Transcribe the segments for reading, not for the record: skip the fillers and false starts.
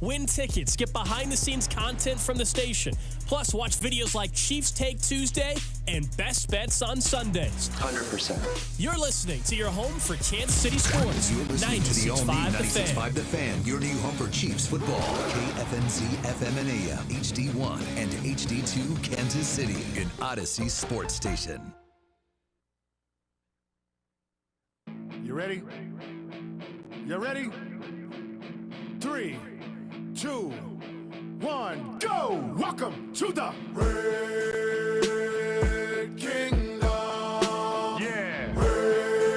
Win tickets, get behind-the-scenes content from the station, plus watch videos like Chiefs Take Tuesday and Best Bets on Sundays. 100%. You're listening to your home for Kansas City sports. You're listening to the all-new 96.5 96.5 The Fan, your new home for Chiefs football. KFNZ FM and AM, HD1 and HD2 Kansas City, an Odyssey sports station. You ready? You ready? 3, 2, 1, go! Welcome to the Red Kingdom. Yeah. Red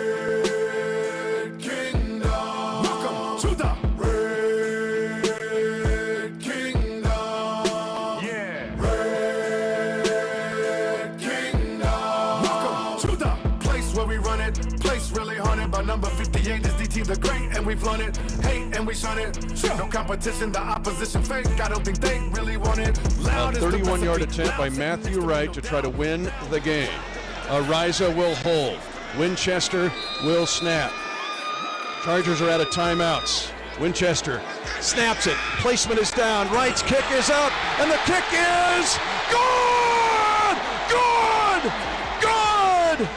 Kingdom. Welcome to the Red Kingdom. Yeah. Red Kingdom. Welcome to the place where we run it. Place really haunted by number 58 is DT the Great, and we've flown it. Hate and we shun it. No competition, the opposition fake. I don't think they really want it. A 31-yard attempt by Matthew Wright to try to win the game. Ariza will hold. Winchester will snap. Chargers are out of timeouts. Winchester snaps it. Placement is down. Wright's kick is up, and the kick is good! Good! Good!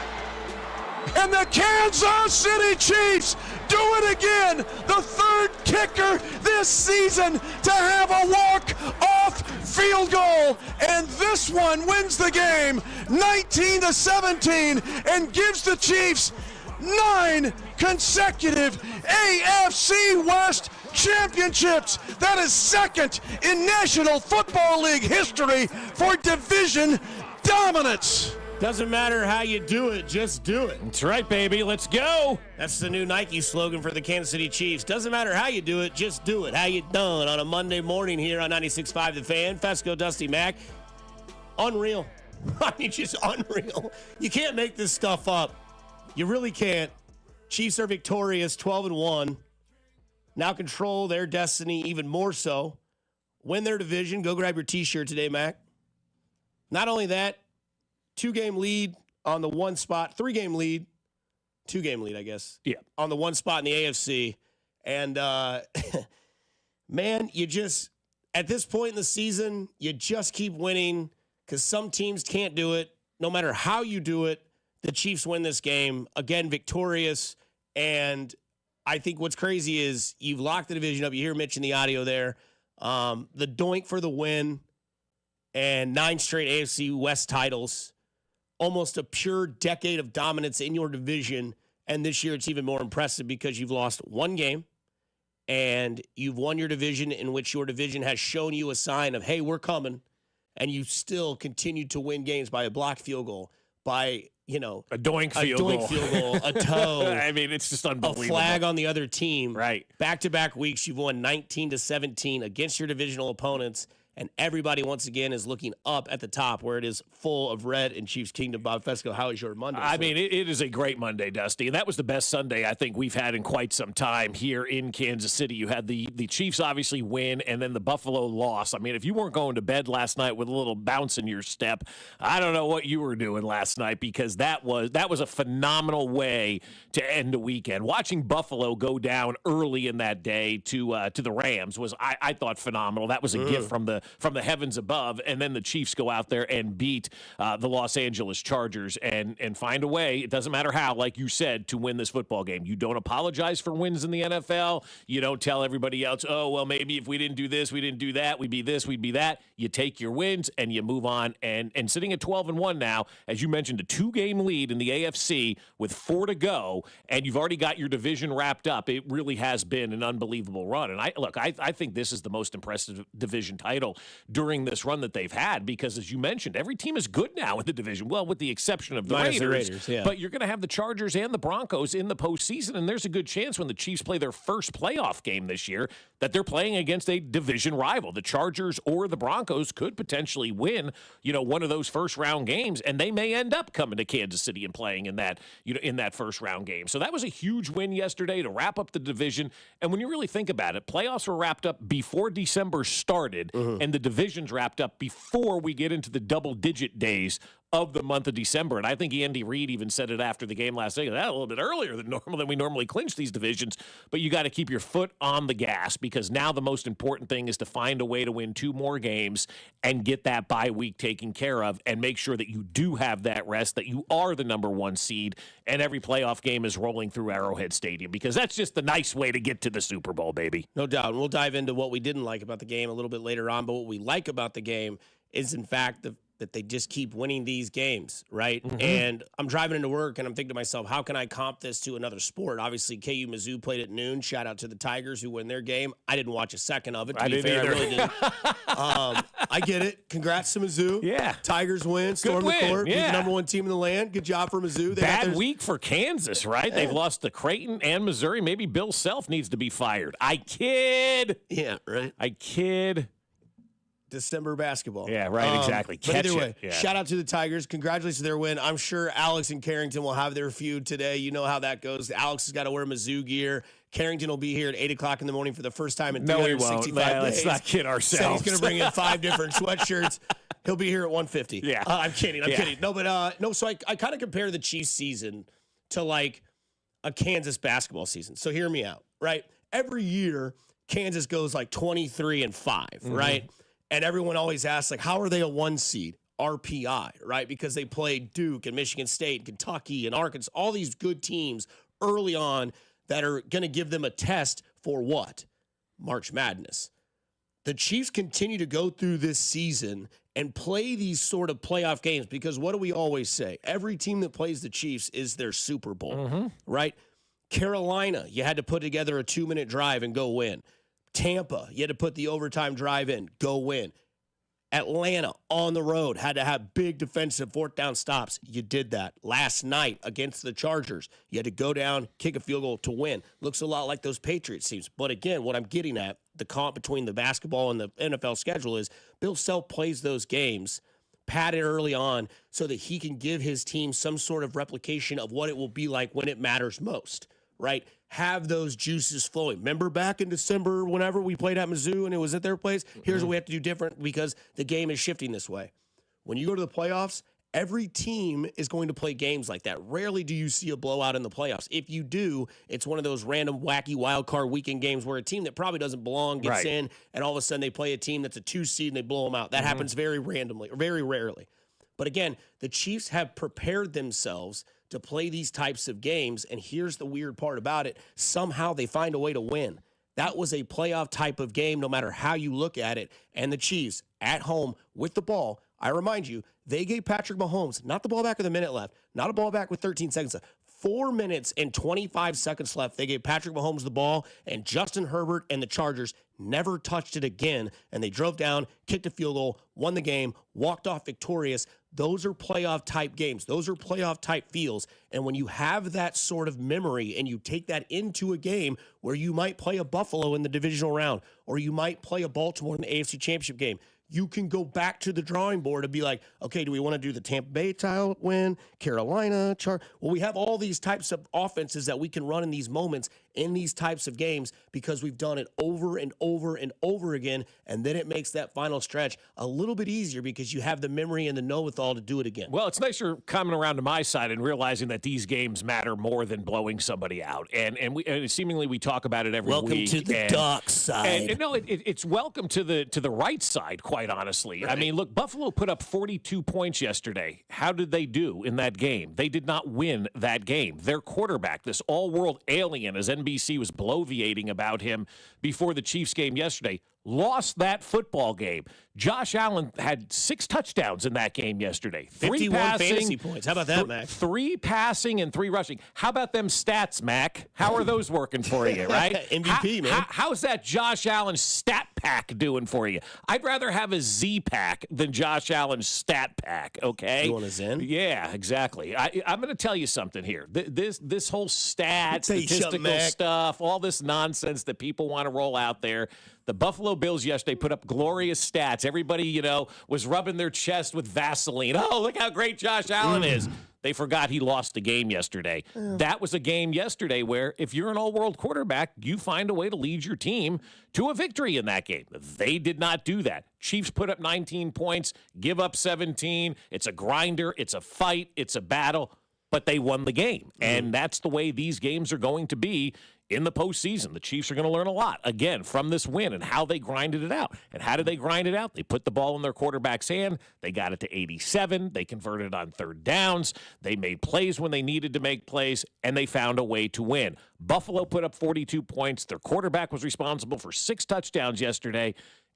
And the Kansas City Chiefs do it again. The third kicker this season to have a walk-off field goal. And this one wins the game 19-17 and gives the Chiefs 9 consecutive AFC West championships. That is second in National Football League history for division dominance. Doesn't matter how you do it, just do it. That's right, baby. Let's go. That's the new Nike slogan for the Kansas City Chiefs. Doesn't matter how you do it, just do it. How you done on a Monday morning here on 96.5 The Fan. Fescoe, Dusty, Mac. Unreal. I mean, just unreal. You can't make this stuff up. You really can't. Chiefs are victorious, 12-1. Now control their destiny even more so. Win their division. Go grab your T-shirt today, Mac. Not only that, 2-game lead on the one spot, 3-game lead, 2-game lead, I guess. Yeah. On the one spot in the AFC. And, man, you just, at this point in the season, you just keep winning because some teams can't do it. No matter how you do it, the Chiefs win this game. Again, victorious. And I think what's crazy is you've locked the division up. You hear Mitch in the audio there. The doink for the win and 9 straight AFC West titles. Almost a pure decade of dominance in your division. And this year it's even more impressive because you've lost 1 game and you've won your division in which your division has shown you a sign of, hey, we're coming. And you still continue to win games by a blocked field goal, by, you know, a doink field goal, a toe. I mean, it's just unbelievable. A flag on the other team. Right. Back-to-back weeks, you've won 19-17 against your divisional opponents. And everybody, once again, is looking up at the top where it is full of red in Chiefs Kingdom. Bob Fescoe, how is your Monday? I mean, it is a great Monday, Dusty. And that was the best Sunday I think we've had in quite some time here in Kansas City. You had the Chiefs obviously win, and then the Buffalo loss. I mean, if you weren't going to bed last night with a little bounce in your step, I don't know what you were doing last night, because that was a phenomenal way to end the weekend. Watching Buffalo go down early in that day to the Rams was, I thought, phenomenal. That was a gift from the heavens above, and then the Chiefs go out there and beat the Los Angeles Chargers and find a way, it doesn't matter how, like you said, to win this football game. You don't apologize for wins in the NFL. You don't tell everybody else, oh, well, maybe if we didn't do this, we didn't do that, we'd be this, we'd be that. You take your wins and you move on, and sitting at 12-1 now, as you mentioned, a 2-game lead in the AFC with 4 to go, and you've already got your division wrapped up. It really has been an unbelievable run, and I think this is the most impressive division title during this run that they've had, because, as you mentioned, every team is good now in the division. Well, with the exception of the Raiders, yeah. But you're going to have the Chargers and the Broncos in the postseason, and there's a good chance when the Chiefs play their first playoff game this year that they're playing against a division rival. The Chargers or the Broncos could potentially win, one of those first-round games, and they may end up coming to Kansas City and playing in that first-round game. So that was a huge win yesterday to wrap up the division. And when you really think about it, playoffs were wrapped up before December started, and the division's wrapped up before we get into the double-digit days of the month of December. And I think Andy Reid even said it after the game last night. That a little bit earlier than normal than we normally clinch these divisions. But you got to keep your foot on the gas because now the most important thing is to find a way to win 2 more games and get that bye week taken care of and make sure that you do have that rest, that you are the number 1 seed, and every playoff game is rolling through Arrowhead Stadium because that's just the nice way to get to the Super Bowl, baby. No doubt. And we'll dive into what we didn't like about the game a little bit later on. But what we like about the game is, in fact, that they just keep winning these games, right? Mm-hmm. And I'm driving into work, and I'm thinking to myself, how can I comp this to another sport? Obviously, KU Mizzou played at noon. Shout out to the Tigers who win their game. I didn't watch a second of it. I didn't either. I really didn't. I get it. Congrats to Mizzou. Yeah. Tigers win. Storm the court. Yeah. Beat the number 1 team in the land. Good job for Mizzou. Bad week for Kansas, right? They've lost to Creighton and Missouri. Maybe Bill Self needs to be fired. I kid. Yeah, right. I kid. December basketball. Yeah, right, exactly. But either way, Yeah. shout out to the Tigers. Congratulations to their win. I'm sure Alex and Carrington will have their feud today. You know how that goes. Alex has got to wear Mizzou gear. Carrington will be here at 8 o'clock in the morning for the first time in 365 days. Let's not kid ourselves. So he's going to bring in 5 different sweatshirts. He'll be here at 1:50. Yeah. I'm kidding. I'm kidding. No, but no, so I kind of compare the Chiefs season to like a Kansas basketball season. So hear me out, right? Every year, Kansas goes like 23-5, right? And everyone always asks, like, how are they a 1 seed? RPI, right? Because they played Duke and Michigan State, Kentucky and Arkansas, all these good teams early on that are going to give them a test for what? March Madness. The Chiefs continue to go through this season and play these sort of playoff games because what do we always say? Every team that plays the Chiefs is their Super Bowl, right? Carolina, you had to put together a 2-minute drive and go win. Tampa, you had to put the overtime drive in, go win. Atlanta, on the road, had to have big defensive 4th down stops. You did that. Last night against the Chargers, you had to go down, kick a field goal to win. Looks a lot like those Patriots teams. But again, what I'm getting at, the comp between the basketball and the NFL schedule is Bill Self plays those games padded early on so that he can give his team some sort of replication of what it will be like when it matters most, right? Have those juices flowing. Remember back in December whenever we played at Mizzou and it was at their place? Here's what we have to do different because the game is shifting this way. When you go to the playoffs, every team is going to play games like that. Rarely do you see a blowout in the playoffs. If you do, it's one of those random, wacky, wild card weekend games where a team that probably doesn't belong gets in, and all of a sudden they play a team that's a 2 seed and they blow them out. That happens very randomly, or very rarely. But again, the Chiefs have prepared themselves to play these types of games, and here's the weird part about it. Somehow they find a way to win. That was a playoff type of game, no matter how you look at it. And the Chiefs, at home with the ball, I remind you, they gave Patrick Mahomes, not the ball back with a minute left, not a ball back with 13 seconds left, 4 minutes and 25 seconds left. They gave Patrick Mahomes the ball, and Justin Herbert and the Chargers never touched it again. And they drove down, kicked a field goal, won the game, walked off victorious. Those are playoff type games. Those are playoff type feels. And when you have that sort of memory and you take that into a game where you might play a Buffalo in the divisional round, or you might play a Baltimore in the AFC Championship game, you can go back to the drawing board and be like, okay, do we want to do the Tampa Bay style win, Carolina, Well, we have all these types of offenses that we can run in these moments in these types of games because we've done it over and over and over again, and then it makes that final stretch a little bit easier because you have the memory and the know-with-all to do it again. Well, it's nice you're coming around to my side and realizing that these games matter more than blowing somebody out. And seemingly we talk about it every week. Welcome to the dark side. And no, it's welcome to the right side, quite honestly. Right. I mean, look, Buffalo put up 42 points yesterday. How did they do in that game? They did not win that game. Their quarterback, this all-world alien, as NBC was bloviating about him before the Chiefs game yesterday, lost that football game. Josh Allen had 6 touchdowns in that game yesterday. 51 passing, fantasy points. How about that, Mac? 3 passing and 3 rushing. How about them stats, Mac? How are those working for you, right? MVP, man. How's that Josh Allen stat pack doing for you? I'd rather have a Z pack than Josh Allen's stat pack, okay? You want a Zen? Yeah, exactly. I'm going to tell you something here. This whole statistical stuff, all this nonsense that people want to roll out there, The Buffalo Bills yesterday put up glorious stats. Everybody, was rubbing their chest with Vaseline. Oh, look how great Josh Allen is. They forgot he lost the game yesterday. That was a game yesterday where if you're an all-world quarterback, you find a way to lead your team to a victory in that game. They did not do that. Chiefs put up 19 points, give up 17. It's a grinder. It's a fight. It's a battle. But they won the game. And that's the way these games are going to be in the postseason. The Chiefs are going to learn a lot, again, from this win and how they grinded it out. And how did they grind it out? They put the ball in their quarterback's hand. They got it to 87. They converted on third downs. They made plays when they needed to make plays, and they found a way to win. Buffalo put up 42 points. Their quarterback was responsible for 6 touchdowns yesterday,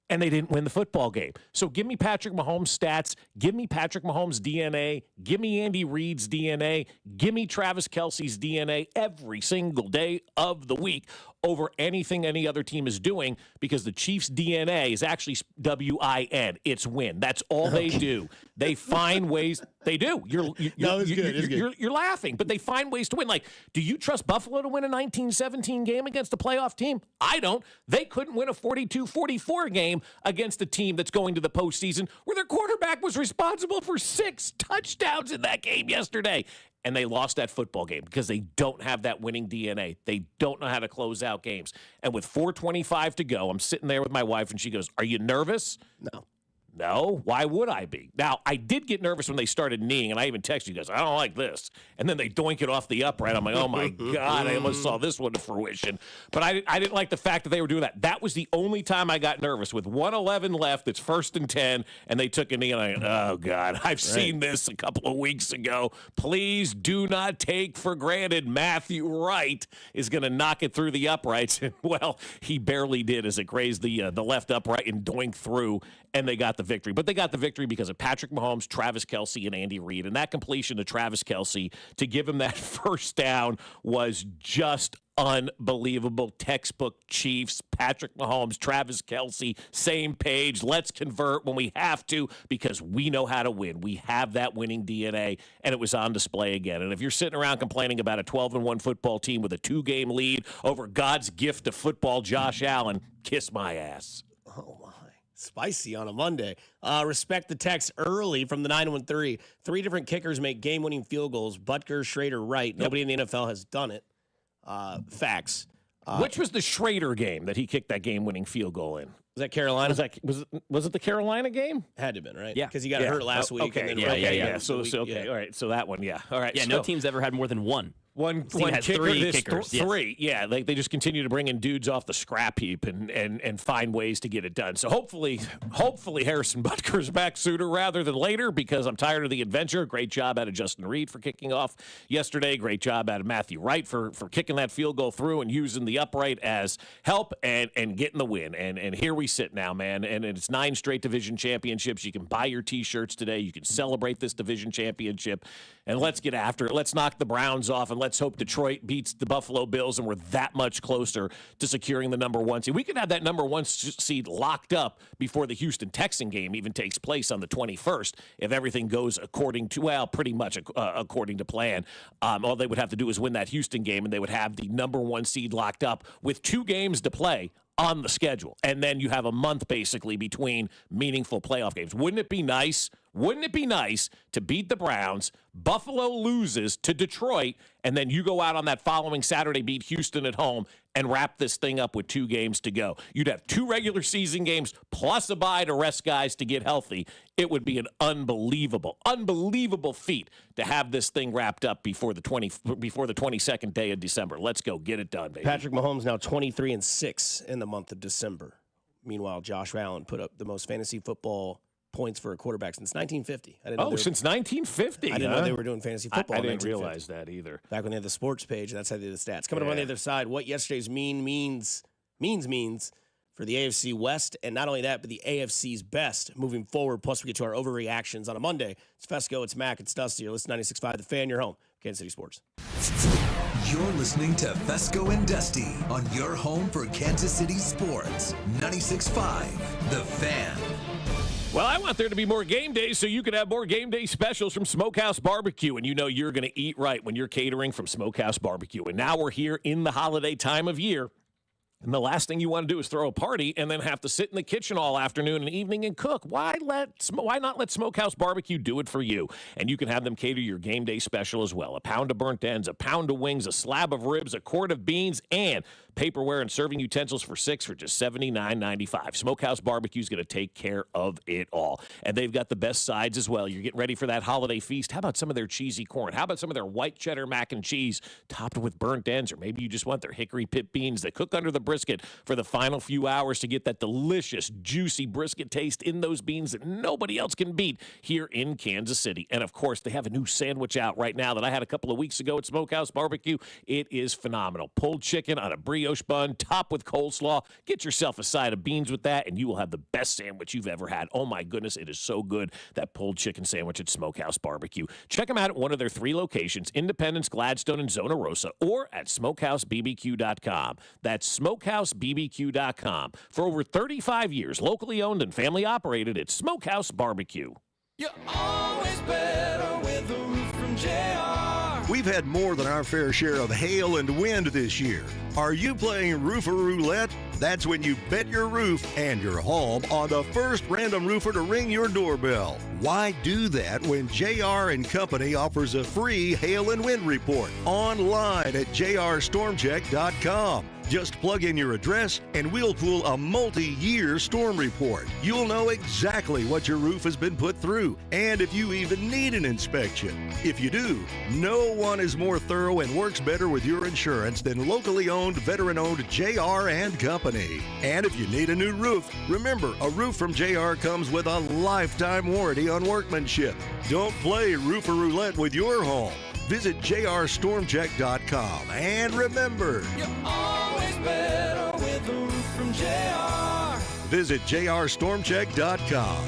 and they didn't win the football game. So give me Patrick Mahomes' stats. Give me Patrick Mahomes' DNA. Give me Andy Reid's DNA. Give me Travis Kelsey's DNA every single day of the week over anything any other team is doing, because the Chiefs' DNA is actually WIN. It's win. That's all they do. They find ways. They do. You're laughing, but they find ways to win. Like, do you trust Buffalo to win a 19-17 game against a playoff team? I don't. They couldn't win a 42-44 game against a team that's going to the postseason where their quarterback was responsible for 6 touchdowns in that game yesterday. And they lost that football game because they don't have that winning DNA. They don't know how to close out games. And with 4:25 to go, I'm sitting there with my wife, and she goes, "Are you nervous?" No, why would I be? Now, I did get nervous when they started kneeing, and I even texted you guys, "I don't like this." And then they doink it off the upright. I'm like, oh, my God, I almost saw this one to fruition. But I didn't like the fact that they were doing that. That was the only time I got nervous. With 1:11 left, it's 1st and 10, and they took a knee, and I went, oh, God, I've seen this a couple of weeks ago. Please do not take for granted Matthew Wright is going to knock it through the uprights. And, well, he barely did as it grazed the left upright and doinked through, and they got the victory. But they got the victory because of Patrick Mahomes, Travis Kelsey, and Andy Reid. And that completion to Travis Kelsey to give him that first down was just unbelievable. Textbook Chiefs, Patrick Mahomes, Travis Kelsey, same page. Let's convert when we have to, because we know how to win. We have that winning DNA, and it was on display again. And if you're sitting around complaining about a 12-1 football team with a 2-game lead over God's gift to football, Josh Allen, kiss my ass. Oh, my. Spicy on a Monday. Respect the text early from the 913. 3 different kickers make game-winning field goals. Butker, Schrader, Wright. Nobody in the NFL has done it. Facts. Which was the Schrader game that he kicked that game-winning field goal in? Was that Carolina? Was it the Carolina game? Had to have been, right? Yeah. Because he got hurt last week. Okay. And then Yeah. So all right. So that one, yeah. All right. Yeah, no team's ever had more than one. One has kicker, 3 kickers. Three. Yeah, they just continue to bring in dudes off the scrap heap and find ways to get it done. So hopefully Harrison Butker's back sooner rather than later, because I'm tired of the adventure. Great job out of Justin Reid for kicking off yesterday. Great job out of Matthew Wright for kicking that field goal through and using the upright as help and getting the win. And here we sit now, man. And it's 9 straight division championships. You can buy your T-shirts today. You can celebrate this division championship. And let's get after it. Let's knock the Browns off, and let's hope Detroit beats the Buffalo Bills, and we're that much closer to securing the number 1 seed. We could have that number 1 seed locked up before the Houston Texan game even takes place on the 21st if everything goes according to, well, pretty much according to plan. All they would have to do is win that Houston game, and they would have the number 1 seed locked up with 2 games to play on the schedule. And then you have a month basically between meaningful playoff games. Wouldn't it be nice? Wouldn't it be nice to beat the Browns, Buffalo loses to Detroit, and then you go out on that following Saturday, beat Houston at home, and wrap this thing up with 2 games to go? You'd have 2 regular season games plus a bye to rest guys to get healthy. It would be an unbelievable feat to have this thing wrapped up before the 22nd day of December. Let's go. Get it done, baby. Patrick Mahomes now 23-6 in the month of December. Meanwhile, Josh Allen put up the most fantasy football points for a quarterback since 1950. Since 1950. I didn't know they were doing fantasy football. I didn't realize that either. Back when they had the sports page, that's how they did the stats. Coming up on the other side, what yesterday's means for the AFC West, and not only that, but the AFC's best moving forward. Plus, we get to our overreactions on a Monday. It's Fescoe, it's Mac, it's Dusty. You're listening to 96.5 The Fan, your home, Kansas City Sports. You're listening to Fescoe and Dusty on your home for Kansas City Sports. 96.5 The Fan. Well, I want there to be more game days so you can have more game day specials from Smokehouse Barbecue. And you know you're going to eat right when you're catering from Smokehouse Barbecue. And now we're here in the holiday time of year. And the last thing you want to do is throw a party and then have to sit in the kitchen all afternoon and evening and cook. Why not let Smokehouse Barbecue do it for you? And you can have them cater your game day special as well. A pound of burnt ends, a pound of wings, a slab of ribs, a quart of beans, and paperware and serving utensils for $6 for just $79.95. Smokehouse Barbecue is going to take care of it all. And they've got the best sides as well. You're getting ready for that holiday feast. How about some of their cheesy corn? How about some of their white cheddar mac and cheese topped with burnt ends? Or maybe you just want their hickory pit beans that cook under the brisket for the final few hours to get that delicious, juicy brisket taste in those beans that nobody else can beat here in Kansas City. And, of course, they have a new sandwich out right now that I had a couple of weeks ago at Smokehouse Barbecue. It is phenomenal. Pulled chicken on a brioche bun, topped with coleslaw. Get yourself a side of beans with that, and you will have the best sandwich you've ever had. Oh, my goodness, it is so good, that pulled chicken sandwich at Smokehouse Barbecue. Check them out at one of their 3 locations, Independence, Gladstone, and Zona Rosa, or at smokehousebbq.com. That's smokehousebbq.com. For over 35 years, locally owned and family operated, it's Smokehouse Barbecue. You're always better with a roof from JR. We've had more than our fair share of hail and wind this year. Are you playing Roofer Roulette? That's when you bet your roof and your home on the first random roofer to ring your doorbell. Why do that when JR & Company offers a free hail and wind report online at jrstormcheck.com? Just plug in your address and we'll pull a multi-year storm report. You'll know exactly what your roof has been put through and if you even need an inspection. If you do, no one is more thorough and works better with your insurance than locally owned, veteran-owned JR & Company. And if you need a new roof, remember, a roof from JR comes with a lifetime warranty on workmanship. Don't play Roofer Roulette with your home. Visit jrstormcheck.com. And remember, You're always better with a roof from JR. visit jrstormcheck.com.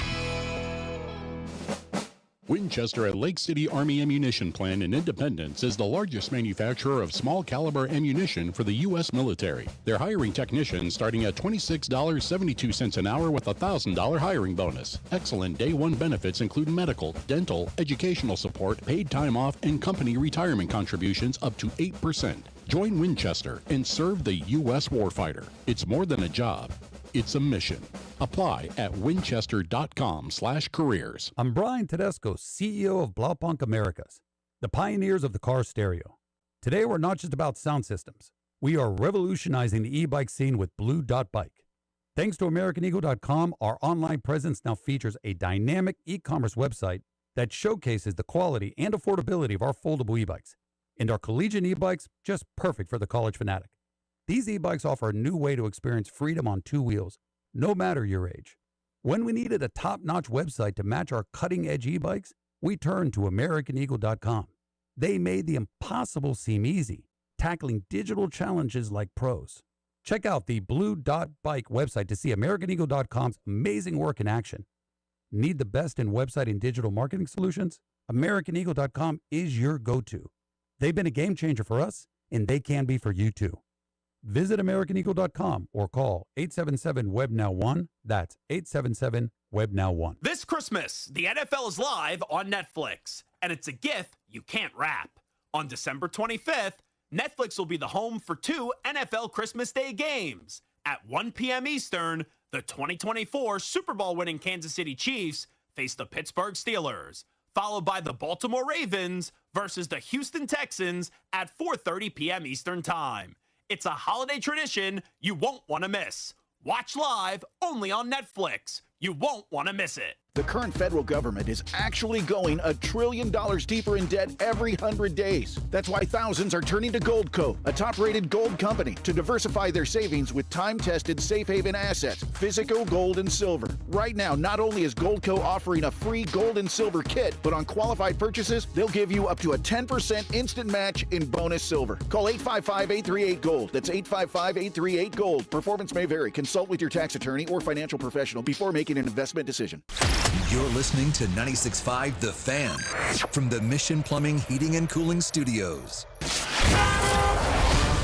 Winchester at Lake City Army Ammunition Plant in Independence is the largest manufacturer of small caliber ammunition for the U.S. military. They're hiring technicians starting at $26.72 an hour with a $1,000 hiring bonus. Excellent day one benefits include medical, dental, educational support, paid time off, and company retirement contributions up to 8%. Join Winchester and serve the U.S. warfighter. It's more than a job. It's a mission. Apply at winchester.com/careers. I'm Brian Tedesco, CEO of Blaupunkt Americas, the pioneers of the car stereo. Today, we're not just about sound systems. We are revolutionizing the e-bike scene with Blue Dot Bike. Thanks to AmericanEagle.com, our online presence now features a dynamic e-commerce website that showcases the quality and affordability of our foldable e-bikes. And our collegiate e-bikes, just perfect for the college fanatic. These e-bikes offer a new way to experience freedom on 2 wheels, no matter your age. When we needed a top-notch website to match our cutting-edge e-bikes, we turned to AmericanEagle.com. They made the impossible seem easy, tackling digital challenges like pros. Check out the Blue Dot Bike website to see AmericanEagle.com's amazing work in action. Need the best in website and digital marketing solutions? AmericanEagle.com is your go-to. They've been a game changer for us, and they can be for you too. Visit AmericanEagle.com or call 877-WEB-NOW-1. That's 877-WEB-NOW-1. This Christmas, the NFL is live on Netflix, and it's a gift you can't wrap. On December 25th, Netflix will be the home for 2 NFL Christmas Day games. At 1 p.m. Eastern, the 2024 Super Bowl winning Kansas City Chiefs face the Pittsburgh Steelers, followed by the Baltimore Ravens versus the Houston Texans at 4:30 p.m. Eastern Time. It's a holiday tradition you won't want to miss. Watch live only on Netflix. You won't want to miss it. The current federal government is actually going $1 trillion deeper in debt every 100 days. That's why thousands are turning to Goldco, a top-rated gold company, to diversify their savings with time-tested safe haven assets, physical gold and silver. Right now, not only is Goldco offering a free gold and silver kit, but on qualified purchases, they'll give you up to a 10% instant match in bonus silver. Call 855-838-GOLD. That's 855-838-GOLD. Performance may vary. Consult with your tax attorney or financial professional before making an investment decision. You're listening to 96.5 The Fan from the Mission Plumbing, Heating, and Cooling Studios.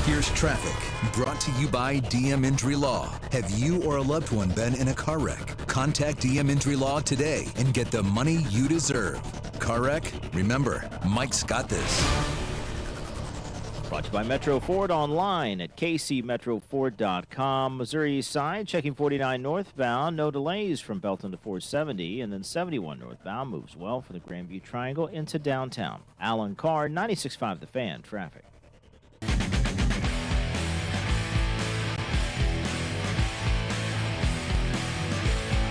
Here's traffic brought to you by DM Injury Law. Have you or a loved one been in a car wreck? Contact DM Injury Law today and get the money you deserve. Car wreck? Remember, Mike's got this. Brought to you by Metro Ford online at kcmetroford.com. Missouri East Side checking 49 northbound. No delays from Belton to 470. And then 71 northbound moves well for the Grandview Triangle into downtown. Alan Carr, 96.5 The Fan, traffic.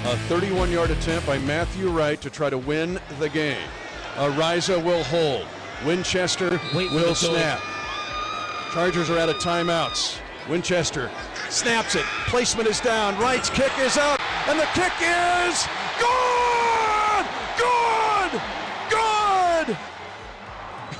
A 31-yard attempt by Matthew Wright to try to win the game. Ariza will hold. Winchester will snap. Chargers are out of timeouts. Winchester snaps it. Placement is down. Wright's kick is up. And the kick is good! Good! Good!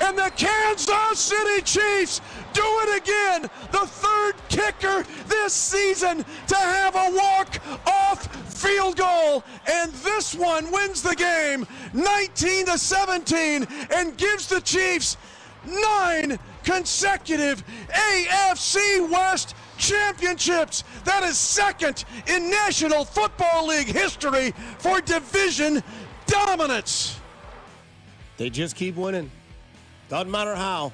And the Kansas City Chiefs do it again. The third kicker this season to have a walk-off field goal. And this one wins the game 19-17 and gives the Chiefs 9 consecutive AFC West championships. That is second in National Football League history for division dominance. They just keep winning. Doesn't matter how.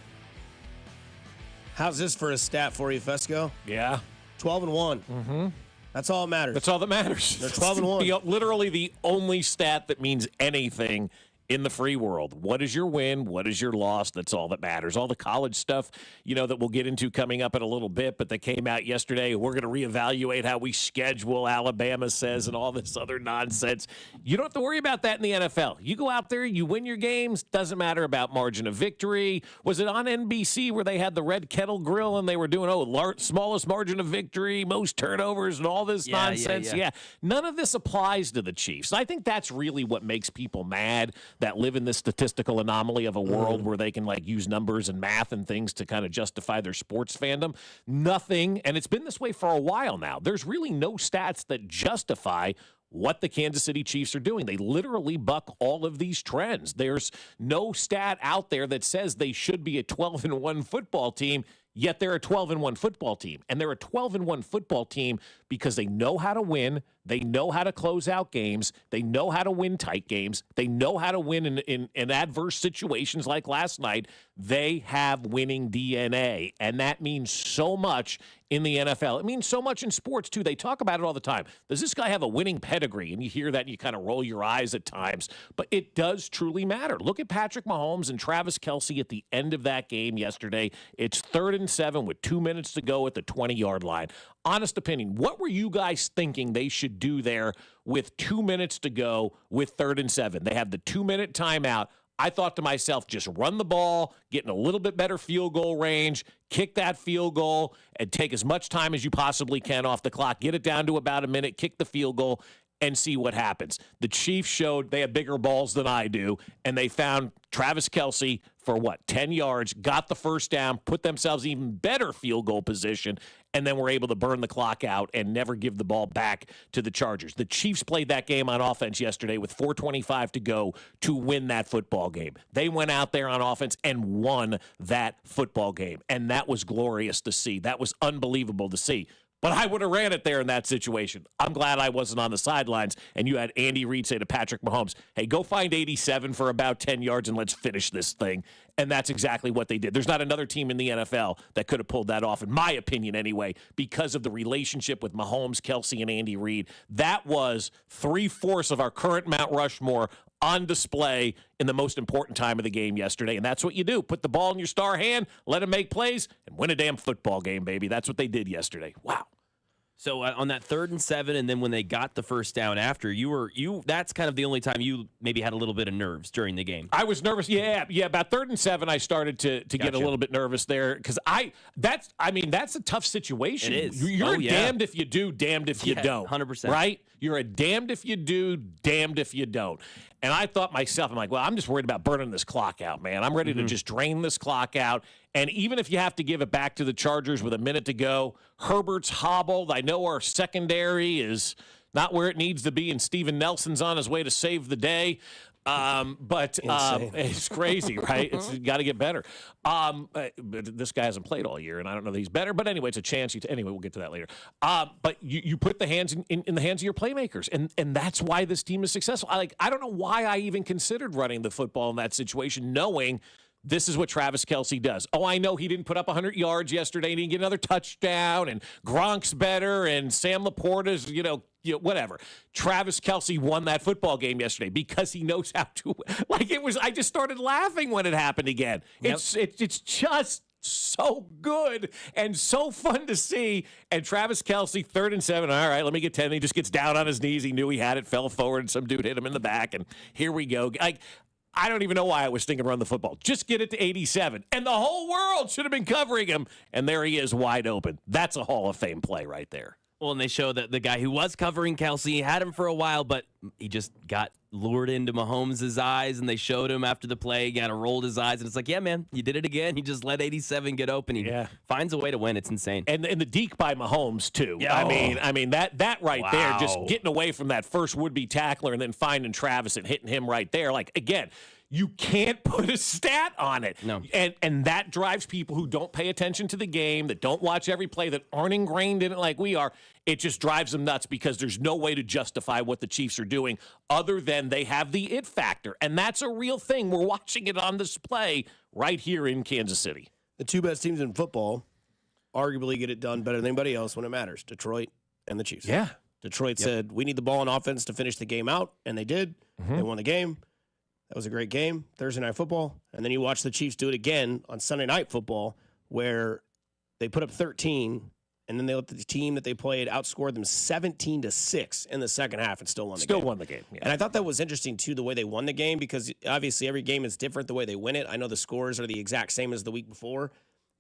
How's this for a stat for you, Fesco? Yeah. 12-1. Mm-hmm. That's all that matters. That's all that matters. They're 12-1. Literally the only stat that means anything in the free world. What is your win? What is your loss? That's all that matters. All the college stuff, that we'll get into coming up in a little bit, but that came out yesterday. We're going to reevaluate how we schedule, Alabama says, and all this other nonsense. You don't have to worry about that in the NFL. You go out there, you win your games. Doesn't matter about margin of victory. Was it on NBC where they had the Red Kettle Grill and they were doing, smallest margin of victory, most turnovers, and all this nonsense? Yeah. None of this applies to the Chiefs. I think that's really what makes people mad that live in this statistical anomaly of a world where they can use numbers and math and things to kind of justify their sports fandom. Nothing, and it's been this way for a while now. There's really no stats that justify what the Kansas City Chiefs are doing. They literally buck all of these trends. There's no stat out there that says they should be a 12-1 football team, yet they're a 12-1 football team. And they're a 12-1 football team because they know how to win. They know how to close out games. They know how to win tight games. They know how to win in adverse situations like last night. They have winning DNA, and that means so much in the NFL. It means so much in sports, too. They talk about it all the time. Does this guy have a winning pedigree? And you hear that and you kind of roll your eyes at times. But it does truly matter. Look at Patrick Mahomes and Travis Kelsey at the end of that game yesterday. It's 3rd and 7 with 2 minutes to go at the 20-yard line. Honest opinion, what were you guys thinking they should do there with 2 minutes to go with 3rd and 7? They have the 2-minute timeout. I thought to myself, just run the ball, get in a little bit better field goal range, kick that field goal, and take as much time as you possibly can off the clock. Get it down to about a minute, kick the field goal, and see what happens. The Chiefs showed they have bigger balls than I do, and they found Travis Kelsey for 10 yards, got the first down, put themselves even better field goal position, and then were able to burn the clock out and never give the ball back to the Chargers. The Chiefs played that game on offense yesterday with 4:25 to go to win that football game. They went out there on offense and won that football game, and that was glorious to see. That was unbelievable to see. But I would have ran it there in that situation. I'm glad I wasn't on the sidelines, and you had Andy Reid say to Patrick Mahomes, hey, go find 87 for about 10 yards and let's finish this thing. And that's exactly what they did. There's not another team in the NFL that could have pulled that off, in my opinion anyway, because of the relationship with Mahomes, Kelsey, and Andy Reid. That was 3/4 of our current Mount Rushmore on display in the most important time of the game yesterday. And that's what you do. Put the ball in your star hand, let him make plays, and win a damn football game, baby. That's what they did yesterday. Wow. So on that 3rd and 7, and then when they got the first down after, that's kind of the only time you maybe had a little bit of nerves during the game. I was nervous. Yeah. About 3rd and 7, I started to get a little bit nervous there because that's a tough situation. It is. You're damned if you do, damned if you don't. 100%. Right? You're a damned if you do, damned if you don't. And I thought myself, I'm like, well, I'm just worried about burning this clock out, man. I'm ready to just drain this clock out. And even if you have to give it back to the Chargers with a minute to go, Herbert's hobbled. I know our secondary is not where it needs to be, and Steven Nelson's on his way to save the day. But it's crazy, right? It's got to get better. But this guy hasn't played all year, and I don't know that he's better. But anyway, it's a chance. Anyway, we'll get to that later. But you put the hands in the hands of your playmakers, and that's why this team is successful. I don't know why I even considered running the football in that situation, knowing this is what Travis Kelce does. Oh, I know he didn't put up 100 yards yesterday and he didn't get another touchdown, and Gronk's better, and Sam Laporta's, whatever. Travis Kelce won that football game yesterday because he knows how to. I just started laughing when it happened again. Yep. It's just so good and so fun to see. And Travis Kelce, 3rd and 7. All right, let me get 10. He just gets down on his knees. He knew he had it, fell forward, and some dude hit him in the back. And here we go. I don't even know why I was thinking run the football. Just get it to 87. And the whole world should have been covering him. And there he is, wide open. That's a Hall of Fame play right there. Well, and they show that the guy who was covering Kelsey had him for a while, but he just got lured into Mahomes' eyes, and they showed him after the play, kind of rolled his eyes, and it's like, yeah, man, you did it again. He just let 87 get open. He finds a way to win. It's insane. And the deke by Mahomes, too. Yeah. I mean that right there, Wow. just getting away from that first would-be tackler and then finding Travis and hitting him right there. Again, you can't put a stat on it. No. And that drives people who don't pay attention to the game, that don't watch every play, that aren't ingrained in it like we are. It just drives them nuts because there's no way to justify what the Chiefs are doing other than they have the it factor. And that's a real thing. We're watching it on display right here in Kansas City. The two best teams in football arguably get it done better than anybody else when it matters, Detroit and the Chiefs. Yeah. Detroit said, we need the ball on offense to finish the game out, and they did. They won the game. That was a great game, Thursday Night Football. And then you watch the Chiefs do it again on Sunday Night Football, where they put up 13, and then they let the team that they played outscore them 17-6 in the second half and still won the game. Still won the game. Yeah. And I thought that was interesting, too, the way they won the game, because obviously every game is different the way they win it. I know the scores are the exact same as the week before,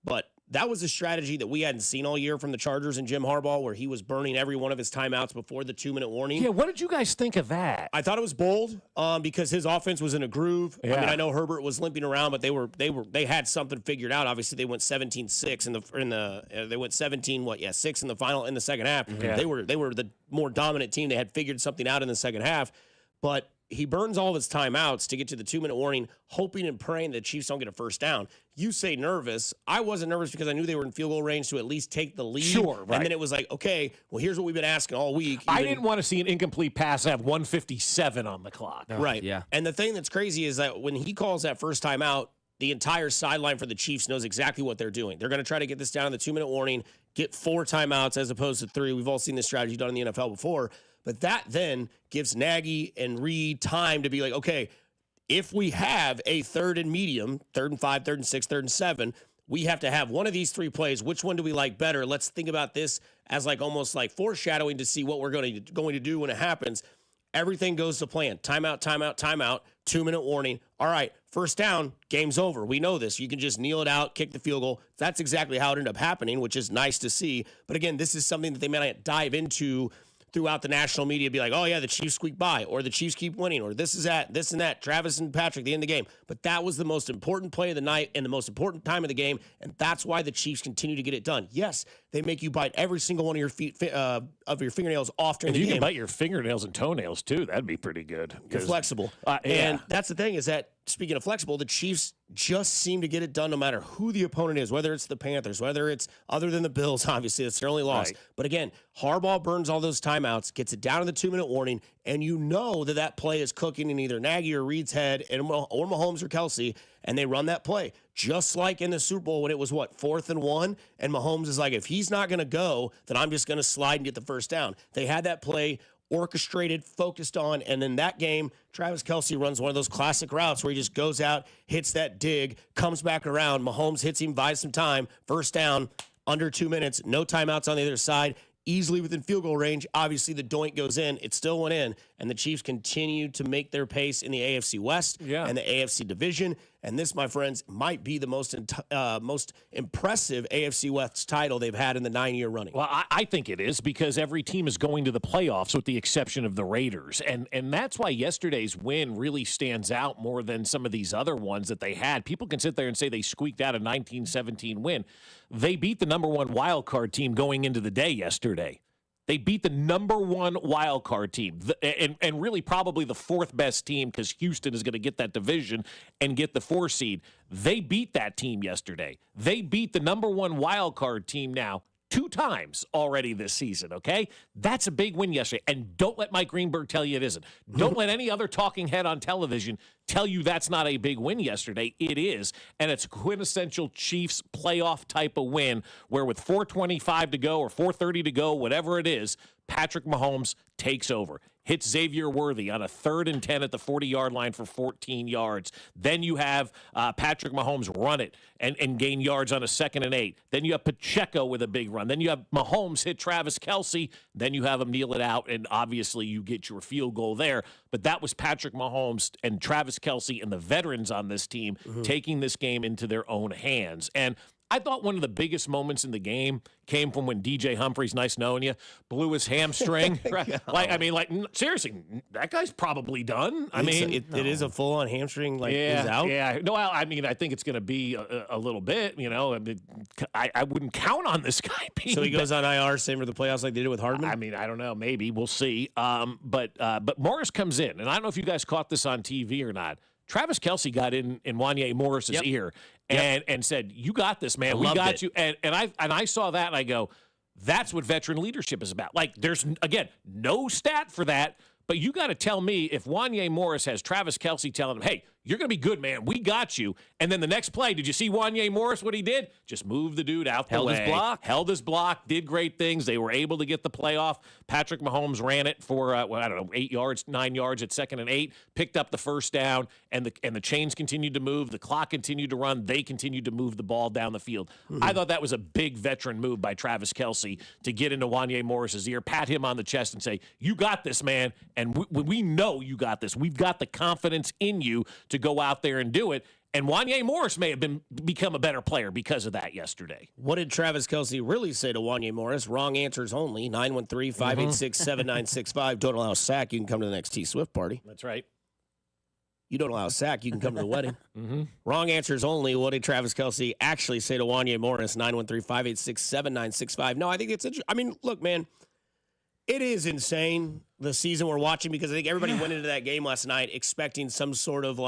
but that was a strategy that we hadn't seen all year from the Chargers and Jim Harbaugh, where he was burning every one of his timeouts before the 2-minute warning. Yeah, what did you guys think of that? I thought it was bold because his offense was in a groove. Yeah. I mean, I know Herbert was limping around, but they had something figured out. Obviously, they went 17-6 they went 6 in the final in the second half. Yeah. They were the more dominant team. They had figured something out in the second half, but he burns all of his timeouts to get to the 2-minute warning, hoping and praying the Chiefs don't get a first down. You say nervous. I wasn't nervous because I knew they were in field goal range to at least take the lead. Sure, right. And then it was like, okay, well, here's what we've been asking all week. I didn't want to see an incomplete pass have 1:57 on the clock. Right. Yeah. And the thing that's crazy is that when he calls that first time out, the entire sideline for the Chiefs knows exactly what they're doing. They're going to try to get this down in the 2-minute warning, get 4 timeouts as opposed to 3. We've all seen this strategy done in the NFL before. But that then gives Nagy and Reed time to be like, okay, if we have a 3rd and medium, 3rd and 5, 3rd and 6, 3rd and 7, we have to have one of these 3 plays. Which one do we like better? Let's think about this as almost like foreshadowing to see what we're going to do when it happens. Everything goes to plan. Timeout, timeout, timeout, 2-minute warning. All right, first down, game's over. We know this. You can just kneel it out, kick the field goal. That's exactly how it ended up happening, which is nice to see. But again, this is something that they may not dive into throughout the national media, be like, oh, yeah, the Chiefs squeak by, or the Chiefs keep winning, or this and that, Travis and Patrick, the end of the game. But that was the most important play of the night and the most important time of the game, and that's why the Chiefs continue to get it done. Yes, they make you bite every single one of your fingernails off during the game. If you can bite your fingernails and toenails, too, that'd be pretty good. You're flexible. And that's the thing is that, speaking of flexible, the Chiefs just seem to get it done no matter who the opponent is, whether it's the Panthers, whether it's other than the Bills, obviously, it's their only loss. Right. But again, Harbaugh burns all those timeouts, gets it down to the 2-minute warning, and you know that play is cooking in either Nagy or Reed's head or Mahomes or Kelsey, and they run that play. Just like in the Super Bowl when it was, 4th and 1, and Mahomes is like, if he's not going to go, then I'm just going to slide and get the first down. They had that play orchestrated, focused on, and then that game, Travis Kelce runs one of those classic routes where he just goes out, hits that dig, comes back around, Mahomes hits him, buys some time, first down, under 2 minutes, no timeouts on the other side, easily within field goal range. Obviously, the doink goes in. It still went in, and the Chiefs continue to make their pace in the AFC West and the AFC division. And this, my friends, might be the most impressive AFC West title they've had in the 9-year running. Well, I think it is because every team is going to the playoffs with the exception of the Raiders. And that's why yesterday's win really stands out more than some of these other ones that they had. People can sit there and say they squeaked out a 19-17 win. They beat the number 1 wild card team going into the day yesterday. They beat the number 1 wild card team and really probably the 4th best team because Houston is going to get that division and get the 4 seed. They beat that team yesterday. They beat the number 1 wild card team now 2 times already this season, okay? That's a big win yesterday. And don't let Mike Greenberg tell you it isn't. Don't let any other talking head on television tell you that's not a big win yesterday. It is, and it's a quintessential Chiefs playoff type of win where with 4:25 to go or 4:30 to go, whatever it is, Patrick Mahomes takes over. Hits Xavier Worthy on a 3rd and 10 at the 40-yard line for 14 yards. Then you have Patrick Mahomes run it and gain yards on a 2nd and 8. Then you have Pacheco with a big run. Then you have Mahomes hit Travis Kelce. Then you have him kneel it out, and obviously you get your field goal there. But that was Patrick Mahomes and Travis Kelce and the veterans on this team taking this game into their own hands. And I thought one of the biggest moments in the game came from when DJ Humphries, nice knowing you, blew his hamstring. Right? Seriously, that guy's probably done. It is a full-on hamstring, is out? Yeah. No, I think it's going to be a little bit, I wouldn't count on this guy being. So he goes on IR, same for the playoffs like they did with Hardman? I don't know. Maybe. We'll see. But Morris comes in, and I don't know if you guys caught this on TV or not. Travis Kelce got in Wanye Morris's ear and said, "You got this, man. We got you." And I saw that and I go, "That's what veteran leadership is about." Like, there's again no stat for that, but you got to tell me if Wanye Morris has Travis Kelce telling him, "Hey, you're going to be good, man. We got you." And then the next play, did you see Wanye Morris, what he did? Just moved the dude out the way. Held his block, did great things. They were able to get the playoff. Patrick Mahomes ran it for, 8 yards, 9 yards at 2nd and 8, picked up the first down, and the chains continued to move. The clock continued to run. They continued to move the ball down the field. I thought that was a big veteran move by Travis Kelce to get into Wanye Morris's ear, pat him on the chest, and say, "You got this, man, and we know you got this. We've got the confidence in you to go out there and do it." And Wanye Morris may have become a better player because of that yesterday. What did Travis Kelce really say to Wanye Morris? Wrong answers only. 913-586-7965. Don't allow a sack. You can come to the next T-Swift party. That's right. You don't allow a sack. You can come to the wedding. Wrong answers only. What did Travis Kelce actually say to Wanye Morris? 913-586-7965. No, I think it's look, man, it is insane, the season we're watching, because I think everybody went into that game last night expecting some sort of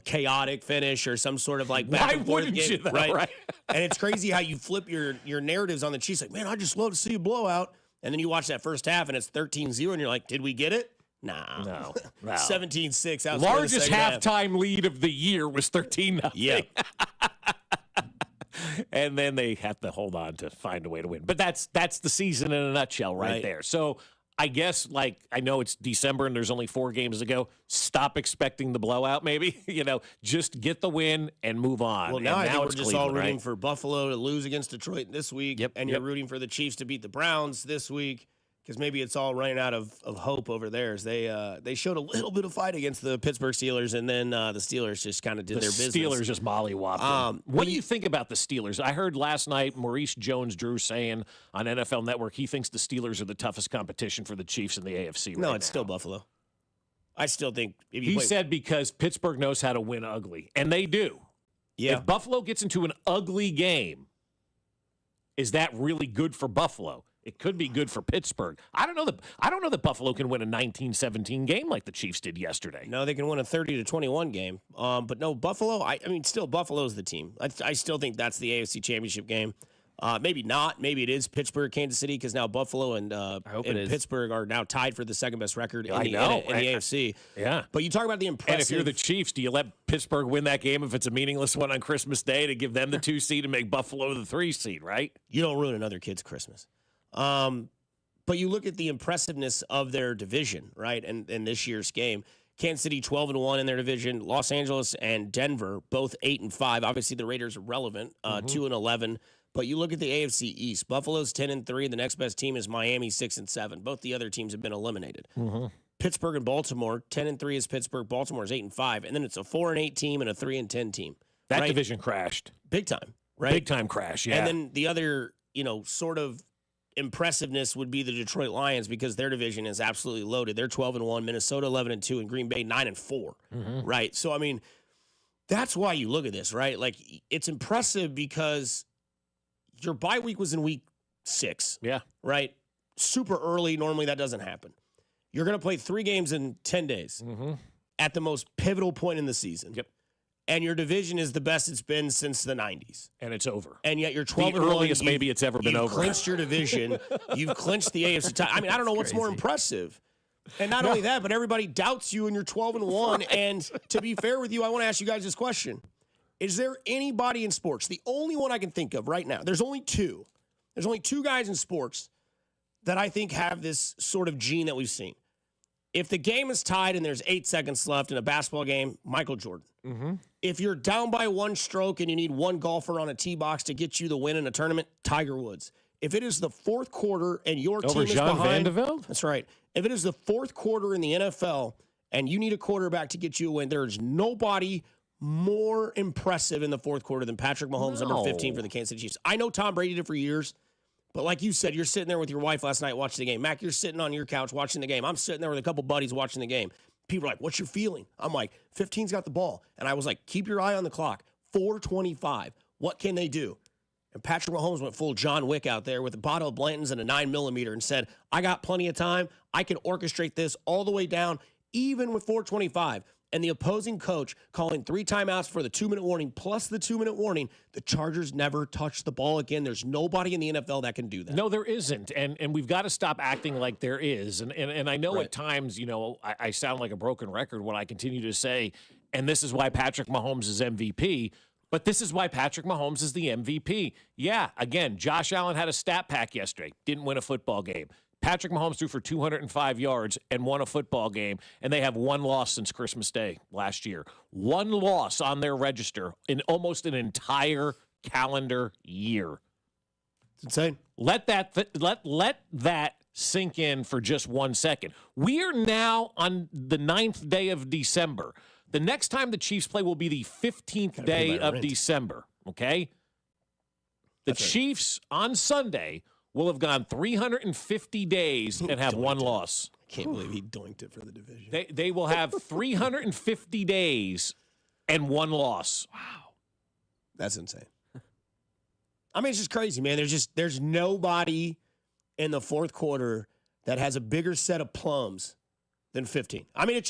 chaotic finish or some sort of back and forth game, right? And it's crazy how you flip your narratives on the Chiefs. Like, man, I just love to see a blowout. And then you watch that first half and it's 13-0 and you're like, did we get it? Nah. No. 17-6. Largest halftime lead of the year was 13-0. Yeah. And then they have to hold on to find a way to win. But that's the season in a nutshell right there. So I guess, I know it's December and there's only 4 games to go. Stop expecting the blowout, maybe. Just get the win and move on. Well, now I think we're just all rooting right? for Buffalo to lose against Detroit this week. And you're rooting for the Chiefs to beat the Browns this week, because maybe it's all running out of hope over theirs. They showed a little bit of fight against the Pittsburgh Steelers, and then the Steelers just kind of did their business. The Steelers just mollywopped them. What do you think about the Steelers? I heard last night Maurice Jones-Drew saying on NFL Network he thinks the Steelers are the toughest competition for the Chiefs in the AFC No, it's still Buffalo. I still think he said because Pittsburgh knows how to win ugly, and they do. Yeah. If Buffalo gets into an ugly game, is that really good for Buffalo? It could be good for Pittsburgh. I don't know that Buffalo can win a 19-17 game like the Chiefs did yesterday. No, they can win a 30-21 game. But no, Buffalo, still Buffalo's the team. I still think that's the AFC Championship game. Maybe not. Maybe it is Pittsburgh, Kansas City, because now Buffalo and Pittsburgh are now tied for the second best record in the AFC. Yeah. But you talk about the impressive. And if you're the Chiefs, do you let Pittsburgh win that game if it's a meaningless one on Christmas Day to give them the 2 seed and make Buffalo the 3 seed, right? You don't ruin another kid's Christmas. But you look at the impressiveness of their division, right? And this year's game, Kansas City 12-1 in their division, Los Angeles and Denver both 8-5. Obviously, the Raiders are relevant, 2-11. But you look at the AFC East, Buffalo's 10-3. The next best team is Miami, 6-7. Both the other teams have been eliminated. Pittsburgh and Baltimore, 10-3 is Pittsburgh. Baltimore's 8-5, and then it's a 4-8 team and a 3-10 team. That division crashed big time, right? Big time crash, yeah. And then the other, sort of impressiveness would be the Detroit Lions, because their division is absolutely loaded. They're 12-1, Minnesota 11-2, and Green Bay 9-4. Right. So that's why you look at this, right? Like, it's impressive because your bye week was in week 6. Yeah. Right. Super early. Normally that doesn't happen. You're going to play 3 games in 10 days at the most pivotal point in the season. Yep. And your division is the best it's been since the 90s. And it's over. And yet you're 12-1. The earliest maybe it's ever been over. You've clinched your division. You've clinched the AFC title. I don't know what's more impressive. And not only that, but everybody doubts you and you're 12-1. Right. And to be fair with you, I want to ask you guys this question. Is there anybody in sports, the only one I can think of right now, there's only two guys in sports that I think have this sort of gene that we've seen. If the game is tied and there's 8 seconds left in a basketball game, Michael Jordan. Mm-hmm. If you're down by one stroke and you need one golfer on a tee box to get you the win in a tournament, Tiger Woods. If it is the fourth quarter and your team is behind, that's right. If it is the fourth quarter in the NFL and you need a quarterback to get you a win, there's nobody more impressive in the fourth quarter than Patrick Mahomes, number 15 for the Kansas City Chiefs. I know Tom Brady did for years. But like you said, you're sitting there with your wife last night watching the game. Mac, you're sitting on your couch watching the game. I'm sitting there with a couple buddies watching the game. People are like, what's your feeling? I'm like, 15's got the ball. And I was like, keep your eye on the clock. 4:25. What can they do? And Patrick Mahomes went full John Wick out there with a bottle of Blanton's and a 9mm and said, I got plenty of time. I can orchestrate this all the way down, even with 4:25. And the opposing coach calling 3 timeouts for the 2-minute warning plus the 2-minute warning, the Chargers never touched the ball again. There's nobody in the NFL that can do that. No, there isn't. And we've got to stop acting like there is. And I know at times, I sound like a broken record when I continue to say, and this is why Patrick Mahomes is MVP, but this is why Patrick Mahomes is the MVP. Yeah, again, Josh Allen had a stat pack yesterday, didn't win a football game. Patrick Mahomes threw for 205 yards and won a football game, and they have one loss since Christmas Day last year. One loss on their register in almost an entire calendar year. It's insane. Let that sink in for just 1 second. We are now on the 9th day of December. The next time the Chiefs play will be the 15th day of December, okay? The Chiefs on Sunday will have gone 350 days and have one loss. I can't believe he doinked it for the division. They will have 350 days and one loss. Wow. That's insane. I mean, it's just crazy, man. There's nobody in the fourth quarter that has a bigger set of plums than 15. I mean,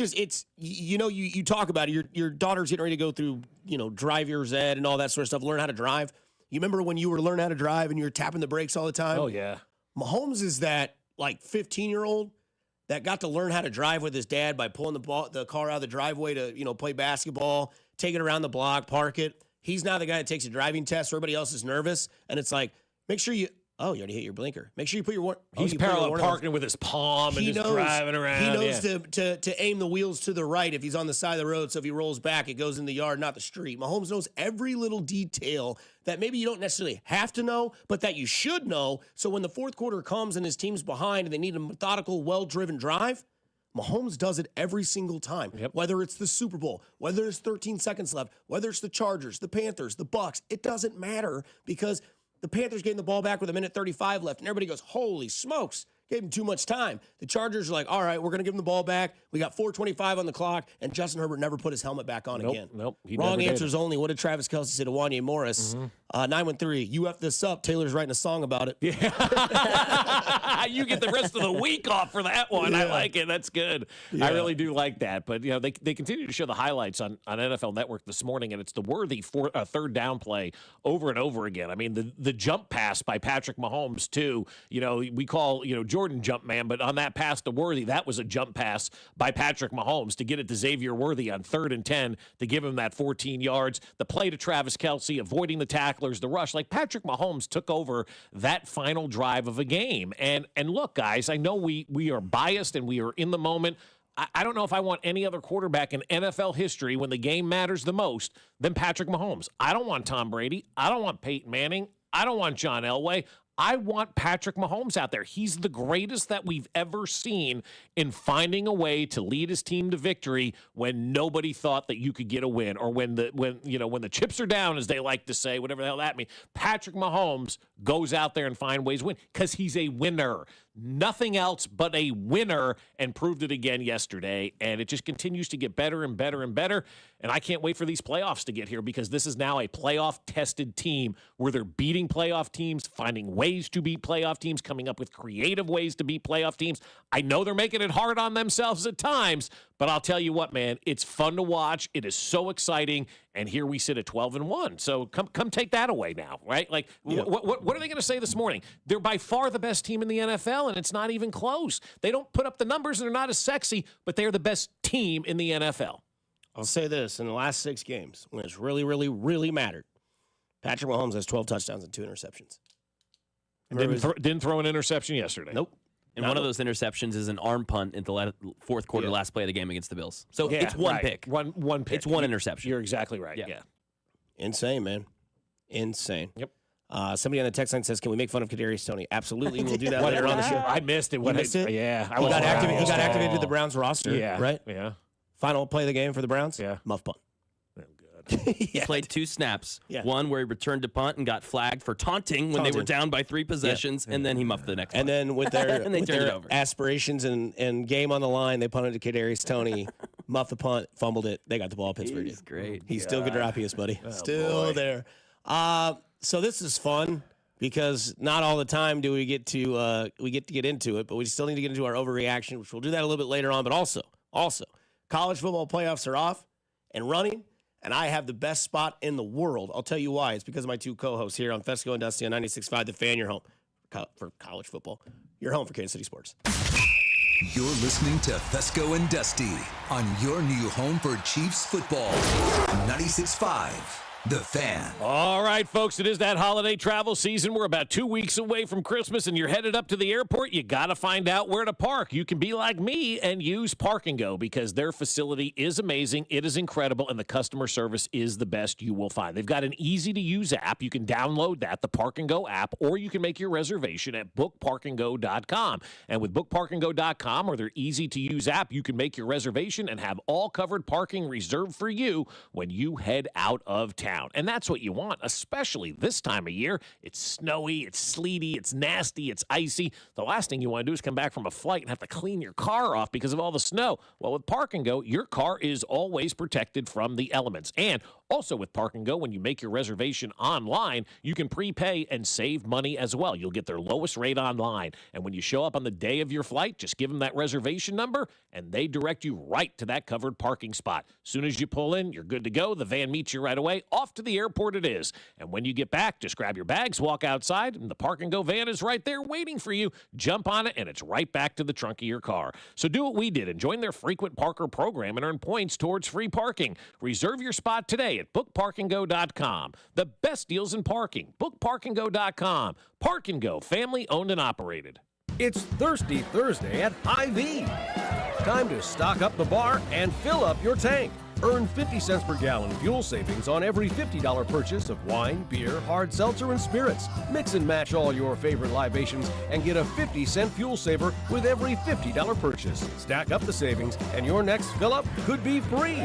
you talk about it. Your daughter's getting ready to go through, driver's ed and all that sort of stuff, learn how to drive. You remember when you were learning how to drive and you were tapping the brakes all the time? Oh, yeah. Mahomes is that, 15-year-old that got to learn how to drive with his dad by pulling the car out of the driveway to, play basketball, take it around the block, park it. He's now the guy that takes a driving test. Everybody else is nervous. And it's like, make sure you already hit your blinker. Make sure you put your He's parallel parking with his palm and just driving around. He knows to aim the wheels to the right if he's on the side of the road. So if he rolls back, it goes in the yard, not the street. Mahomes knows every little detail that maybe you don't necessarily have to know, but that you should know. So when the fourth quarter comes and his team's behind and they need a methodical, well-driven drive, Mahomes does it every single time. Yep. Whether it's the Super Bowl, whether there's 13 seconds left, whether it's the Chargers, the Panthers, the Bucks, it doesn't matter because the Panthers gave the ball back with 1:35 left, and everybody goes, holy smokes, gave him too much time. The Chargers are like, all right, we're going to give him the ball back. We got 4:25 on the clock, and Justin Herbert never put his helmet back on again. Nope. Wrong answers only. What did Travis Kelsey say to Wanya Morris? 913, you F this up. Taylor's writing a song about it. Yeah. You get the rest of the week off for that one. Yeah. I like it. That's good. Yeah. I really do like that. But, they continue to show the highlights on NFL Network this morning, and it's the worthy third down play over and over again. I mean, the jump pass by Patrick Mahomes, too. We call, Jordan jump man, but on that pass to Worthy, that was a jump pass by Patrick Mahomes to get it to Xavier Worthy on 3rd and 10 to give him that 14 yards. The play to Travis Kelsey, avoiding the tacklers, the rush. Like Patrick Mahomes took over that final drive of a game. And look, guys, I know we are biased and we are in the moment. I don't know if I want any other quarterback in NFL history when the game matters the most than Patrick Mahomes. I don't want Tom Brady. I don't want Peyton Manning. I don't want John Elway. I want Patrick Mahomes out there. He's the greatest that we've ever seen in finding a way to lead his team to victory when nobody thought that you could get a win, or when the chips are down, as they like to say, whatever the hell that means. Patrick Mahomes goes out there and finds ways to win because he's a winner. Nothing else but a winner, and proved it again yesterday. And it just continues to get better and better and better. And I can't wait for these playoffs to get here because this is now a playoff-tested team where they're beating playoff teams, finding ways to beat playoff teams, coming up with creative ways to beat playoff teams. I know they're making it hard on themselves at times, But I'll tell you what, man, it's fun to watch. It is so exciting. And here we sit at 12-1. So come take that away now, right? Like, what are they going to say this morning? They're by far the best team in the NFL, and it's not even close. They don't put up the numbers, and they're not as sexy, but they're the best team in the NFL. I'll say this. In the last 6 games, when it's really, really, really mattered, Patrick Mahomes has 12 touchdowns and 2 interceptions. Didn't throw an interception yesterday. Nope. And one of those interceptions is an arm punt in the fourth quarter, last play of the game against the Bills. So it's one pick. One pick. It's one interception. You're exactly right. Yeah. Insane, man. Insane. Yep. Somebody on the text line says, can we make fun of Kadarius Toney? Absolutely. We'll do that later on the show. I missed it. You missed it? Yeah. He got activated to the Browns roster, right? Yeah. Final play of the game for the Browns? Yeah. Muff punt. He played 2 snaps. Yeah. One where he returned to punt and got flagged for taunting when they were down by 3 possessions, and then he muffed the next one. And then with their, and they with turned their it over. aspirations and game on the line, they punted to Kadarius Toney, muffed the punt, fumbled it. They got the ball at Pittsburgh. He's great. He's still Kadarius, buddy. Still there. So this is fun because not all the time do we get to get into it, but we still need to get into our overreaction, which we'll do that a little bit later on. But also, college football playoffs are off and running. And I have the best spot in the world. I'll tell you why. It's because of my 2 co-hosts here on Fescoe and Dusty on 96.5 The Fan. You're home for college football. You're home for Kansas City sports. You're listening to Fescoe and Dusty on your new home for Chiefs football. 96.5 The Fan. All right, folks, it is that holiday travel season. We're about 2 weeks away from Christmas, and you're headed up to the airport. You got to find out where to park. You can be like me and use Park and Go because their facility is amazing. It is incredible, and the customer service is the best you will find. They've got an easy-to-use app. You can download that, the Park and Go app, or you can make your reservation at bookparkandgo.com. And with bookparkandgo.com or their easy-to-use app, you can make your reservation and have all covered parking reserved for you when you head out of town. And that's what you want, especially this time of year. It's snowy, it's sleety, it's nasty, it's icy. The last thing you want to do is come back from a flight and have to clean your car off because of all the snow. Well, with Park and Go, your car is always protected from the elements. And also with Park and Go, when you make your reservation online, you can prepay and save money as well. You'll get their lowest rate online. And when you show up on the day of your flight, just give them that reservation number, and they direct you right to that covered parking spot. As soon as you pull in, you're good to go. The van meets you right away. Off to the airport it is. And when you get back, just grab your bags, walk outside, and the Park and Go van is right there waiting for you. Jump on it, and it's right back to the trunk of your car. So do what we did and join their frequent parker program and earn points towards free parking. Reserve your spot today at bookparkandgo.com. The best deals in parking. Bookparkandgo.com. Park and Go, family owned and operated. It's Thirsty Thursday at Hy-Vee. Time to stock up the bar and fill up your tank. Earn 50 cents per gallon fuel savings on every $50 purchase of wine, beer, hard seltzer, and spirits. Mix and match all your favorite libations and get a 50-cent fuel saver with every $50 purchase. Stack up the savings and your next fill-up could be free.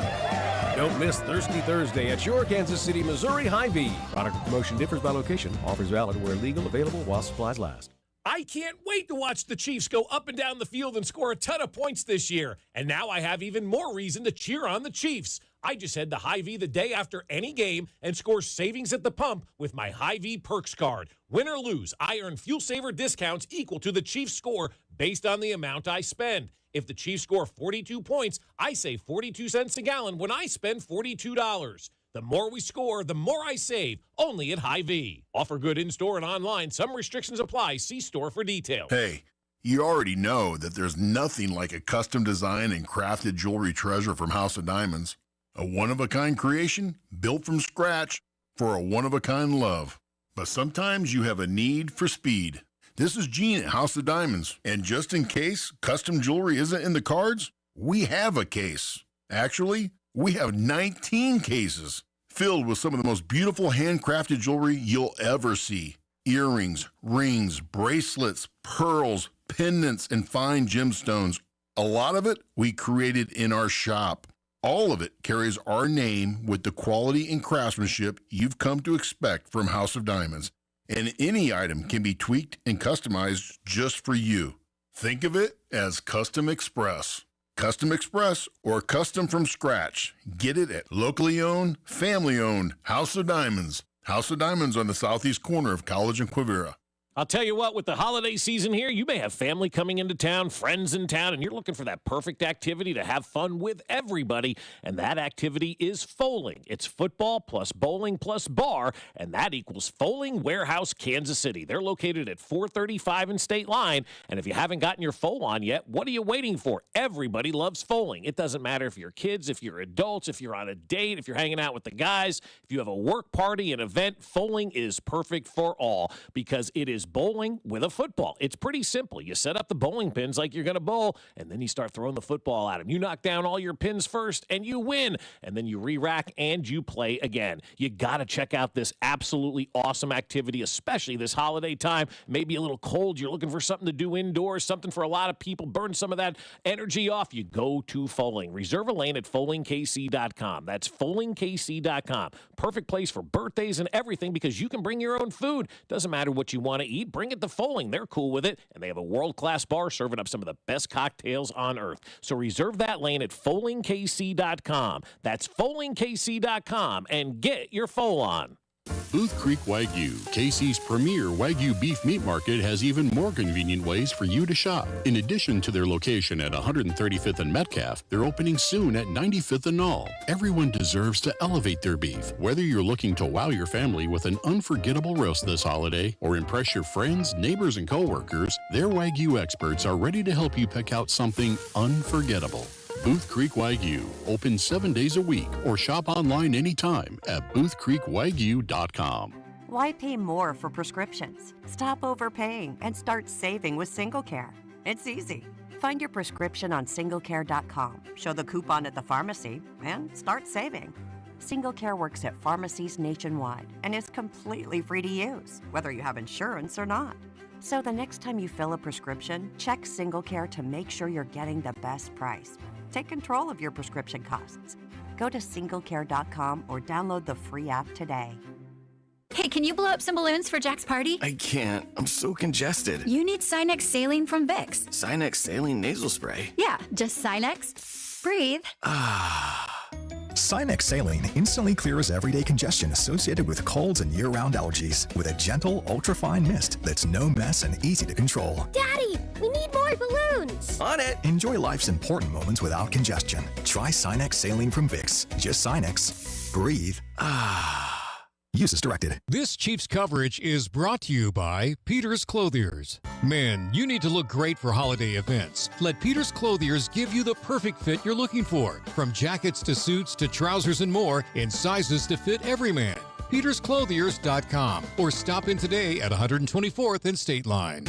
Don't miss Thirsty Thursday at your Kansas City, Missouri Hy-Vee. Product or promotion differs by location. Offers valid where legal, available while supplies last. I can't wait to watch the Chiefs go up and down the field and score a ton of points this year. And now I have even more reason to cheer on the Chiefs. I just head to Hy-Vee the day after any game and score savings at the pump with my Hy-Vee Perks card. Win or lose, I earn fuel saver discounts equal to the Chiefs score based on the amount I spend. If the Chiefs score 42 points, I save 42 cents a gallon when I spend $42. The more we score, the more I save, only at Hy-Vee. Offer good in-store and online. Some restrictions apply. See store for details. Hey, you already know that there's nothing like a custom design and crafted jewelry treasure from House of Diamonds. A one-of-a-kind creation built from scratch for a one-of-a-kind love. But sometimes you have a need for speed. This is Gene at House of Diamonds. And just in case custom jewelry isn't in the cards, we have a case. Actually, we have 19 cases filled with some of the most beautiful handcrafted jewelry you'll ever see. Earrings, rings, bracelets, pearls, pendants, and fine gemstones. A lot of it we created in our shop. All of it carries our name with the quality and craftsmanship you've come to expect from House of Diamonds. And any item can be tweaked and customized just for you. Think of it as Custom Express. Custom Express or custom from scratch. Get it at locally owned, family owned House of Diamonds. House of Diamonds on the southeast corner of College and Quivira. I'll tell you what, with the holiday season here, you may have family coming into town, friends in town, and you're looking for that perfect activity to have fun with everybody, and that activity is Foaling. It's football plus bowling plus bar, and that equals Foaling Warehouse, Kansas City. They're located at 435 and State Line, and if you haven't gotten your foal on yet, what are you waiting for? Everybody loves Foaling. It doesn't matter if you're kids, if you're adults, if you're on a date, if you're hanging out with the guys, if you have a work party, an event, Foaling is perfect for all because it is bowling with a football. It's pretty simple. You set up the bowling pins like you're going to bowl, and then you start throwing the football at them. You knock down all your pins first, and you win. And then you re-rack, and you play again. You got to check out this absolutely awesome activity, especially this holiday time. Maybe a little cold. You're looking for something to do indoors, something for a lot of people. Burn some of that energy off. You go to Foaling. Reserve a lane at FoalingKC.com. That's FoalingKC.com. Perfect place for birthdays and everything because you can bring your own food. Doesn't matter what you want to eat. Bring it to Foaling. They're cool with it, and they have a world-class bar serving up some of the best cocktails on earth. So reserve that lane at FoalingKC.com. That's FoalingKC.com, and get your foal on. Booth Creek Wagyu, KC's premier Wagyu beef meat market, has even more convenient ways for you to shop. In addition to their location at 135th and Metcalf, they're opening soon at 95th and Knoll. Everyone deserves to elevate their beef. Whether you're looking to wow your family with an unforgettable roast this holiday or impress your friends, neighbors, and coworkers, their Wagyu experts are ready to help you pick out something unforgettable. Booth Creek Wagyu, open 7 days a week or shop online anytime at boothcreekwagyu.com. Why pay more for prescriptions? Stop overpaying and start saving with SingleCare. It's easy. Find your prescription on singlecare.com, show the coupon at the pharmacy, and start saving. SingleCare works at pharmacies nationwide and is completely free to use, whether you have insurance or not. So the next time you fill a prescription, check SingleCare to make sure you're getting the best price. Take control of your prescription costs. Go to singlecare.com or download the free app today. Hey, can you blow up some balloons for Jack's party? I can't. I'm so congested. You need Sinex Saline from Vicks. Sinex Saline Nasal Spray? Yeah, just Sinex. Breathe. Sinex Saline instantly clears everyday congestion associated with colds and year-round allergies with a gentle, ultra-fine mist that's no mess and easy to control. Daddy, we need more balloons. On it. Enjoy life's important moments without congestion. Try Sinex Saline from Vicks. Just Sinex. Breathe. Use as directed. This Chiefs coverage is brought to you by Peter's Clothiers. Men, you need to look great for holiday events. Let Peter's Clothiers give you the perfect fit you're looking for. From jackets to suits to trousers and more, in sizes to fit every man. PetersClothiers.com or stop in today at 124th and State Line.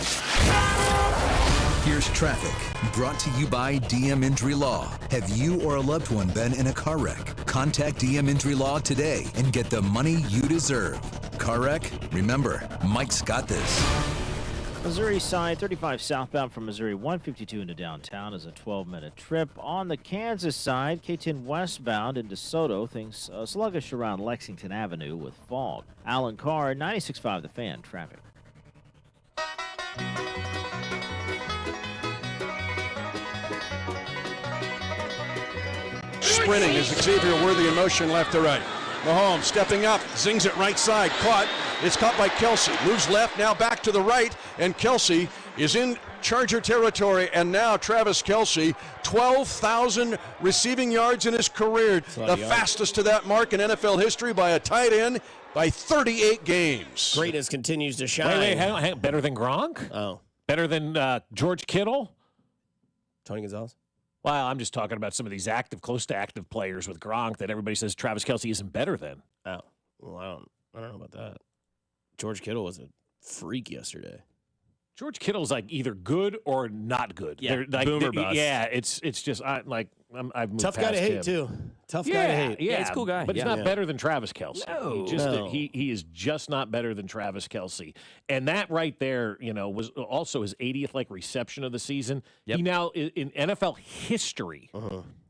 Here's traffic, brought to you by DM Injury Law. Have you or a loved one been in a car wreck? Contact DM Injury Law today and get the money you deserve. Car wreck? Remember, Mike's got this. Missouri side, 35 southbound from Missouri 152 into downtown is a 12-minute trip. On the Kansas side, K10 westbound into DeSoto, things sluggish around Lexington Avenue with fog. Alan Carr, 96.5 The Fan, traffic. Sprinting is Xavier Worthy in motion left to right. Mahomes stepping up, zings it right side, caught. It's caught by Kelsey. Moves left, now back to the right, and Kelsey is in Charger territory, and now Travis Kelsey, 12,000 receiving yards in his career, the fastest to that mark in NFL history by a tight end by 38 games. Greatness continues to shine. Wait, hang on. Better than Gronk? Oh. Better than George Kittle? Tony Gonzalez? Well, I'm just talking about some of these close to active players with Gronk that everybody says Travis Kelsey isn't better than. Oh, well, I don't know about that. George Kittle was a freak yesterday. George Kittle's like either good or not good. Yeah, like, boomer bust. Yeah, it's just I've moved Tough guy past to hate him. too. Tough guy to hate. Yeah, he's a cool guy. But he's not better than Travis Kelsey. No. He is just not better than Travis Kelsey. And that right there, was also his 80th reception of the season. Yep. He now in NFL history.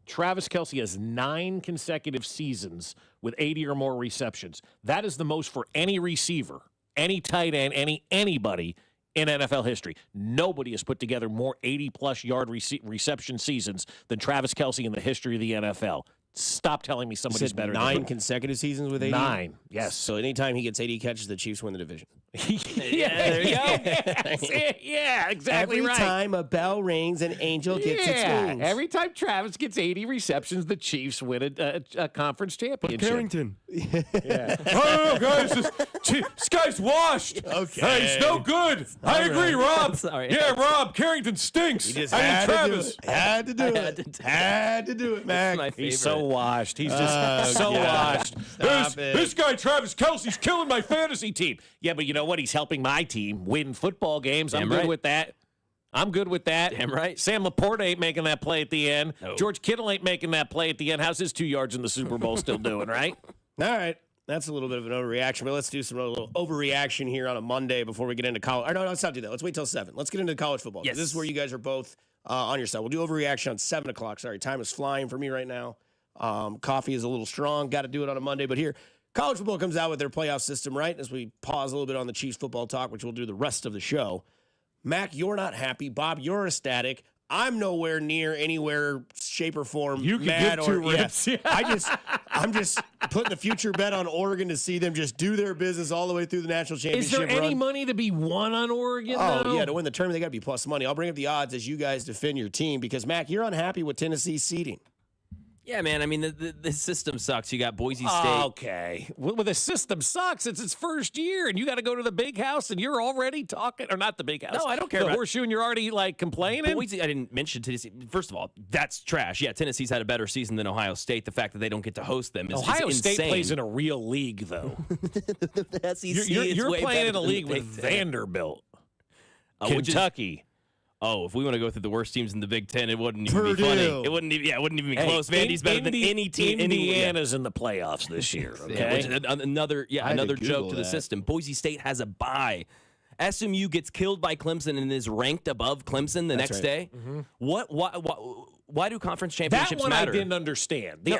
Travis Kelsey has 9 consecutive seasons with 80 or more receptions. That is the most for any receiver, any tight end, anybody in NFL history. Nobody has put together more 80-plus yard reception seasons than Travis Kelsey in the history of the NFL. Stop telling me somebody's better than 9 him. consecutive seasons with 80? 9, yes. So anytime he gets 80 catches, the Chiefs win the division. Yeah, there you go. Yeah, exactly Every right. time a bell rings, an angel gets its wings. Every time Travis gets 80 receptions, the Chiefs win a conference championship. Oh, guys, this guy's washed. Okay. Hey, he's no good. I agree, Rob. Sorry. Yeah, Rob, Carrington stinks. He just I mean, had Travis. to do it. Had to do it. Had to do it, Mac. my He's favorite. so washed. He's just so washed. This guy, Travis Kelsey's killing my fantasy team. Yeah, but you know what? He's helping my team win football games. I'm Damn good right. with that. I'm good with that. Damn right. Sam Laporte ain't making that play at the end. No. George Kittle ain't making that play at the end. How's his 2 yards in the Super Bowl still doing, right? All right. That's a little bit of an overreaction, but let's do some little overreaction here on a Monday before we get into college. Or no, let's not do that. Let's wait till 7. Let's get into college football. Yes. This is where you guys are both on your side. We'll do overreaction on 7 o'clock. Sorry, time is flying for me right now. Coffee is a little strong. Got to do it on a Monday. But here, college football comes out with their playoff system, right? As we pause a little bit on the Chiefs football talk, which we'll do the rest of the show. Mac, you're not happy. Bob, you're ecstatic. I'm nowhere near anywhere, shape, or form You can mad give 2 or rips. yeah. I'm just putting a future bet on Oregon to see them just do their business all the way through the national Is championship there any run. money to be won on Oregon? Oh, though? yeah, to win the tournament, they got to be plus money. I'll bring up the odds as you guys defend your team because, Mac, you're unhappy with Tennessee's seeding. Yeah, man. I mean, the system sucks. You got Boise State. Okay. Well, the system sucks. It's its first year, and you got to go to the big house, and you're already talking, or not the big house. No, I don't care The about horseshoe, and you're already like complaining. Boise, I didn't mention Tennessee. First of all, that's trash. Yeah, Tennessee's had a better season than Ohio State. The fact that they don't get to host them is Ohio State insane. plays in a real league, though. The SEC You're is way playing better in a than league the with Big Ten. Vanderbilt, Which is- Kentucky. if we want to go through the worst teams in the Big Ten, it wouldn't even Purdue. be funny. It wouldn't even. Yeah, it wouldn't even be close. Vandy's better than any team. Indiana's in the playoffs this year. Okay. Which is another I had to another Google joke to the that. system. Boise State has a bye. SMU gets killed by Clemson and is ranked above Clemson the next right. day. Why do conference That championships one matter? I didn't understand. No,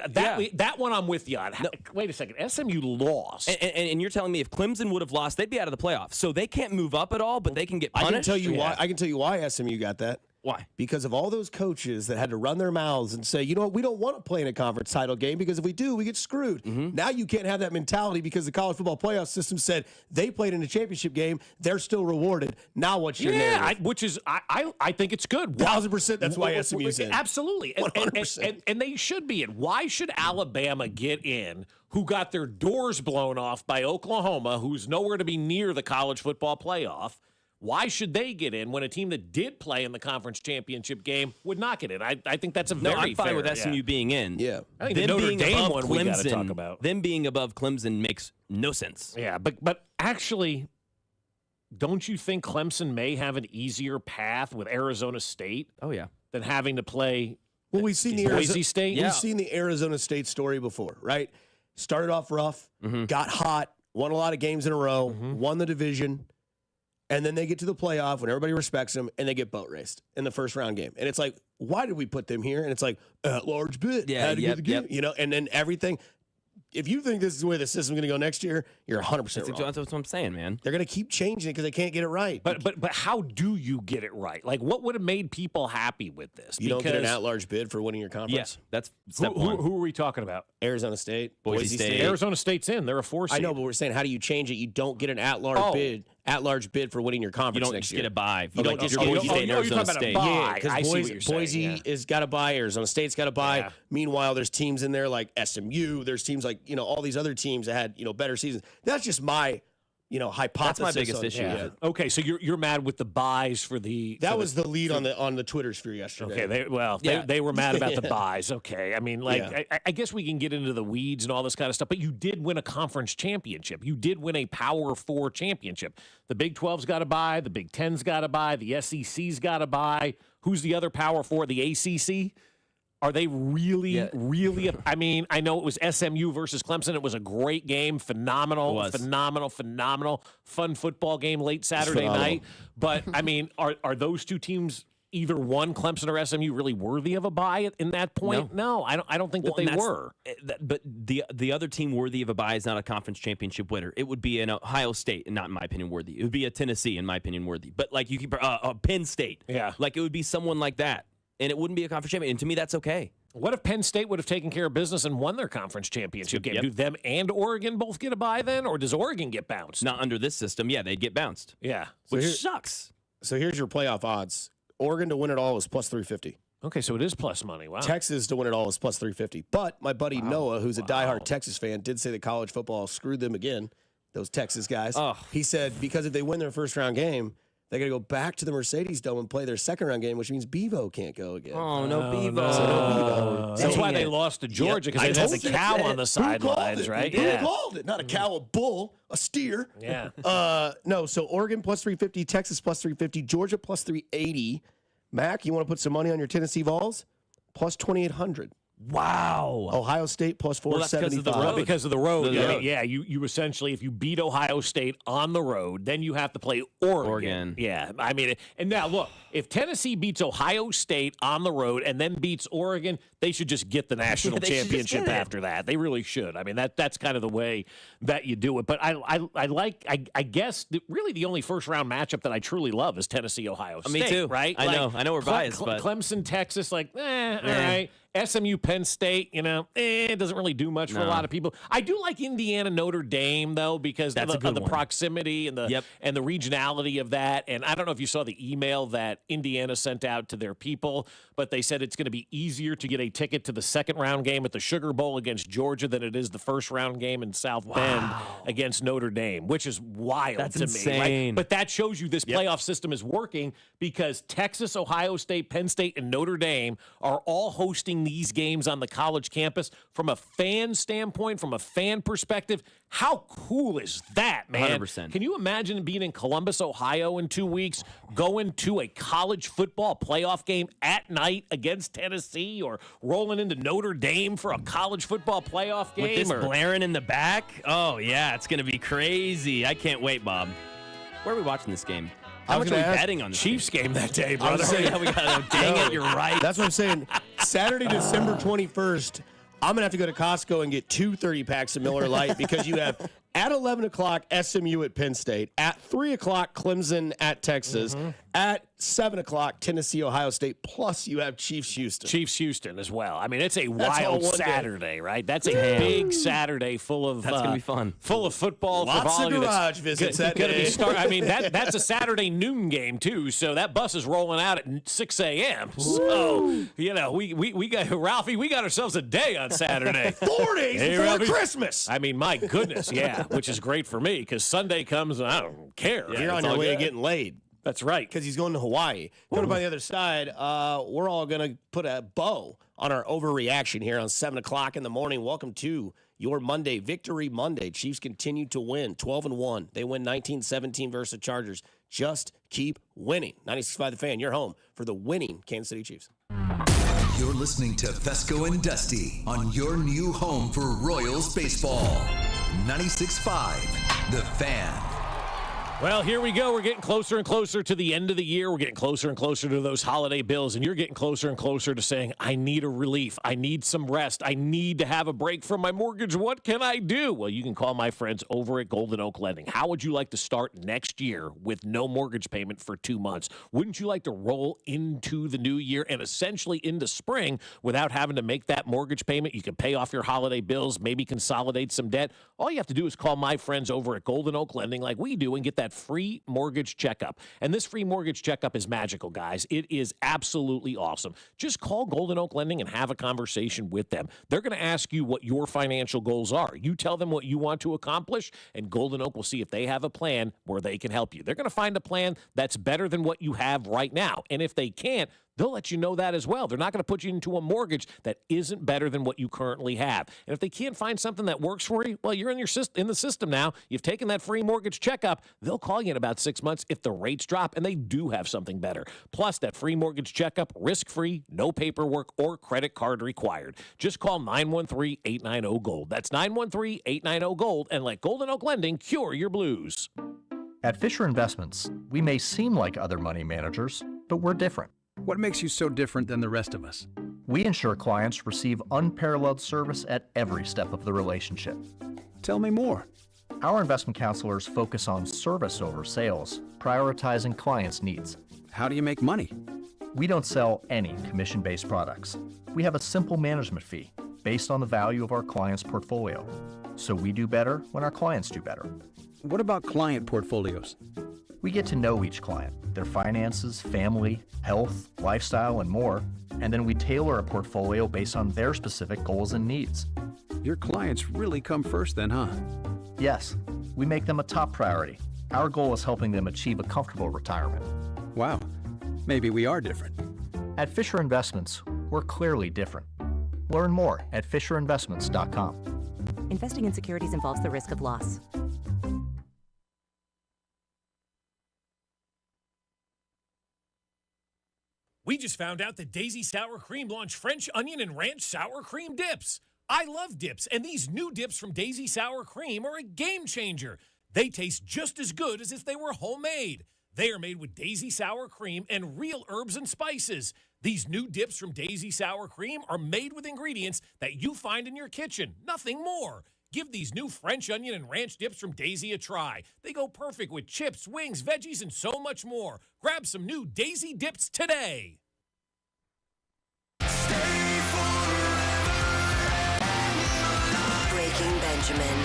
That one I'm with you on. Wait a second. SMU lost. And you're telling me if Clemson would have lost, they'd be out of the playoffs. So they can't move up at all, but they can get punished. I can tell you why SMU got that. Why? Because of all those coaches that had to run their mouths and say, you know what, we don't want to play in a conference title game because if we do, we get screwed. Now you can't have that mentality because the college football playoff system said they played in a championship game, they're still rewarded. Now what's your narrative? which is I think it's good. 1,000%. That's why SMU's in. Absolutely, and 100%. and they should be in. Why should Alabama get in? Who got their doors blown off by Oklahoma, who's nowhere to be near the college football playoff? Why should they get in when a team that did play in the conference championship game would not get in? I think that's a very I'm fine fair, with SMU being in. Yeah. I think the Notre Dame one we got to talk about. Them being above Clemson makes no sense. Yeah, but actually, don't you think Clemson may have an easier path with Arizona State? Oh yeah, than having to play. Well, we've seen the Boise State. We've seen the Arizona State story before, right? Started off rough, got hot, won a lot of games in a row, won the division, and then they get to the playoff when everybody respects them, and they get boat raced in the first round game. And it's like, why did we put them here? And it's like, at large bid. Yeah, Had to get the game, you know, and then everything. If you think this is the way the system's going to go next year, you're 100% wrong. That's what I'm saying, man. They're going to keep changing it because they can't get it right. But how do you get it right? Like, what would have made people happy with this? You don't get an at-large bid for winning your conference. Yeah, that's step one. Who are we talking about? Arizona State, Boise State. Arizona State's in. They're a 4 seed. I know, but we're saying, how do you change it? You don't get an at-large bid. At-large bid for winning your You conference don't next just year. get a bye. You don't just get get Boise State and you're Arizona talking about a State. bye. Yeah, because I see what you're saying, Boise yeah. is got to buy. Arizona State's got to buy. Yeah. Meanwhile, there's teams in there like SMU. There's teams like, all these other teams that had, better seasons. That's just my, hypothesis. That's my biggest on- issue. Yeah. Okay, so you're mad with the buys for the. That for was the lead on the Twitter sphere yesterday. Okay, they were mad about the buys. Okay, I mean, Yeah. I guess we can get into the weeds and all this kind of stuff, but you did win a conference championship. You did win a Power 4 championship. The Big 12's got to buy. The Big 10's got to buy. The SEC's got to buy. Who's the other Power 4? The ACC? Are they really? I mean, I know it was SMU versus Clemson. It was a great game. Phenomenal. Fun football game late Saturday night. But, I mean, are those two teams, either one, Clemson or SMU, really worthy of a bye in that point? No, I don't think that they were. But the other team worthy of a bye is not a conference championship winner. It would be an Ohio State, and not in my opinion worthy. It would be a Tennessee, in my opinion, worthy. But like you keep Penn State. Yeah. Like it would be someone like that. And it wouldn't be a conference champion. And to me, that's okay. What if Penn State would have taken care of business and won their conference championship game? Yep. Do them and Oregon both get a bye then, or does Oregon get bounced? Not under this system. Yeah, they'd get bounced. Yeah, which sucks. So here's your playoff odds. Oregon to win it all is plus 350. Okay, so it is plus money. Wow. Texas to win it all is plus 350. But my buddy Noah, who's a diehard Texas fan, did say that college football screwed them again, those Texas guys. Oh. He said because if they win their first round game, they got to go back to the Mercedes Dome and play their second round game, which means Bevo can't go again. Oh, no Bevo. So no Bevo. That's why they lost to Georgia, because they had the cow on the sidelines, right? Who called it? Not a cow, a bull, a steer. Yeah. No, so Oregon plus 350, Texas plus 350, Georgia plus 380. Mac, you want to put some money on your Tennessee Vols? Plus 2,800. Wow. Ohio State plus 475. Because of the road. I mean, yeah, you essentially, if you beat Ohio State on the road, then you have to play Oregon. Yeah, I mean, and now look, if Tennessee beats Ohio State on the road and then beats Oregon, they should just get the national championship after that. They really should. I mean, that's kind of the way that you do it. But I guess really the only first round matchup that I truly love is Tennessee Ohio State. Me too. Right? I know we're biased, but Clemson, Texas, all right. SMU, Penn State, it doesn't really do much for a lot of people. I do like Indiana, Notre Dame, though, because of the proximity and the regionality of that. And I don't know if you saw the email that Indiana sent out to their people, but they said it's going to be easier to get a ticket to the second round game at the Sugar Bowl against Georgia than it is the first round game in South Bend against Notre Dame, which is wild to me. Right? But that shows you this playoff system is working because Texas, Ohio State, Penn State, and Notre Dame are all hosting these games on the college campus. From a fan standpoint, from a fan perspective, how cool is that, man? 100%. Can you imagine being in Columbus, Ohio in 2 weeks, going to a college football playoff game at night against Tennessee, or rolling into Notre Dame for a college football playoff game? With this blaring in the back? Oh, yeah, it's going to be crazy. I can't wait, Bob. Where are we watching this game? How much are we betting on the Chiefs game that day, brother? Dang it, you're right. That's what I'm saying. Saturday, December 21st, I'm going to have to go to Costco and get 2 30-packs of Miller Lite because you have at 11 o'clock SMU at Penn State, at 3 o'clock Clemson at Texas, at 7 o'clock Tennessee, Ohio State, plus you have Chiefs Houston as well. I mean, it's a wild Saturday, right? That's a big Saturday full of that's gonna be fun. Full of football. Lots of garage visits that day. I mean, that's a Saturday noon game too. So that bus is rolling out at 6 a.m. So we got Ralphie. We got ourselves a day on Saturday. 4 days before Ralphie. Christmas. I mean, my goodness, yeah, which is great for me because Sunday comes and I don't care. Yeah, you're on your way to getting laid. That's right. Because he's going to Hawaii. Going by the other side, we're all going to put a bow on our overreaction here on 7 o'clock in the morning. Welcome to your Monday, Victory Monday. Chiefs continue to win, 12-1. They win 19-17 versus the Chargers. Just keep winning. 96.5 The Fan, you're home for the winning Kansas City Chiefs. You're listening to Fescoe and Dusty on your new home for Royals baseball. 96.5 The Fan. Well, here we go. We're getting closer and closer to the end of the year. We're getting closer and closer to those holiday bills, and you're getting closer and closer to saying, I need a relief. I need some rest. I need to have a break from my mortgage. What can I do? Well, you can call my friends over at Golden Oak Lending. How would you like to start next year with no mortgage payment for 2 months? Wouldn't you like to roll into the new year and essentially into spring without having to make that mortgage payment? You can pay off your holiday bills, maybe consolidate some debt. All you have to do is call my friends over at Golden Oak Lending like we do and get that free mortgage checkup. And this free mortgage checkup is magical, guys. It is absolutely awesome. Just call Golden Oak Lending and have a conversation with them. They're going to ask you what your financial goals are. You tell them what you want to accomplish, and Golden Oak will see if they have a plan where they can help you. They're going to find a plan that's better than what you have right now. And if they can't, they'll let you know that as well. They're not going to put you into a mortgage that isn't better than what you currently have. And if they can't find something that works for you, well, you're in the system now. You've taken that free mortgage checkup. They'll call you in about 6 months if the rates drop, and they do have something better. Plus, that free mortgage checkup, risk-free, no paperwork or credit card required. Just call 913-890-GOLD. That's 913-890-GOLD, and let Golden Oak Lending cure your blues. At Fisher Investments, we may seem like other money managers, but we're different. What makes you so different than the rest of us? We ensure clients receive unparalleled service at every step of the relationship. Tell me more. Our investment counselors focus on service over sales, prioritizing clients' needs. How do you make money? We don't sell any commission-based products. We have a simple management fee based on the value of our client's portfolio. So we do better when our clients do better. What about client portfolios? We get to know each client, their finances, family, health, lifestyle, and more, and then we tailor a portfolio based on their specific goals and needs. Your clients really come first then, huh? Yes, we make them a top priority. Our goal is helping them achieve a comfortable retirement. Wow, maybe we are different. At Fisher Investments, we're clearly different. Learn more at FisherInvestments.com. Investing in securities involves the risk of loss. We just found out that Daisy Sour Cream launched French onion and ranch sour cream dips. I love dips, and these new dips from Daisy Sour Cream are a game changer. They taste just as good as if they were homemade. They are made with Daisy Sour Cream and real herbs and spices. These new dips from Daisy Sour Cream are made with ingredients that you find in your kitchen, nothing more. Give these new French onion and ranch dips from Daisy a try. They go perfect with chips, wings, veggies, and so much more. Grab some new Daisy dips today. Breaking Benjamin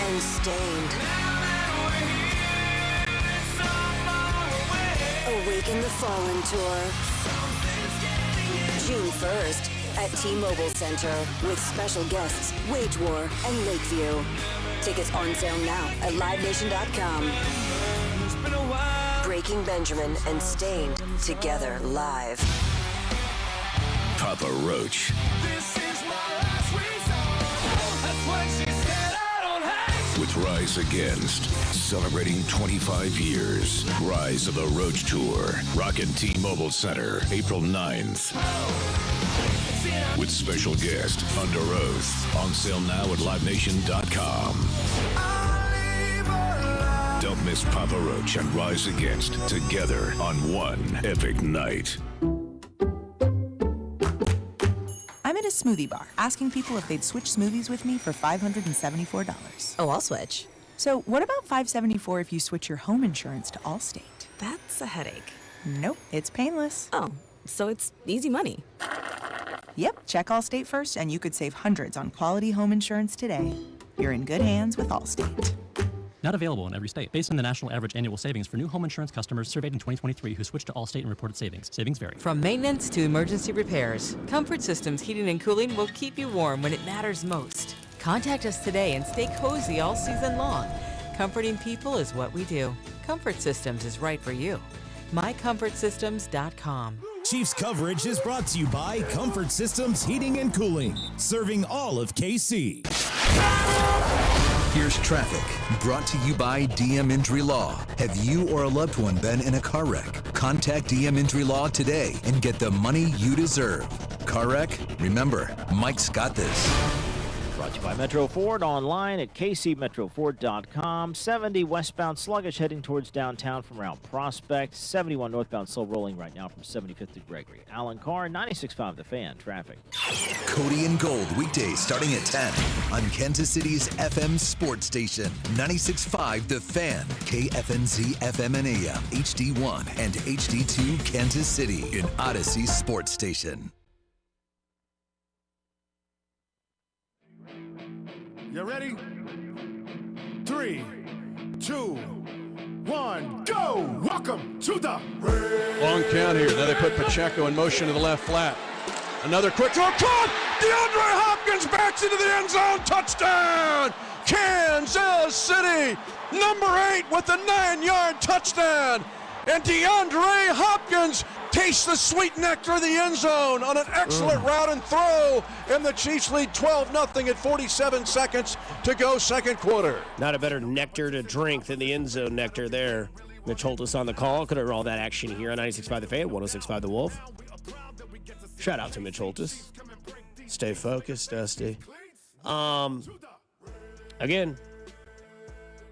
and Stained. Awaken the Fallen Tour. June 1st at T-Mobile Center with special guests Wage War and Lakeview. Tickets on sale now at livenation.com. Breaking Benjamin and Stained together live. Papa Roach. With Rise Against, celebrating 25 years. Rise of the Roach Tour. Rockin' T-Mobile Center, April 9th. With special guest, Under Oath. On sale now at livenation.com. Don't miss Papa Roach and Rise Against together on one epic night. I'm at a smoothie bar asking people if they'd switch smoothies with me for $574. Oh, I'll switch. So what about $574 if you switch your home insurance to Allstate? That's a headache. Nope, it's painless. Oh, so it's easy money. Yep, check Allstate first and you could save hundreds on quality home insurance today. You're in good hands with Allstate. Not available in every state. Based on the national average annual savings for new home insurance customers surveyed in 2023 who switched to Allstate and reported savings. Savings vary. From maintenance to emergency repairs, Comfort Systems Heating and Cooling will keep you warm when it matters most. Contact us today and stay cozy all season long. Comforting people is what we do. Comfort Systems is right for you. MyComfortSystems.com. Chiefs coverage is brought to you by Comfort Systems Heating and Cooling, serving all of KC. Here's traffic, brought to you by DM Injury Law. Have you or a loved one been in a car wreck? Contact DM Injury Law today and get the money you deserve. Car wreck? Remember, Mike's got this. Brought to you by Metro Ford, online at kcmetroford.com. 70 westbound sluggish heading towards downtown from around Prospect. 71 northbound slow rolling right now from 75th to Gregory. Alan Carr, 96.5 The Fan, traffic. Cody and Gold, weekdays starting at 10 on Kansas City's FM sports station. 96.5 The Fan, KFNZ FM and AM, HD1 and HD2 Kansas City, an Odyssey sports station. You ready? 3, 2, 1, go! Welcome to the Long count here. Now they put Pacheco in motion to the left flat. Another quick throw. Caught! DeAndre Hopkins backs into the end zone. Touchdown! Kansas City! Number 8 with a 9-yard touchdown. And DeAndre Hopkins tastes the sweet nectar of the end zone on an excellent route and throw. And the Chiefs lead 12-0 at 47 seconds to go second quarter. Not a better nectar to drink than the end zone nectar there. Mitch Holtis on the call. Could have all that action here on 96.5 The Fan, 106.5 The Wolf. Shout out to Mitch Holtis. Stay focused, Dusty. Again,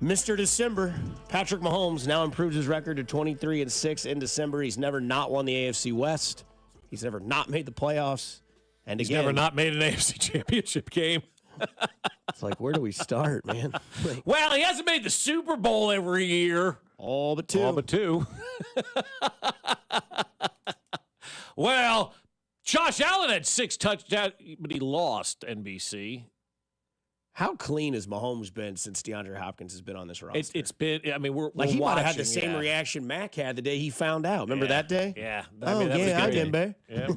Mr. December, Patrick Mahomes now improved his record to 23-6 in December. He's never not won the AFC West. He's never not made the playoffs. And He's again, never not made an AFC Championship game. It's like, where do we start, man? Well, he hasn't made the Super Bowl every year. All but two. All but two. Well, Josh Allen had 6 touchdowns, but he lost, NBC. How clean has Mahomes been since DeAndre Hopkins has been on this roster? It's been, I mean, we're he might have had the watching, same reaction Mac had the day he found out. Remember Yeah. that day? Yeah. I remember. Yeah.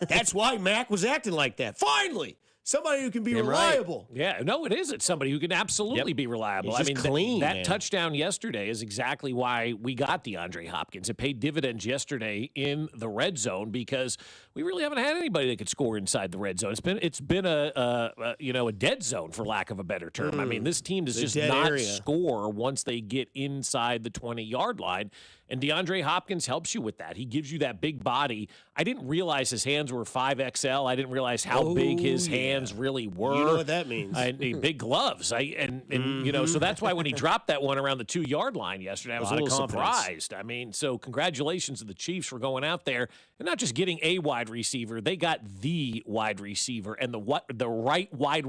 That's why Mac was acting like that. Finally, somebody who can be reliable. Yeah, no, it is. It's somebody who can absolutely be reliable. He's just clean, that man. touchdown yesterday is exactly why we got DeAndre Hopkins. It paid dividends yesterday in the red zone because we really haven't had anybody that could score inside the red zone. It's been a dead zone for lack of a better term. I mean, this team does just not score once they get inside the 20-yard line. And DeAndre Hopkins helps you with that. He gives you that big body. I didn't realize his hands were 5XL. I didn't realize how big his hands really were. You know what that means. Big gloves. So that's why when he dropped that one around the 2-yard line yesterday, I was a little surprised. I mean, so congratulations to the Chiefs for going out there and not just getting a wide receiver. They got the wide receiver and the right wide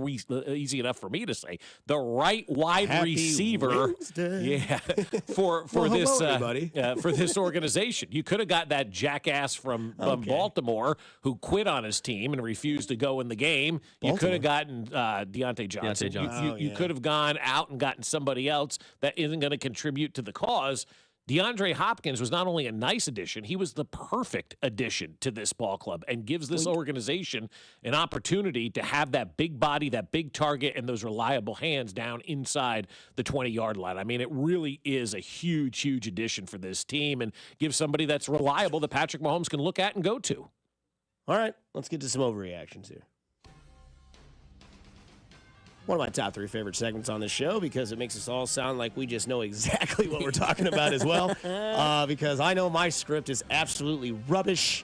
easy enough for me to say. The right wide receiver. Wednesday. Yeah. For this organization. You could have got that jackass from Baltimore who quit on his team and refused to go in the game. You could have gotten Deontay Johnson. You could have gone out and gotten somebody else that isn't going to contribute to the cause. DeAndre Hopkins was not only a nice addition, he was the perfect addition to this ball club and gives this organization an opportunity to have that big body, that big target, and those reliable hands down inside the 20-yard line. I mean, it really is a huge, huge addition for this team and gives somebody that's reliable that Patrick Mahomes can look at and go to. All right, let's get to some overreactions here. One of my top 3 favorite segments on this show because it makes us all sound like we just know exactly what we're talking about as well. Because I know my script is absolutely rubbish.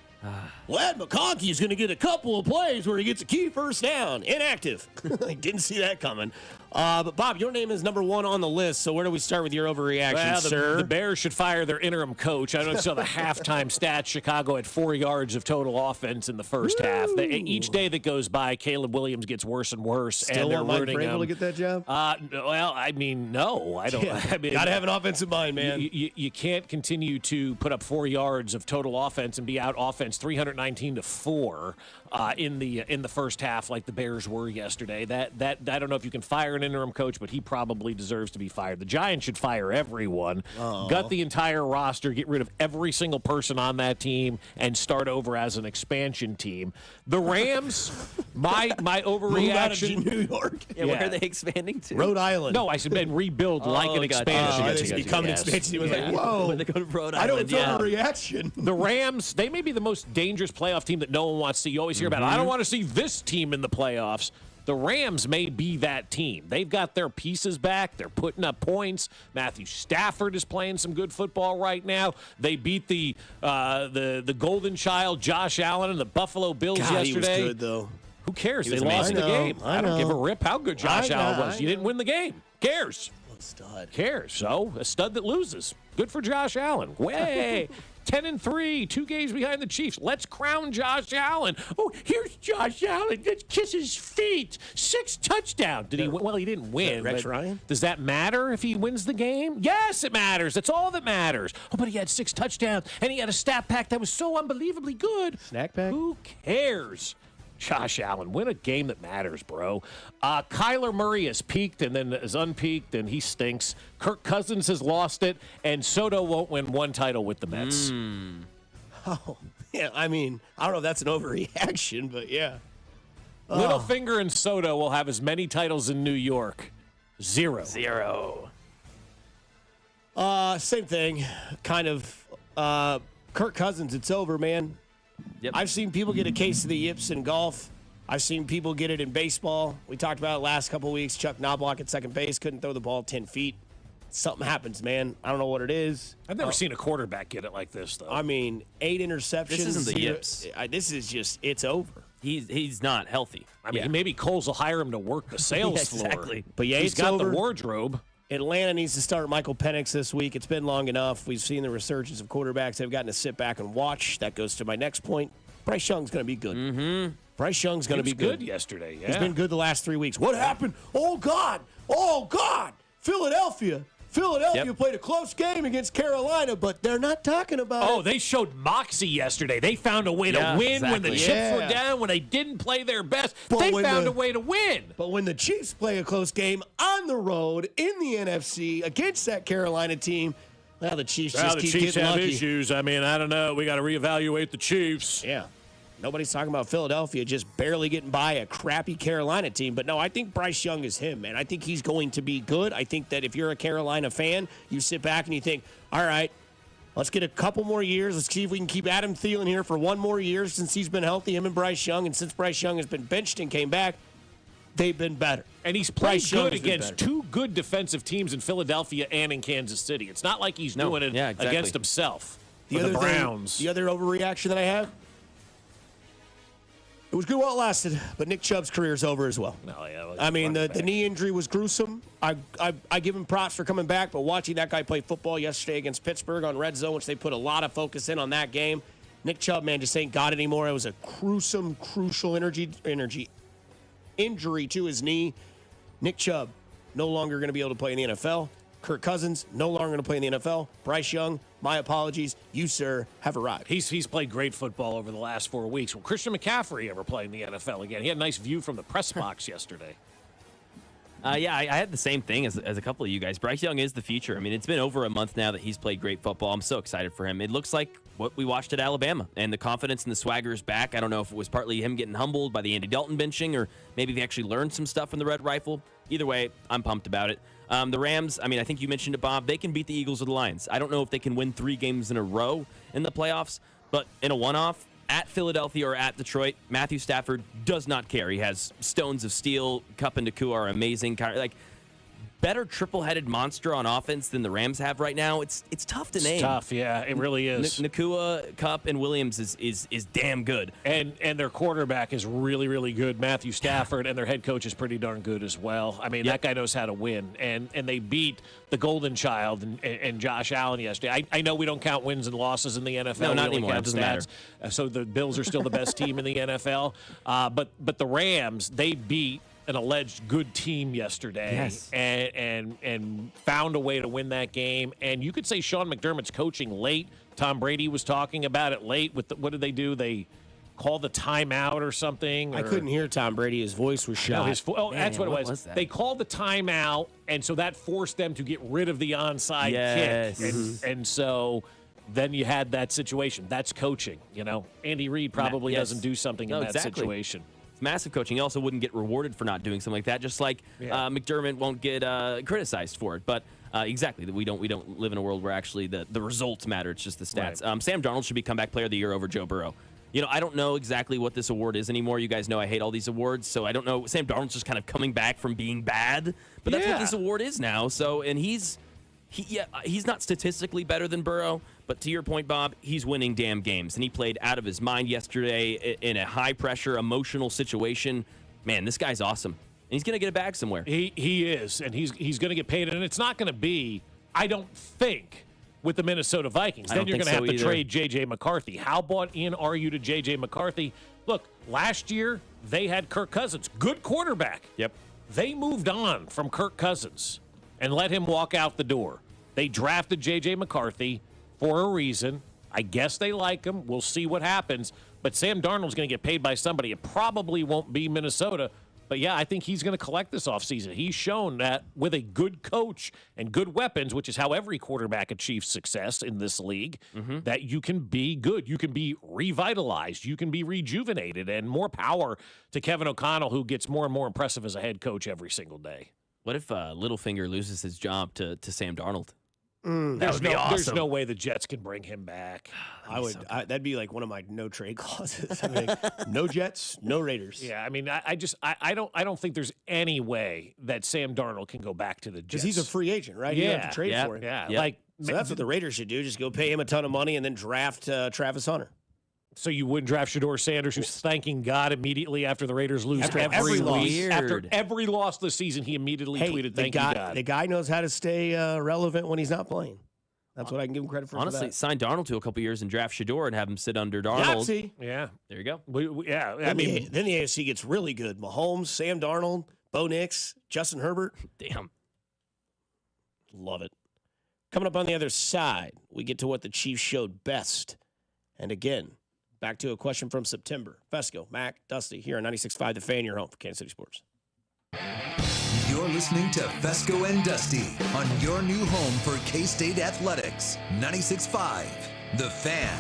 Well, McConkey is going to get a couple of plays where he gets a key first down. Inactive. I didn't see that coming. But, Bob, your name is number 1 on the list, so where do we start with your overreaction, sir? The Bears should fire their interim coach. I don't saw the halftime stats. Chicago had 4 yards of total offense in the first half. Each day that goes by, Caleb Williams gets worse and worse. Still and want Mike Vrabel to get that job? Well, I mean, no. I don't. Yeah. I mean, got to have an offensive mind, man. You can't continue to put up 4 yards of total offense and be out offense 319-4 in the first half like the Bears were yesterday. That I don't know if you can fire an interim coach, but he probably deserves to be fired. The Giants should fire everyone, gut the entire roster, get rid of every single person on that team, and start over as an expansion team. The Rams, my overreaction. Move out of New York. Yeah, where are they expanding to? Rhode Island. No, I said rebuild like an expansion. They become an expansion. It was like, whoa. When they go to Rhode I Island, don't feel a reaction. The Rams, they may be the most dangerous playoff team that no one wants to see. You always hear about it. I don't want to see this team in the playoffs. The Rams may be that team. They've got their pieces back. They're putting up points. Matthew Stafford is playing some good football right now. They beat the golden child, Josh Allen, and the Buffalo Bills yesterday. He was good, though. Who cares? They amazing. lost the game. I don't give a rip how good Josh Allen was. You didn't win the game. Cares? Stud. Cares? So, a stud that loses. Good for Josh Allen. Way. 10-3, 2 games behind the Chiefs. Let's crown Josh Allen. Oh, here's Josh Allen. Let's kiss his feet. 6 touchdowns. Did he win? Well, he didn't win. Rex Ryan? Does that matter if he wins the game? Yes, it matters. That's all that matters. Oh, but he had 6 touchdowns, and he had a stat pack that was so unbelievably good. Snack pack? Who cares? Josh Allen, win a game that matters, bro. Kyler Murray has peaked and then is unpeaked, and he stinks. Kirk Cousins has lost it, and Soto won't win 1 title with the Mets. Oh, yeah. I mean, I don't know if that's an overreaction, but yeah. Littlefinger and Soto will have as many titles in New York. 0. Same thing. Kind of. Kirk Cousins, it's over, man. Yep. I've seen people get a case of the yips in golf. I've seen people get it in baseball. We talked about it last couple of weeks. Chuck Knobloch at second base couldn't throw the ball 10 feet. Something happens, man. I don't know what it is. I've never seen a quarterback get it like this, though. I mean, 8 interceptions. This isn't the yips. This is just, it's over. He's not healthy. I mean, maybe Coles will hire him to work the sales floor. Exactly. But yeah, he's it's got over. the wardrobe. Atlanta needs to start Michael Penix this week. It's been long enough. We've seen the resurgence of quarterbacks they've gotten to sit back and watch. That goes to my next point. Bryce Young's going to be good. Mm-hmm. Bryce Young's going to be good. Yesterday, yeah. He's been good the last 3 weeks. What happened? Oh, God. Oh, God. Philadelphia. Philadelphia played a close game against Carolina, but they're not talking about it. They showed moxie yesterday. They found a way to win when the chips were down, when they didn't play their best. They found a way to win. But when the Chiefs play a close game on the road in the NFC against that Carolina team, well, the Chiefs just keep getting lucky. Issues. I mean, I don't know. We got to reevaluate the Chiefs. Yeah. Nobody's talking about Philadelphia just barely getting by a crappy Carolina team. But no, I think Bryce Young is him, man. I think he's going to be good. I think that if you're a Carolina fan, you sit back and you think, all right, let's get a couple more years. Let's see if we can keep Adam Thielen here for one more year since he's been healthy, him and Bryce Young. And since Bryce Young has been benched and came back, they've been better. And he's played good against two good defensive teams in Philadelphia and in Kansas City. It's not like he's doing it against himself. The Browns. The other overreaction that I have, it was good while it lasted, but Nick Chubb's career is over as well. I mean, the knee injury was gruesome. I give him props for coming back, but watching that guy play football yesterday against Pittsburgh on Red Zone, which they put a lot of focus in on that game, Nick Chubb, man, just ain't got it anymore. It was a gruesome, crucial injury to his knee. Nick Chubb, no longer going to be able to play in the NFL. Kirk Cousins, no longer going to play in the NFL. Bryce Young, my apologies. You, sir, have arrived. He's played great football over the last 4 weeks. Will Christian McCaffrey ever play in the NFL again? He had a nice view from the press box yesterday. I had the same thing as a couple of you guys. Bryce Young is the future. I mean, it's been over a month now that he's played great football. I'm so excited for him. It looks like what we watched at Alabama, and the confidence and the swagger is back. I don't know if it was partly him getting humbled by the Andy Dalton benching, or maybe they actually learned some stuff from the Red Rifle. Either way, I'm pumped about it. The Rams, I mean, I think you mentioned it, Bob. They can beat the Eagles or the Lions. I don't know if they can win 3 games in a row in the playoffs, but in a one-off, at Philadelphia or at Detroit, Matthew Stafford does not care. He has stones of steel. Kupp and Nakua are amazing. Better triple-headed monster on offense than the Rams have right now. It's tough to name. It's tough, yeah. It really is. Nakua, Kupp, and Williams is damn good. And their quarterback is really, really good, Matthew Stafford, and their head coach is pretty darn good as well. I mean, that guy knows how to win. And they beat the golden child and Josh Allen yesterday. I know we don't count wins and losses in the NFL. No, not anymore. It doesn't matter. So the Bills are still the best team in the NFL. But the Rams, they beat an alleged good team yesterday, and found a way to win that game. And you could say Sean McDermott's coaching late. Tom Brady was talking about it late. What did they do? They called the timeout or something. I couldn't hear Tom Brady. His voice was shot. That's what it was. They called the timeout, and so that forced them to get rid of the onside kick. And so then you had that situation. That's coaching. Andy Reid probably doesn't do something in that situation. Massive coaching. He also wouldn't get rewarded for not doing something like that, just like McDermott won't get criticized for it. But exactly, we don't live in a world where actually the results matter. It's just the stats. Right. Sam Darnold should be comeback player of the year over Joe Burrow. I don't know exactly what this award is anymore. You guys know I hate all these awards, so I don't know. Sam Darnold's just kind of coming back from being bad, but that's what this award is now. So, and he's not statistically better than Burrow, but to your point, Bob, he's winning damn games. And he played out of his mind yesterday in a high-pressure, emotional situation. Man, this guy's awesome. And he's going to get a bag somewhere. He is, and he's going to get paid. And it's not going to be, I don't think, with the Minnesota Vikings. Then you're going to have to trade J.J. McCarthy. How bought in are you to J.J. McCarthy? Look, last year, they had Kirk Cousins. Good quarterback. Yep. They moved on from Kirk Cousins and let him walk out the door. They drafted J.J. McCarthy for a reason. I guess they like him. We'll see what happens. But Sam Darnold's going to get paid by somebody. It probably won't be Minnesota. But, yeah, I think he's going to collect this offseason. He's shown that with a good coach and good weapons, which is how every quarterback achieves success in this league, that you can be good. You can be revitalized. You can be rejuvenated. And more power to Kevin O'Connell, who gets more and more impressive as a head coach every single day. What if Littlefinger loses his job to Sam Darnold? That would be awesome. There's no way the Jets can bring him back. That'd be like one of my no trade clauses. I mean, no Jets, no Raiders. Yeah, I mean, I don't think there's any way that Sam Darnold can go back to the Jets because he's a free agent, right? You have to trade for him. Yeah. So that's what the Raiders should do. Just go pay him a ton of money and then draft Travis Hunter. So you wouldn't draft Shedeur Sanders, who's thanking God immediately after the Raiders lose every loss. After every loss this season, he immediately tweeted, "Thank you, God." The guy knows how to stay relevant when he's not playing. That's what I can give him credit for. Honestly, sign Darnold to a couple years and draft Shedeur and have him sit under Darnold. Yahtzee. Yeah, there you go. I mean, then the AFC gets really good. Mahomes, Sam Darnold, Bo Nix, Justin Herbert. Damn, love it. Coming up on the other side, we get to what the Chiefs showed best. And again, back to a question from September. Fescoe, Mac, Dusty, here on 96.5 The Fan, your home for Kansas City Sports. You're listening to Fescoe and Dusty on your new home for K-State Athletics. 96.5 The Fan.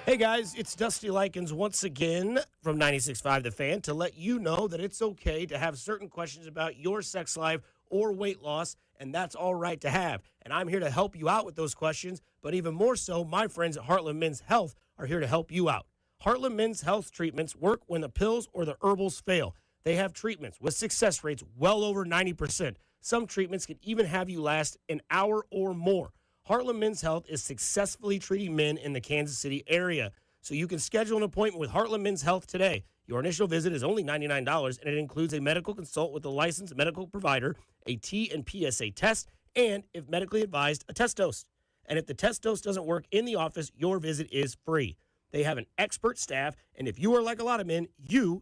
Hey guys, it's Dusty Likens once again from 96.5 The Fan to let you know that it's okay to have certain questions about your sex life or weight loss, and that's all right to have. And I'm here to help you out with those questions, but even more so, my friends at Heartland Men's Health are here to help you out. Heartland Men's Health treatments work when the pills or the herbals fail. They have treatments with success rates well over 90%. Some treatments can even have you last an hour or more. Heartland Men's Health is successfully treating men in the Kansas City area. So you can schedule an appointment with Heartland Men's Health today. Your initial visit is only $99, and it includes a medical consult with a licensed medical provider, a T and PSA test, and, if medically advised, a test dose. And if the test dose doesn't work in the office, your visit is free. They have an expert staff, and if you are like a lot of men,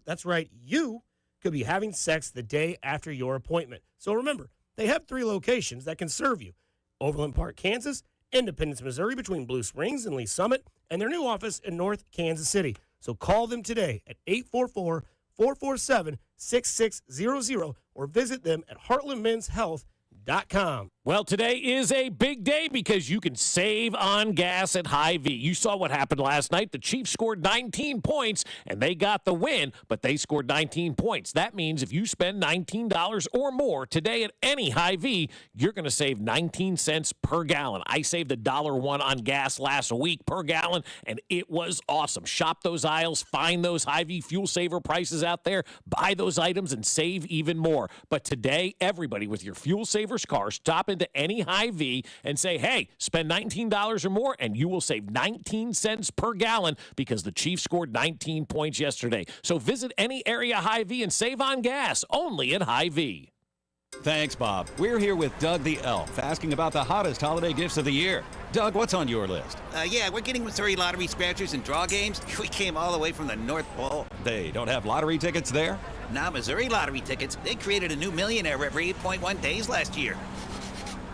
that's right, you could be having sex the day after your appointment. So remember, they have 3 locations that can serve you. Overland Park, Kansas, Independence, Missouri, between Blue Springs and Lee Summit, and their new office in North Kansas City. So call them today at 844-447-6600 or visit them at heartlandmenshealth.com. Well, today is a big day because you can save on gas at Hy-Vee. You saw what happened last night. The Chiefs scored 19 points, and they got the win, but they scored 19 points. That means if you spend $19 or more today at any Hy-Vee, you're going to save 19 cents per gallon. I saved $1.01 on gas last week per gallon, and it was awesome. Shop those aisles, find those Hy-Vee fuel saver prices out there, buy those items, and save even more. But today, everybody with your fuel savers car, stop into any Hy-Vee and say, hey, spend $19 or more, and you will save 19 cents per gallon because the Chiefs scored 19 points yesterday. So visit any area Hy-Vee and save on gas only at Hy-Vee. Thanks, Bob. We're here with Doug the Elf, asking about the hottest holiday gifts of the year. Doug, what's on your list? Yeah, we're getting Missouri lottery scratchers and draw games. We came all the way from the North Pole. They don't have lottery tickets there? Now, Missouri lottery tickets, they created a new millionaire every 8.1 days last year.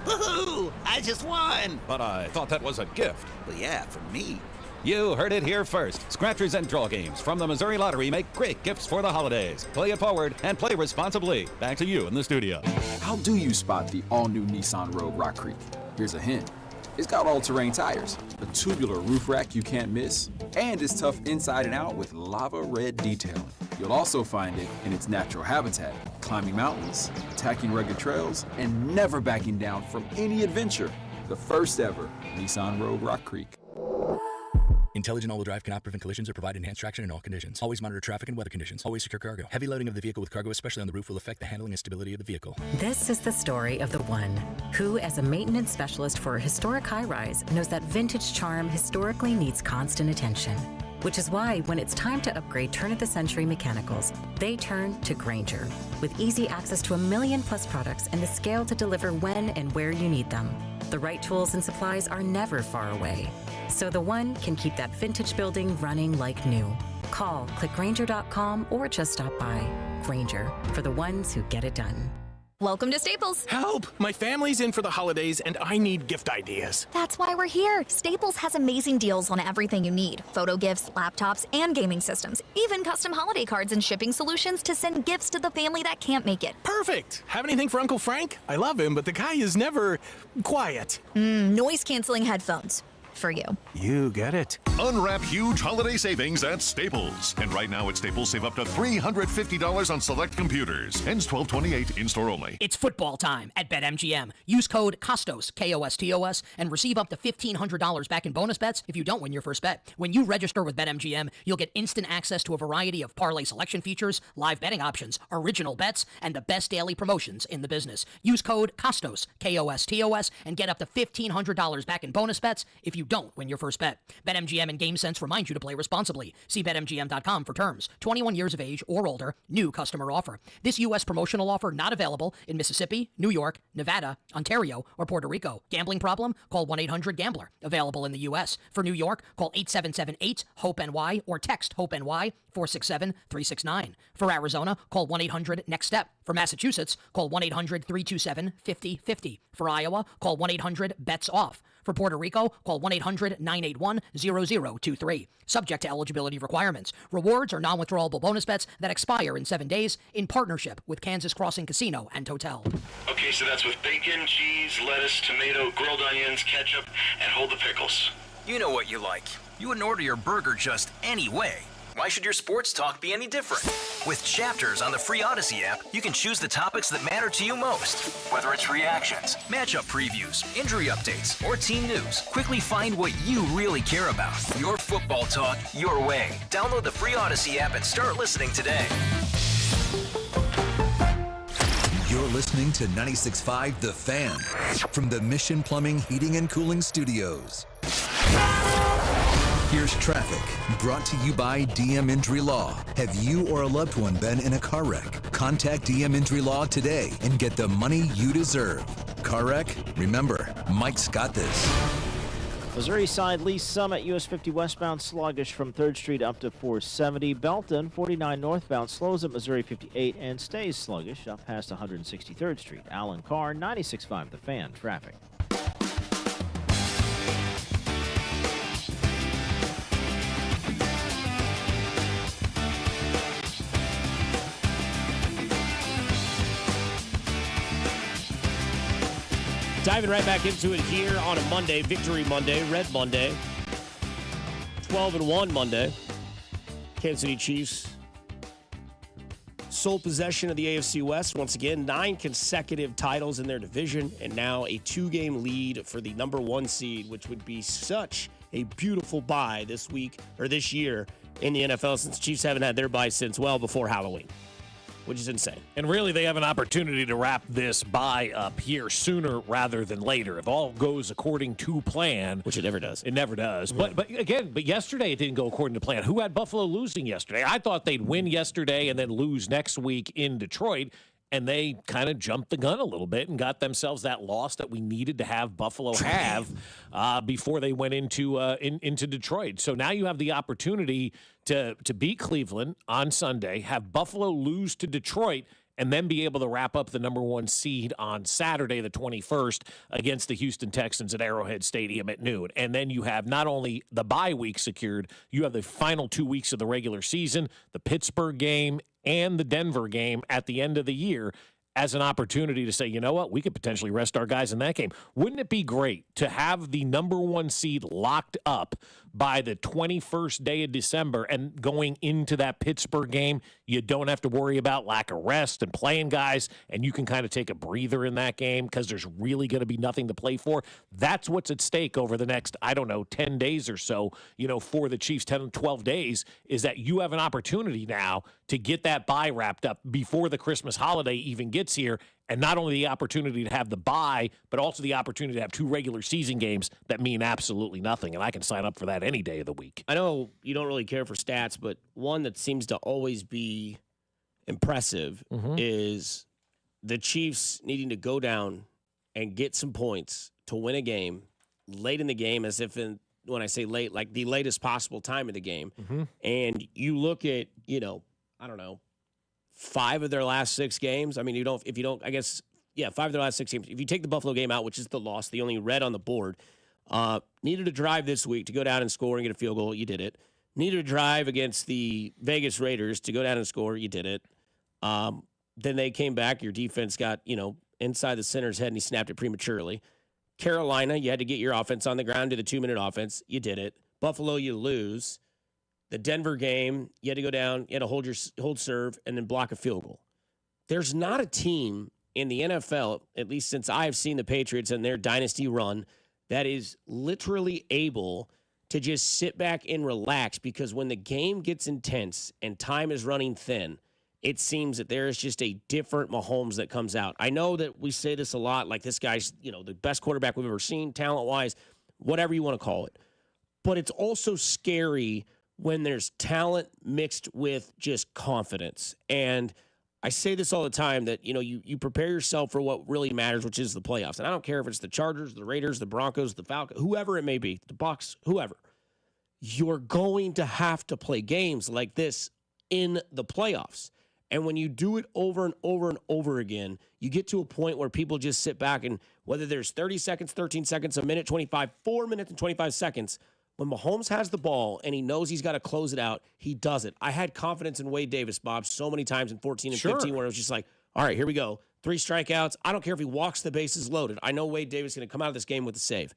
Woohoo! I just won! But I thought that was a gift. Well, yeah, for me. You heard it here first. Scratchers and draw games from the Missouri Lottery make great gifts for the holidays. Play it forward and play responsibly. Back to you in the studio. How do you spot the all-new Nissan Rogue Rock Creek? Here's a hint. It's got all-terrain tires, a tubular roof rack you can't miss, and it's tough inside and out with lava red detailing. You'll also find it in its natural habitat, climbing mountains, attacking rugged trails, and never backing down from any adventure. The first ever Nissan Rogue Rock Creek. Intelligent all-wheel drive cannot prevent collisions or provide enhanced traction in all conditions. Always monitor traffic and weather conditions. Always secure cargo. Heavy loading of the vehicle with cargo, especially on the roof, will affect the handling and stability of the vehicle. This is the story of the one who, as a maintenance specialist for a historic high-rise, knows that vintage charm historically needs constant attention. Which is why, when it's time to upgrade turn-of-the-century mechanicals, they turn to Grainger. With easy access to 1 million-plus products and the scale to deliver when and where you need them. The right tools and supplies are never far away. So the one can keep that vintage building running like new. Call, click Grainger.com, or just stop by. Grainger, for the ones who get it done. Welcome to Staples. Help! My family's in for the holidays and I need gift ideas. That's why we're here. Staples has amazing deals on everything you need. Photo gifts, laptops, and gaming systems. Even custom holiday cards and shipping solutions to send gifts to the family that can't make it. Perfect! Have anything for Uncle Frank? I love him, but the guy is never quiet. Noise-canceling headphones. For you. You get it. Unwrap huge holiday savings at Staples. And right now at Staples, save up to $350 on select computers. Ends 12/28, in-store only. It's football time at BetMGM. Use code KOSTOS, K-O-S-T-O-S, and receive up to $1,500 back in bonus bets if you don't win your first bet. When you register with BetMGM, you'll get instant access to a variety of parlay selection features, live betting options, original bets, and the best daily promotions in the business. Use code KOSTOS, K-O-S-T-O-S, and get up to $1,500 back in bonus bets if you don't win your first bet. BetMGM and GameSense remind you to play responsibly. See BetMGM.com for terms. 21 years of age or older. New customer offer. This U.S. promotional offer not available in Mississippi, New York, Nevada, Ontario, or Puerto Rico. Gambling problem? Call 1-800-GAMBLER. Available in the U.S. For New York, call 877-8-HOPE-NY or text HOPE-NY 467-369. For Arizona, call 1-800-NEXT-STEP. For Massachusetts, call 1-800-327-5050. For Iowa, call 1-800-BETS-OFF. For Puerto Rico, call 1-800-981-0023. Subject to eligibility requirements. Rewards are non-withdrawable bonus bets that expire in 7 days in partnership with Kansas Crossing Casino and Hotel. Okay, so that's with bacon, cheese, lettuce, tomato, grilled onions, ketchup, and hold the pickles. You know what you like. You wouldn't order your burger just any way. Why should your sports talk be any different? With Chapters on the free Odyssey app, you can choose the topics that matter to you most. Whether it's reactions, matchup previews, injury updates, or team news, quickly find what you really care about. Your football talk, your way. Download the free Odyssey app and start listening today. You're listening to 96.5 The Fan from the Mission Plumbing, Heating, and Cooling Studios. Here's traffic, brought to you by DM Injury Law. Have you or a loved one been in a car wreck? Contact DM Injury Law today and get the money you deserve. Car wreck? Remember, Mike's got this. Missouri side Lee Summit, US 50 westbound sluggish from 3rd Street up to 470. Belton, 49 northbound slows at Missouri 58 and stays sluggish up past 163rd Street. Alan Carr, 96.5 The Fan, traffic. Diving right back into it here on a Monday, Victory Monday, Red Monday, 12-1 Monday. Kansas City Chiefs, sole possession of the AFC West. Once again, 9 consecutive titles in their division, and now a 2-game lead for the number 1 seed, which would be such a beautiful bye this week or this year in the NFL, since the Chiefs haven't had their bye since well before Halloween, which is insane. And really, they have an opportunity to wrap this bye up here sooner rather than later. If all goes according to plan. Which it never does. It never does. But yesterday it didn't go according to plan. Who had Buffalo losing yesterday? I thought they'd win yesterday and then lose next week in Detroit. And they kind of jumped the gun a little bit and got themselves that loss that we needed to have Buffalo have before they went into Detroit. So now you have the opportunity to beat Cleveland on Sunday, have Buffalo lose to Detroit, and then be able to wrap up the number 1 seed on Saturday, the 21st, against the Houston Texans at Arrowhead Stadium at noon. And then you have not only the bye week secured, you have the final 2 weeks of the regular season, the Pittsburgh game and the Denver game at the end of the year, as an opportunity to say, you know what, we could potentially rest our guys in that game. Wouldn't it be great to have the number 1 seed locked up by the 21st day of December, and going into that Pittsburgh game, you don't have to worry about lack of rest and playing guys, and you can kind of take a breather in that game because there's really going to be nothing to play for? That's what's at stake over the next, 10 days or so, for the Chiefs, 10, 12 days, is that you have an opportunity now to get that bye wrapped up before the Christmas holiday even gets here. And not only the opportunity to have the bye, but also the opportunity to have 2 regular season games that mean absolutely nothing. And I can sign up for that any day of the week. I know you don't really care for stats, but one that seems to always be impressive is the Chiefs needing to go down and get some points to win a game late in the game, as if when I say late, like the latest possible time of the game. And you look at, 5 of their last 6 games. 5 of their last 6 games. If you take the Buffalo game out, which is the loss, the only red on the board, needed a drive this week to go down and score and get a field goal. You did it. Needed a drive against the Vegas Raiders to go down and score. You did it. Then they came back. Your defense got, inside the center's head, and he snapped it prematurely. Carolina, you had to get your offense on the ground to the 2-minute offense. You did it. Buffalo, you lose. The Denver game, you had to go down, you had to hold serve, and then block a field goal. There's not a team in the NFL, at least since I've seen the Patriots and their dynasty run, that is literally able to just sit back and relax, because when the game gets intense and time is running thin, it seems that there is just a different Mahomes that comes out. I know that we say this a lot, like this guy's, the best quarterback we've ever seen talent-wise, whatever you want to call it. But it's also scary when there's talent mixed with just confidence. And I say this all the time that, you prepare yourself for what really matters, which is the playoffs. And I don't care if it's the Chargers, the Raiders, the Broncos, the Falcons, whoever it may be, the Bucs, whoever. You're going to have to play games like this in the playoffs. And when you do it over and over and over again, you get to a point where people just sit back and whether there's 30 seconds, 13 seconds, a minute, 25, 4 minutes and 25 seconds, when Mahomes has the ball and he knows he's got to close it out, he does it. I had confidence in Wade Davis, Bob, so many times in 14 and 15 where it was just like, all right, here we go. 3 strikeouts. I don't care if he walks the bases loaded. I know Wade Davis is going to come out of this game with a save.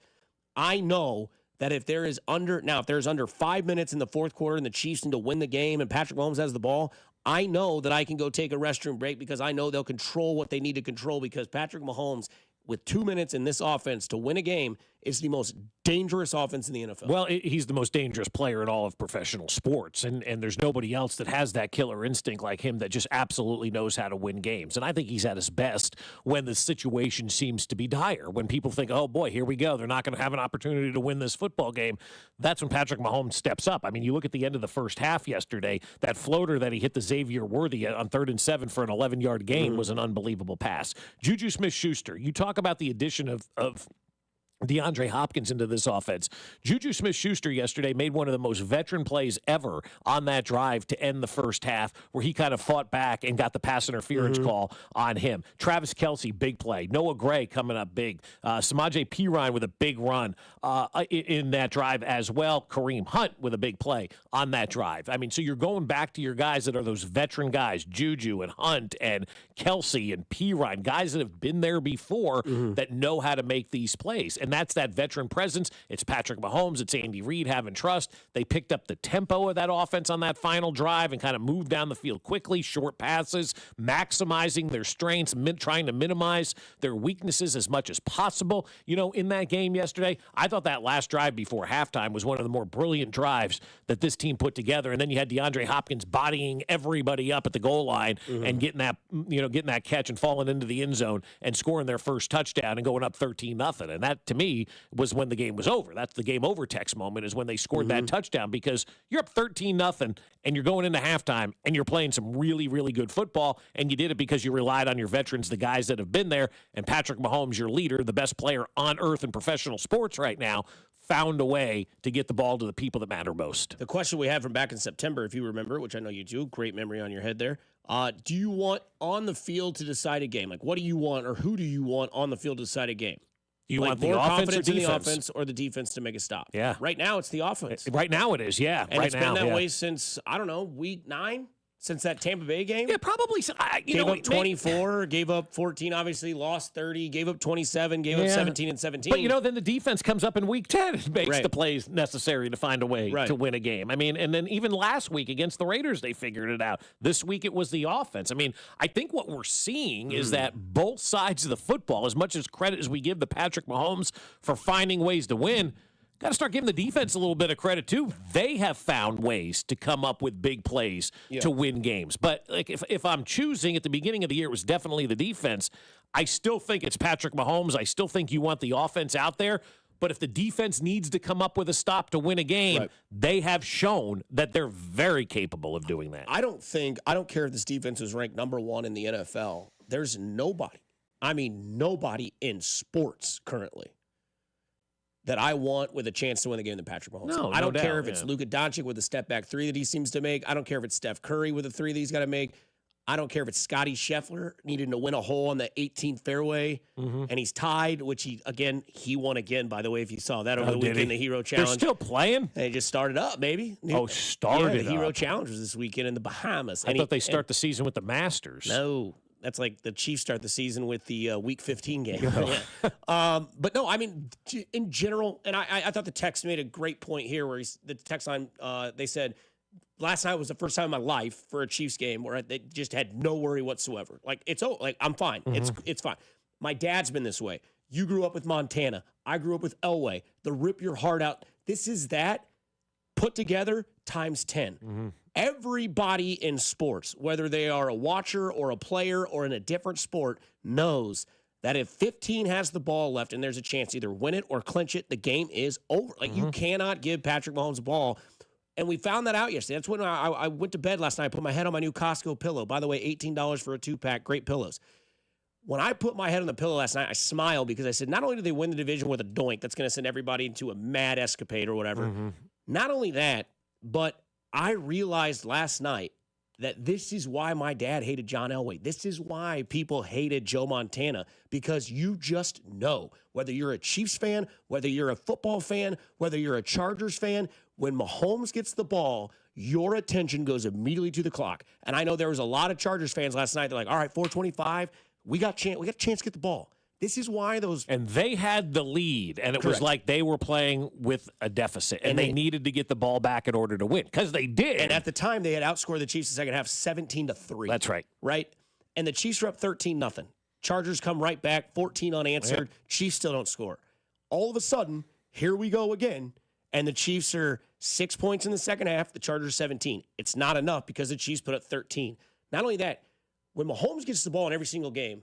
I know that if there's under 5 minutes in the fourth quarter and the Chiefs need to win the game and Patrick Mahomes has the ball, I know that I can go take a restroom break because I know they'll control what they need to control because Patrick Mahomes, with 2 minutes in this offense to win a game, is the most dangerous offense in the NFL. Well, he's the most dangerous player in all of professional sports, and there's nobody else that has that killer instinct like him that just absolutely knows how to win games. And I think he's at his best when the situation seems to be dire, when people think, oh, boy, here we go. They're not going to have an opportunity to win this football game. That's when Patrick Mahomes steps up. I mean, you look at the end of the first half yesterday, that floater that he hit to Xavier Worthy on 3rd and 7 for an 11-yard gain was an unbelievable pass. Juju Smith-Schuster, you talk about the addition of DeAndre Hopkins into this offense. Juju Smith-Schuster yesterday made one of the most veteran plays ever on that drive to end the first half where he kind of fought back and got the pass interference call on him. Travis Kelsey, big play. Noah Gray coming up big. Samaje Perine with a big run in that drive as well. Kareem Hunt with a big play on that drive. I mean, so you're going back to your guys that are those veteran guys, Juju and Hunt and Kelsey and Perine, guys that have been there before that know how to make these plays. And that's that veteran presence. It's Patrick Mahomes. It's Andy Reid having trust. They picked up the tempo of that offense on that final drive and kind of moved down the field quickly, short passes, maximizing their strengths, trying to minimize their weaknesses as much as possible. In that game yesterday, I thought that last drive before halftime was one of the more brilliant drives that this team put together. And then you had DeAndre Hopkins bodying everybody up at the goal line and getting that catch and falling into the end zone and scoring their first touchdown and going up 13-0. And that, to me, was when the game was over. That's the game over text moment, is when they scored that touchdown, because you're up 13-0 and you're going into halftime and you're playing some really, really good football, and you did it because you relied on your veterans, the guys that have been there, and Patrick Mahomes, your leader, the best player on earth in professional sports right now, found a way to get the ball to the people that matter most. The question we had from back in September, if you remember, which I know you do, great memory on your head there. Do you want on the field to decide a game? Like, what do you want, or who do you want on the field to decide a game? You want the offense or defense? In the offense or the defense to make a stop? Yeah. Right now, it's the offense. Right now it is, yeah. And right it's now, been that way since, I don't know, week 9? Since that Tampa Bay game? Yeah, probably. Gave up 24, gave up 14, obviously, lost 30, gave up 27, gave up 17 and 17. But, then the defense comes up in week 10 and makes the plays necessary to find a way to win a game. I mean, and then even last week against the Raiders, they figured it out. This week it was the offense. I mean, I think what we're seeing is that both sides of the football, as much as credit as we give the Patrick Mahomes for finding ways to win, got to start giving the defense a little bit of credit, too. They have found ways to come up with big plays to win games. But like if I'm choosing at the beginning of the year, it was definitely the defense. I still think it's Patrick Mahomes. I still think you want the offense out there. But if the defense needs to come up with a stop to win a game, they have shown that they're very capable of doing that. I don't care if this defense is ranked number 1 in the NFL. There's nobody in sports currently that I want with a chance to win the game than Patrick Mahomes. No, I don't no care doubt, if it's Luka Doncic with the step back 3 that he seems to make. I don't care if it's Steph Curry with the 3 that he's got to make. I don't care if it's Scotty Scheffler needing to win a hole on the 18th fairway and he's tied, which he won again, by the way, if you saw that over the weekend, the Hero Challenge. They're still playing? They just started up, maybe. Started the Hero Challenge was this weekend in the Bahamas. I thought they start the season with the Masters. No. That's like the Chiefs start the season with the Week 15 game. But no, I mean, in general, and I thought the text made a great point here where the text line, they said, last night was the first time in my life for a Chiefs game where they just had no worry whatsoever. Like, I'm fine. It's fine. My dad's been this way. You grew up with Montana. I grew up with Elway. The rip your heart out. This is that put together times 10. Everybody in sports, whether they are a watcher or a player or in a different sport, knows that if 15 has the ball left and there's a chance to either win it or clinch it, the game is over. Like, you cannot give Patrick Mahomes the ball. And we found that out yesterday. That's when I went to bed last night. I put my head on my new Costco pillow. By the way, $18 for a 2-pack. Great pillows. When I put my head on the pillow last night, I smiled because I said, not only do they win the division with a doink that's going to send everybody into a mad escapade or whatever, not only that, but I realized last night that this is why my dad hated John Elway. This is why people hated Joe Montana, because you just know, whether you're a Chiefs fan, whether you're a football fan, whether you're a Chargers fan, when Mahomes gets the ball, your attention goes immediately to the clock. And I know there was a lot of Chargers fans last night. They're like, all right, 4:25, we got a chance to get the ball. This is why those... And they had the lead, and it was like they were playing with a deficit, and they needed to get the ball back in order to win, because they did. And at the time, they had outscored the Chiefs in the second half 17-3. That's right. Right? And the Chiefs were up 13-0. Chargers come right back, 14 unanswered. Yeah. Chiefs still don't score. All of a sudden, here we go again, and the Chiefs are 6 points in the second half, the Chargers 17. It's not enough because the Chiefs put up 13. Not only that, when Mahomes gets the ball in every single game,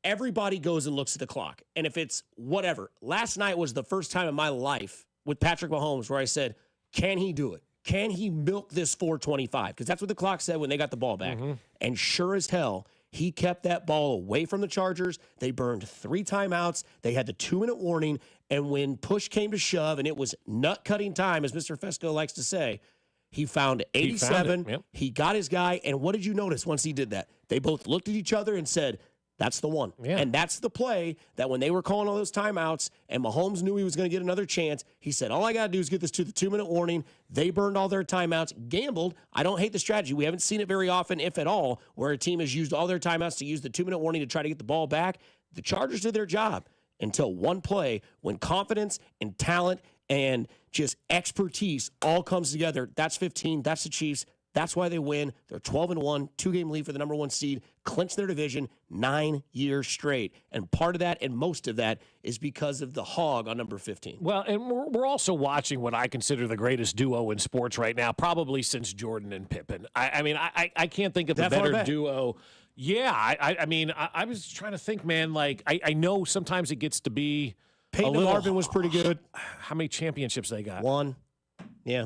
everybody goes and looks at the clock. And if it's whatever, last night was the first time in my life with Patrick Mahomes where I said, can he do it? Can he milk this 4:25? Because that's what the clock said when they got the ball back. And sure as hell, he kept that ball away from the Chargers. They burned 3 timeouts. They had the 2-minute warning. And when push came to shove and it was nut-cutting time, as Mr. Fescoe likes to say, he found 87. He got his guy. And what did you notice once he did that? They both looked at each other and said, that's the one. Yeah. And that's the play that when they were calling all those timeouts and Mahomes knew he was going to get another chance, he said, all I got to do is get this to the 2-minute warning. They burned all their timeouts, gambled. I don't hate the strategy. We haven't seen it very often, if at all, where a team has used all their timeouts to use the 2-minute warning to try to get the ball back. The Chargers did their job until one play when confidence and talent and just expertise all comes together. That's 15. That's the Chiefs. That's why they win. They're 12-1, 2-game lead for the number 1 seed, clinch their division 9 years straight. And part of that and most of that is because of the hog on number 15. Well, and we're also watching what I consider the greatest duo in sports right now, probably since Jordan and Pippen. I can't think of a better duo. Yeah, I was trying to think, man. Like, I know sometimes it gets to be Peyton and Marvin was pretty good. How many championships they got? 1. Yeah.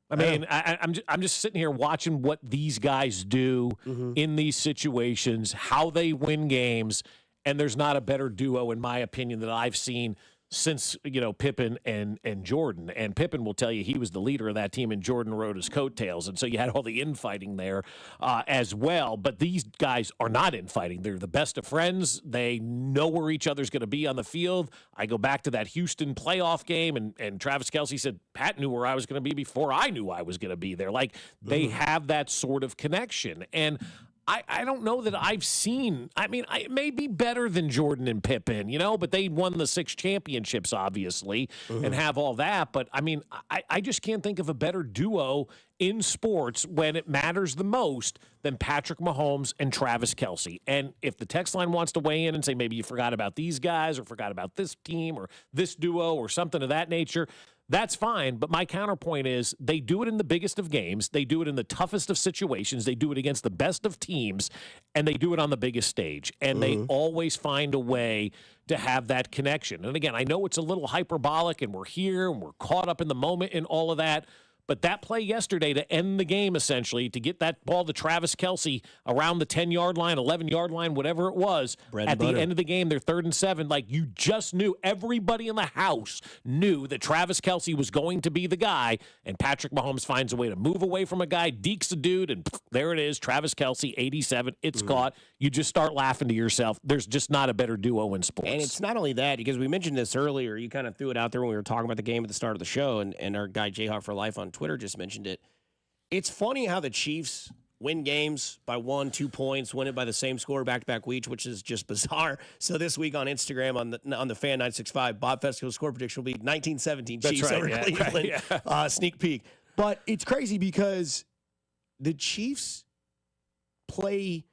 I mean, I'm just sitting here watching what these guys do in these situations, how they win games, and there's not a better duo, in my opinion, that I've seen since, Pippen and Jordan. And Pippen will tell you he was the leader of that team, and Jordan rode his coattails. And so you had all the infighting there as well. But these guys are not infighting. They're the best of friends. They know where each other's going to be on the field. I go back to that Houston playoff game, and Travis Kelsey said, Pat knew where I was going to be before I knew I was going to be there. Like, they have that sort of connection. And I don't know that I've seen. I mean, it may be better than Jordan and Pippen, but they won the 6 championships, obviously, and have all that. But, I mean, I just can't think of a better duo in sports when it matters the most than Patrick Mahomes and Travis Kelsey. And if the text line wants to weigh in and say maybe you forgot about these guys or forgot about this team or this duo or something of that nature, that's fine, but my counterpoint is they do it in the biggest of games. They do it in the toughest of situations. They do it against the best of teams, and they do it on the biggest stage. And they always find a way to have that connection. And again, I know it's a little hyperbolic, and we're here, and we're caught up in the moment and all of that, but that play yesterday to end the game, essentially, to get that ball to Travis Kelsey around the 10-yard line, 11-yard line, whatever it was, at the end of the game, they're 3rd and 7. Like, you just knew, everybody in the house knew that Travis Kelsey was going to be the guy, and Patrick Mahomes finds a way to move away from a guy, dekes a dude, and there it is, Travis Kelsey, 87. It's caught. You just start laughing to yourself. There's just not a better duo in sports. And it's not only that, because we mentioned this earlier. You kind of threw it out there when we were talking about the game at the start of the show, and our guy Jayhawk for Life on Twitter just mentioned it. It's funny how the Chiefs win games by 1-2 points, win it by the same score back-to-back weeks, which is just bizarre. So this week on Instagram, on the Fan 965, Bob Fescoe's score prediction will be 1917 Chiefs over Cleveland. Sneak peek. But it's crazy because the Chiefs play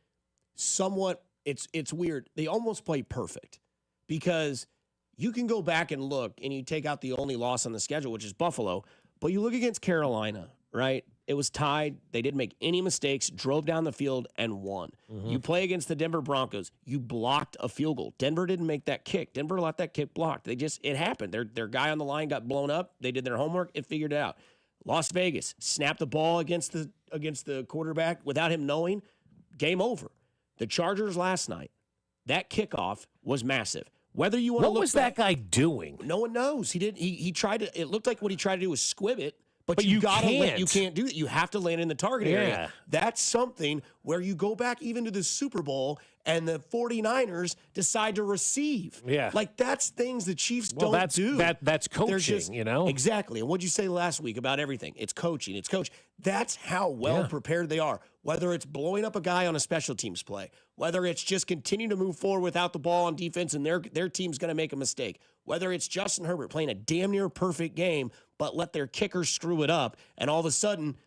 somewhat, it's weird. They almost play perfect because you can go back and look and you take out the only loss on the schedule, which is Buffalo, but you look against Carolina, right? It was tied. They didn't make any mistakes, drove down the field, and won. You play against the Denver Broncos. You blocked a field goal. Denver didn't make that kick. Denver let that kick blocked. It happened. Their guy on the line got blown up. They did their homework. It figured it out. Las Vegas snapped the ball against the quarterback without him knowing. Game over. The Chargers last night, that kickoff was massive. Whether you want to look what was that guy doing? No one knows. He didn't. He tried to. It looked like what he tried to do was squib it. But you gotta can't. You can't do that. You have to land in the target area. That's something where you go back even to the Super Bowl and the 49ers decide to receive. Yeah. Like, that's things the Chiefs don't do. That's coaching, you know? Exactly. And what'd you say last week about everything? It's coaching. It's coach. That's how well prepared they are. Whether it's blowing up a guy on a special teams play, whether it's just continuing to move forward without the ball on defense and their team's going to make a mistake, whether it's Justin Herbert playing a damn near perfect game but let their kicker screw it up, and all of a sudden,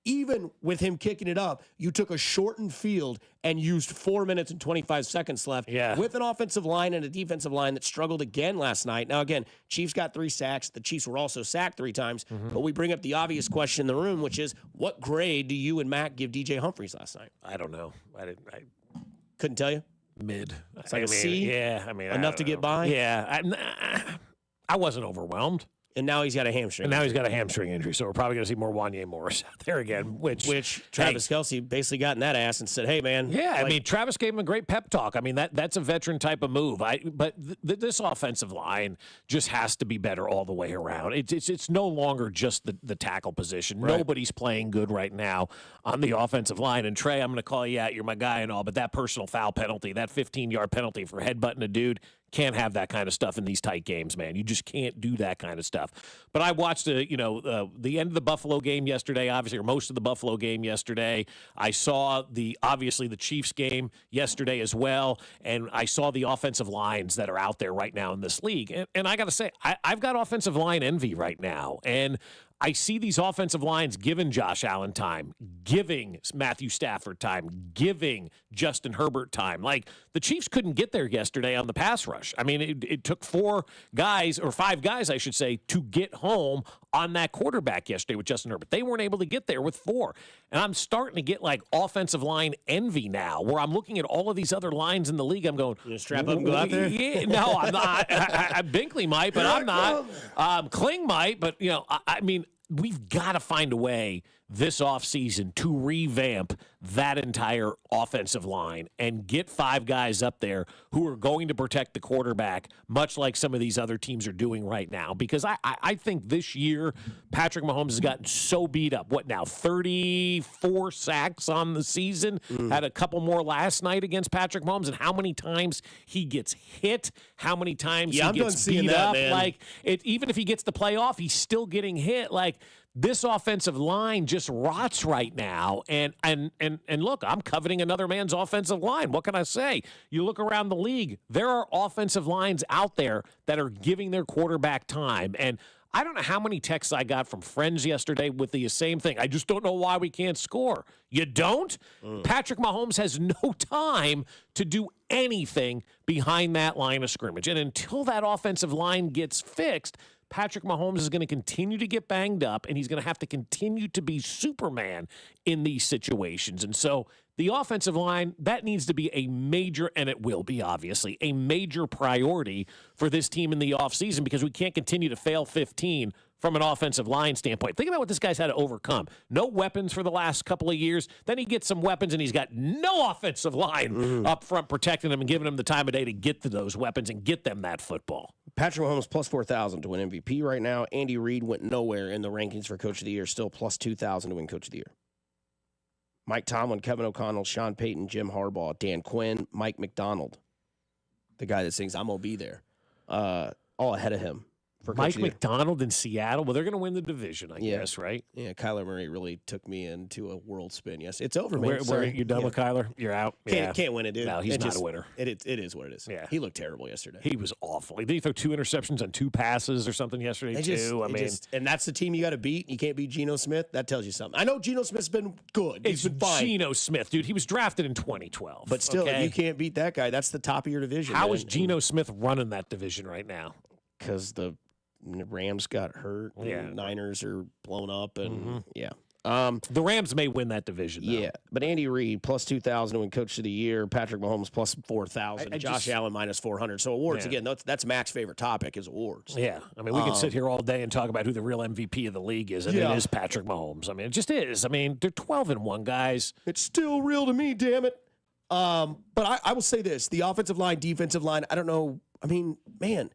even with him kicking it up, you took a shortened field and used 4 minutes and 25 seconds left with an offensive line and a defensive line that struggled again last night. Now, again, Chiefs got 3 sacks. The Chiefs were also sacked 3 times. But we bring up the obvious question in the room, which is, what grade do you and Matt give DJ Humphries last night? I don't know. I couldn't tell you. Mid. It's like a C? Yeah. I mean, enough to get by? Yeah. I wasn't overwhelmed. And now he's got a hamstring. Injury, so we're probably going to see more Wanye Morris out there again. Which Travis Kelce basically got in that ass and said, "Hey, man." Yeah, I mean, Travis gave him a great pep talk. I mean, that's a veteran type of move. But this offensive line just has to be better all the way around. It's no longer just the tackle position. Right. Nobody's playing good right now on the offensive line. And Trey, I'm going to call you out. You're my guy and all, but that personal foul penalty, that 15-yard penalty for headbutting a dude. Can't have that kind of stuff in these tight games, man. You just can't do that kind of stuff. But I watched the end of the Buffalo game yesterday, obviously, or most of the Buffalo game yesterday. I saw the Chiefs game yesterday as well, and I saw the offensive lines that are out there right now in this league. And I got to say, I've got offensive line envy right now, and I see these offensive lines giving Josh Allen time, giving Matthew Stafford time, giving Justin Herbert time. Like, the Chiefs couldn't get there yesterday on the pass rush. I mean, it took 5 guys, I should say, to get home on that quarterback yesterday with Justin Herbert. They weren't able to get there with 4. And I'm starting to get, like, offensive line envy now, where I'm looking at all of these other lines in the league. I'm going, you gonna strap up and go out there? Yeah, no, I'm not. Binkley might, but I'm not. Kling might, but, I mean, we've got to find a way this offseason to revamp that entire offensive line and get 5 guys up there who are going to protect the quarterback, much like some of these other teams are doing right now. Because I think this year, Patrick Mahomes has gotten so beat up. What now, 34 sacks on the season? Had a couple more last night against Patrick Mahomes, and how many times he gets hit, how many times he gets beat up. Man. Like, even if he gets the playoff, he's still getting hit. Like, this offensive line just rots right now. And look, I'm coveting another man's offensive line. What can I say? You look around the league, there are offensive lines out there that are giving their quarterback time. And I don't know how many texts I got from friends yesterday with the same thing. I just don't know why we can't score. You don't? Patrick Mahomes has no time to do anything behind that line of scrimmage. And until that offensive line gets fixed, Patrick Mahomes is going to continue to get banged up, and he's going to have to continue to be Superman in these situations. And so the offensive line, that needs to be a major, and it will be, obviously, a major priority for this team in the offseason, because we can't continue to fail 15 from an offensive line standpoint. Think about what this guy's had to overcome. No weapons for the last couple of years. Then he gets some weapons, and he's got no offensive line up front protecting him and giving him the time of day to get to those weapons and get them that football. Patrick Mahomes plus 4,000 to win MVP right now. Andy Reid went nowhere in the rankings for Coach of the Year, still plus 2,000 to win Coach of the Year. Mike Tomlin, Kevin O'Connell, Sean Payton, Jim Harbaugh, Dan Quinn, Mike McDonald, the guy that sings "I'm gonna be there," all ahead of him. For Mike McDonald in Seattle. Well, they're going to win the division, I guess, right? Yeah, Kyler Murray really took me into a world spin. Yes, it's over, man. Where you're done with Kyler? You're out? Can't win it, dude. No, he's not a winner. It is what it is. Yeah. He looked terrible yesterday. He was awful. Did he throw 2 interceptions on 2 passes or something yesterday, too? And that's the team you got to beat. You can't beat Geno Smith. That tells you something. I know Geno Smith's been good. He's been fine. Geno Smith, dude. He was drafted in 2012. But still, you can't beat that guy. That's the top of your division. How is Geno Smith running that division right now? Because the Rams got hurt. Yeah. And Niners are blown up. And, yeah. The Rams may win that division, though. Yeah, but Andy Reid plus 2,000 to win Coach of the Year. Patrick Mahomes plus 4,000. I Josh just- Allen minus 400. So awards, Yeah. again, that's Mac's favorite topic is awards. Yeah. I mean, we can sit here all day and talk about who the real MVP of the league is, and Yeah. it is Patrick Mahomes. I mean, it just is. I mean, they're 12-1, guys. It's still real to me, damn it. But I will say this. The offensive line, defensive line, I don't know. I mean, man,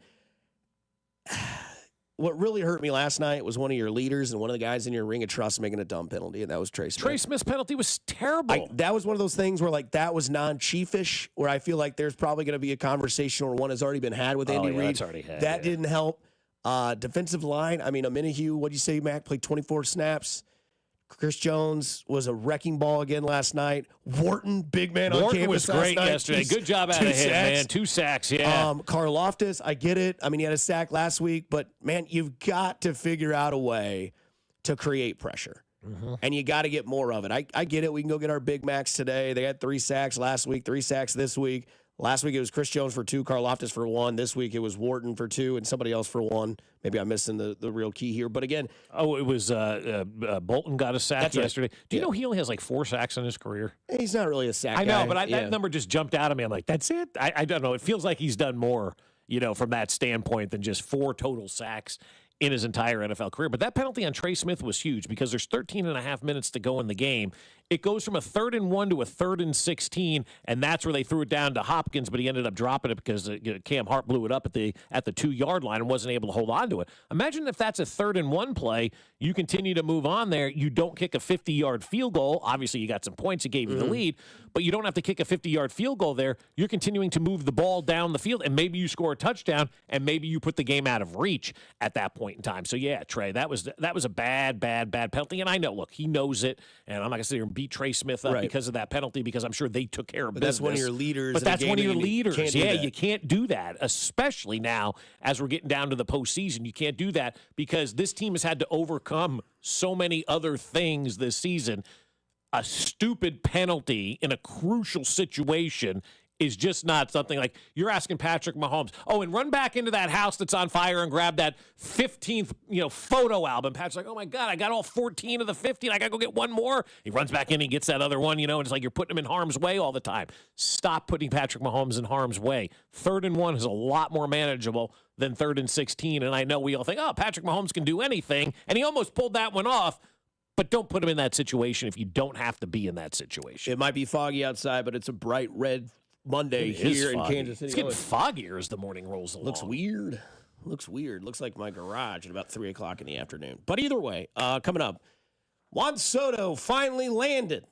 what really hurt me last night was one of your leaders and one of the guys in your ring of trust making a dumb penalty, and that was Trey Smith. Trey Smith's penalty was terrible. That was one of those things where, like, that was non-Chiefish, where I feel like there's probably going to be a conversation or one has already been had with Andy Reid. That's already had. That didn't help. Defensive line, I mean, Omenihu, what'd you say, Mac? Played 24 snaps. Chris Jones was a wrecking ball again last night. Wharton, big man on Wharton campus was great last night. yesterday. Good job out of him, man. 2 sacks, yeah. Karlaftis, I get it. I mean, he had a sack last week, but, man, you've got to figure out a way to create pressure. And you got to get more of it. I get it. We can go get our Big Macs today. They had 3 sacks last week, 3 sacks this week. Last week it was Chris Jones for 2, Karlaftis for 1. This week it was Wharton for 2 and somebody else for 1. Maybe I'm missing the real key here. But again. It was Bolton got a sack yesterday. Right. Do you know he only has like 4 sacks in his career? He's not really a sack I know, guy. but that number just jumped out at me. I'm like, that's it? I don't know. It feels like he's done more, from that standpoint than just 4 total sacks in his entire NFL career. But that penalty on Trey Smith was huge because there's 13 and a half minutes to go in the game. It goes from a 3rd and 1 to a 3rd and 16, and that's where they threw it down to Hopkins, but he ended up dropping it because Cam Hart blew it up at the 2-yard line and wasn't able to hold on to it. Imagine if that's a 3rd and 1 play, you continue to move on there, you don't kick a 50-yard field goal. Obviously, you got some points, it gave you the lead, but you don't have to kick a 50-yard field goal there. You're continuing to move the ball down the field, and maybe you score a touchdown, and maybe you put the game out of reach at that point in time. So, yeah, Trey, that was a bad penalty, and I know, look, he knows it, and I'm not going to sit here and beat Trey Smith up because of that penalty because I'm sure they took care of business. That's one of your leaders. But that's one of your leaders. Yeah, you can't do that, especially now as we're getting down to the postseason. You can't do that because this team has had to overcome so many other things this season. A stupid penalty in a crucial situation is just not something like you're asking Patrick Mahomes, and run back into that house that's on fire and grab that 15th, photo album. Patrick's like, oh my God, I got all 14 of the 15. I got to go get one more. He runs back in, he gets that other one, and it's like you're putting him in harm's way all the time. Stop putting Patrick Mahomes in harm's way. 3rd and 1 is a lot more manageable than 3rd and 16. And I know we all think, Patrick Mahomes can do anything. And he almost pulled that one off. But don't put him in that situation if you don't have to be in that situation. It might be foggy outside, but it's a bright red Monday here in Kansas City. It's getting foggier as the morning rolls along. Looks weird. Looks like my garage at about 3 o'clock in the afternoon. But either way, coming up, Juan Soto finally landed.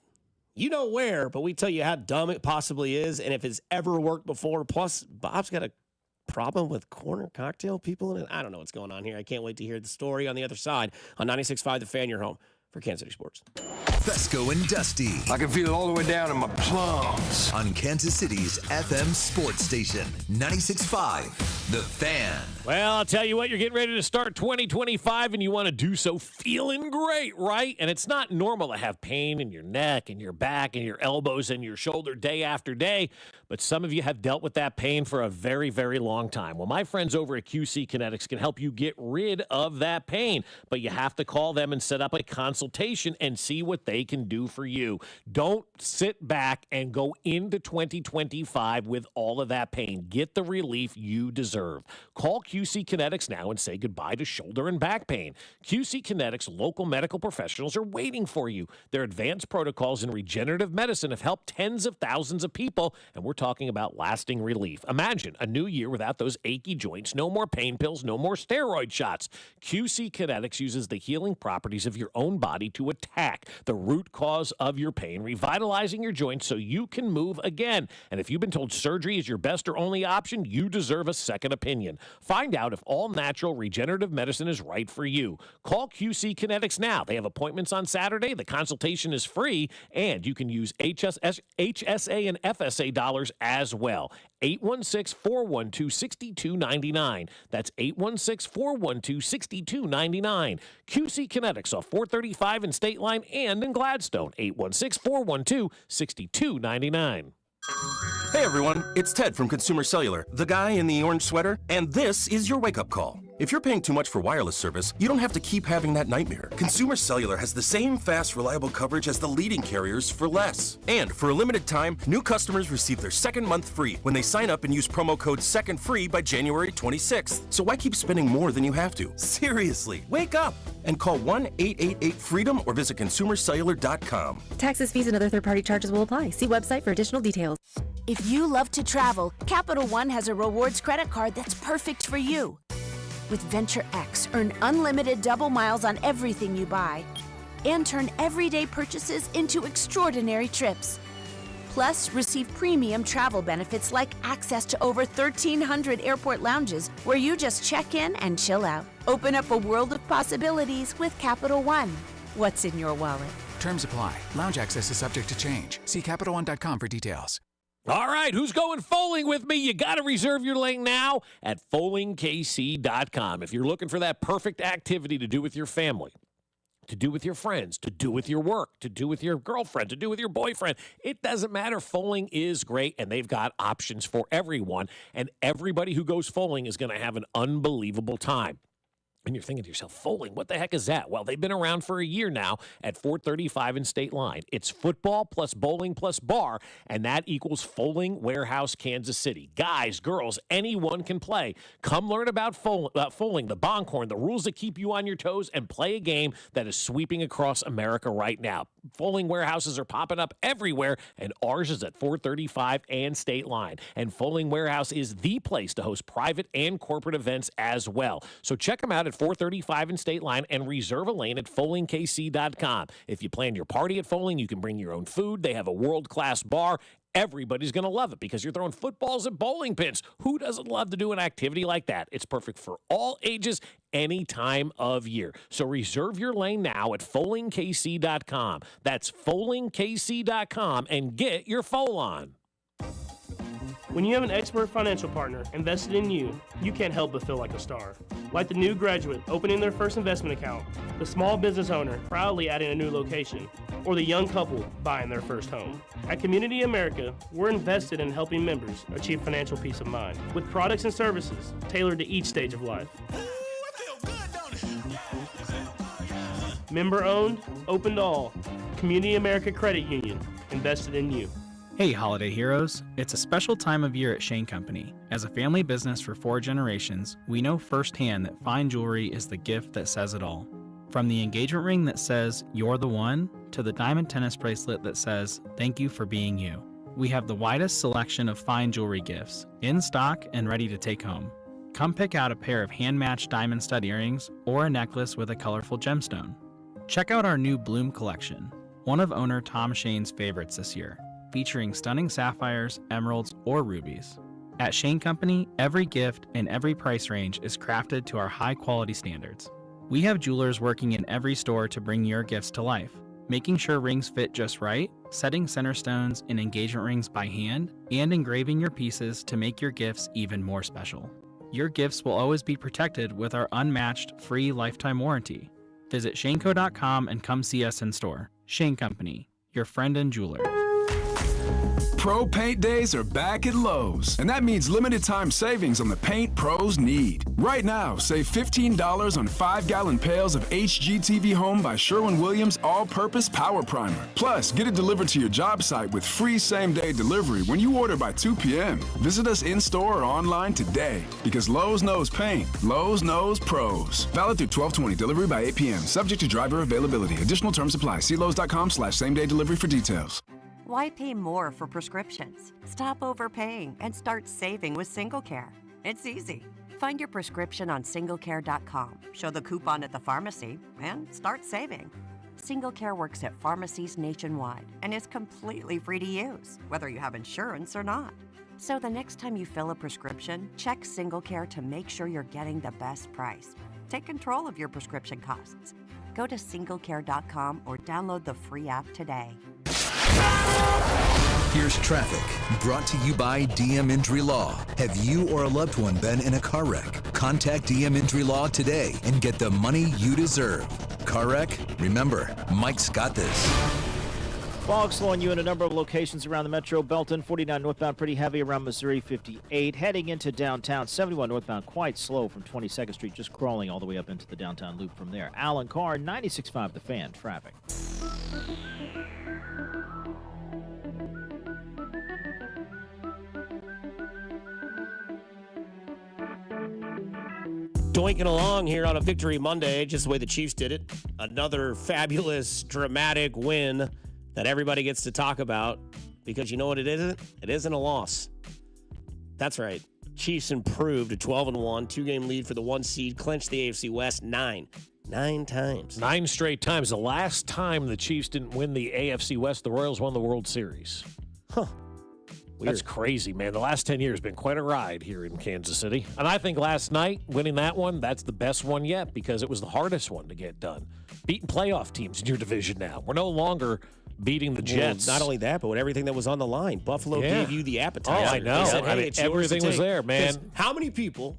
You know where, but we tell you how dumb it possibly is and if it's ever worked before. Plus, Bob's got a problem with corner cocktail people in it. I don't know what's going on here. I can't wait to hear the story on the other side on 96.5 The Fan, your home for Kansas City Sports. Fescoe and Dusty. I can feel it all the way down in my plums. On Kansas City's FM sports station, 96.5 The Fan. Well, I'll tell you what, you're getting ready to start 2025, and you want to do so feeling great, right? And it's not normal to have pain in your neck and your back and your elbows and your shoulder day after day, but some of you have dealt with that pain for a very, very long time. Well, my friends over at QC Kinetics can help you get rid of that pain, but you have to call them and set up a consultation and see what they can do for you. Don't sit back and go into 2025 with all of that pain. Get the relief you deserve. Call QC Kinetics now and say goodbye to shoulder and back pain. QC Kinetics local medical professionals are waiting for you. Their advanced protocols in regenerative medicine have helped tens of thousands of people, and we're talking about lasting relief. Imagine a new year without those achy joints, no more pain pills, no more steroid shots. QC Kinetics uses the healing properties of your own body to attack the root cause of your pain, revitalizing your joints so you can move again. And if you've been told surgery is your best or only option, you deserve a second opinion. Find out if all-natural regenerative medicine is right for you. Call QC Kinetics now. They have appointments on Saturday. The consultation is free, and you can use HSA and FSA dollars as well. 816-412-6299. That's 816-412-6299. QC Kinetics off 435 in State Line and in Gladstone. 816-412-6299. Hey everyone, it's Ted from Consumer Cellular, the guy in the orange sweater, and this is your wake-up call. If you're paying too much for wireless service, you don't have to keep having that nightmare. Consumer Cellular has the same fast, reliable coverage as the leading carriers for less. And for a limited time, new customers receive their second month free when they sign up and use promo code SECONDFREE by January 26th. So why keep spending more than you have to? Seriously, wake up and call 1-888-FREEDOM or visit consumercellular.com. Taxes, fees, and other third-party charges will apply. See website for additional details. If you love to travel, Capital One has a rewards credit card that's perfect for you. With Venture X, earn unlimited double miles on everything you buy and turn everyday purchases into extraordinary trips. Plus, receive premium travel benefits like access to over 1,300 airport lounges where you just check in and chill out. Open up a world of possibilities with Capital One. What's in your wallet? Terms apply. Lounge access is subject to change. See CapitalOne.com for details. All right, who's going Foaling with me? You got to reserve your lane now at FoalingKC.com. If you're looking for that perfect activity to do with your family, to do with your friends, to do with your work, to do with your girlfriend, to do with your boyfriend, it doesn't matter. Foaling is great, and they've got options for everyone, and everybody who goes Foaling is going to have an unbelievable time. And you're thinking to yourself, Foaling, what the heck is that? Well, they've been around for a year now at 435 and State Line. It's football plus bowling plus bar, and that equals Foaling Warehouse, Kansas City. Guys, girls, anyone can play. Come learn about Foaling, the Bonkhorn, the rules that keep you on your toes, and play a game that is sweeping across America right now. Foaling warehouses are popping up everywhere, and ours is at 435 and State Line. And Foaling Warehouse is the place to host private and corporate events as well. So check them out at 435 and State Line and reserve a lane at FoalingKC.com. If you plan your party at Foaling, you can bring your own food. They have a world-class bar. Everybody's going to love it because you're throwing footballs at bowling pins. Who doesn't love to do an activity like that? It's perfect for all ages, any time of year. So reserve your lane now at FoalingKC.com. That's FoalingKC.com and get your foal on. When you have an expert financial partner invested in you, you can't help but feel like a star. Like the new graduate opening their first investment account, the small business owner proudly adding a new location, or the young couple buying their first home. At Community America, we're invested in helping members achieve financial peace of mind with products and services tailored to each stage of life. Member owned, open to all. Community America Credit Union, invested in you. Hey holiday heroes, it's a special time of year at Shane Company. As a family business for 4 generations, we know firsthand that fine jewelry is the gift that says it all. From the engagement ring that says, "You're the one," to the diamond tennis bracelet that says, "Thank you for being you." We have the widest selection of fine jewelry gifts, in stock and ready to take home. Come pick out a pair of hand-matched diamond stud earrings or a necklace with a colorful gemstone. Check out our new Bloom collection, one of owner Tom Shane's favorites this year, featuring stunning sapphires, emeralds, or rubies. At Shane Company, every gift and every price range is crafted to our high-quality standards. We have jewelers working in every store to bring your gifts to life, making sure rings fit just right, setting center stones and engagement rings by hand, and engraving your pieces to make your gifts even more special. Your gifts will always be protected with our unmatched free lifetime warranty. Visit shaneco.com and come see us in store. Shane Company, your friend and jeweler. Pro Paint Days are back at Lowe's, and that means limited time savings on the paint pros need. Right now, save $15 on 5-gallon pails of HGTV Home by Sherwin-Williams All-Purpose Power Primer. Plus, get it delivered to your job site with free same-day delivery when you order by 2 p.m. Visit us in-store or online today, because Lowe's knows paint. Lowe's knows pros. Valid through 12/20. Delivery by 8 p.m. Subject to driver availability. Additional terms apply. See Lowe's.com/same-day delivery for details. Why pay more for prescriptions? Stop overpaying and start saving with SingleCare. It's easy. Find your prescription on singlecare.com, show the coupon at the pharmacy, and start saving. SingleCare works at pharmacies nationwide and is completely free to use, whether you have insurance or not. So the next time you fill a prescription, check SingleCare to make sure you're getting the best price. Take control of your prescription costs. Go to singlecare.com or download the free app today. Here's traffic, brought to you by DM Injury Law. Have you or a loved one been in a car wreck? Contact DM Injury Law today and get the money you deserve. Car wreck? Remember, Mike's got this. Fog slowing you in a number of locations around the metro. Belton, 49 northbound, pretty heavy around Missouri 58. Heading into downtown, 71 northbound, quite slow from 22nd Street, just crawling all the way up into the downtown loop from there. Alan Carr, 96.5 The Fan, traffic. Doinking along here on a Victory Monday, just the way the Chiefs did it. Another fabulous, dramatic win that everybody gets to talk about because you know what it isn't? It isn't a loss. That's right. Chiefs improved to 12-1, 2-game lead for the 1 seed, clinched the AFC West nine times. 9 straight times. The last time the Chiefs didn't win the AFC West, the Royals won the World Series. Huh. Weird. That's crazy, man. The last 10 years have been quite a ride here in Kansas City. And I think last night, winning that one, that's the best one yet because it was the hardest one to get done. Beating playoff teams in your division now. We're no longer beating the Jets. Well, not only that, but with everything that was on the line. Buffalo gave you the appetizer. Oh, I know. They said, hey, it's everything was there, man. How many people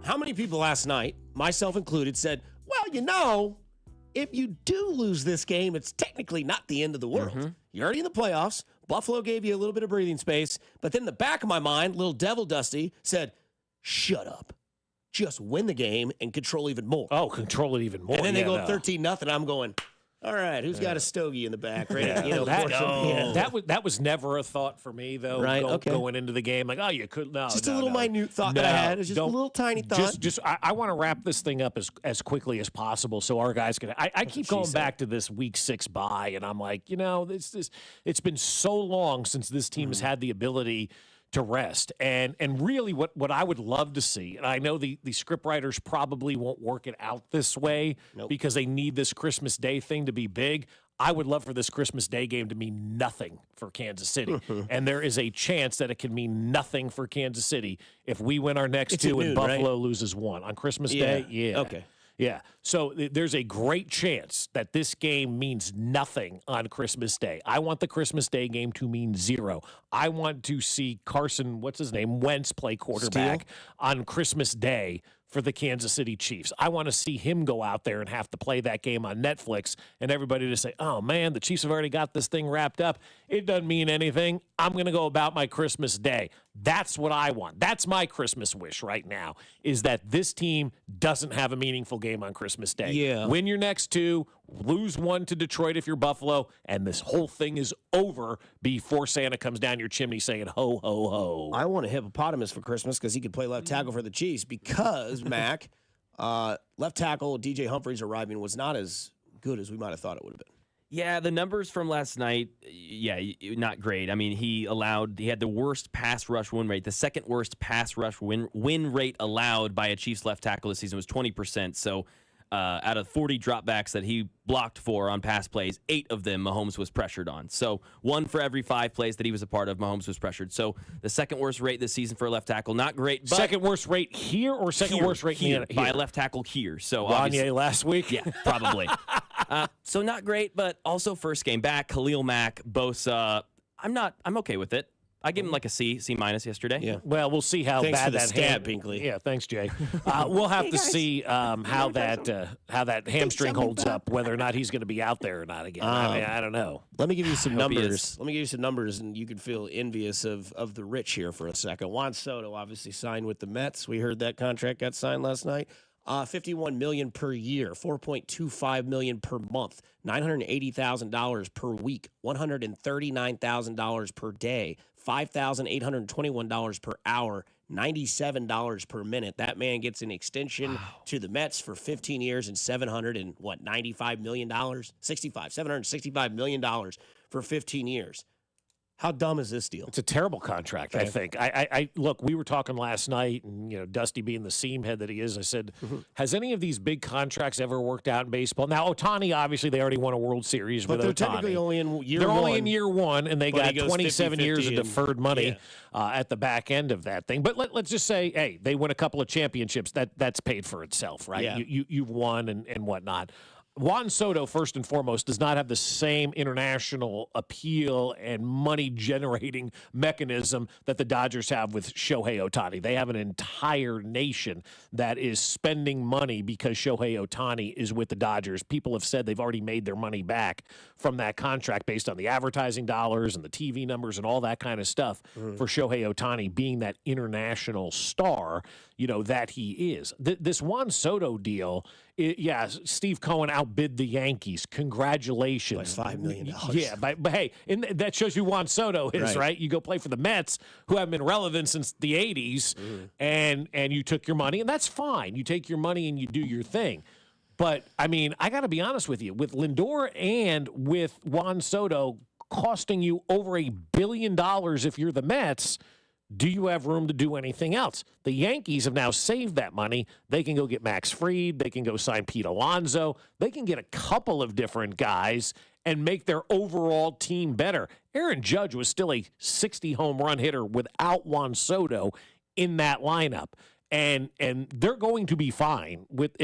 last night, myself included, said, well, you know, if you do lose this game, it's technically not the end of the world. Mm-hmm. You're already in the playoffs. Buffalo gave you a little bit of breathing space. But then in the back of my mind, little devil Dusty said, shut up. Just win the game and control even more. Oh, control it even more. And then they go up 13-0. I'm going, all right, who's got a stogie in the back? Right? That was never a thought for me, though, right? Going into the game. Like, oh, you could. No, just a little minute thought that I had. It's just a little tiny thought. I want to wrap this thing up as quickly as possible so our guys can. I keep going back to this week 6 bye, and I'm like, you know, it's been so long since this team has had the ability to rest. And really what I would love to see, and I know the script writers probably won't work it out this way because they need this Christmas Day thing to be big. I would love for this Christmas Day game to mean nothing for Kansas City. And there is a chance that it can mean nothing for Kansas City if we win our next 2 and Buffalo loses 1. On Christmas Day, Okay. Yeah. So there's a great chance that this game means nothing on Christmas Day. I want the Christmas Day game to mean 0. I want to see Carson, Wentz play quarterback on Christmas Day for the Kansas City Chiefs. I want to see him go out there and have to play that game on Netflix and everybody to say, oh, man, the Chiefs have already got this thing wrapped up. It doesn't mean anything. I'm going to go about my Christmas Day. That's what I want. That's my Christmas wish right now, is that this team doesn't have a meaningful game on Christmas Day. Yeah. Win your next 2, lose 1 to Detroit if you're Buffalo, and this whole thing is over before Santa comes down your chimney saying, ho, ho, ho. I want a hippopotamus for Christmas because he could play left tackle for the Chiefs because, Mac, left tackle DJ Humphries arriving was not as good as we might have thought it would have been. Yeah, the numbers from last night, not great. I mean, he had the worst pass rush win rate. The second worst pass rush win rate allowed by a Chiefs left tackle this season was 20%. So out of 40 dropbacks that he blocked for on pass plays, 8 of them Mahomes was pressured on. So 1 for every 5 plays that he was a part of, Mahomes was pressured. So the second worst rate this season for a left tackle, not great. But second worst rate here or second worst rate here? By a left tackle here. So Wanye last week? Yeah, probably. So not great, but also first game back. Khalil Mack, Bosa. I'm okay with it. I give him like a C minus yesterday. Yeah. Well, we'll see how bad that stab, Binkley. Yeah, thanks, Jay. We'll have to see how that hamstring holds up, whether or not he's going to be out there or not again. I don't know. Let me give you some numbers. And you can feel envious of the rich here for a second. Juan Soto obviously signed with the Mets. We heard that contract got signed last night. $51 million per year, $4.25 million per month, $980,000 per week, $139,000 per day, $5,821 per hour, $97 per minute. That man gets an extension to the Mets for 15 years and $795 million, $765 million for 15 years. How dumb is this deal? It's a terrible contract, I think. I look, we were talking last night, and Dusty being the seam head that he is, I said, has any of these big contracts ever worked out in baseball? Now, Ohtani, obviously, they already won a World Series with Ohtani. But they're technically only in year 1. They're only in year 1, and they got 27 years of deferred money Yeah. at the back end of that thing. But let's just say, hey, they win a couple of championships. That's paid for itself, right? Yeah. You've won and whatnot. Juan Soto, first and foremost, does not have the same international appeal and money-generating mechanism that the Dodgers have with Shohei Ohtani. They have an entire nation that is spending money because Shohei Ohtani is with the Dodgers. People have said they've already made their money back from that contract based on the advertising dollars and the TV numbers and all that kind of stuff for Shohei Ohtani being that international star, that he is. This Juan Soto deal, Steve Cohen outbid the Yankees. Congratulations. By $5 million. Yeah, but hey, that shows you Juan Soto is, right? You go play for the Mets, who haven't been relevant since the 80s, and you took your money, and that's fine. You take your money and you do your thing. But, I mean, I got to be honest with you. With Lindor and with Juan Soto costing you over $1 billion if you're the Mets, do you have room to do anything else? The Yankees have now saved that money. They can go get Max Fried. They can go sign Pete Alonso. They can get a couple of different guys and make their overall team better. Aaron Judge was still a 60 home run hitter without Juan Soto in that lineup. And they're going to be fine with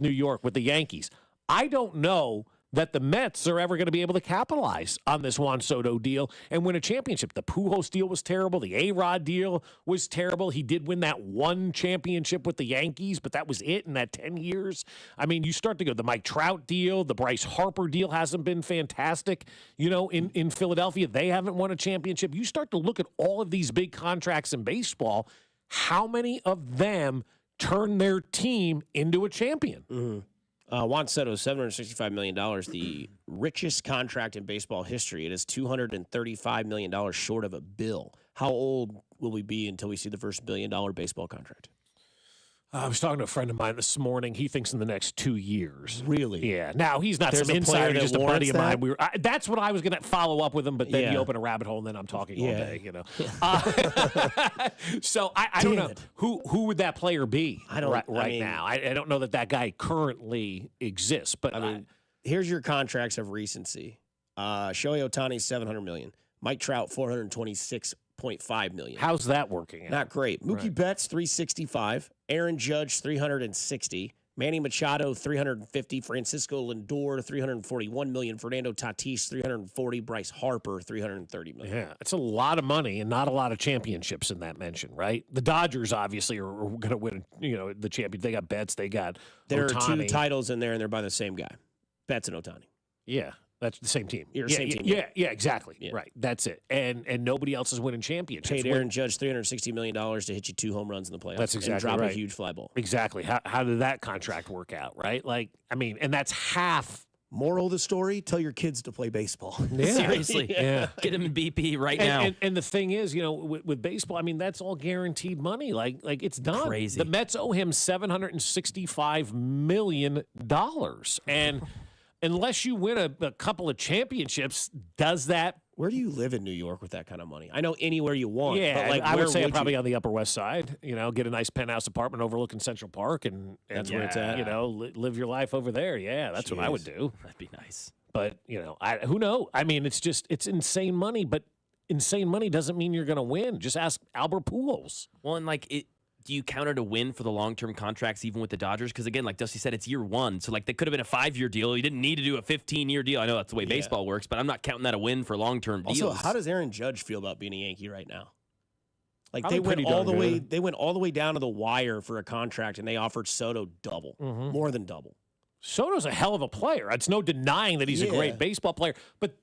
New York, with the Yankees. I don't know that the Mets are ever going to be able to capitalize on this Juan Soto deal and win a championship. The Pujols deal was terrible. The A-Rod deal was terrible. He did win that one championship with the Yankees, but that was it in that 10 years. I mean, you start to go, the Mike Trout deal, the Bryce Harper deal hasn't been fantastic. In Philadelphia, they haven't won a championship. You start to look at all of these big contracts in baseball, how many of them turn their team into a champion? Juan Soto, $765 million, the richest contract in baseball history. It is $235 million short of a bill. How old will we be until we see the first $1 billion baseball contract? I was talking to a friend of mine this morning. He thinks in the next 2 years. Really? Yeah. Now, he's not There's some a player insider, that just a buddy of warrants mine. that? That's what I was going to follow up with him, but then you open a rabbit hole, and then I'm talking all day, So I don't know. Who would that player be now? I don't know that guy currently exists. But I mean, here's your contracts of recency. Shohei Ohtani, $700 million. Mike Trout, $426.5 million. How's that working out? Not great. Mookie Betts, $365. Aaron Judge, $360. Manny Machado, $350. Francisco Lindor, $341 million. Fernando Tatis, $340. Bryce Harper, $330 million. Yeah, it's a lot of money and not a lot of championships in that mention, right? The Dodgers obviously are going to win, the champion. They got Betts, they got There Ohtani. are two titles in there, and they're by the same guy, Betts and Ohtani. Yeah. That's the same team. Same team. Yeah, exactly. Yeah. Right. That's it. And nobody else is winning championships. Paid Aaron Judge $360 million to hit you 2 home runs in the playoffs. That's exactly and drop right. a huge fly ball. Exactly. How did that contract work out, right? And that's half. Moral of the story, tell your kids to play baseball. Yeah. Seriously. Yeah. Get them in BP right now. And the thing is, with baseball, I mean, that's all guaranteed money. Like it's done. Crazy. The Mets owe him $765 million. And unless you win a couple of championships, does that? Where do you live in New York with that kind of money? I know anywhere you want. Yeah, but I would say probably on the Upper West Side. Get a nice penthouse apartment overlooking Central Park, and that's where it's at. Live your life over there. Yeah, that's what I would do. That'd be nice. But who knows? I mean, it's insane money, but insane money doesn't mean you're going to win. Just ask Albert Pujols. Well, and do you count it a win for the long-term contracts even with the Dodgers? Because, again, like Dusty said, it's year one. So, they could have been a 5-year deal. You didn't need to do a 15-year deal. I know that's the way baseball works, but I'm not counting that a win for long-term deals. Also, how does Aaron Judge feel about being a Yankee right now? Probably they went all the way. They went all the way down to the wire for a contract, and they offered Soto double, more than double. Soto's a hell of a player. It's no denying that he's a great baseball player, but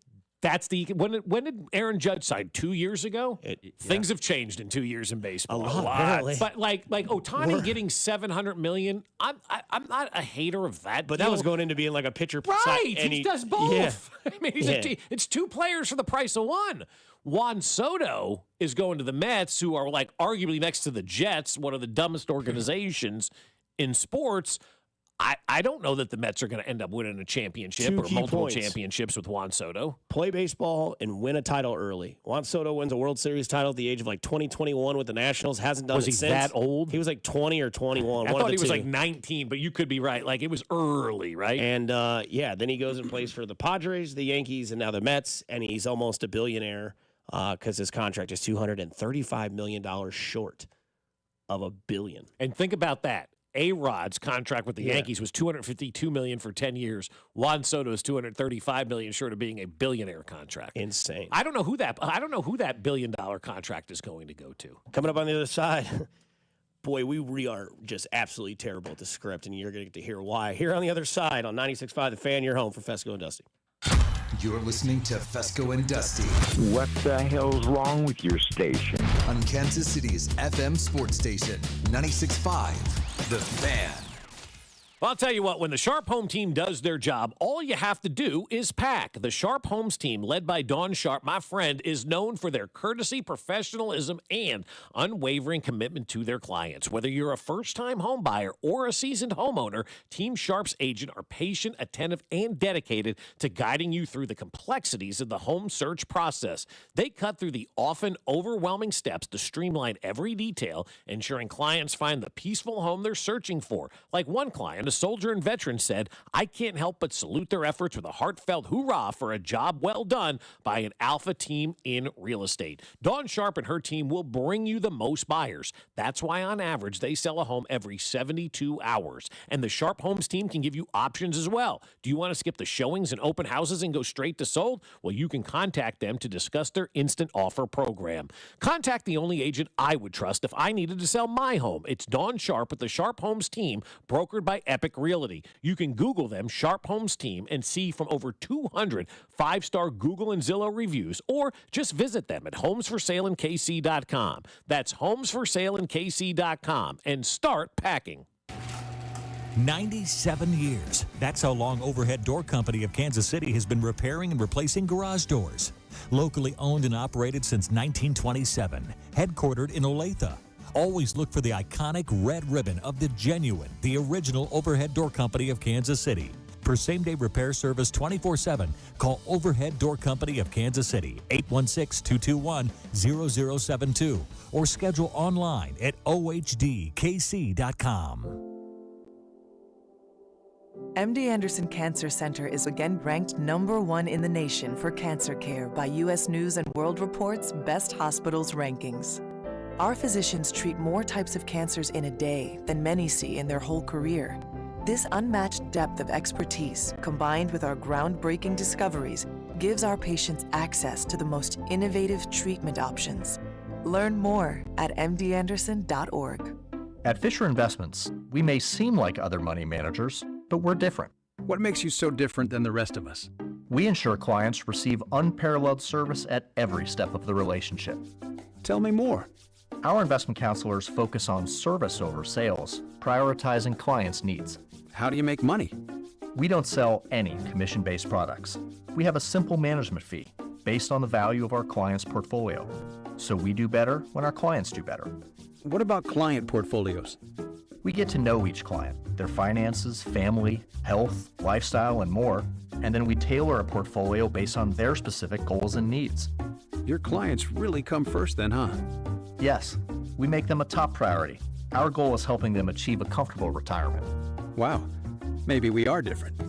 that's when did Aaron Judge sign? 2 years ago? Things have changed in 2 years in baseball. A lot. But like Ohtani getting $700 million, I'm not a hater of that. But that was going into being like a pitcher. Right. And he does both. Yeah. I mean, it's 2 players for the price of 1. Juan Soto is going to the Mets, who are arguably next to the Jets, one of the dumbest organizations in sports. I don't know that the Mets are going to end up winning a championship or multiple championships with Juan Soto. Play baseball and win a title early. Juan Soto wins a World Series title at the age of 2021 with the Nationals. Hasn't done it since. Was he that old? He was 20 or 21. I thought he was 19, but you could be right. It was early, right? And then he goes and plays for the Padres, the Yankees, and now the Mets, and he's almost a billionaire because his contract is $235 million short of $1 billion. And think about that. A-Rod's contract with the Yankees was $252 million for 10 years. Juan Soto's $235 million, short of being a billionaire contract. Insane. I don't know who that billion-dollar contract is going to go to. Coming up on the other side, boy, we are just absolutely terrible at the script, and you're going to get to hear why. Here on the other side on 96.5 The Fan, your home for Fescoe and Dusty. You're listening to Fescoe and Dusty. What the hell's wrong with your station? On Kansas City's FM sports station, 96.5 The Fan. Well, I'll tell you what, when the Sharp Home team does their job, all you have to do is pack. The Sharp Homes team, led by Dawn Sharp, my friend, is known for their courtesy, professionalism, and unwavering commitment to their clients. Whether you're a first-time home buyer or a seasoned homeowner, Team Sharp's agent are patient, attentive, and dedicated to guiding you through the complexities of the home search process. They cut through the often overwhelming steps to streamline every detail, ensuring clients find the peaceful home they're searching for. Like one client, a soldier and veteran, said, "I can't help but salute their efforts with a heartfelt hoorah for a job well done by an alpha team in real estate." Dawn Sharp and her team will bring you the most buyers. That's why, on average, they sell a home every 72 hours. And the Sharp Homes team can give you options as well. Do you want to skip the showings and open houses and go straight to sold? Well, you can contact them to discuss their instant offer program. Contact the only agent I would trust if I needed to sell my home. It's Dawn Sharp with the Sharp Homes team, brokered by Epic Realty. You can Google them, Sharp Homes Team, and see from over 200 five-star Google and Zillow reviews, or just visit them at homesforsaleinkc.com. That's homesforsaleinkc.com, and start packing. 97 years. That's how long Overhead Door Company of Kansas City has been repairing and replacing garage doors. Locally owned and operated since 1927. Headquartered in Olathe. Always look for the iconic red ribbon of the genuine, the original Overhead Door Company of Kansas City. For same-day repair service 24/7, call Overhead Door Company of Kansas City, 816-221-0072, or schedule online at ohdkc.com. MD Anderson Cancer Center is again ranked #1 in the nation for cancer care by U.S. News & World Report's Best Hospitals rankings. Our physicians treat more types of cancers in a day than many see in their whole career. This unmatched depth of expertise, combined with our groundbreaking discoveries, gives our patients access to the most innovative treatment options. Learn more at mdanderson.org. At Fisher Investments, we may seem like other money managers, but we're different. What makes you so different than the rest of us? We ensure clients receive unparalleled service at every step of the relationship. Tell me more. Our investment counselors focus on service over sales, prioritizing clients' needs. How do you make money? We don't sell any commission-based products. We have a simple management fee based on the value of our client's portfolio. So we do better when our clients do better. What about client portfolios? We get to know each client, their finances, family, health, lifestyle, and more, and then we tailor a portfolio based on their specific goals and needs. Your clients really come first then, huh? Yes, we make them a top priority. Our goal is helping them achieve a comfortable retirement. Wow, maybe we are different.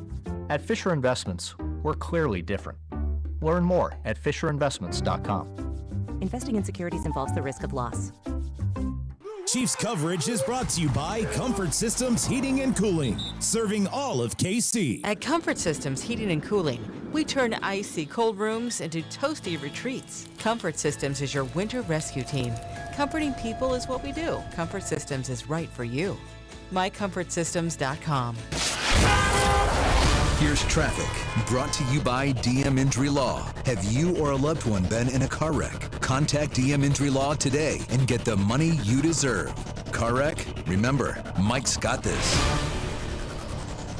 At Fisher Investments, we're clearly different. Learn more at FisherInvestments.com. Investing in securities involves the risk of loss. Chiefs coverage is brought to you by Comfort Systems Heating and Cooling, serving all of KC. At Comfort Systems Heating and Cooling, we turn icy cold rooms into toasty retreats. Comfort Systems is your winter rescue team. Comforting people is what we do. Comfort Systems is right for you. MyComfortSystems.com. Here's traffic, brought to you by DM Injury Law. Have you or a loved one been in a car wreck? Contact DM Injury Law today and get the money you deserve. Car wreck? Remember, Mike's got this.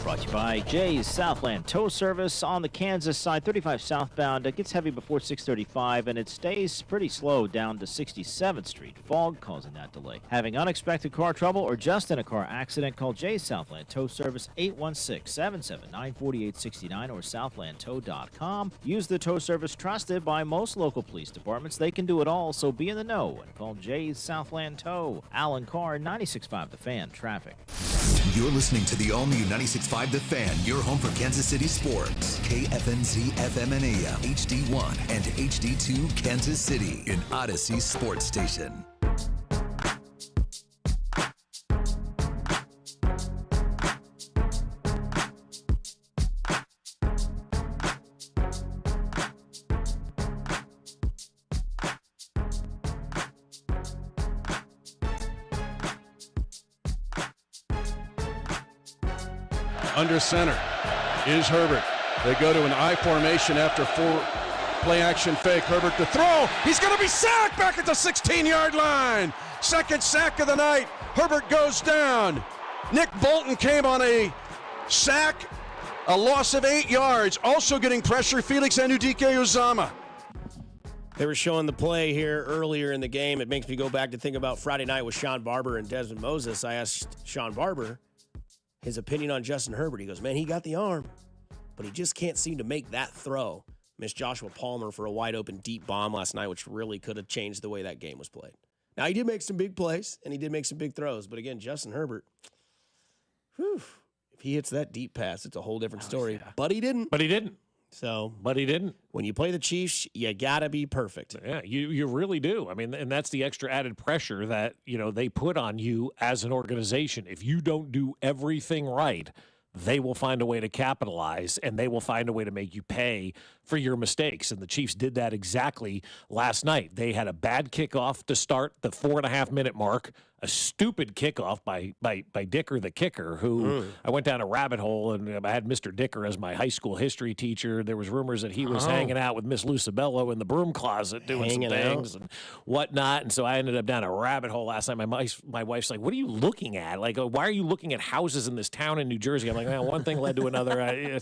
Brought to you by Jay's Southland Tow Service on the Kansas side. 35 southbound. It gets heavy before 635, and it stays pretty slow down to 67th Street. Fog causing that delay. Having unexpected car trouble or just in a car accident, call Jay's Southland Tow Service 816-779-4869 or southlandtow.com. Use the tow service trusted by most local police departments. They can do it all, so be in the know and call Jay's Southland Tow. Alan Carr, 96.5 The Fan. Traffic. You're listening to the all-new 96.5 The Fan, your home for Kansas City sports. KFNZ FM and AM, HD1 and HD2 Kansas City, an Odyssey sports station. under center is Herbert. They go to an I formation after 4 play action fake. Herbert to throw. He's going to be sacked back at the 16-yard line. Second sack of the night. Herbert goes down. Nick Bolton came on a sack, a loss of 8 yards. Also getting pressure, Felix Anudike-Uzomah. They were showing the play here earlier in the game. It makes me go back to think about Friday night with Sean Barber and Desmond Moses. I asked Sean Barber his opinion on Justin Herbert. He goes, man, he got the arm, but he just can't seem to make that throw. Missed Joshua Palmer for a wide-open deep bomb last night, which really could have changed the way that game was played. Now, he did make some big plays, and he did make some big throws. But again, Justin Herbert, if he hits that deep pass, it's a whole different story. Yeah. But he didn't. But he didn't. When you play the Chiefs, you got to be perfect. Yeah, you really do. I mean, and that's the extra added pressure that, they put on you as an organization. If you don't do everything right, they will find a way to capitalize, and they will find a way to make you pay for your mistakes. And the Chiefs did that exactly last night. They had a bad kickoff to start the 4.5-minute mark, a stupid kickoff by Dicker, the kicker, who I went down a rabbit hole, and I had Mr. Dicker as my high school history teacher. There was rumors that he was hanging out with Miss Lucibello in the broom closet doing some things and whatnot. And so I ended up down a rabbit hole last night. My wife's like, what are you looking at? Like, why are you looking at houses in this town in New Jersey? I'm like, man, one thing led to another. I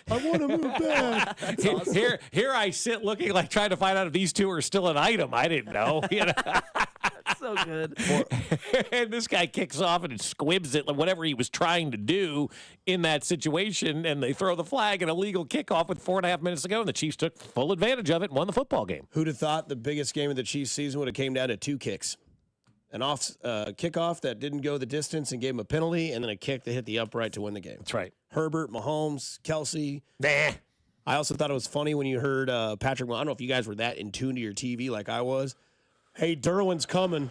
want to move back. Awesome. Here I sit looking like trying to find out if these two are still an item. I didn't know. That's so good. And this guy kicks off and squibs it, like whatever he was trying to do in that situation, and they throw the flag, an illegal kickoff with 4.5 minutes to go, and the Chiefs took full advantage of it and won the football game. Who'd have thought the biggest game of the Chiefs season would have came down to 2 kicks? An kickoff that didn't go the distance and gave him a penalty, and then a kick that hit the upright to win the game. That's right. Herbert, Mahomes, Kelsey. Nah. I also thought it was funny when you heard Patrick. I don't know if you guys were that in tune to your TV like I was. Hey, Derwin's coming.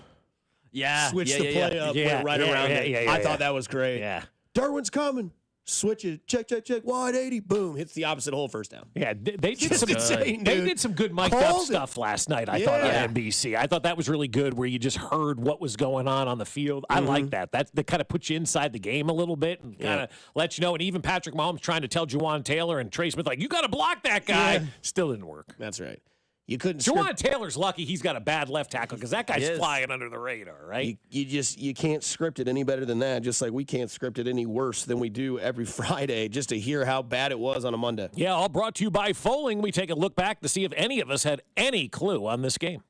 Yeah. Switch the play up, went right around it. I thought that was great. Yeah. Derwin's coming. Switch it. Check. Wide 80. Boom. Hits the opposite hole, first down. Yeah, they did Just some insane, They dude. did some good mic'd up stuff last night, I thought, on NBC. I thought that was really good, where you just heard what was going on the field. I like that. That kind of puts you inside the game a little bit and kind of lets you know. And even Patrick Mahomes trying to tell Juwan Taylor and Trey Smith, like, you got to block that guy. Still didn't work. That's right. You couldn't. Juwan Taylor's lucky he's got a bad left tackle, because that guy's flying under the radar, right? You can't script it any better than that. Just like we can't script it any worse than we do every Friday, just to hear how bad it was on a Monday. Yeah, all brought to you by Foaling. We take a look back to see if any of us had any clue on this game.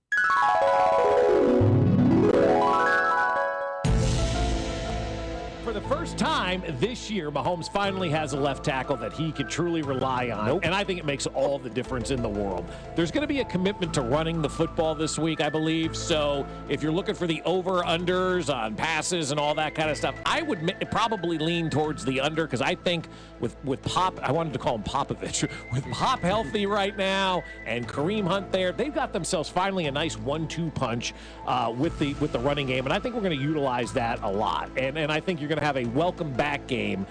For the first time this year, Mahomes finally has a left tackle that he can truly rely on, and I think it makes all the difference in the world. There's going to be a commitment to running the football this week, I believe, so if you're looking for the over-unders on passes and all that kind of stuff, I would probably lean towards the under, because I think with Pop, I wanted to call him Popovich, with Pop healthy right now and Kareem Hunt there, they've got themselves finally a nice 1-2 punch with the running game, and I think we're going to utilize that a lot, and I think you're going to have a welcome back game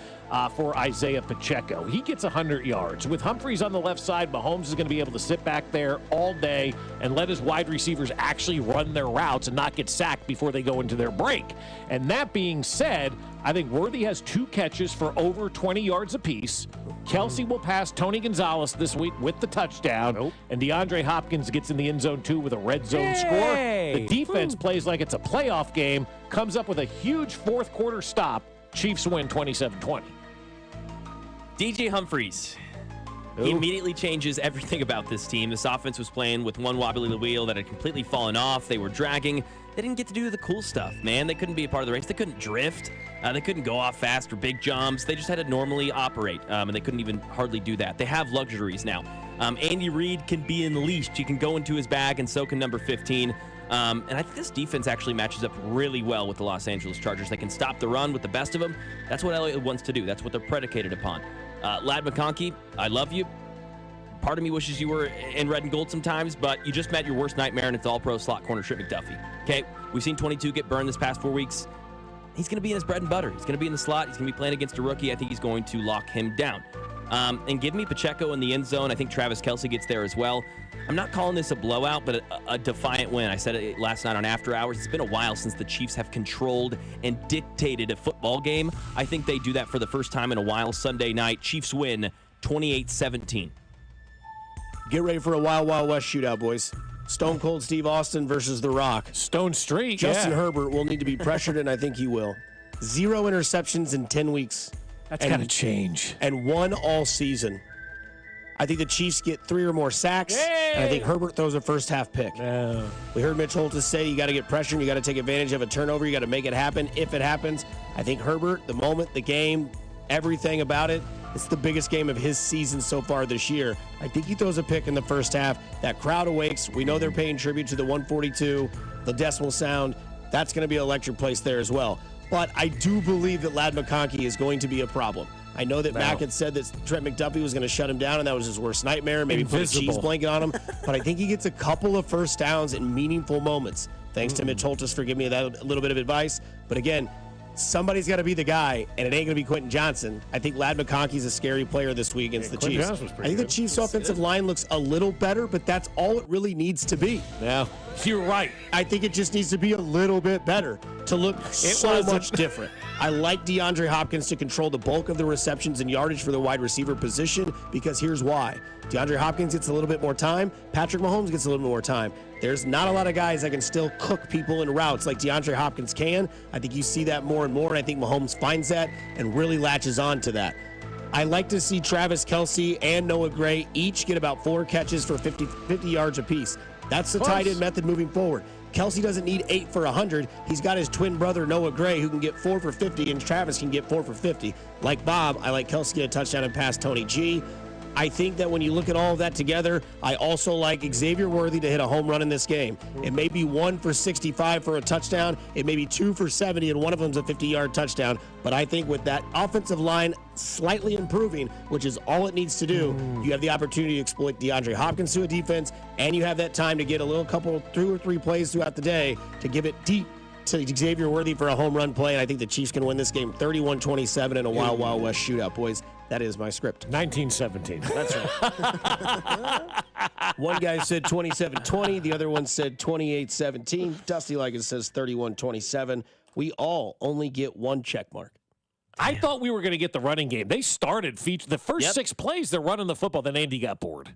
for Isaiah Pacheco. He gets 100 yards. With Humphreys on the left side, Mahomes is going to be able to sit back there all day and let his wide receivers actually run their routes and not get sacked before they go into their break. And that being said, I think Worthy has 2 catches for over 20 yards apiece. Kelsey will pass Tony Gonzalez this week with the touchdown. And DeAndre Hopkins gets in the end zone too with a red zone score. The defense plays like it's a playoff game, comes up with a huge fourth quarter stop. Chiefs win 27-20. DJ Humphreys. He immediately changes everything about this team. This offense was playing with one wobbly wheel that had completely fallen off. They were dragging. They didn't get to do the cool stuff, man. They couldn't be a part of the race. They couldn't drift. They couldn't go off fast or big jumps. They just had to normally operate, and they couldn't even hardly do that. They have luxuries now. Andy Reid can be unleashed. He can go into his bag, and so can number 15. And I think this defense actually matches up really well with the Los Angeles Chargers. They can stop the run with the best of them. That's what Elliott wants to do. That's what they're predicated upon. Ladd McConkey, I love you. Part of me wishes you were in red and gold sometimes, but you just met your worst nightmare, and it's all-pro slot corner Trent McDuffie. Okay, we've seen 22 get burned this past 4 weeks. He's going to be in his bread and butter. He's going to be in the slot. He's going to be playing against a rookie. I think he's going to lock him down. And give me Pacheco in the end zone. I think Travis Kelsey gets there as well. I'm not calling this a blowout, but a defiant win. I said it last night on After Hours. It's been a while since the Chiefs have controlled and dictated a football game. I think they do that for the first time in a while Sunday night. Chiefs win 28-17. Get ready for a Wild Wild West shootout, boys. Stone Cold Steve Austin versus The Rock. Stone Street, Justin Herbert will need to be pressured, and I think he will. 0 interceptions in 10 weeks. That's got to change. And 1 all season. I think the Chiefs get 3 or more sacks, and I think Herbert throws a first-half pick. We heard Mitch Holtis say you got to get pressure and you got to take advantage of a turnover. You got to make it happen if it happens. I think Herbert, the moment, the game, everything about it, it's the biggest game of his season so far this year. I think he throws a pick in the first half. That crowd awakes. We know they're paying tribute to the 142, the decimal sound. That's going to be an electric place there as well. But I do believe that Ladd McConkey is going to be a problem. I know that Mac had said that Trent McDuffie was going to shut him down, and that was his worst nightmare. Maybe put a cheese blanket on him. But I think he gets a couple of first downs in meaningful moments. Thanks to Mitch Holtis for giving me that little bit of advice. But again, somebody's got to be the guy, and it ain't going to be Quentin Johnson. I think Ladd McConkey's a scary player this week against the Chiefs. I think the Chiefs' offensive line looks a little better, but that's all it really needs to be. Yeah, you're right. I think it just needs to be a little bit better to look so much different. I like DeAndre Hopkins to control the bulk of the receptions and yardage for the wide receiver position, because here's why. DeAndre Hopkins gets a little bit more time. Patrick Mahomes gets a little bit more time. There's not a lot of guys that can still cook people in routes like DeAndre Hopkins can. I think you see that more and more, and I think Mahomes finds that and really latches on to that. I like to see Travis Kelsey and Noah Gray each get about 4 catches for 50 yards apiece. That's the tight end method moving forward. Kelsey doesn't need 8 for 100. He's got his twin brother, Noah Gray, who can get 4 for 50, and Travis can get 4 for 50. Like Bob, I like Kelsey to get a touchdown and pass Tony G. I think that when you look at all of that together, I also like Xavier Worthy to hit a home run in this game. It may be 1 for 65 for a touchdown. It may be 2 for 70, and one of them's a 50-yard touchdown. But I think with that offensive line slightly improving, which is all it needs to do, you have the opportunity to exploit DeAndre Hopkins to a defense, and you have that time to get a little couple, 2 or 3 plays throughout the day to give it deep to Xavier Worthy for a home run play. And I think the Chiefs can win this game 31-27 in a Wild Wild West shootout, boys. That is my script. 1917. That's right. One guy said 27-20. The other one said 28-17. Dusty like it says 31-27. We all only get 1 check mark. I thought we were going to get the running game. They started the first 6 plays. They're running the football. Then Andy got bored.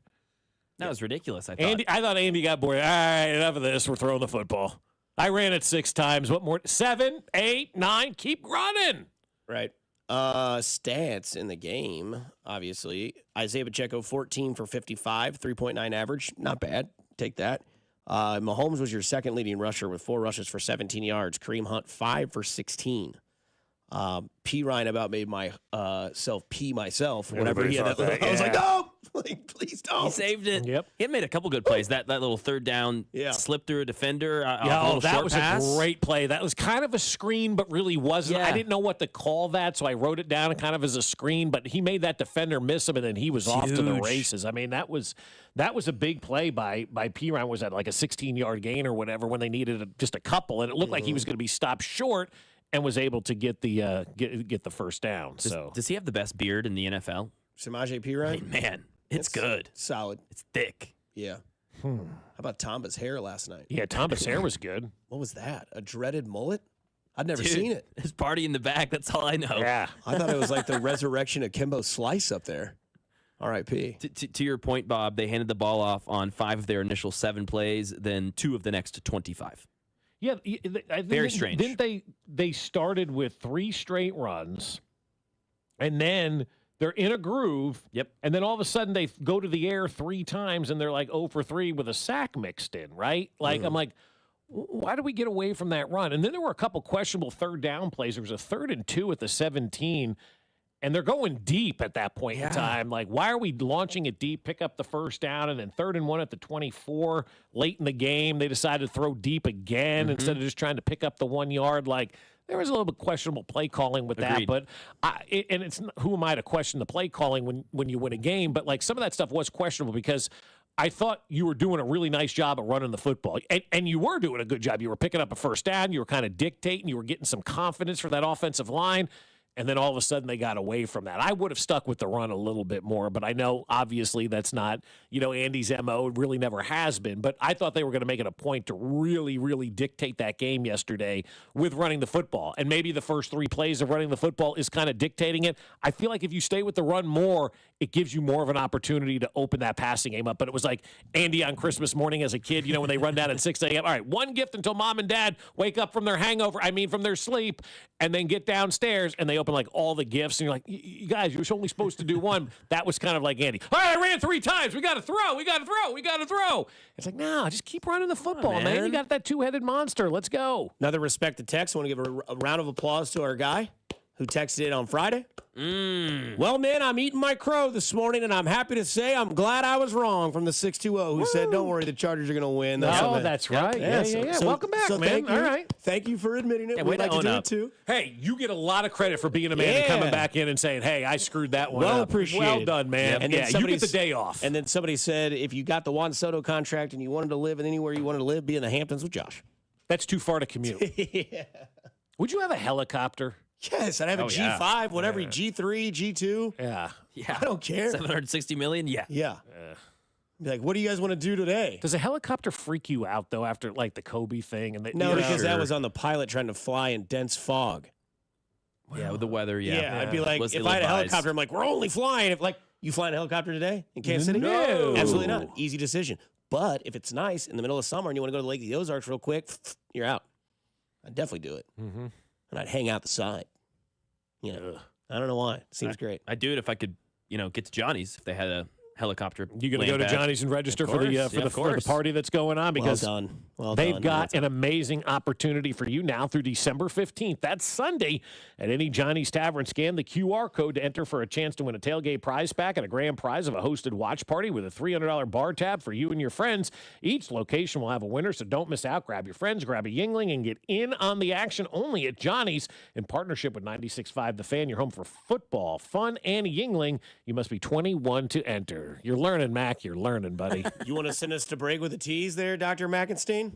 That was ridiculous. I thought. I thought Andy got bored. All right, enough of this. We're throwing the football. I ran it 6 times. What more? 7, 8, 9. Keep running. Right. Stats in the game, obviously. Isaiah Pacheco, 14 for 55, 3.9 average. Not bad. Take that. Mahomes was your second leading rusher with 4 rushes for 17 yards. Kareem Hunt, 5 for 16. P. Ryan about made myself pee myself whenever he had that. I was like, no! Like, please don't. He saved it. Yep. He had made a couple good plays. That little third down slip through a defender. That was a great play. That was kind of a screen, but really wasn't. I didn't know what to call that, so I wrote it down kind of as a screen, but he made that defender miss him, and then he was off to the races. I mean, that was a big play by P. Ryan. Was that like a 16-yard gain or whatever when they needed just a couple, and it looked like he was going to be stopped short and was able to get the get the first down. Does he have the best beard in the NFL? Samaje P. Ryan? Man, it's good. Solid. It's thick. Yeah. How about Tamba's hair last night? Yeah, Tamba's hair was good. What was that? A dreaded mullet? I'd never seen it. His party in the back, that's all I know. Yeah. I thought it was like the resurrection of Kimbo Slice up there. R.I.P. To your point, Bob, they handed the ball off on 5 of their initial 7 plays, then 2 of the next 25. Yeah, very strange. Didn't they started with 3 straight runs, and then they're in a groove. Yep. And then all of a sudden they go to the air 3 times, and they're like 0 for 3 with a sack mixed in, right? Like I'm like, why do we get away from that run? And then there were a couple questionable third down plays. There was a 3rd and 2 at the 17. And they're going deep at that point in time. Like, why are we launching it deep, pick up the first down, and then 3rd and 1 at the 24 late in the game? They decided to throw deep again instead of just trying to pick up the 1 yard. Like, there was a little bit questionable play calling with that. But and it's who am I to question the play calling when you win a game? But like some of that stuff was questionable because I thought you were doing a really nice job at running the football. And you were doing a good job. You were picking up a first down. You were kind of dictating. You were getting some confidence for that offensive line. And then all of a sudden they got away from that. I would have stuck with the run a little bit more, but I know obviously that's not, Andy's MO. It really never has been. But I thought they were going to make it a point to really, really dictate that game yesterday with running the football. And maybe the first 3 plays of running the football is kind of dictating it. I feel like if you stay with the run more, it gives you more of an opportunity to open that passing game up. But it was like Andy on Christmas morning as a kid, when they run down at 6 a.m. All right, one gift until mom and dad wake up from their from their sleep, and then get downstairs, and they open like all the gifts, and you're like, you guys, you're only supposed to do one. That was kind of like Andy. All right, I ran 3 times. We got to throw. It's like, no, just keep running the football, man. You got that 2-headed monster. Let's go. Another respected text. I want to give a round of applause to our guy who texted in on Friday. Well, man, I'm eating my crow this morning, and I'm happy to say I'm glad I was wrong from the 620 who said, don't worry, the Chargers are going to win. That's right. Yeah. So, welcome back, man. All right. Thank you for admitting it. We'd like to do it, too. Hey, you get a lot of credit for being a man and coming back in and saying, hey, I screwed that one up. Appreciated. Well done, man. And then you get the day off. And then somebody said, if you got the Juan Soto contract and you wanted to live anywhere you wanted to live, be in the Hamptons with Josh. That's too far to commute. Yeah. Would you have a helicopter? Yes, I'd have a G5, whatever, G3, G2. Yeah. I don't care. $760 million? Yeah. Yeah. Be like, what do you guys want to do today? Does a helicopter freak you out, though, after, like, the Kobe thing? No, because that was on the pilot trying to fly in dense fog. Yeah, with the weather, yeah. I'd be like, if I had a helicopter, I'm like, we're only flying. If, you flying a helicopter today in Kansas City? No. Absolutely not. Easy decision. But if it's nice in the middle of summer and you want to go to the Lake of the Ozarks real quick, you're out. I'd definitely do it. Mm-hmm. And I'd hang out the side. I don't know why. It seems great. I'd do it if I could, get to Johnny's if they had a helicopter. You going to go to Johnny's and register for the party that's going on? Because they've got an amazing opportunity for you now through December 15th. That's Sunday at any Johnny's Tavern. Scan the QR code to enter for a chance to win a tailgate prize pack and a grand prize of a hosted watch party with a $300 bar tab for you and your friends. Each location will have a winner, so don't miss out. Grab your friends, grab a Yingling, and get in on the action only at Johnny's in partnership with 96.5 The Fan. Your home for football, fun, and Yingling. You must be 21 to enter. You're learning, Mac. You're learning, buddy. You want to send us to break with a tease there, Dr. Mackenstein?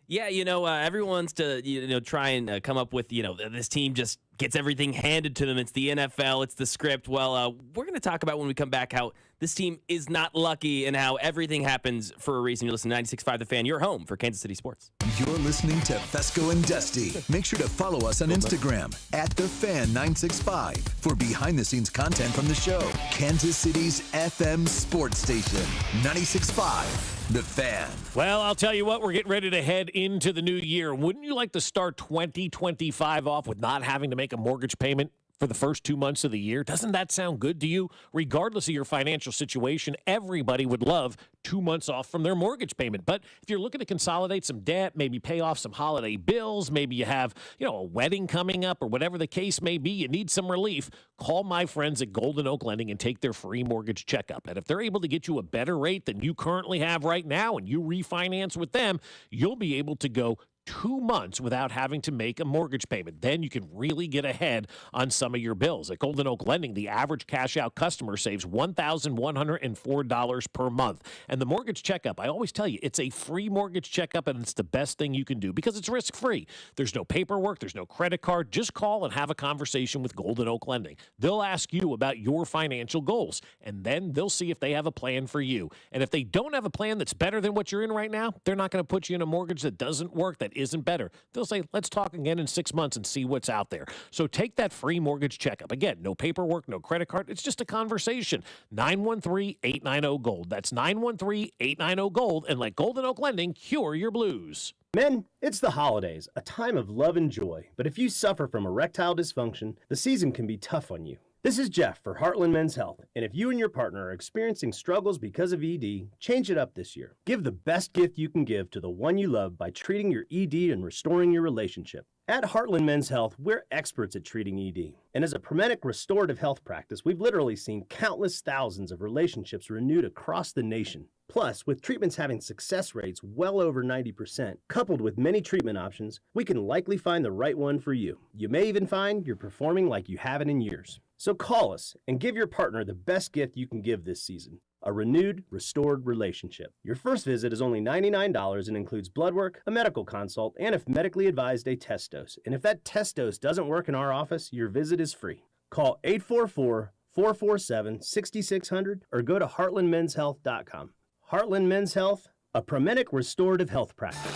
Yeah, everyone's to try and come up with this team just gets everything handed to them. It's the NFL, it's the script. Well, we're going to talk about when we come back how this team is not lucky and how everything happens for a reason. You're listening to 96.5 The Fan, your home for Kansas City sports. You're listening to Fescoe and Dusty. Make sure to follow us on Instagram at TheFan965 for behind-the-scenes content from the show. Kansas City's FM sports station, 96.5 The Fan. Well, I'll tell you what, we're getting ready to head into the new year. Wouldn't you like to start 2025 off with not having to make a mortgage payment for the first 2 months of the year? Doesn't that sound good to you? Regardless of your financial situation, everybody would love 2 months off from their mortgage payment. But if you're looking to consolidate some debt, maybe pay off some holiday bills, maybe you have, a wedding coming up or whatever the case may be, you need some relief, call my friends at Golden Oak Lending and take their free mortgage checkup. And if they're able to get you a better rate than you currently have right now and you refinance with them, you'll be able to go 2 months without having to make a mortgage payment. Then you can really get ahead on some of your bills. At Golden Oak Lending, the average cash-out customer saves $1,104 per month. And the mortgage checkup, I always tell you, it's a free mortgage checkup, and it's the best thing you can do because it's risk-free. There's no paperwork. There's no credit card. Just call and have a conversation with Golden Oak Lending. They'll ask you about your financial goals, and then they'll see if they have a plan for you. And if they don't have a plan that's better than what you're in right now, they're not going to put you in a mortgage that doesn't work, that isn't better. They'll say, let's talk again in 6 months and see what's out there. So take that free mortgage checkup. Again, no paperwork, no credit card. It's just a conversation. 913-890-GOLD. That's 913-890-GOLD. And let Golden Oak Lending cure your blues. Men, it's the holidays, a time of love and joy. But if you suffer from erectile dysfunction, the season can be tough on you. This is Jeff for Heartland Men's Health, and if you and your partner are experiencing struggles because of ED, change it up this year. Give the best gift you can give to the one you love by treating your ED and restoring your relationship. At Heartland Men's Health, we're experts at treating ED. And as a Promedic restorative health practice, we've literally seen countless thousands of relationships renewed across the nation. Plus, with treatments having success rates well over 90%, coupled with many treatment options, we can likely find the right one for you. You may even find you're performing like you haven't in years. So call us and give your partner the best gift you can give this season. a renewed, restored relationship. Your first visit is only $99 and includes blood work, a medical consult, and if medically advised, a test dose. And if that test dose doesn't work in our office, your visit is free. Call 844-447-6600 or go to heartlandmenshealth.com. Heartland Men's Health, a Promenic restorative health practice.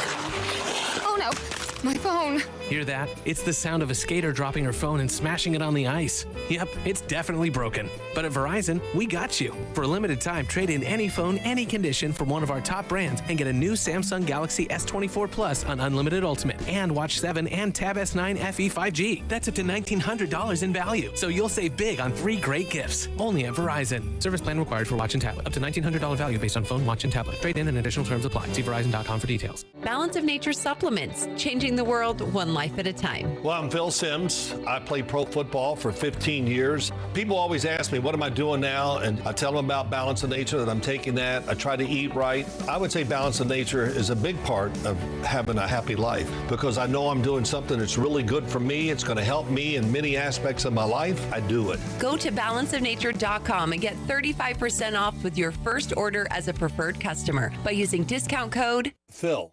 Oh no, my phone. Hear that? It's the sound of a skater dropping her phone and smashing it on the ice. Yep, it's definitely broken. But at Verizon, we got you. For a limited time, trade in any phone, any condition from one of our top brands and get a new Samsung Galaxy S24 Plus on Unlimited Ultimate and Watch 7 and Tab S9 FE 5G. That's up to $1,900 in value. So you'll save big on 3 great gifts. Only at Verizon. Service plan required for watch and tablet. Up to $1,900 value based on phone, watch, and tablet. Trade in and additional terms apply. See Verizon.com for details. Balance of Nature supplements, changing the world one life at a time. Well, I'm Phil Sims. I played pro football for 15 years. People always ask me, what am I doing now? And I tell them about Balance of Nature, that I'm taking that. I try to eat right. I would say Balance of Nature is a big part of having a happy life because I know I'm doing something that's really good for me. It's going to help me in many aspects of my life. I do it. Go to balanceofnature.com and get 35% off with your first order as a preferred customer by using discount code Phil.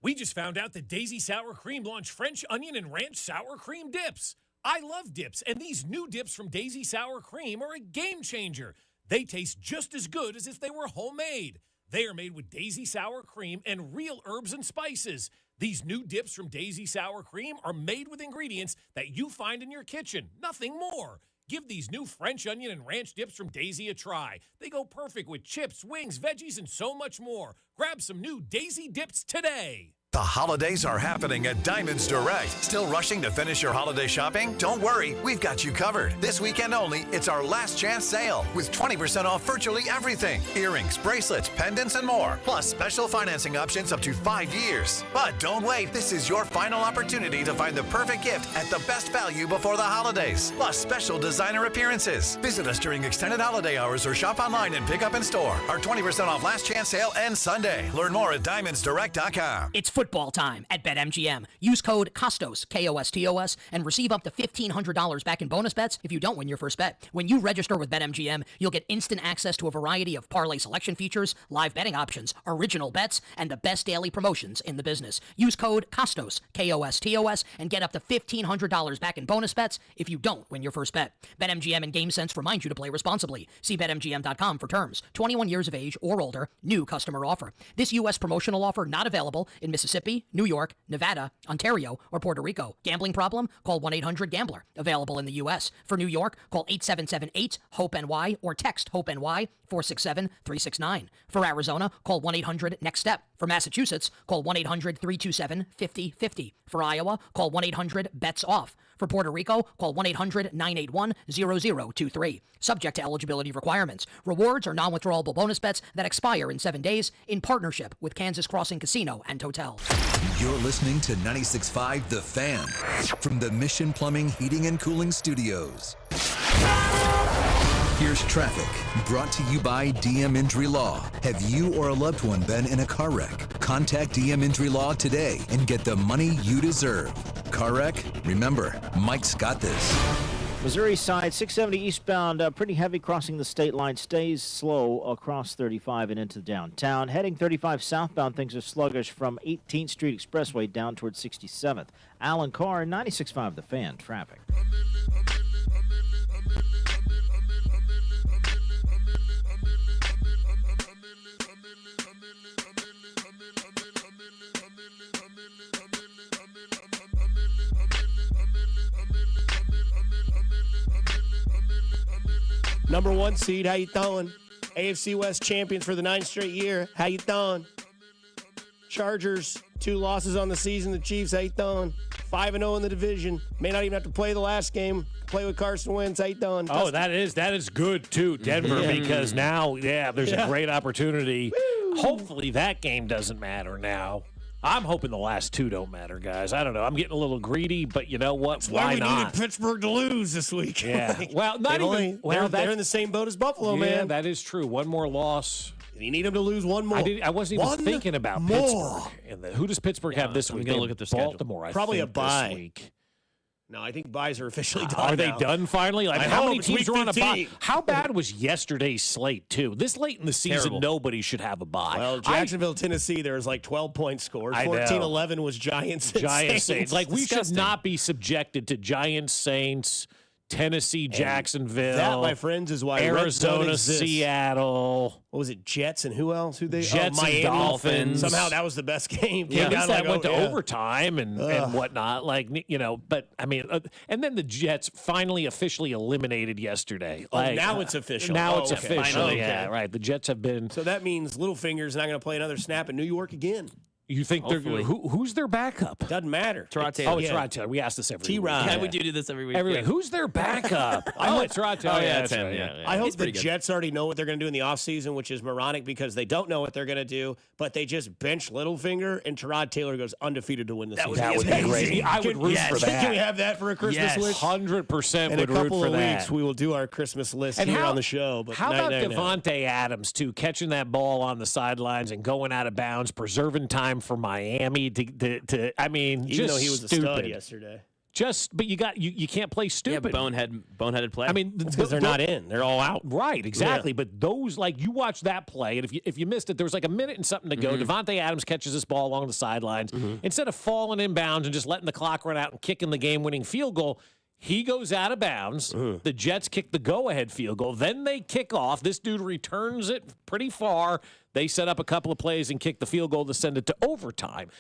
We just found out that Daisy Sour Cream launched French onion and ranch sour cream dips. I love dips, and these new dips from Daisy Sour Cream are a game changer. They taste just as good as if they were homemade. They are made with Daisy Sour Cream and real herbs and spices. These new dips from Daisy Sour Cream are made with ingredients that you find in your kitchen, nothing more. Give these new French onion and ranch dips from Daisy a try. They go perfect with chips, wings, veggies, and so much more. Grab some new Daisy dips today. The holidays are happening at Diamonds Direct. Still rushing to finish your holiday shopping? Don't worry, we've got you covered. This weekend only, it's our last chance sale with 20% off virtually everything. Earrings, bracelets, pendants, and more. Plus special financing options up to 5 years. But don't wait, this is your final opportunity to find the perfect gift at the best value before the holidays. Plus special designer appearances. Visit us during extended holiday hours or shop online and pick up in store. Our 20% off last chance sale ends Sunday. Learn more at diamondsdirect.com. It's football time at BetMGM. Use code KOSTOS, KOSTOS, and receive up to $1,500 back in bonus bets if you don't win your first bet. When you register with BetMGM, you'll get instant access to a variety of parlay selection features, live betting options, original bets, and the best daily promotions in the business. Use code KOSTOS, KOSTOS, and get up to $1,500 back in bonus bets if you don't win your first bet. BetMGM and GameSense remind you to play responsibly. See BetMGM.com for terms. 21 years of age or older. New customer offer. This U.S. promotional offer not available in Mississippi, New York, Nevada, Ontario, or Puerto Rico. Gambling problem? Call 1-800-GAMBLER. Available in the U.S. For New York, call 877-8-HOPE-NY or text HOPE-NY 467-369. For Arizona, call 1-800-NEXT-STEP. For Massachusetts, call 1-800-327-5050. For Iowa, call 1-800-BETS-OFF. For Puerto Rico, call 1-800-981-0023. Subject to eligibility requirements. Rewards are non-withdrawable bonus bets that expire in 7 days in partnership with Kansas Crossing Casino and Hotel. You're listening to 96.5 The Fan from the Mission Plumbing, Heating, and Cooling Studios. Here's traffic, brought to you by DM Injury Law. Have you or a loved one been in a car wreck? Contact DM Injury Law today and get the money you deserve. Car wreck? Remember, Mike's got this. Missouri side, 670 eastbound, pretty heavy crossing the state line. Stays slow across 35 and into downtown. Heading 35 southbound, things are sluggish from 18th Street Expressway down towards 67th. Alan Carr, 96.5 The Fan, traffic. Number 1 seed, how you throwing? AFC West champions for the 9th straight year, how you throwing? Chargers, 2 losses on the season. The Chiefs, how you throwing? 5-0 in the division. May not even have to play the last game. Play with Carson Wentz, how you throwing? Oh, that is good too, Denver, because now, there's a great opportunity. Woo. Hopefully that game doesn't matter now. I'm hoping the last 2 don't matter, guys. I don't know. I'm getting a little greedy, but you know what? Why not? We needed Pittsburgh to lose this week. Yeah. Well, not even. They're in the same boat as Buffalo, man. Yeah, that is true. One more loss. You need them to lose one more. I wasn't even thinking about Pittsburgh. Who does Pittsburgh have this week? I'm going to look at their schedule. Baltimore, Probably I think, a bye. this week. No, I think buys are officially done. Are they now. done finally? Like, I how hope many it's teams week are on a bye? 15. How bad was yesterday's slate, too? This late in the season, Terrible. nobody should have a bye. Well, Jacksonville, Tennessee, there was like 12 points scored. I know. 14-11 was Giants and Saints. Like, we should Disgusting. not be subjected to Giants, Saints, Tennessee, Jacksonville. That, my friends, is why Red Zone Arizona, exists. Seattle. What was it? Jets and who else? Jets Miami. and Dolphins. Somehow that was the best game. Yeah, Came down that like, went to yeah. overtime and whatnot. Like, but I mean, and then the Jets finally officially eliminated yesterday. Like, now it's official. Now Oh, it's okay. official. Finally. Yeah, Okay. right. The Jets have been. So that means Littlefinger's not going to play another snap in New York again. You think Hopefully. who's their backup? Doesn't matter. Tyrod Taylor. Oh, it's Rod Taylor. We ask this every week. T-Rod. Yeah, we do this every week. Every week. Who's their backup? It's Rod Taylor. Oh, yeah, that's it's him. right, Yeah. I hope He's the pretty good. Jets already know what they're going to do in the offseason, which is moronic because they don't know what they're going to do, but they just bench Littlefinger and Tyrod Taylor goes undefeated to win the season. That would be great. I would root for that. Can we have that for a Christmas list? 100% In a would root couple for of that. weeks, we will do our Christmas list And here how- on the show. But How about night. Devontae Adams, too, catching that ball on the sidelines and going out of bounds, preserving time for Miami to I mean, Even just though he was stupid. a stud yesterday. But you can't play Yeah, stupid. boneheaded play. I mean, Because they're not in. They're all out. Right, exactly. But those, like, you watch that play, and if you missed it, there was like a minute and something to go. Devontae Adams catches this ball along the sidelines. Instead of falling inbounds and just letting the clock run out and kicking the game-winning field goal, he goes out of bounds. The Jets kick the go-ahead field goal. Then they kick off. This dude returns it pretty far. They set up a couple of plays and kick the field goal to send it to overtime.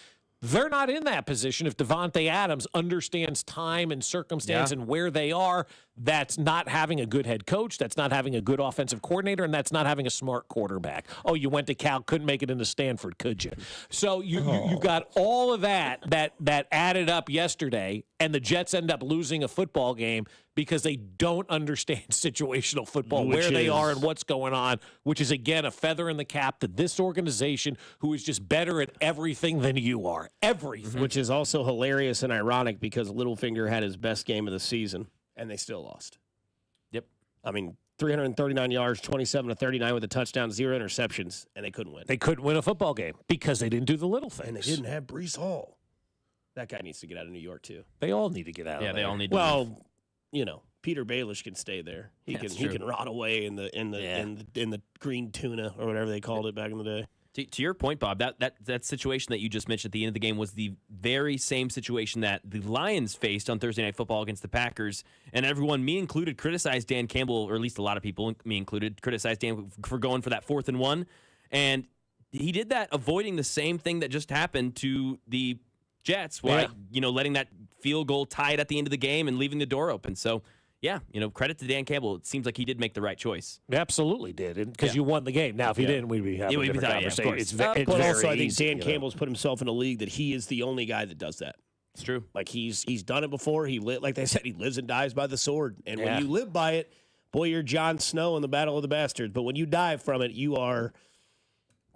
They're not in that position if Devontae Adams understands time and circumstance and where they are. That's not having a good head coach. That's not having a good offensive coordinator, and that's not having a smart quarterback. Oh, you went to Cal, couldn't make it into Stanford, could you? So you got all of that added up yesterday, and the Jets end up losing a football game because they don't understand situational football, where they are and what's going on, which is, again, a feather in the cap to this organization who is just better at everything than you are. Everything. Which is also hilarious and ironic because Littlefinger had his best game of the season, and they still lost. Yep. I mean, 339 yards, 27-39 with a touchdown, 0 interceptions, and they couldn't win. They couldn't win a football game because they didn't do the little things. And they didn't have Breece Hall. That guy needs to get out of New York, too. They all need to get out of there. Yeah, they all need to. Well, you know, Peter Baelish can stay there. He That's can true. rot away in the green tuna or whatever they called it back in the day. To your point, Bob, that situation that you just mentioned at the end of the game was the very same situation that the Lions faced on Thursday Night Football against the Packers. And everyone, me included, criticized Dan Campbell, or at least a lot of people, me included, criticized Dan for going for that 4th and 1. And he did that avoiding the same thing that just happened to the Jets by, letting that field goal tie it at the end of the game and leaving the door open. So, yeah, credit to Dan Campbell. It seems like he did make the right choice. Absolutely did, because you won the game. Now, if you didn't, we'd be having a different conversation. It's very but also, I think easy, Dan Campbell's put himself in a league that he is the only guy that does that. It's true. Like he's done it before. Like they said, he lives and dies by the sword. And when you live by it, boy, you're Jon Snow in the Battle of the Bastards. But when you die from it, you are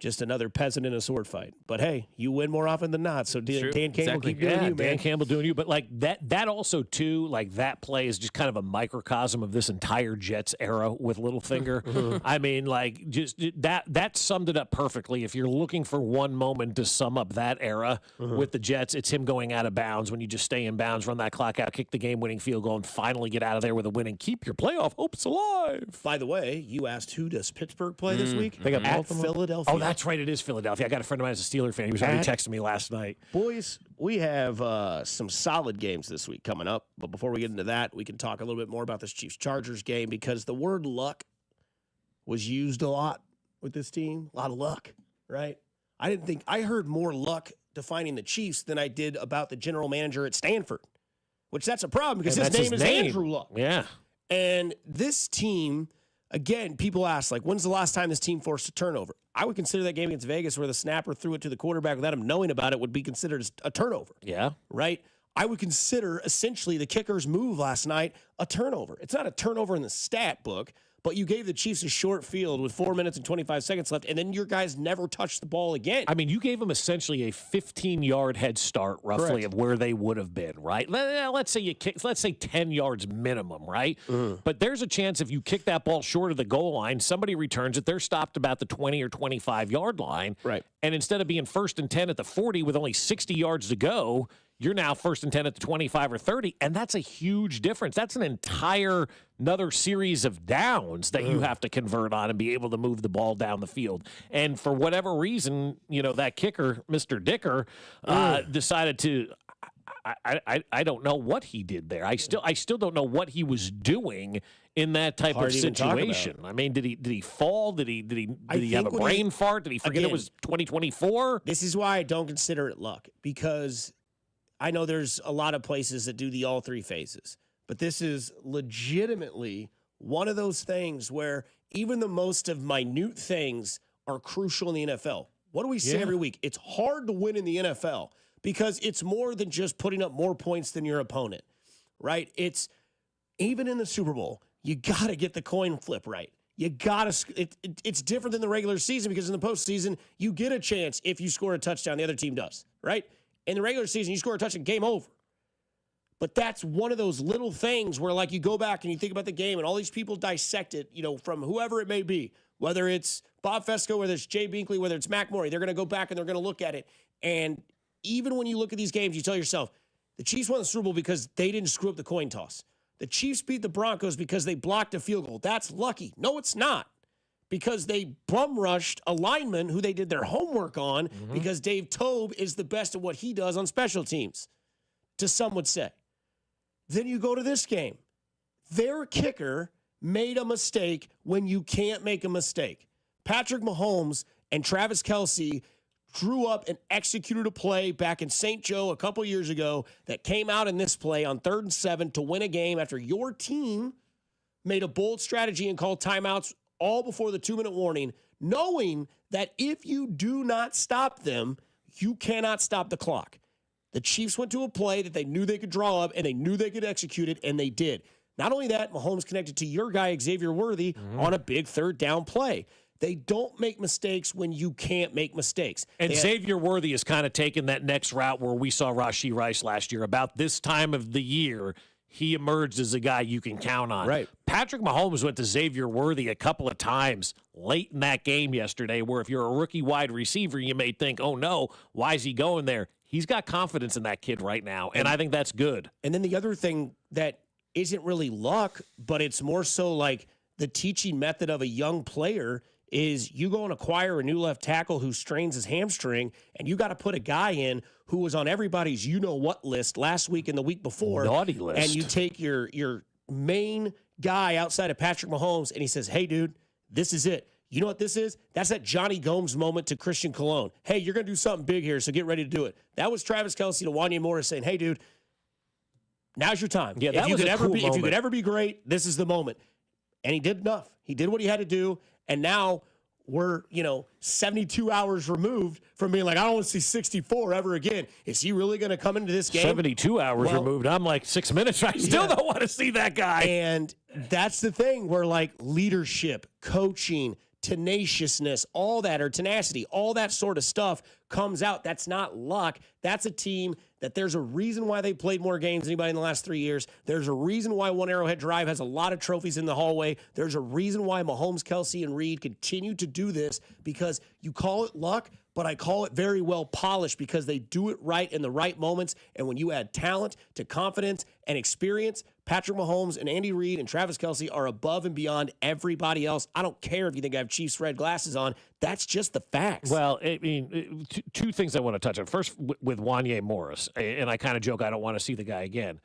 just another peasant in a sword fight. But hey, you win more often than not. So Dan Campbell, keep doing you, man. Dan Campbell doing you. But like that also too, like that play is just kind of a microcosm of this entire Jets era with Littlefinger. I mean, like just that summed it up perfectly. If you're looking for one moment to sum up that era with the Jets, it's him going out of bounds when you just stay in bounds, run that clock out, kick the game-winning field goal, and finally get out of there with a win and keep your playoff hopes alive. By the way, you asked who does Pittsburgh play this week? They got at Baltimore? Philadelphia. Oh, that's right. It is Philadelphia. I got a friend of mine who's a Steeler fan. He was already texting me last night. Boys, we have some solid games this week coming up. But before we get into that, we can talk a little bit more about this Chiefs-Chargers game because the word luck was used a lot with this team. A lot of luck, right? I heard more luck defining the Chiefs than I did about the general manager at Stanford, which that's a problem because his name is Andrew Luck. Yeah. And this team, again, people ask, like, when's the last time this team forced a turnover? I would consider that game against Vegas where the snapper threw it to the quarterback without him knowing about it would be considered a turnover. Yeah. Right? I would consider essentially the kicker's move last night a turnover. It's not a turnover in the stat book, but you gave the Chiefs a short field with 4 minutes and 25 seconds left, and then your guys never touched the ball again. I mean, you gave them essentially a 15-yard head start, roughly, Correct. of where they would have been, right? Let's say 10 yards minimum, right? But there's a chance if you kick that ball short of the goal line, somebody returns it, they're stopped about the 20 or 25-yard line. Right. And instead of being 1st and 10 at the 40 with only 60 yards to go, you're now 1st and 10 at the 25 or 30, and that's a huge difference. That's an another series of downs that you have to convert on and be able to move the ball down the field. And for whatever reason, that kicker, Mr. Dicker, decided to. I don't know what he did there. I still don't know what he was doing in that type of situation. I mean, did he fall? Did he have a brain fart? Did he forget it was 2024? This is why I don't consider it luck, because I know there's a lot of places that do the all three phases, but this is legitimately one of those things where even the most of minute things are crucial in the NFL. What do we say every week? It's hard to win in the NFL because it's more than just putting up more points than your opponent, right? It's even in the Super Bowl, you got to get the coin flip right. You got to. It's different than the regular season because in the postseason, you get a chance if you score a touchdown, the other team does, right? In the regular season, you score a touchdown, game over. But that's one of those little things where, like, you go back and you think about the game and all these people dissect it, from whoever it may be, whether it's Bob Fescoe, whether it's Jay Binkley, whether it's Mac Morey, they're going to go back and they're going to look at it. And even when you look at these games, you tell yourself, the Chiefs won the Super Bowl because they didn't screw up the coin toss. The Chiefs beat the Broncos because they blocked a field goal. That's lucky. No, it's not. Because they bum rushed a lineman who they did their homework on because Dave Tobe is the best at what he does on special teams, to some would say. Then you go to this game. Their kicker made a mistake when you can't make a mistake. Patrick Mahomes and Travis Kelsey drew up and executed a play back in St. Joe a couple years ago that came out in this play on 3rd and 7 to win a game after your team made a bold strategy and called timeouts all before the 2-minute warning, knowing that if you do not stop them, you cannot stop the clock. The Chiefs went to a play that they knew they could draw up, and they knew they could execute it, and they did. Not only that, Mahomes connected to your guy, Xavier Worthy, on a big 3rd down play. They don't make mistakes when you can't make mistakes. And Xavier Worthy has kind of taken that next route where we saw Rashee Rice last year. About this time of the year, he emerged as a guy you can count on. Right. Patrick Mahomes went to Xavier Worthy a couple of times late in that game yesterday where if you're a rookie wide receiver, you may think, oh, no, why is he going there? He's got confidence in that kid right now, and I think that's good. And then the other thing that isn't really luck, but it's more so like the teaching method of a young player is you go and acquire a new left tackle who strains his hamstring, and you got to put a guy in who was on everybody's you-know-what list last week and the week before. Naughty list. And you take your main guy outside of Patrick Mahomes, and he says, hey, dude, this is it. You know what this is? That's that Johnny Gomes moment to Christian Cologne. Hey, you're going to do something big here, so get ready to do it. That was Travis Kelsey to Wanya Morris saying, hey, dude, now's your time. Yeah, that was a cool moment. If you could ever be great, this is the moment. And he did enough. He did what he had to do, and now we're, 72 hours removed from being like, I don't want to see 64 ever again. Is he really going to come into this game? 72 hours removed. I'm like 6 minutes. I still don't want to see that guy. And that's the thing where, like, leadership, coaching, tenaciousness, all that, or tenacity, all that sort of stuff comes out. That's not luck. That's a team that there's a reason why they played more games than anybody in the last 3 years. There's a reason why One Arrowhead Drive has a lot of trophies in the hallway. There's a reason why Mahomes, Kelsey, and Reed continue to do this, because you call it luck, but I call it very well polished because they do it right in the right moments. And when you add talent to confidence and experience, Patrick Mahomes and Andy Reid and Travis Kelsey are above and beyond everybody else. I don't care if you think I have Chiefs red glasses on. That's just the facts. Well, I mean, two things I want to touch on. First, with Wanya Morris, and I kind of joke I don't want to see the guy again.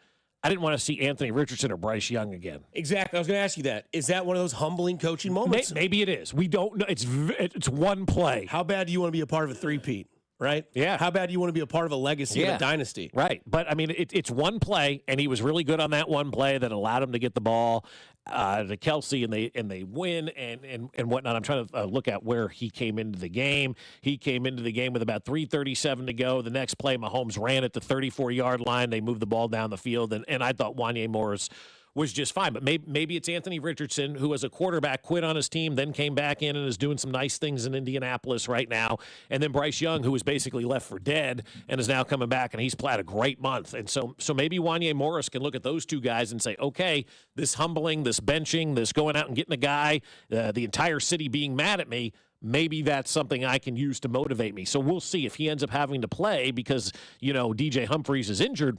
I didn't want to see Anthony Richardson or Bryce Young again. Exactly. I was going to ask you that. Is that one of those humbling coaching moments? Maybe it is. We don't know. It's one play. How bad do you want to be a part of a three-peat? Right? Yeah. How bad do you want to be a part of a legacy of a dynasty? Right. But, I mean, it's one play, and he was really good on that one play that allowed him to get the ball to Kelsey, and they win and whatnot. I'm trying to look at where he came into the game. He came into the game with about 3:37 to go. The next play, Mahomes ran at the 34-yard line. They moved the ball down the field, and I thought Wanya Morris was just fine. But maybe it's Anthony Richardson, who as a quarterback quit on his team, then came back in and is doing some nice things in Indianapolis right now. And then Bryce Young, who was basically left for dead and is now coming back, and he's played a great month. And so maybe Wanya Morris can look at those two guys and say, okay, this humbling, this benching, this going out and getting a guy, the entire city being mad at me, maybe that's something I can use to motivate me. So we'll see if he ends up having to play because, DJ Humphries is injured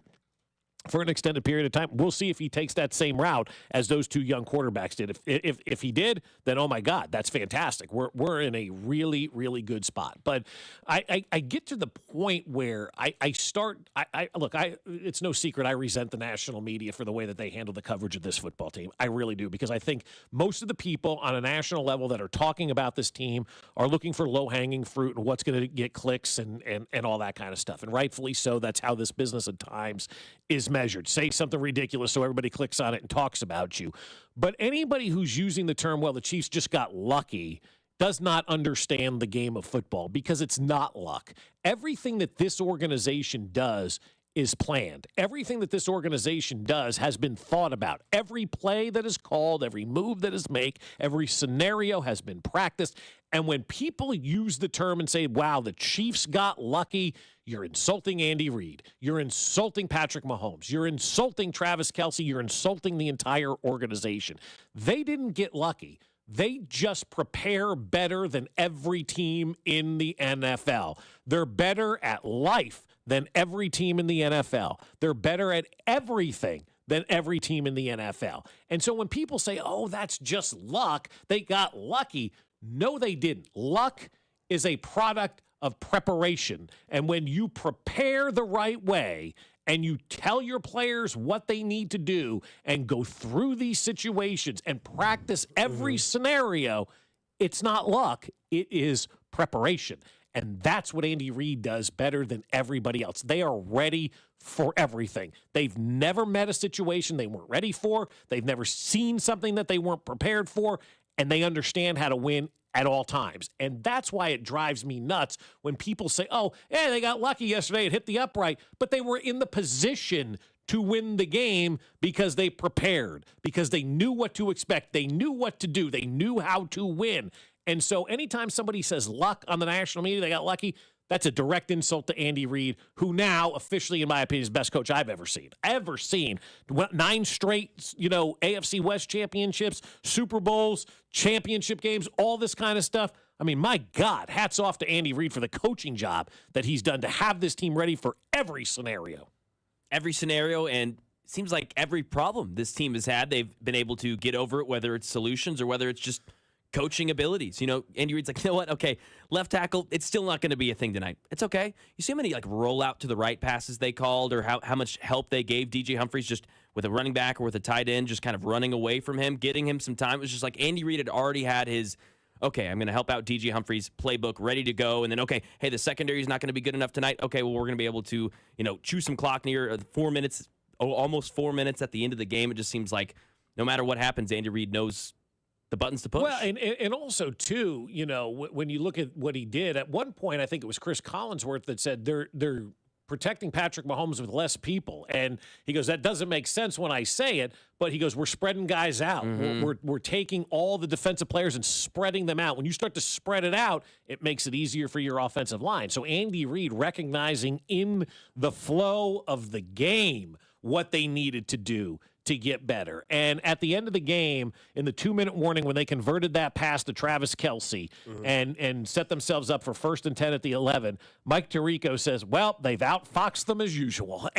for an extended period of time. We'll see if he takes that same route as those two young quarterbacks did. If he did, then oh my God, that's fantastic. We're in a really, really good spot. But I get to the point where it's no secret I resent the national media for the way that they handle the coverage of this football team. I really do, because I think most of the people on a national level that are talking about this team are looking for low-hanging fruit and what's going to get clicks and all that kind of stuff. And rightfully so. That's how this business at times is measured. Say something ridiculous so everybody clicks on it and talks about you. But anybody who's using the term, well, the Chiefs just got lucky, does not understand the game of football, because it's not luck. Everything that this organization does is planned. Everything that this organization does has been thought about. Every play that is called, every move that is made, every scenario has been practiced. And when people use the term and say, wow, the Chiefs got lucky, you're insulting Andy Reid. You're insulting Patrick Mahomes. You're insulting Travis Kelsey. You're insulting the entire organization. They didn't get lucky. They just prepare better than every team in the NFL. They're better at life than every team in the NFL. They're better at everything than every team in the NFL. And so when people say, oh, that's just luck, they got lucky. No, they didn't. Luck is a product of preparation. And when you prepare the right way and you tell your players what they need to do and go through these situations and practice every scenario, it's not luck, it is preparation. And that's what Andy Reid does better than everybody else. They are ready for everything. They've never met a situation they weren't ready for. They've never seen something that they weren't prepared for, and they understand how to win at all times. And that's why it drives me nuts when people say, oh, yeah, they got lucky yesterday and hit the upright, but they were in the position to win the game because they prepared, because they knew what to expect. They knew what to do. They knew how to win. And so anytime somebody says luck on the national media, they got lucky, that's a direct insult to Andy Reid, who now officially, in my opinion, is the best coach I've ever seen. 9 straight, AFC West championships, Super Bowls, championship games, all this kind of stuff. I mean, my God, hats off to Andy Reid for the coaching job that he's done to have this team ready for every scenario. Every scenario, and it seems like every problem this team has had, they've been able to get over it, whether it's solutions or whether it's just coaching abilities. Andy Reid's like, you know what? Okay, left tackle, it's still not going to be a thing tonight. It's okay. You see how many roll out to the right passes they called, or how much help they gave DJ Humphries just with a running back or with a tight end, just kind of running away from him, getting him some time. It was just like Andy Reid had already had his, okay, I'm going to help out DJ Humphries playbook ready to go. And then, okay, hey, the secondary is not going to be good enough tonight. Okay, well, we're going to be able to, chew some clock near 4 minutes, almost 4 minutes at the end of the game. It just seems like no matter what happens, Andy Reid knows the buttons to push. Well, and also, too, when you look at what he did, at one point, I think it was Chris Collinsworth that said they're protecting Patrick Mahomes with less people. And he goes, that doesn't make sense when I say it, but he goes, we're spreading guys out. We're taking all the defensive players and spreading them out. When you start to spread it out, it makes it easier for your offensive line. So Andy Reid recognizing in the flow of the game what they needed to do to get better. And at the end of the game, in the 2-minute warning, when they converted that pass to Travis Kelsey and set themselves up for 1st and 10 at the 11, Mike Tirico says, well, they've outfoxed them as usual.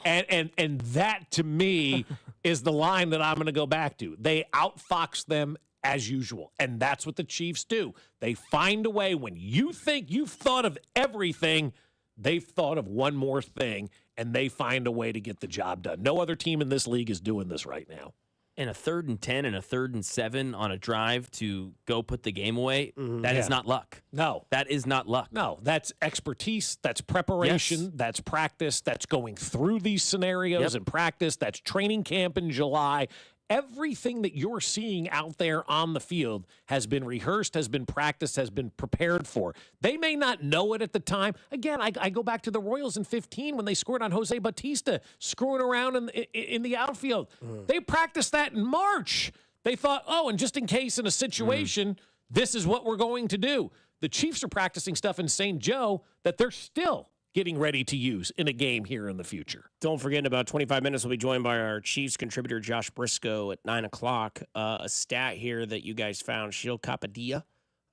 And that, to me, is the line that I'm going to go back to. They outfoxed them as usual. And that's what the Chiefs do. They find a way. When you think you've thought of everything, they've thought of one more thing, and they find a way to get the job done. No other team in this league is doing this right now. And a 3rd and 10 and a 3rd and 7 on a drive to go put the game away, that is not luck. No. That is not luck. No, that's expertise, that's preparation, that's practice, that's going through these scenarios in practice, that's training camp in July. Everything that you're seeing out there on the field has been rehearsed, has been practiced, has been prepared for. They may not know it at the time. Again, I go back to the Royals in 2015 when they scored on Jose Bautista, screwing around in the outfield. They practiced that in March. They thought, and just in case in a situation, this is what we're going to do. The Chiefs are practicing stuff in St. Joe that they're still getting ready to use in a game here in the future. Don't forget, in about 25 minutes, we'll be joined by our Chiefs contributor, Josh Briscoe, at 9 o'clock. A stat here that you guys found, Shil Kapadia,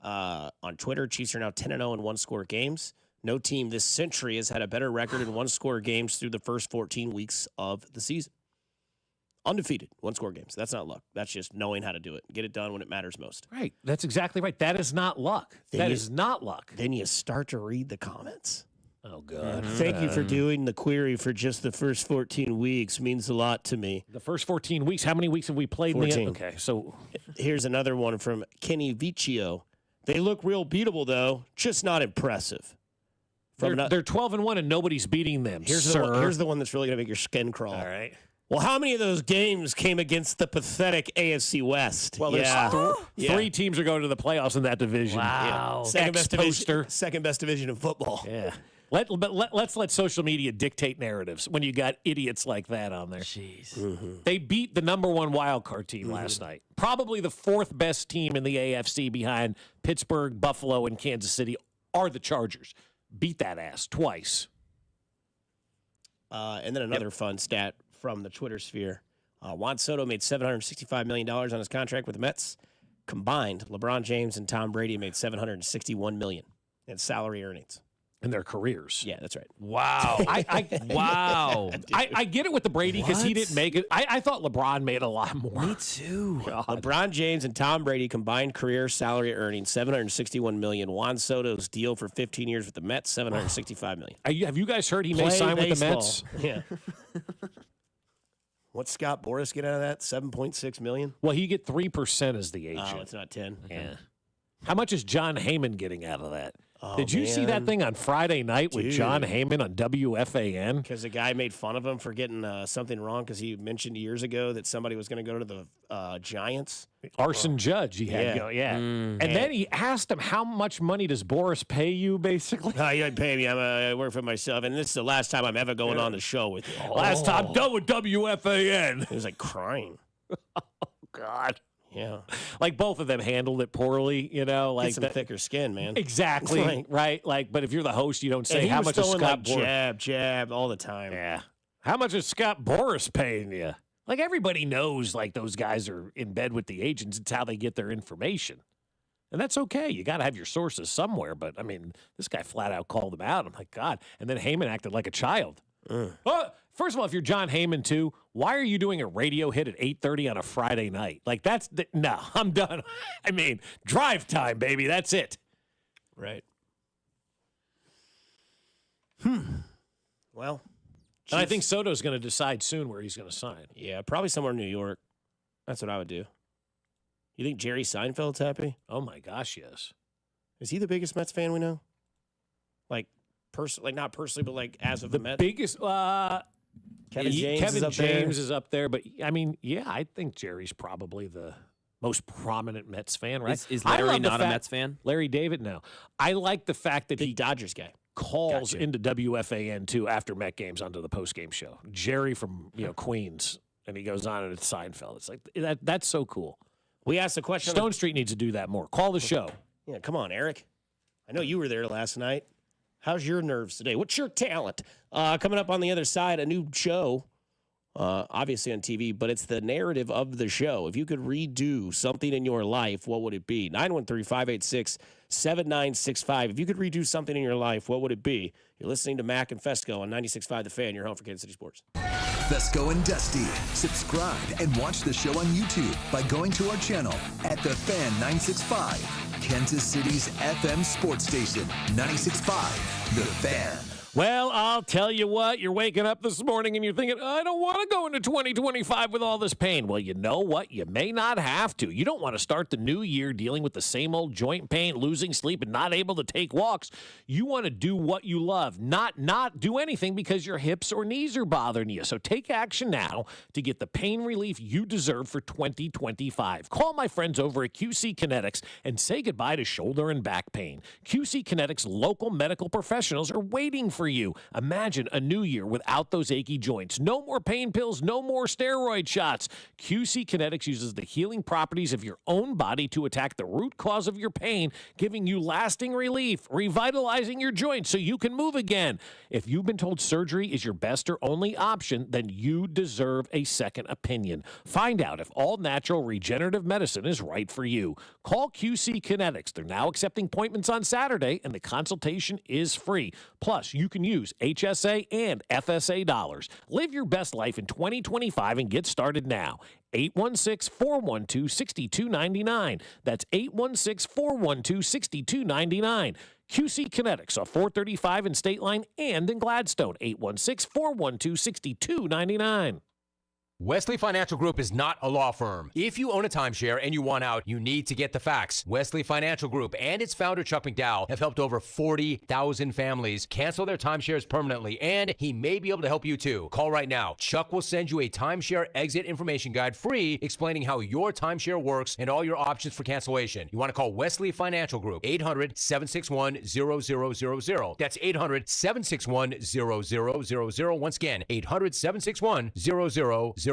on Twitter. Chiefs are now 10-0 in one-score games. No team this century has had a better record in one-score games through the first 14 weeks of the season. Undefeated, one-score games. That's not luck. That's just knowing how to do it. Get it done when it matters most. Right. That's exactly right. That is not luck. That is not luck. Then you start to read the comments. Oh, God. Thank you for doing the query for just the first 14 weeks. Means a lot to me. The first 14 weeks. How many weeks have we played? 14. Okay, so here's another one from Kenny Vicio. They look real beatable, though. Just not impressive. they're 12-1 and nobody's beating them. Here's the one that's really going to make your skin crawl. All right. Well, how many of those games came against the pathetic AFC West? Well, there's three teams are going to the playoffs in that division. Wow. Second best division in football. Yeah. Let's let social media dictate narratives when you got idiots like that on there. Jeez. Mm-hmm. They beat the number one wild card team last night. Probably the fourth best team in the AFC behind Pittsburgh, Buffalo, and Kansas City are the Chargers. Beat that ass twice. And then another fun stat from the Twitter sphere. Juan Soto made $765 million on his contract with the Mets. Combined, LeBron James and Tom Brady made $761 million in salary earnings. In their careers. Yeah, that's right. Wow. Wow. I get it with the Brady because he didn't make it. I thought LeBron made a lot more. Me too. God. LeBron James and Tom Brady combined career salary earnings $761 million. Juan Soto's deal for 15 years with the Mets, $765 million. Have you guys heard he may sign with the Mets? Yeah. What's Scott Boras get out of that? $7.6 million? Well, he get 3% as the agent. Oh, it's not 10. Yeah. How much is John Heyman getting out of that? Oh, Did you see that thing on Friday night with John Heyman on WFAN? Because the guy made fun of him for getting something wrong because he mentioned years ago that somebody was going to go to the Giants. Arson Judge, he had to go, And then he asked him, how much money does Boris pay you, basically? No, he doesn't pay me. I work for myself, and this is the last time I'm ever going on the show with you. Last time, done with WFAN. He was like crying. Oh, God. Yeah. Like both of them handled it poorly, you know. Like Get some thicker skin, man. Exactly. Right. Like, but if you're the host, you don't say how much is Scott Boras. Jab all the time. Yeah. How much is Scott Boras paying you? Like everybody knows, like those guys are in bed with the agents. It's how they get their information. And that's okay. You got to have your sources somewhere. But I mean, this guy flat out called him out. I'm like, God. And then Heyman acted like a child. First of all, if you're John Heyman too, why are you doing a radio hit at 8:30 on a Friday night? Like no, I'm done. I mean, drive time, baby. That's it. Right. Well, and I think Soto's going to decide soon where he's going to sign. Yeah, probably somewhere in New York. That's what I would do. You think Jerry Seinfeld's happy? Oh my gosh, yes. Is he the biggest Mets fan we know? Like not personally, but like as of the Mets. Biggest. Kevin James is up there, but I mean, yeah, I think Jerry's probably the most prominent Mets fan, right? Is Larry not a Mets fan? Larry David, no. I like the fact that he Dodgers guy calls into WFAN too after Met games onto the postgame show. Jerry from Queens, and he goes on and it's Seinfeld. It's like that's so cool. We asked the question. Stone Street needs to do that more. Call the show. Yeah, come on, Eric. I know you were there last night. How's your nerves today? What's your talent? Coming up on the other side, a new show, obviously on TV, but it's the narrative of the show. If you could redo something in your life, what would it be? 913-586-7965. If you could redo something in your life, what would it be? You're listening to Mac and Fescoe on 96.5 The Fan, your home for Kansas City sports. Fescoe and Dusty. Subscribe and watch the show on YouTube by going to our channel at The Fan 965, Kansas City's FM sports station, 96.5 The Fan. Well, I'll tell you what, you're waking up this morning and you're thinking, I don't want to go into 2025 with all this pain. Well, you know what? You may not have to. You don't want to start the new year dealing with the same old joint pain, losing sleep, and not able to take walks. You want to do what you love, not do anything because your hips or knees are bothering you. So take action now to get the pain relief you deserve for 2025. Call my friends over at QC Kinetics and say goodbye to shoulder and back pain. QC Kinetics local medical professionals are waiting for you. Imagine a new year without those achy joints. No more pain pills, no more steroid shots. QC Kinetics uses the healing properties of your own body to attack the root cause of your pain, giving you lasting relief, revitalizing your joints so you can move again. If you've been told surgery is your best or only option, then you deserve a second opinion. Find out if all natural regenerative medicine is right for you. Call QC Kinetics. They're now accepting appointments on Saturday, and the consultation is free. Plus, you can use HSA and FSA dollars. Live your best life in 2025 and get started now. 816-412-6299. That's 816-412-6299. QC Kinetics off 435 in State Line and in Gladstone. 816-412-6299. Wesley Financial Group is not a law firm. If you own a timeshare and you want out, you need to get the facts. Wesley Financial Group and its founder, Chuck McDowell, have helped over 40,000 families cancel their timeshares permanently, and he may be able to help you too. Call right now. Chuck will send you a timeshare exit information guide free explaining how your timeshare works and all your options for cancellation. You want to call Wesley Financial Group, 800-761-0000. That's 800-761-0000. Once again, 800-761-0000.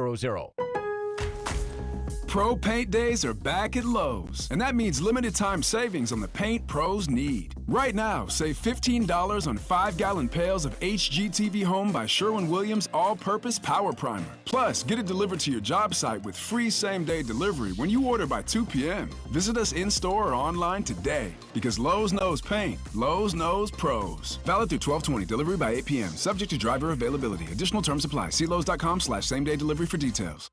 Pro Paint Days are back at Lowe's, and that means limited time savings on the paint pros need. Right now, save $15 on 5-gallon pails of HGTV Home by Sherwin-Williams All-Purpose Power Primer. Plus, get it delivered to your job site with free same-day delivery when you order by 2 p.m. Visit us in-store or online today, because Lowe's knows paint. Lowe's knows pros. Valid through 12/20. Delivery by 8 p.m. Subject to driver availability. Additional terms apply. See Lowes.com/same-day delivery for details.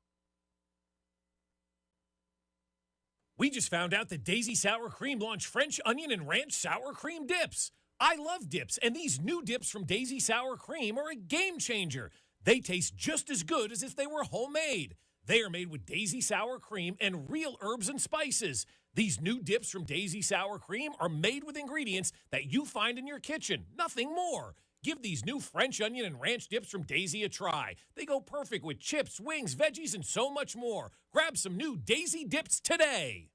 We just found out that Daisy Sour Cream launched French onion and ranch sour cream dips. I love dips, and these new dips from Daisy Sour Cream are a game changer. They taste just as good as if they were homemade. They are made with Daisy Sour Cream and real herbs and spices. These new dips from Daisy Sour Cream are made with ingredients that you find in your kitchen, nothing more. Give these new French onion and ranch dips from Daisy a try. They go perfect with chips, wings, veggies, and so much more. Grab some new Daisy dips today.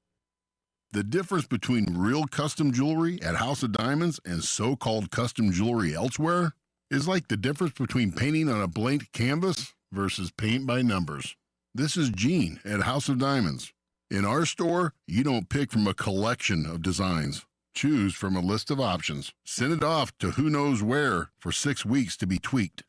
The difference between real custom jewelry at House of Diamonds and so-called custom jewelry elsewhere is like the difference between painting on a blank canvas versus paint by numbers. This is Gene at House of Diamonds. In our store, you don't pick from a collection of designs. Choose from a list of options. Send it off to who knows where for 6 weeks to be tweaked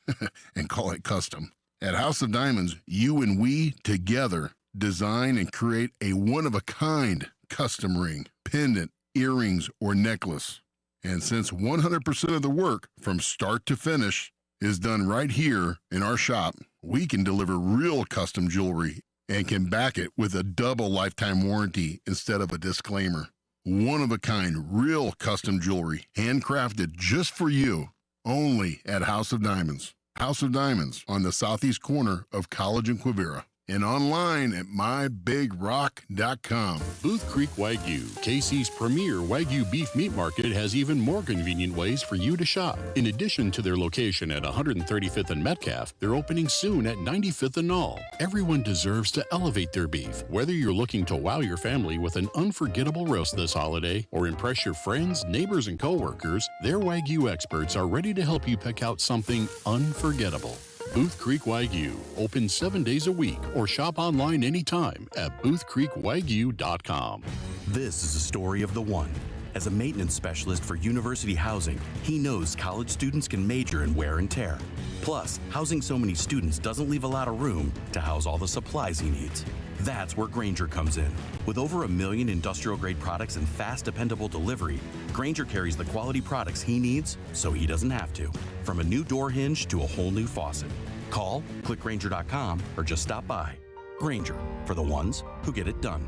and call it custom. At House of Diamonds, you and we together design and create a one-of-a-kind custom ring, pendant, earrings, or necklace. And since 100% of the work from start to finish is done right here in our shop, we can deliver real custom jewelry and can back it with a double lifetime warranty instead of a disclaimer. One-of-a-kind, real custom jewelry, handcrafted just for you, only at House of Diamonds. House of Diamonds on the southeast corner of College and Quivira. And online at mybigrock.com. Booth Creek Wagyu, KC's premier Wagyu beef meat market, has even more convenient ways for you to shop. In addition to their location at 135th and Metcalf, they're opening soon at 95th and Knoll. Everyone deserves to elevate their beef. Whether you're looking to wow your family with an unforgettable roast this holiday or impress your friends, neighbors, and coworkers, their Wagyu experts are ready to help you pick out something unforgettable. Booth Creek Wagyu, open 7 days a week, or shop online anytime at boothcreekwagyu.com. This is a story of the one. As a maintenance specialist for university housing, he knows college students can major in wear and tear. Plus, housing so many students doesn't leave a lot of room to house all the supplies he needs. That's where Grainger comes in. With over 1 million industrial-grade products and fast, dependable delivery, Grainger carries the quality products he needs so he doesn't have to. From a new door hinge to a whole new faucet. Call, click Grainger.com, or just stop by. Grainger, for the ones who get it done.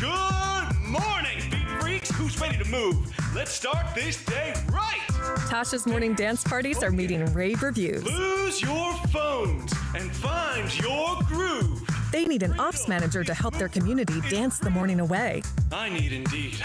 Good morning, beat freaks. Who's ready to move? Let's start this day right. Tasha's morning dance parties are meeting rave reviews. Lose your phones and find your groove. They need an ops manager to help their community dance the morning away. I need Indeed.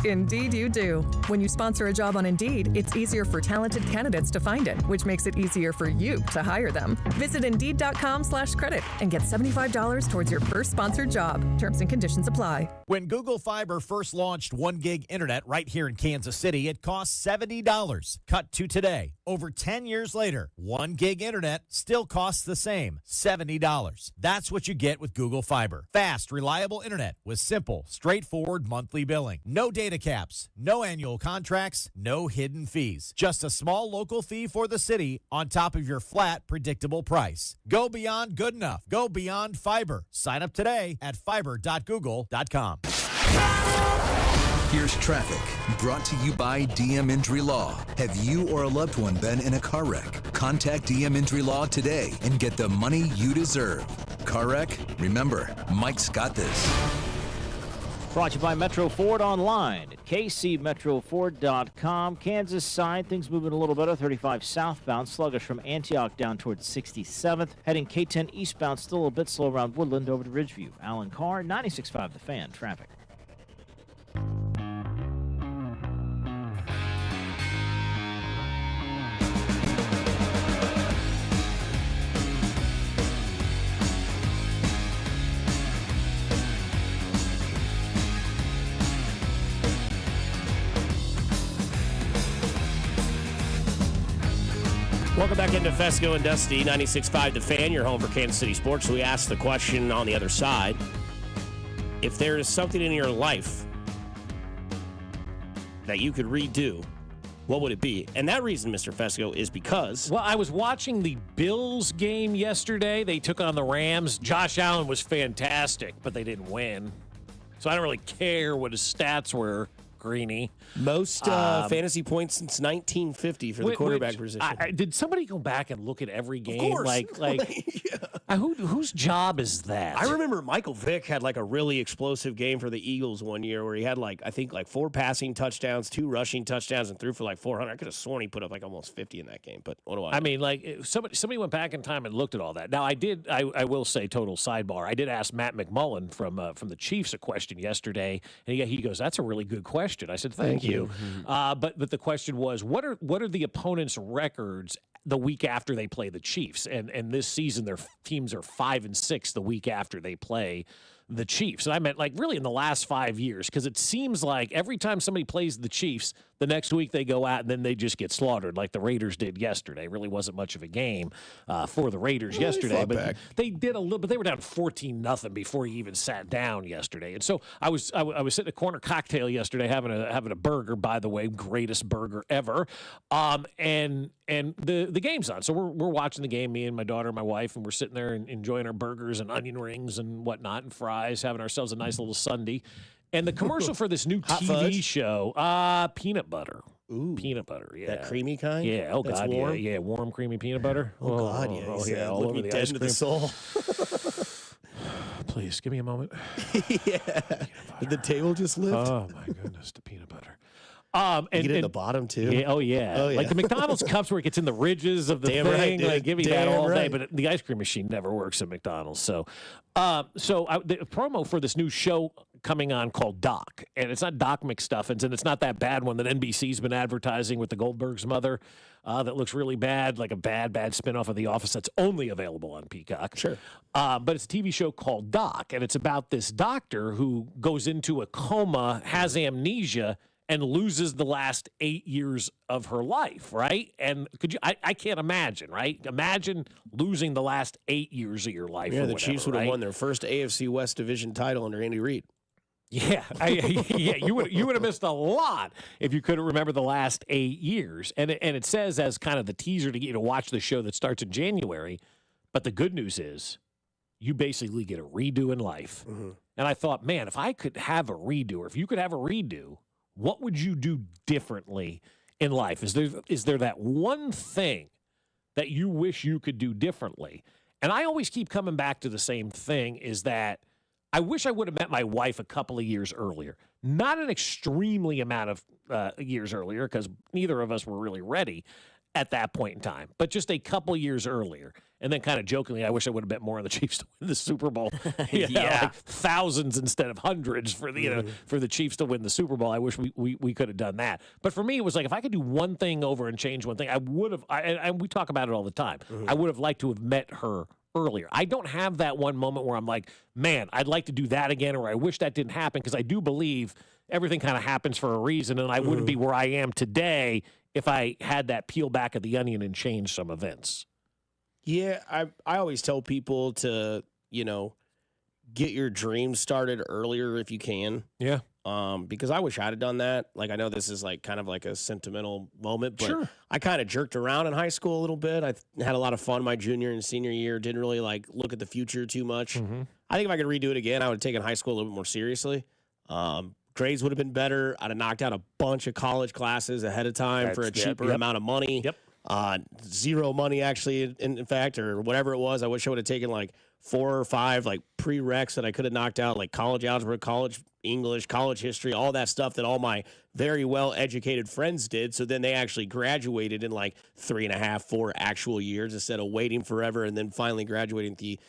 Indeed you do. When you sponsor a job on Indeed, it's easier for talented candidates to find it, which makes it easier for you to hire them. Visit Indeed.com/credit and get $75 towards your first sponsored job. Terms and conditions apply. When Google Fiber first launched 1 gig internet right here in Kansas City, it cost $70. Cut to today. Over 10 years later, 1 gig internet still costs the same, $70. That's what you get with Google Fiber. Fast, reliable internet with simple, straightforward monthly billing. No data caps, no annual contracts, no hidden fees. Just a small local fee for the city on top of your flat, predictable price. Go beyond good enough. Go beyond fiber. Sign up today at fiber.google.com. Here's traffic, brought to you by DM Injury Law. Have you or a loved one been in a car wreck? Contact DM Injury Law today and get the money you deserve. Car wreck? Remember, Mike's got this. Brought to you by Metro Ford online at kcmetroford.com. Kansas side, things moving a little better. 35 southbound, sluggish from Antioch down towards 67th. Heading K10 eastbound, still a bit slow around Woodland over to Ridgeview. Alan Carr, 96.5 The Fan, traffic. Welcome back into Fescoe and Dusty, 96.5 The Fan, your home for Kansas City sports. We asked the question on the other side, if there is something in your life that you could redo, what would it be? And that reason, Mr. Fescoe, is because... Well, I was watching the Bills game yesterday. They took on the Rams. Josh Allen was fantastic, but they didn't win. So I don't really care what his stats were, Greeny. Most fantasy points since 1950 for the quarterback position. Did somebody go back and look at every game? Of course. Whose job is that? I remember Michael Vick had like a really explosive game for the Eagles one year where he had I think 4 passing touchdowns, 2 rushing touchdowns, and threw for like 400. I could have sworn he put up almost 50 in that game, but what do I know? I mean, somebody went back in time and looked at all that. Now, I will say, total sidebar, I did ask Matt McMullen from the Chiefs a question yesterday, and he goes, "That's a really good question." I said, "Thank you." But the question was, what are the opponents' records the week after they play the Chiefs? And this season, their teams are 5-6 the week after they play the Chiefs. And I meant really in the last 5 years, because it seems like every time somebody plays the Chiefs, the next week they go out and then they just get slaughtered like the Raiders did yesterday. It really wasn't much of a game for the Raiders yesterday, but they did a little. But they were down 14-0 before he even sat down yesterday. And so I was sitting at a corner cocktail yesterday having a burger. By the way, greatest burger ever. And the game's on, so we're watching the game. Me and my daughter and my wife, and we're sitting there and enjoying our burgers and onion rings and whatnot and fries, having ourselves a nice little Sunday. And the commercial for this new TV show, peanut butter. Ooh, peanut butter, yeah. That creamy kind? Yeah, oh, That's God, warm? yeah, warm, creamy peanut butter. Oh, God, yeah. Oh, yeah, all over the dead ice into cream. the soul. Please, give me a moment. Yeah. Did the table just lift? Oh, my goodness, the peanut butter. And get it in the bottom, too? Yeah, oh, yeah. Like the McDonald's cups where it gets in the ridges of the Damn thing. right, dude. Give me Damn that all day. right. But the ice cream machine never works at McDonald's. So the promo for this new show coming on called Doc. And it's not Doc McStuffins, and it's not that bad one that NBC's been advertising with the Goldberg's mother that looks really bad, like a bad spinoff of The Office that's only available on Peacock. Sure. But it's a TV show called Doc, and it's about this doctor who goes into a coma, has amnesia, and loses the last 8 years of her life, right? And could you? I can't imagine, right? Imagine losing the last 8 years of your life. Yeah, or the whatever, Chiefs would have right? won their first AFC West Division title under Andy Reid. Yeah, you would have missed a lot if you couldn't remember the last 8 years. And it says as kind of the teaser to get you to watch the show that starts in January. But the good news is, you basically get a redo in life. Mm-hmm. And I thought, man, if I could have a redo, or if you could have a redo, what would you do differently in life? Is there that one thing that you wish you could do differently? And I always keep coming back to the same thing, is that I wish I would have met my wife a couple of years earlier. Not an extremely amount of years earlier, because neither of us were really ready at that point in time, but just a couple of years earlier. And then kind of jokingly, I wish I would have bet more on the Chiefs to win the Super Bowl. Like thousands instead of hundreds for the for the Chiefs to win the Super Bowl. I wish we could have done that. But for me, it was like, if I could do one thing over and change one thing, I would have. And we talk about it all the time. I would have liked to have met her earlier. I don't have that one moment where I'm like, man, I'd like to do that again, or I wish that didn't happen, because I do believe everything kind of happens for a reason, and I wouldn't be where I am today if I had that peel back of the onion and change some events. Yeah, I always tell people to, get your dreams started earlier if you can. Yeah. Because I wish I'd have done that. Like, I know this is like kind of like a sentimental moment, but Sure. I kind of jerked around in high school a little bit. I had a lot of fun my junior and senior year. Didn't really like look at the future too much. I think if I could redo it again, I would have taken high school a little bit more seriously. Grades would have been better. I'd have knocked out a bunch of college classes ahead of time for a cheaper amount of money. Zero money, actually, in fact, or whatever it was. I wish I would have taken like 4 or 5 like prereqs that I could have knocked out, like college algebra, college English, college history, all that stuff that all my very well-educated friends did. So then they actually graduated in like 3.5, 4 actual years instead of waiting forever and then finally graduating at the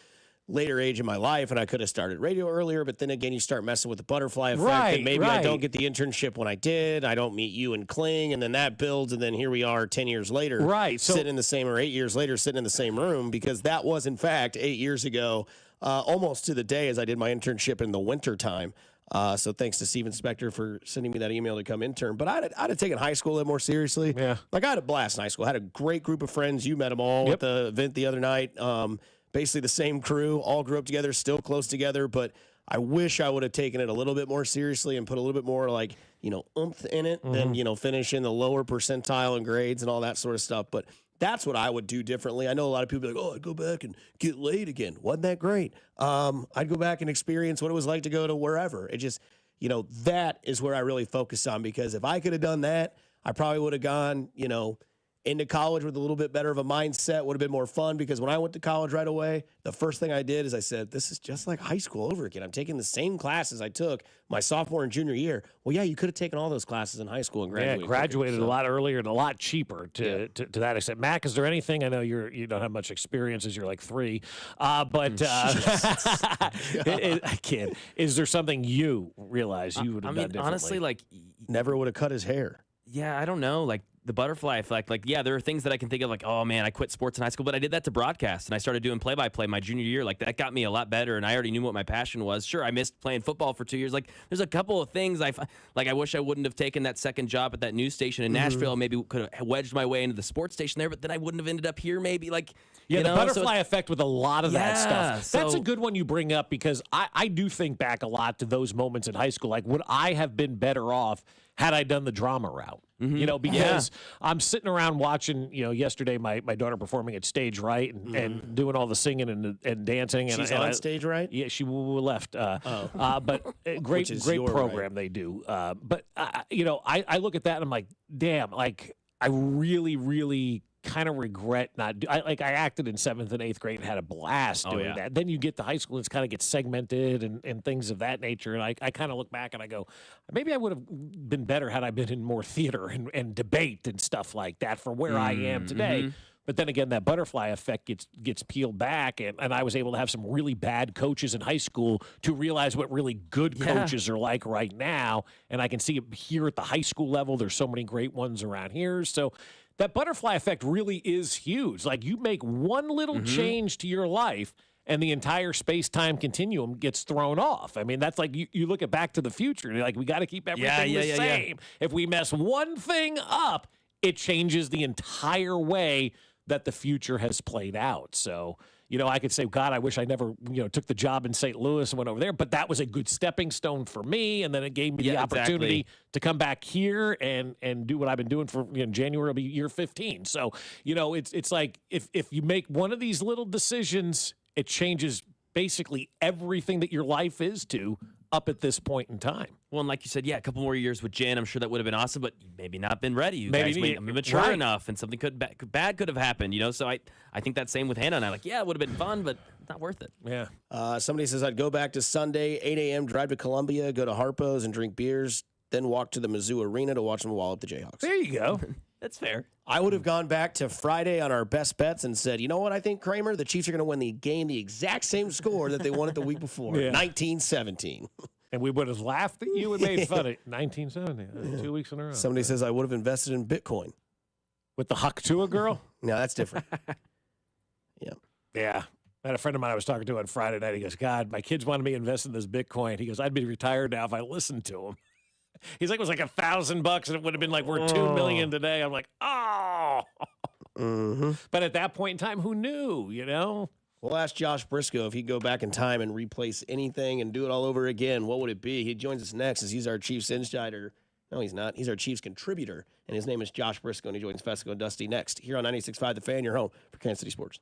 later age in my life. And I could have started radio earlier, but then again, you start messing with the butterfly effect. And maybe I don't get the internship when I did. I don't meet you and Kling, and then that builds, and then here we are 10 years later, sitting in the same, or 8 years later, sitting in the same room, because that was, in fact, 8 years ago, almost to the day as I did my internship in the wintertime. So thanks to Steven Spector for sending me that email to come intern. But I'd have taken high school a little more seriously. Yeah. Like, I had a blast in high school. I had a great group of friends. You met them all at the event the other night. Basically the same crew, all grew up together, still close together. But I wish I would have taken it a little bit more seriously and put a little bit more, like, oomph in it than, finish in the lower percentile in grades and all that sort of stuff. But that's what I would do differently. I know a lot of people are like, oh, I'd go back and get laid again. Wasn't that great? I'd go back and experience what it was like to go to wherever. It just, that is where I really focus on, because if I could have done that, I probably would have gone, into college with a little bit better of a mindset. Would have been more fun, because when I went to college right away, the first thing I did is I said, this is just like high school over again. I'm taking the same classes I took my sophomore and junior year. Well, yeah, you could have taken all those classes in high school and graduated. Yeah, graduated a lot earlier and a lot cheaper to that extent. Mac, is there anything? I know you don't have much experience as you're like 3, but I can't. Is there something you realize you would have done differently? Honestly, like, never would have cut his hair. Yeah, I don't know. Like, the butterfly effect, yeah, there are things that I can think of, like, oh man, I quit sports in high school, but I did that to broadcast, and I started doing play-by-play my junior year. Like, that got me a lot better, and I already knew what my passion was. Sure, I missed playing football for 2 years. Like, there's a couple of things I wish I wouldn't have taken that second job at that news station in Nashville. Maybe could have wedged my way into the sports station there, but then I wouldn't have ended up here. Maybe the butterfly effect with a lot of that stuff. That's a good one you bring up, because I do think back a lot to those moments in high school. Like, would I have been better off had I done the drama route? Because I'm sitting around watching, yesterday my daughter performing at Stage Right and doing all the singing and dancing. She's on Stage Right? Yeah, she left. But great program they do. But I look at that and I'm like, damn, like, I really, really kind of regret not I acted in 7th and 8th grade and had a blast doing that. Then you get to high school and it's kind of gets segmented and things of that nature. And I kind of look back and I go, maybe I would have been better had I been in more theater and debate and stuff like that for where I am today. But then again, that butterfly effect gets peeled back, and I was able to have some really bad coaches in high school to realize what really good coaches are like right now. And I can see it here at the high school level. There's so many great ones around here. So that butterfly effect really is huge. Like, you make one little change to your life, and the entire space-time continuum gets thrown off. I mean, that's like you look at Back to the Future, and you're like, we got to keep everything the same. If we mess one thing up, it changes the entire way that the future has played out. So, I could say, God, I wish I never, took the job in St. Louis and went over there, but that was a good stepping stone for me. And then it gave me the opportunity to come back here and do what I've been doing for, January will be year 15. So, it's like, if you make one of these little decisions, it changes basically everything that your life is to up at this point in time. Well, and like you said, a couple more years with Jen, I'm sure that would have been awesome, but maybe not been ready. You guys may not be mature enough, and something bad could have happened, So I think that's same with Hannah and I. Like, it would have been fun, but not worth it. Yeah. Somebody says, I'd go back to Sunday, 8 a.m., drive to Columbia, go to Harpo's and drink beers, then walk to the Mizzou Arena to watch them wallop the Jayhawks. There you go. That's fair. I would have gone back to Friday on our best bets and said, you know what I think, Kramer? The Chiefs are going to win the game the exact same score that they won it the week before, 19-17. And we would have laughed at you and made fun of 1970, 2 weeks in a row. Somebody says I would have invested in Bitcoin. With the Haktua girl? No, that's different. Yeah. I had a friend of mine I was talking to on Friday night. He goes, God, my kids wanted me to invest in this Bitcoin. He goes, I'd be retired now if I listened to them. He's like, it was like $1,000 and it would have been like worth $2 million today. I'm like, oh. But at that point in time, who knew, We'll ask Josh Briscoe if he'd go back in time and replace anything and do it all over again. What would it be? He joins us next as he's our Chiefs insider. No, he's not. He's our Chiefs contributor, and his name is Josh Briscoe, and he joins Fescoe and Dusty next here on 96.5 The Fan, your home for Kansas City Sports.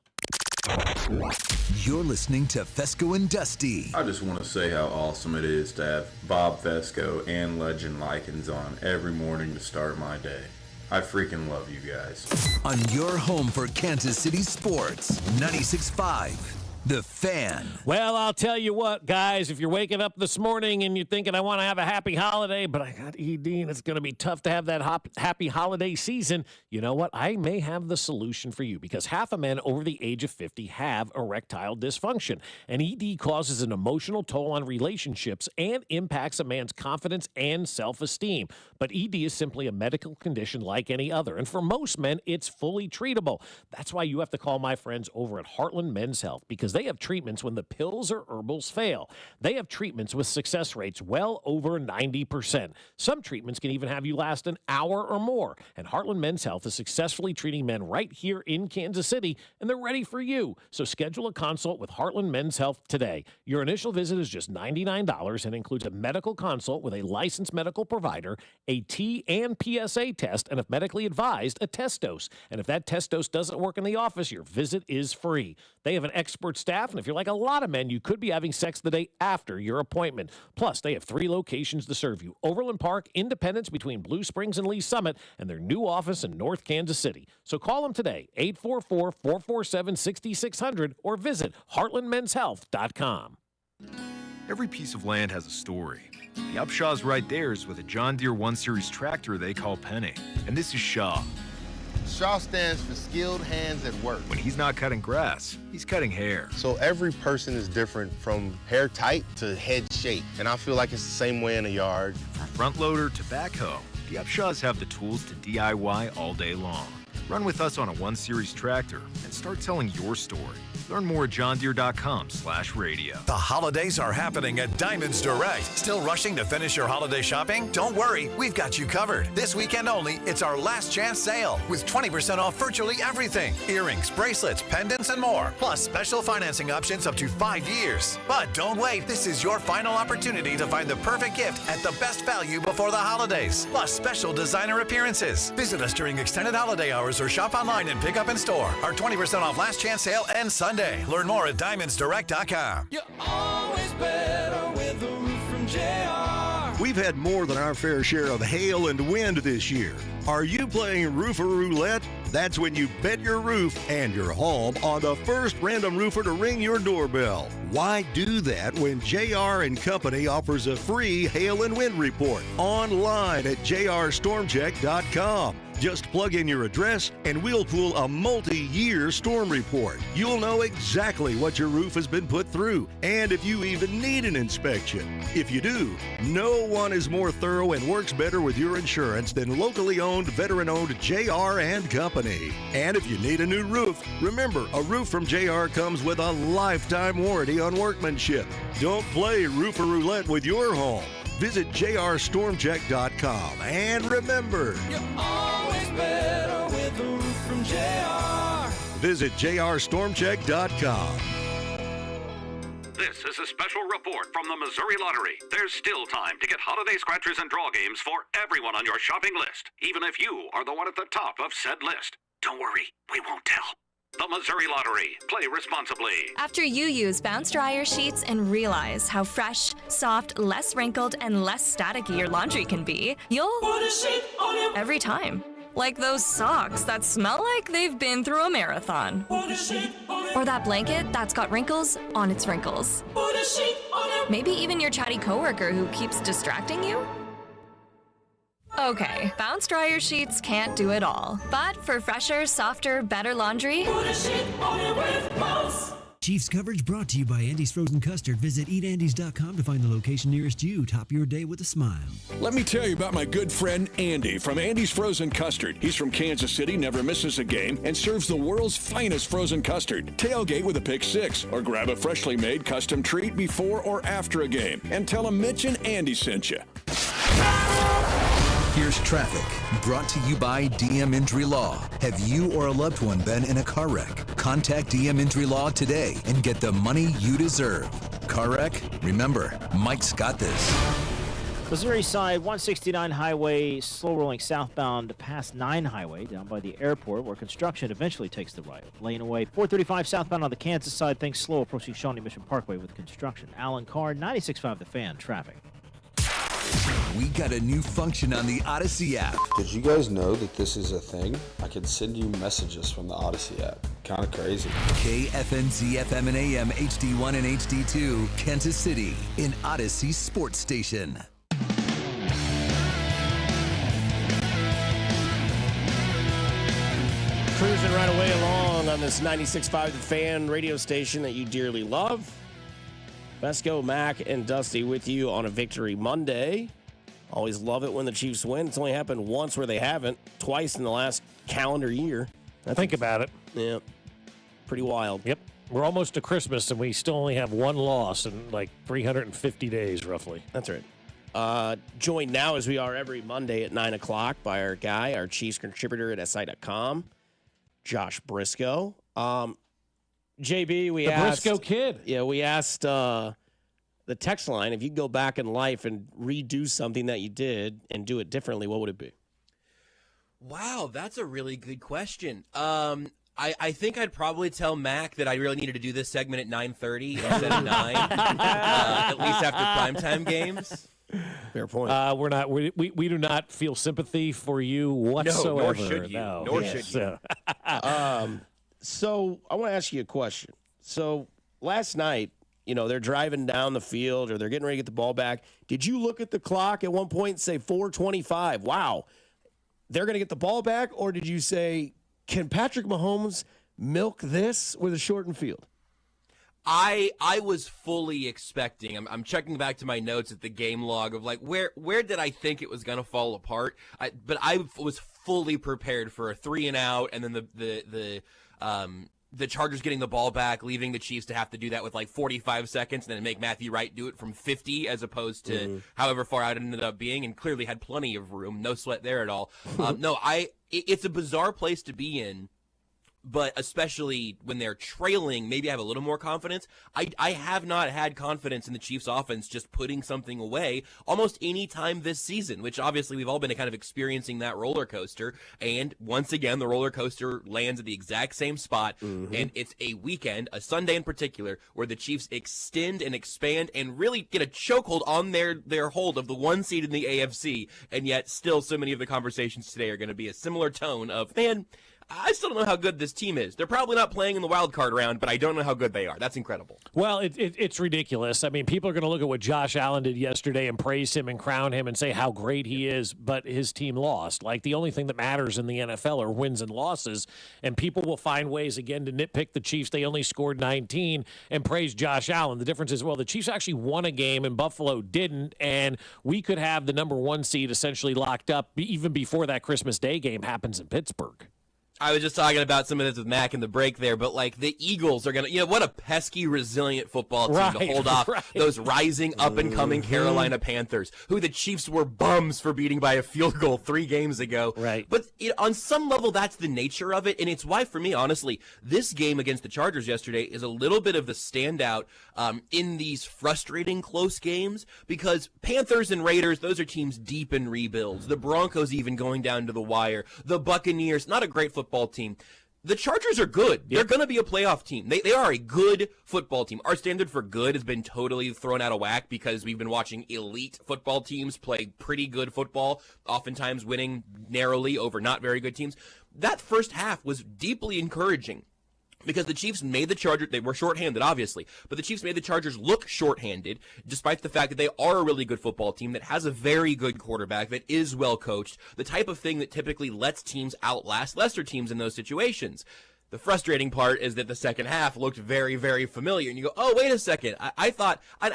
You're listening to Fescoe and Dusty. I just want to say how awesome it is to have Bob Fescoe and Legend Likens on every morning to start my day. I freaking love you guys. On your home for Kansas City sports, 96.5. The Fan. Well, I'll tell you what, guys, if you're waking up this morning and you're thinking, I want to have a happy holiday, but I got ED and it's going to be tough to have that happy holiday season, you know what? I may have the solution for you because half of men over the age of 50 have erectile dysfunction, and ED causes an emotional toll on relationships and impacts a man's confidence and self-esteem. But ED is simply a medical condition like any other, and for most men, it's fully treatable. That's why you have to call my friends over at Heartland Men's Health, because they have treatments when the pills or herbals fail. They have treatments with success rates well over 90%. Some treatments can even have you last an hour or more. And Heartland Men's Health is successfully treating men right here in Kansas City, and they're ready for you. So schedule a consult with Heartland Men's Health today. Your initial visit is just $99 and includes a medical consult with a licensed medical provider, a T and PSA test, and if medically advised, a test dose. And if that test dose doesn't work in the office, your visit is free. They have an expert staff, and if you're like a lot of men, you could be having sex the day after your appointment. Plus, they have 3 locations to serve you: Overland Park, Independence between Blue Springs and Lee Summit, and their new office in North Kansas City. So call them today, 844-447-6600, or visit heartlandmenshealth.com. Every piece of land has a story. The Upshaw's right there is with a John Deere 1 Series tractor they call Penny. And this is Shaw. Shaw stands for skilled hands at work. When he's not cutting grass, he's cutting hair. So every person is different, from hair type to head shape. And I feel like it's the same way in a yard. From front loader to backhoe, the Upshaws have the tools to DIY all day long. Run with us on a 1 Series tractor and start telling your story. Learn more at johndeere.com/radio. The holidays are happening at Diamonds Direct. Still rushing to finish your holiday shopping? Don't worry, we've got you covered. This weekend only, it's our last chance sale with 20% off virtually everything. Earrings, bracelets, pendants, and more. Plus special financing options up to 5 years. But don't wait, this is your final opportunity to find the perfect gift at the best value before the holidays. Plus special designer appearances. Visit us during extended holiday hours or shop online and pick up in store. Our 20% off last chance sale ends Sunday. Learn more at diamondsdirect.com. You're always better with a roof from JR. We've had more than our fair share of hail and wind this year. Are you playing Roofer Roulette? That's when you bet your roof and your home on the first random roofer to ring your doorbell. Why do that when JR & Company offers a free hail and wind report online at jrstormcheck.com? Just plug in your address and we'll pull a multi-year storm report. You'll know exactly what your roof has been put through and if you even need an inspection. If you do, no one is more thorough and works better with your insurance than locally owned, veteran-owned JR & Company. And if you need a new roof, remember, a roof from JR comes with a lifetime warranty on workmanship. Don't play Roofer Roulette with your home. Visit jrstormcheck.com. And remember, you're always better with a roof from JR. Visit jrstormcheck.com. This is a special report from the Missouri Lottery. There's still time to get holiday scratchers and draw games for everyone on your shopping list, even if you are the one at the top of said list. Don't worry, we won't tell. The Missouri Lottery. Play responsibly. After you use Bounce Dryer sheets and realize how fresh, soft, less wrinkled, and less staticky your laundry can be, you'll put a sheet on your every time. Like those socks that smell like they've been through a marathon. Put a sheet on your or that blanket that's got wrinkles on its wrinkles. Put a sheet on your maybe even your chatty coworker who keeps distracting you. Okay, Bounce Dryer sheets can't do it all. But for fresher, softer, better laundry, put a sheet on your with Bounce. Chiefs coverage brought to you by Andy's Frozen Custard. Visit eatandys.com to find the location nearest you. Top your day with a smile. Let me tell you about my good friend Andy from Andy's Frozen Custard. He's from Kansas City, never misses a game, and serves the world's finest frozen custard. Tailgate with a pick six, or grab a freshly made custom treat before or after a game. And tell him Mitch and Andy sent you. Here's traffic, brought to you by DM Injury Law. Have you or a loved one been in a car wreck? Contact DM Injury Law today and get the money you deserve. Car wreck? Remember, Mike's got this. Missouri side, 169 highway, slow rolling southbound past 9 highway down by the airport where construction eventually takes the right lane away. 435 southbound on the Kansas side, things slow approaching Shawnee Mission Parkway with construction. Alan Carr, 96.5 The Fan, traffic. We got a new function on the Odyssey app. Did you guys know that this is a thing? I can send you messages from the Odyssey app. Kind of crazy. KFNZ FM and AM HD1 and HD2, Kansas City, in Odyssey Sports Station. Cruising right away along on this 96.5 The Fan radio station that you dearly love. Fescoe, Mac, and Dusty with you on a Victory Monday. Always love it when the Chiefs win. It's only happened once where they haven't, twice in the last calendar year. Think about it. Yeah. Pretty wild. Yep. We're almost to Christmas, and we still only have one loss in like 350 days, roughly. That's right. Joined now, as we are every Monday at 9 o'clock, by our guy, our Chiefs contributor at SI.com, Josh Briscoe. JB, we asked... The Briscoe kid. Yeah, we asked the text line, if you could go back in life and redo something that you did and do it differently, what would it be? Wow, that's a really good question. I think I'd probably tell Mac that I really needed to do this segment at 9:30 instead of 9, at least after primetime games. Fair point. We do not feel sympathy for you whatsoever. No, nor should you. No. Nor should you. So I want to ask you a question. So last night, they're driving down the field or they're getting ready to get the ball back. Did you look at the clock at one point and say 4:25? Wow, they're going to get the ball back? Or did you say, can Patrick Mahomes milk this with a shortened field? I was fully expecting. I'm checking back to my notes at the game log of like where did I think it was going to fall apart? But I was fully prepared for a 3-and-out, and then the Chargers getting the ball back, leaving the Chiefs to have to do that with like 45 seconds, and then make Matthew Wright do it from 50 as opposed to however far out it ended up being, and clearly had plenty of room. No sweat there at all. It's a bizarre place to be in. But especially when they're trailing, maybe I have a little more confidence. I have not had confidence in the Chiefs offense just putting something away almost any time this season, which obviously we've all been kind of experiencing that roller coaster. And once again, the roller coaster lands at the exact same spot. And it's a weekend, a Sunday in particular, where the Chiefs extend and expand and really get a chokehold on their hold of the 1 seed in the AFC. And yet still so many of the conversations today are going to be a similar tone of, man, I still don't know how good this team is. They're probably not playing in the wild card round, but I don't know how good they are. That's incredible. Well, it's ridiculous. I mean, people are going to look at what Josh Allen did yesterday and praise him and crown him and say how great he is, but his team lost. Like, the only thing that matters in the NFL are wins and losses, and people will find ways, again, to nitpick the Chiefs. They only scored 19 and praise Josh Allen. The difference is, well, the Chiefs actually won a game and Buffalo didn't, and we could have the number 1 seed essentially locked up even before that Christmas Day game happens in Pittsburgh. I was just talking about some of this with Mac in the break there, but like the Eagles are going to, what a pesky, resilient football team to hold off those rising up and coming Carolina Panthers, who the Chiefs were bums for beating by a field goal 3 games ago. Right. But on some level, that's the nature of it. And it's why, for me, honestly, this game against the Chargers yesterday is a little bit of the standout in these frustrating close games, because Panthers and Raiders, those are teams deep in rebuilds. The Broncos even going down to the wire. The Buccaneers, not a great football team. The Chargers are good. They're going to be a playoff team. They are a good football team. Our standard for good has been totally thrown out of whack because we've been watching elite football teams play pretty good football, oftentimes winning narrowly over not very good teams. That first half was deeply encouraging, because the Chiefs made the Chargers, they were shorthanded, obviously, but the Chiefs made the Chargers look shorthanded, despite the fact that they are a really good football team that has a very good quarterback, that is well coached, the type of thing that typically lets teams outlast lesser teams in those situations. The frustrating part is that the second half looked very, very familiar. And you go, oh, wait a second. I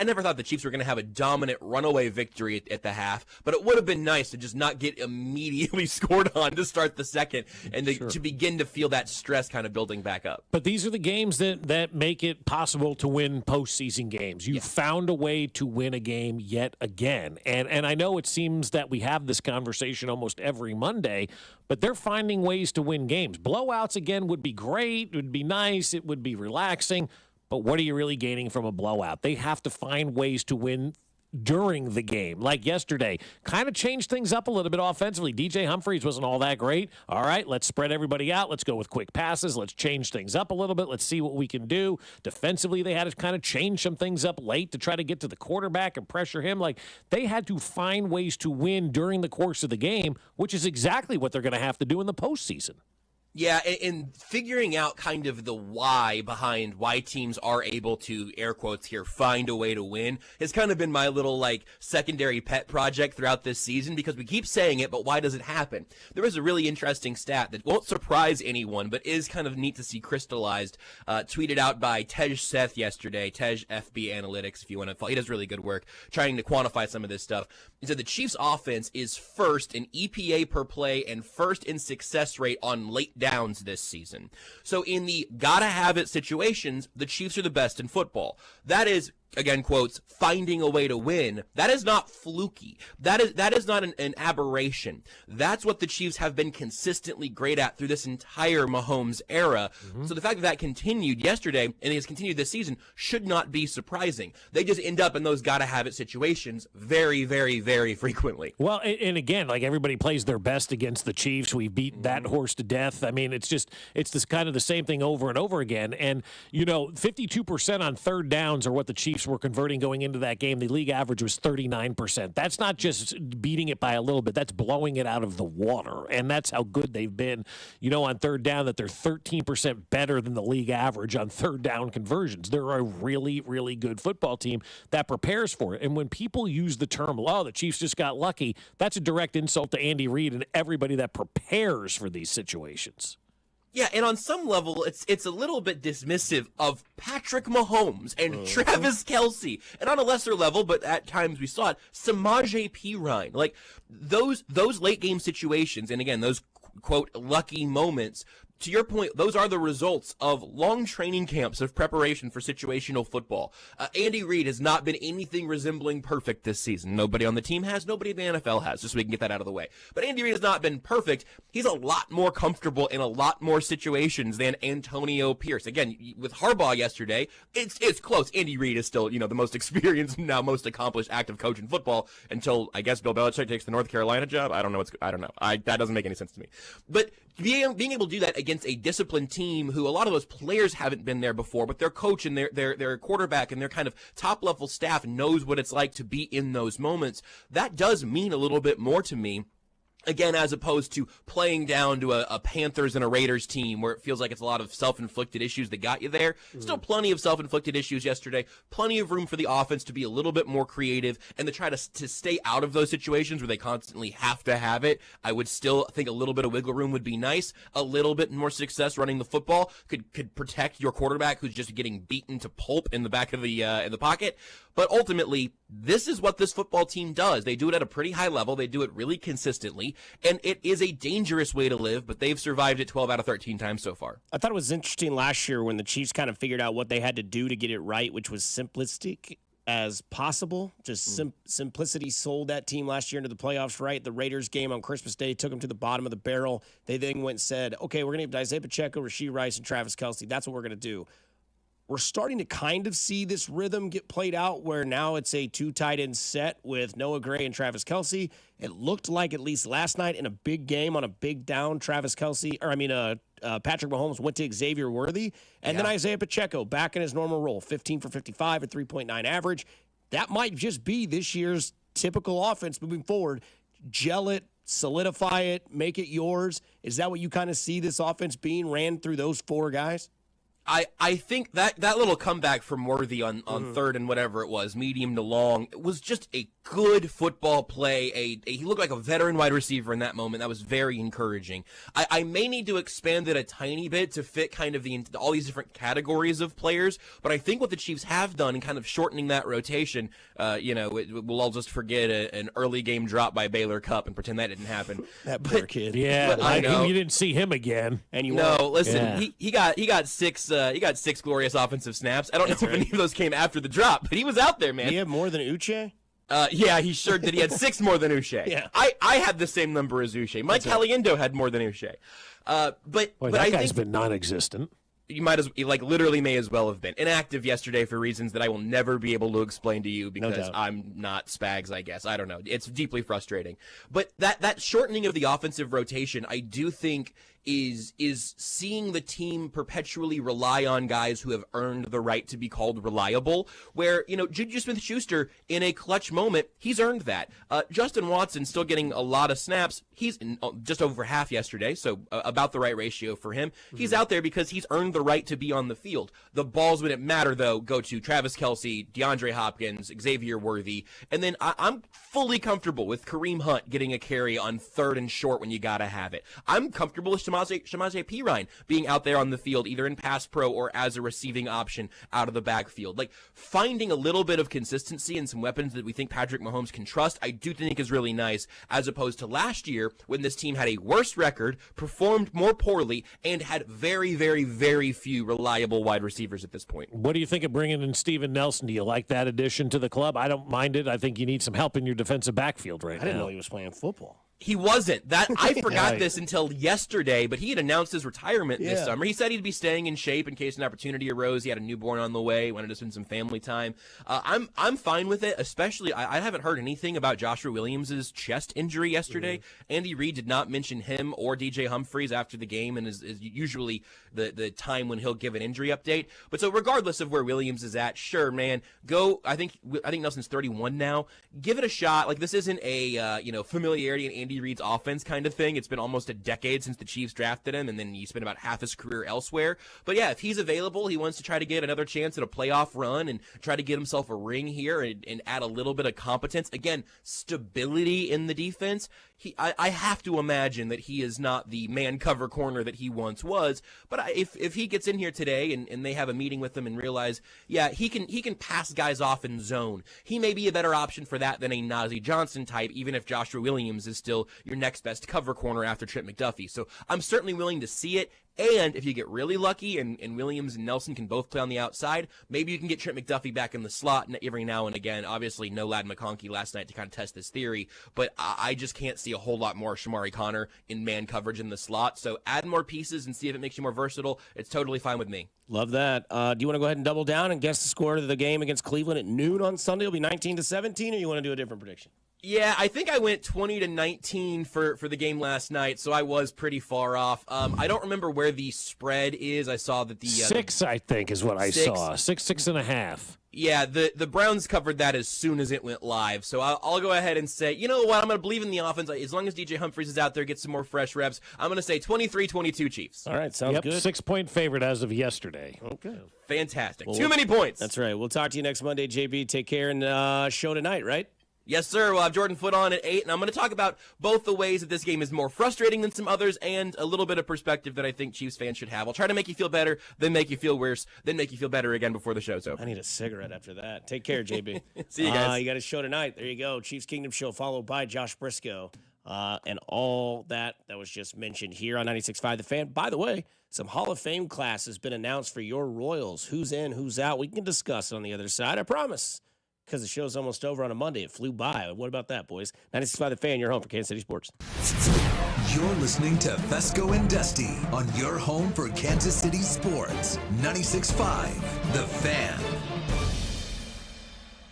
never thought the Chiefs were going to have a dominant runaway victory at the half, but it would have been nice to just not get immediately scored on to start the second and to begin to feel that stress kind of building back up. But these are the games that make it possible to win postseason games. You found a way to win a game yet again. And I know it seems that we have this conversation almost every Monday, but they're finding ways to win games. Blowouts, again, would be great. It would be nice. It would be relaxing. But what are you really gaining from a blowout? They have to find ways to win during the game. Like yesterday, kind of changed things up a little bit offensively. DJ Humphries wasn't all that great. All right, let's spread everybody out. Let's go with quick passes. Let's change things up a little bit. Let's see what we can do. Defensively, they had to kind of change some things up late to try to get to the quarterback and pressure him. Like, they had to find ways to win during the course of the game, which is exactly what they're going to have to do in the postseason. Yeah, and figuring out kind of the why behind why teams are able to, air quotes here, find a way to win has kind of been my little, like, secondary pet project throughout this season, because we keep saying it, but why does it happen? There was a really interesting stat that won't surprise anyone, but is kind of neat to see crystallized, tweeted out by Tej Seth yesterday, Tej FB Analytics, if you want to follow. He does really good work trying to quantify some of this stuff. He said the Chiefs' offense is first in EPA per play and first in success rate on late downs this season. So in the gotta have it situations, the Chiefs are the best in football. That is, again, quotes, finding a way to win. That is not fluky. That is not an aberration. That's what the Chiefs have been consistently great at through this entire Mahomes era. So the fact that that continued yesterday and has continued this season should not be surprising. They just end up in those gotta have it situations very, very, very frequently. Well, and again, like, everybody plays their best against the Chiefs. We've beaten that horse to death. I mean, it's this kind of the same thing over and over again. And, 52% on third downs are what the Chiefs were converting going into that game. The league average was 39%. That's not just beating it by a little bit. That's blowing it out of the water. And that's how good they've been, on third down, that they're 13% better than the league average on third down conversions. They're a really, really good football team that prepares for it. And when people use the term, the Chiefs just got lucky, that's a direct insult to Andy Reid and everybody that prepares for these situations. Yeah, and on some level, it's a little bit dismissive of Patrick Mahomes and Travis Kelsey, and on a lesser level, but at times we saw it, Samaje Perine. Like, those late game situations, and again, those quote lucky moments. To your point, those are the results of long training camps of preparation for situational football. Andy Reid has not been anything resembling perfect this season. Nobody on the team has, nobody in the NFL has, just so we can get that out of the way. But Andy Reid has not been perfect. He's a lot more comfortable in a lot more situations than Antonio Pierce. Again, with Harbaugh yesterday, it's close. Andy Reid is still, the most experienced, now most accomplished active coach in football until, I guess, Bill Belichick takes the North Carolina job. I don't know. That doesn't make any sense to me. But being able to do that against a disciplined team who a lot of those players haven't been there before, but their coach and their quarterback and their kind of top-level staff knows what it's like to be in those moments, that does mean a little bit more to me. Again, as opposed to playing down to a Panthers and a Raiders team where it feels like it's a lot of self-inflicted issues that got you there. Still plenty of self-inflicted issues yesterday. Plenty of room for the offense to be a little bit more creative and to try to stay out of those situations where they constantly have to have it. I would still think a little bit of wiggle room would be nice. A little bit more success running the football could protect your quarterback who's just getting beaten to pulp in the back of the pocket. But ultimately, this is what this football team does. They do it at a pretty high level. They do it really consistently. And it is a dangerous way to live, but they've survived it 12 out of 13 times so far. I thought it was interesting last year when the Chiefs kind of figured out what they had to do to get it right, which was simplistic as possible. Just simplicity sold that team last year into the playoffs, right? The Raiders game on Christmas Day took them to the bottom of the barrel. They then went and said, okay, we're going to have Isaiah Pacheco, Rashee Rice, and Travis Kelsey. That's what we're going to do. We're starting to kind of see this rhythm get played out where now it's a two tight end set with Noah Gray and Travis Kelsey. It looked like, at least last night in a big game on a big down, Patrick Mahomes went to Xavier Worthy. And then Isaiah Pacheco back in his normal role, 15 for 55 at 3.9 average. That might just be this year's typical offense moving forward. Gel it, solidify it, make it yours. Is that what you kind of see this offense being ran through those four guys? I think that little comeback from Worthy on third and whatever it was, medium to long, it was just a good football play. He looked like a veteran wide receiver in that moment. That was very encouraging. I may need to expand it a tiny bit to fit kind of all these different categories of players, but I think what the Chiefs have done in kind of shortening that rotation, we'll all just forget an early game drop by Baylor Cupp and pretend that didn't happen. That poor kid. Yeah, I know. You didn't see him again. And listen, he got six glorious offensive snaps. I don't know if any of those came after the drop, but he was out there, man. He had more than Uche? Yeah, he sure did. He had 6 more than Uche. Yeah. I had the same number as Uche. Mike Caliendo had more than Uche. But that guy's been non-existent. You literally may as well have been inactive yesterday for reasons that I will never be able to explain to you because I'm not Spags, I guess. I don't know. It's deeply frustrating. But that shortening of the offensive rotation, I do think is seeing the team perpetually rely on guys who have earned the right to be called reliable, where, Juju Smith-Schuster, in a clutch moment, he's earned that. Justin Watson still getting a lot of snaps. He's just over half yesterday, so about the right ratio for him. Mm-hmm. He's out there because he's earned the right to be on the field. The balls, when it matter, though, go to Travis Kelsey, DeAndre Hopkins, Xavier Worthy, and then I'm fully comfortable with Kareem Hunt getting a carry on 3rd and short when you gotta have it. I'm comfortable with Shamaje Perine being out there on the field, either in pass pro or as a receiving option out of the backfield. Like, finding a little bit of consistency and some weapons that we think Patrick Mahomes can trust, I do think is really nice, as opposed to last year when this team had a worse record, performed more poorly, and had very, very, very few reliable wide receivers at this point. What do you think of bringing in Steven Nelson? Do you like that addition to the club? I don't mind it. I think you need some help in your defensive backfield right now. I didn't know he was playing football. He wasn't. I forgot this until yesterday, but he had announced his retirement this summer. He said he'd be staying in shape in case an opportunity arose. He had a newborn on the way, wanted to spend some family time. I'm fine with it, especially I haven't heard anything about Joshua Williams' chest injury yesterday. Mm-hmm. Andy Reid did not mention him or DJ Humphries after the game, and is usually the time when he'll give an injury update. But so regardless of where Williams is at, sure, man, go. I think Nelson's 31 now. Give it a shot. Like, this isn't a familiarity and Andy Reid's offense kind of thing. It's been almost a decade since the Chiefs drafted him, and then he spent about half his career elsewhere. But yeah, if he's available, he wants to try to get another chance at a playoff run and try to get himself a ring here and add a little bit of competence. Again, stability in the defense. I have to imagine that he is not the man cover corner that he once was. But if he gets in here today and they have a meeting with him and realize, yeah, he can pass guys off in zone, he may be a better option for that than a Najee Johnson type, even if Joshua Williams is still your next best cover corner after Trent McDuffie. So I'm certainly willing to see it. And if you get really lucky and Williams and Nelson can both play on the outside, maybe you can get Trent McDuffie back in the slot every now and again. Obviously, no Ladd McConkey last night to kind of test this theory, but I just can't see a whole lot more Shamari Connor in man coverage in the slot. So add more pieces and see if it makes you more versatile. It's totally fine with me. Love that. Do you want to go ahead and double down and guess the score of the game against Cleveland at noon on Sunday? It'll be 19-17, or you want to do a different prediction? Yeah, I think I went 20-19 for the game last night, so I was pretty far off. I don't remember where the spread is. I saw that the 6, I think, is what I saw. 6.5. Yeah, the Browns covered that as soon as it went live. So I'll go ahead and say, you know what? I'm going to believe in the offense. As long as DJ Humphries is out there, get some more fresh reps, I'm going to say 23-22 Chiefs. All right, sounds good. 6-point favorite as of yesterday. Okay. Fantastic. Too many points. That's right. We'll talk to you next Monday, JB. Take care, and show tonight, right? Yes, sir. We'll have Jordan Foote on at 8, and I'm going to talk about both the ways that this game is more frustrating than some others and a little bit of perspective that I think Chiefs fans should have. I'll try to make you feel better, then make you feel worse, then make you feel better again before the show's over. I need a cigarette after that. Take care, JB. See you guys. You got a show tonight. There you go. Chiefs Kingdom Show, followed by Josh Briscoe. And all that was just mentioned here on 96.5 The Fan. By the way, some Hall of Fame class has been announced for your Royals. Who's in, who's out? We can discuss it on the other side, I promise. Because the show's almost over on a Monday. It flew by. What about that, boys? 96.5 The Fan, your home for Kansas City sports. You're listening to Fescoe and Dusty on your home for Kansas City sports. 96.5 The Fan.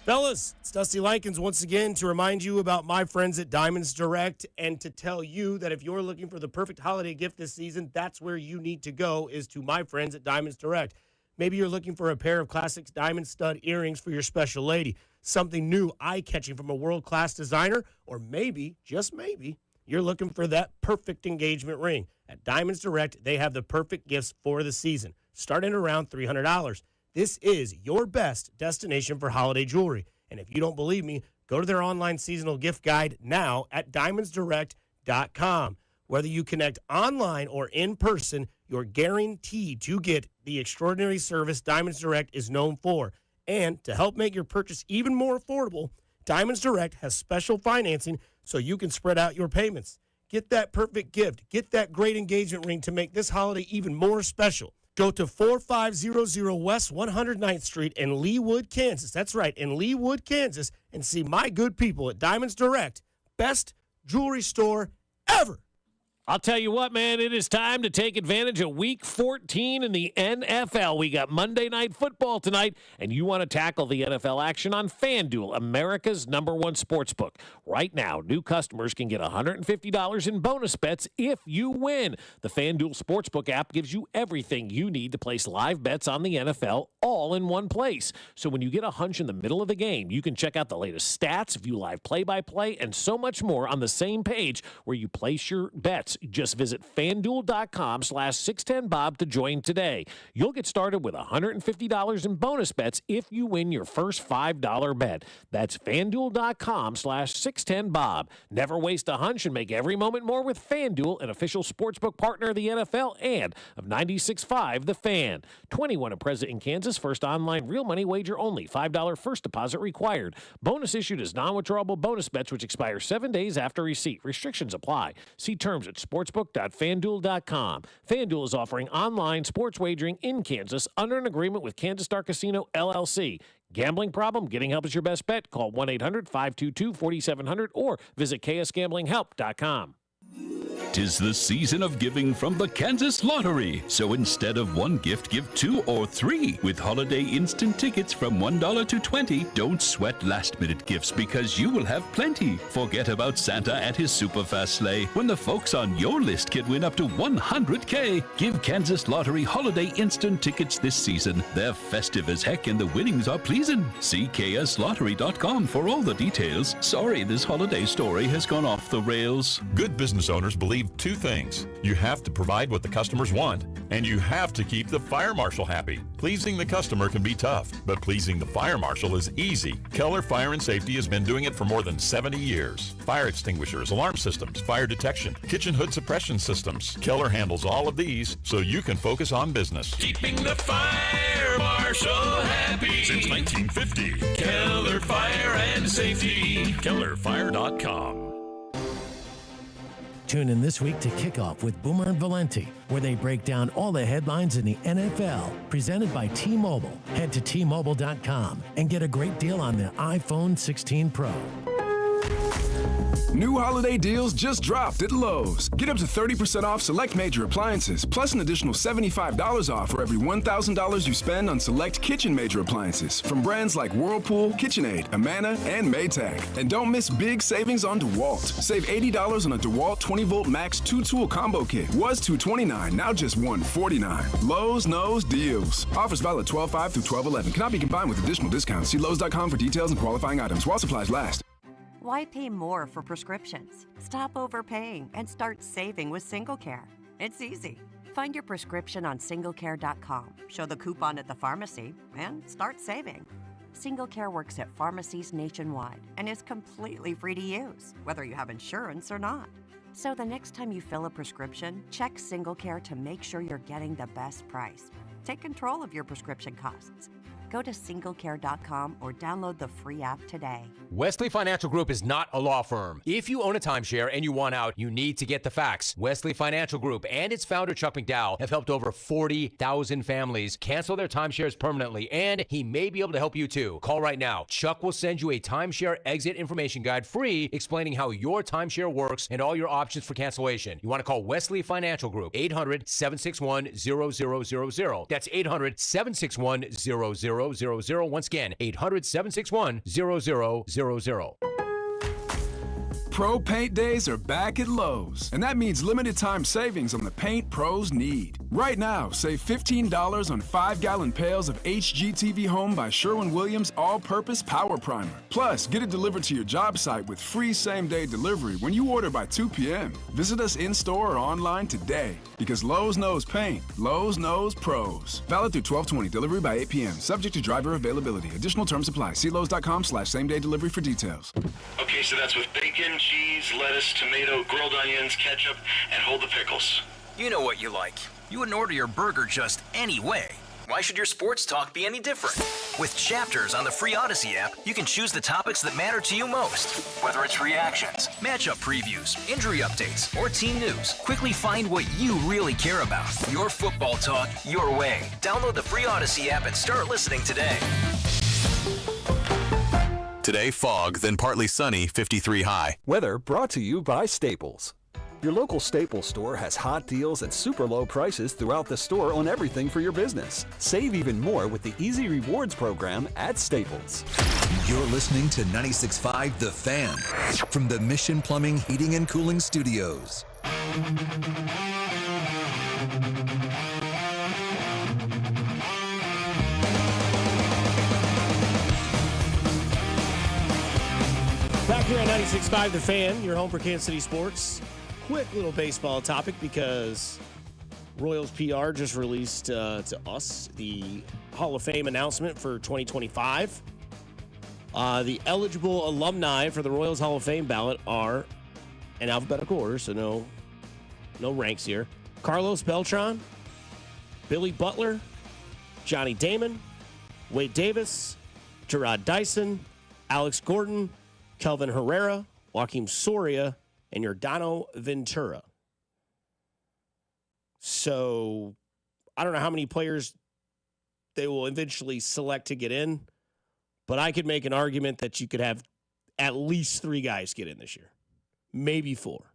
Fellas, it's Dusty Likens once again to remind you about my friends at Diamonds Direct and to tell you that if you're looking for the perfect holiday gift this season, that's where you need to go, is to my friends at Diamonds Direct. Maybe you're looking for a pair of classic diamond stud earrings for your special lady, something new, eye-catching from a world-class designer, or maybe, just maybe, you're looking for that perfect engagement ring. At Diamonds Direct, they have the perfect gifts for the season, starting around $300. This is your best destination for holiday jewelry. And if you don't believe me, go to their online seasonal gift guide now at diamondsdirect.com. Whether you connect online or in person, you're guaranteed to get the extraordinary service Diamonds Direct is known for. And to help make your purchase even more affordable, Diamonds Direct has special financing so you can spread out your payments. Get that perfect gift. Get that great engagement ring to make this holiday even more special. Go to 4500 West 109th Street in Leawood, Kansas. That's right, in Leawood, Kansas, and see my good people at Diamonds Direct. Best jewelry store ever. I'll tell you what, man, it is time to take advantage of Week 14 in the NFL. We got Monday Night Football tonight, and you want to tackle the NFL action on FanDuel, America's #1 sportsbook. Right now, new customers can get $150 in bonus bets if you win. The FanDuel Sportsbook app gives you everything you need to place live bets on the NFL all in one place. So when you get a hunch in the middle of the game, you can check out the latest stats, view live play-by-play, and so much more on the same page where you place your bets. Just visit FanDuel.com/610Bob to join today. You'll get started with $150 in bonus bets if you win your first $5 bet. That's FanDuel.com/610Bob. Never waste a hunch and make every moment more with FanDuel, an official sportsbook partner of the NFL and of 96.5 The Fan. 21 and present in Kansas. First online real money wager only. $5 first deposit required. Bonus issued as non-withdrawable bonus bets which expire 7 days after receipt. Restrictions apply. See terms at sportsbook.fanduel.com. FanDuel is offering online sports wagering in Kansas under an agreement with Kansas Star Casino, LLC. Gambling problem? Getting help is your best bet. Call 1-800-522-4700 or visit ksgamblinghelp.com. 'Tis the season of giving from the Kansas Lottery. So instead of one gift, give 2 or 3. With holiday instant tickets from $1 to $20. Don't sweat last-minute gifts because you will have plenty. Forget about Santa and his super fast sleigh when the folks on your list can win up to $100K. Give Kansas Lottery holiday instant tickets this season. They're festive as heck and the winnings are pleasing. See kslottery.com for all the details. Sorry, this holiday story has gone off the rails. Good business owners believe 2 things. You have to provide what the customers want, and you have to keep the fire marshal happy. Pleasing the customer can be tough, but pleasing the fire marshal is easy. Keller Fire and Safety has been doing it for more than 70 years. Fire extinguishers, alarm systems, fire detection, kitchen hood suppression systems. Keller handles all of these so you can focus on business. Keeping the fire marshal happy Since 1950. Keller Fire and Safety. KellerFire.com. Tune in this week to Kickoff with Boomer and Valenti, where they break down all the headlines in the NFL, presented by T-Mobile. Head to T-Mobile.com and get a great deal on the iPhone 16 Pro. New holiday deals just dropped at Lowe's. Get up to 30% off select major appliances, plus an additional $75 off for every $1,000 you spend on select kitchen major appliances from brands like Whirlpool, KitchenAid, Amana, and Maytag. And don't miss big savings on DeWalt. Save $80 on a DeWalt 20-volt max 2-tool combo kit. Was $229, now just $149. Lowe's knows deals. Offers valid 12/5 through 12/11. Cannot be combined with additional discounts. See Lowe's.com for details and qualifying items while supplies last. Why pay more for prescriptions? Stop overpaying and start saving with SingleCare. It's easy. Find your prescription on singlecare.com, show the coupon at the pharmacy, and start saving. SingleCare works at pharmacies nationwide and is completely free to use, whether you have insurance or not. So the next time you fill a prescription, check SingleCare to make sure you're getting the best price. Take control of your prescription costs. Go to singlecare.com or download the free app today. Wesley Financial Group is not a law firm. If you own a timeshare and you want out, you need to get the facts. Wesley Financial Group and its founder, Chuck McDowell, have helped over 40,000 families cancel their timeshares permanently, and he may be able to help you too. Call right now. Chuck will send you a timeshare exit information guide free explaining how your timeshare works and all your options for cancellation. You want to call Wesley Financial Group, 800-761-0000. That's 800-761-0000. Once again, 800-761-0000. Pro Paint Days are back at Lowe's, and that means limited time savings on the paint pros need. Right now, save $15 on 5-gallon pails of HGTV Home by Sherwin-Williams All-Purpose Power Primer. Plus, get it delivered to your job site with free same-day delivery when you order by 2 p.m. Visit us in-store or online today, because Lowe's knows paint. Lowe's knows pros. Valid through 12/20. Delivery by 8 p.m. Subject to driver availability. Additional terms apply. See Lowe's.com/same-day delivery for details. Okay, so that's with bacon, cheese, lettuce, tomato, grilled onions, ketchup, and hold the pickles. You know what you like. You wouldn't order your burger just any way. Why should your sports talk be any different? With Chapters on the free Odyssey app, you can choose the topics that matter to you most. Whether it's reactions, matchup previews, injury updates, or team news, quickly find what you really care about. Your football talk, your way. Download the free Odyssey app and start listening today. Today, fog, then partly sunny, 53 high. Weather brought to you by Staples. Your local Staples store has hot deals at super low prices throughout the store on everything for your business. Save even more with the Easy Rewards program at Staples. You're listening to 96.5 The Fan from the Mission Plumbing, Heating, and Cooling Studios. Back here at 96.5 The Fan, your home for Kansas City sports. Quick little baseball topic because Royals PR just released to us the Hall of Fame announcement for 2025. The eligible alumni for the Royals Hall of Fame ballot are in alphabetical order, so no ranks here. Carlos Beltran, Billy Butler, Johnny Damon, Wade Davis, Gerard Dyson, Alex Gordon, Kelvin Herrera, Joaquim Soria, and Yordano Ventura. So I don't know how many players they will eventually select to get in, but I could make an argument that you could have at least 3 guys get in this year, maybe 4.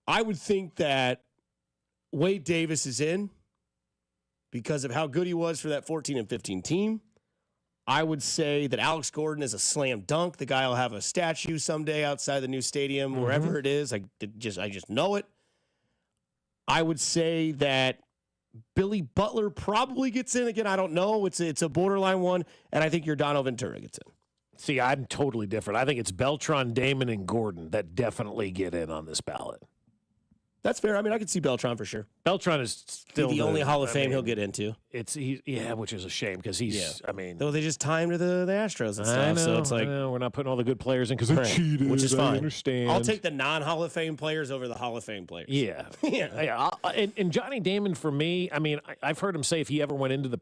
I would think that Wade Davis is in because of how good he was for that 14 and 15 team. I would say that Alex Gordon is a slam dunk. The guy will have a statue someday outside the new stadium, wherever it is. I just know it. I would say that Billy Butler probably gets in. Again, I don't know. It's a borderline one. And I think Yordano Ventura gets in. See, I'm totally different. I think it's Beltran, Damon, and Gordon that definitely get in on this ballot. That's fair. I mean, I could see Beltran for sure. Beltran is still the only Hall of Fame he'll get into. Which is a shame because he's. I mean, though they just timed to the Astros and stuff, I know, so it's like we're not putting all the good players in because they're cheated, which is fine. I understand. I'll take the non-Hall of Fame players over the Hall of Fame players. Yeah, yeah. And Johnny Damon, for me, I mean, I've heard him say if he ever went into the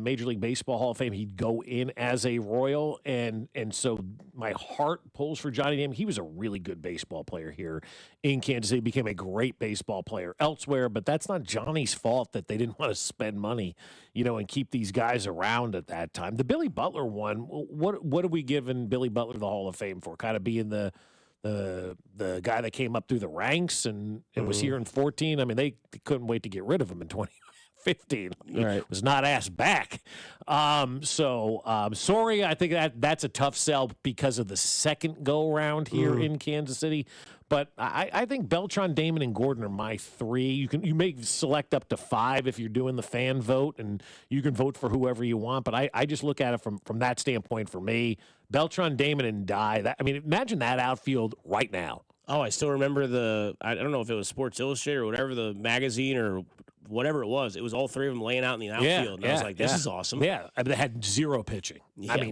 Major League Baseball Hall of Fame, he'd go in as a Royal, and so my heart pulls for Johnny Damon. He was a really good baseball player here in Kansas City, became a great baseball player elsewhere, but that's not Johnny's fault that they didn't want to spend money, and keep these guys around at that time. The Billy Butler one, what are we giving Billy Butler the Hall of Fame for? Kind of being the guy that came up through the ranks and was here in 14. I mean, they couldn't wait to get rid of him in 2015. He was not asked back. Sorry, I think that's a tough sell because of the second go around here in Kansas City. But I think Beltran, Damon, and Gordon are my 3. You may select up to 5 if you're doing the fan vote, and you can vote for whoever you want. But I just look at it from that standpoint for me. Beltran, Damon, and Dye. Imagine that outfield right now. Oh, I still remember I don't know if it was Sports Illustrated or whatever, the magazine or whatever it was. It was all 3 of them laying out in the outfield. And I was like, this is awesome. Yeah. They had 0 pitching.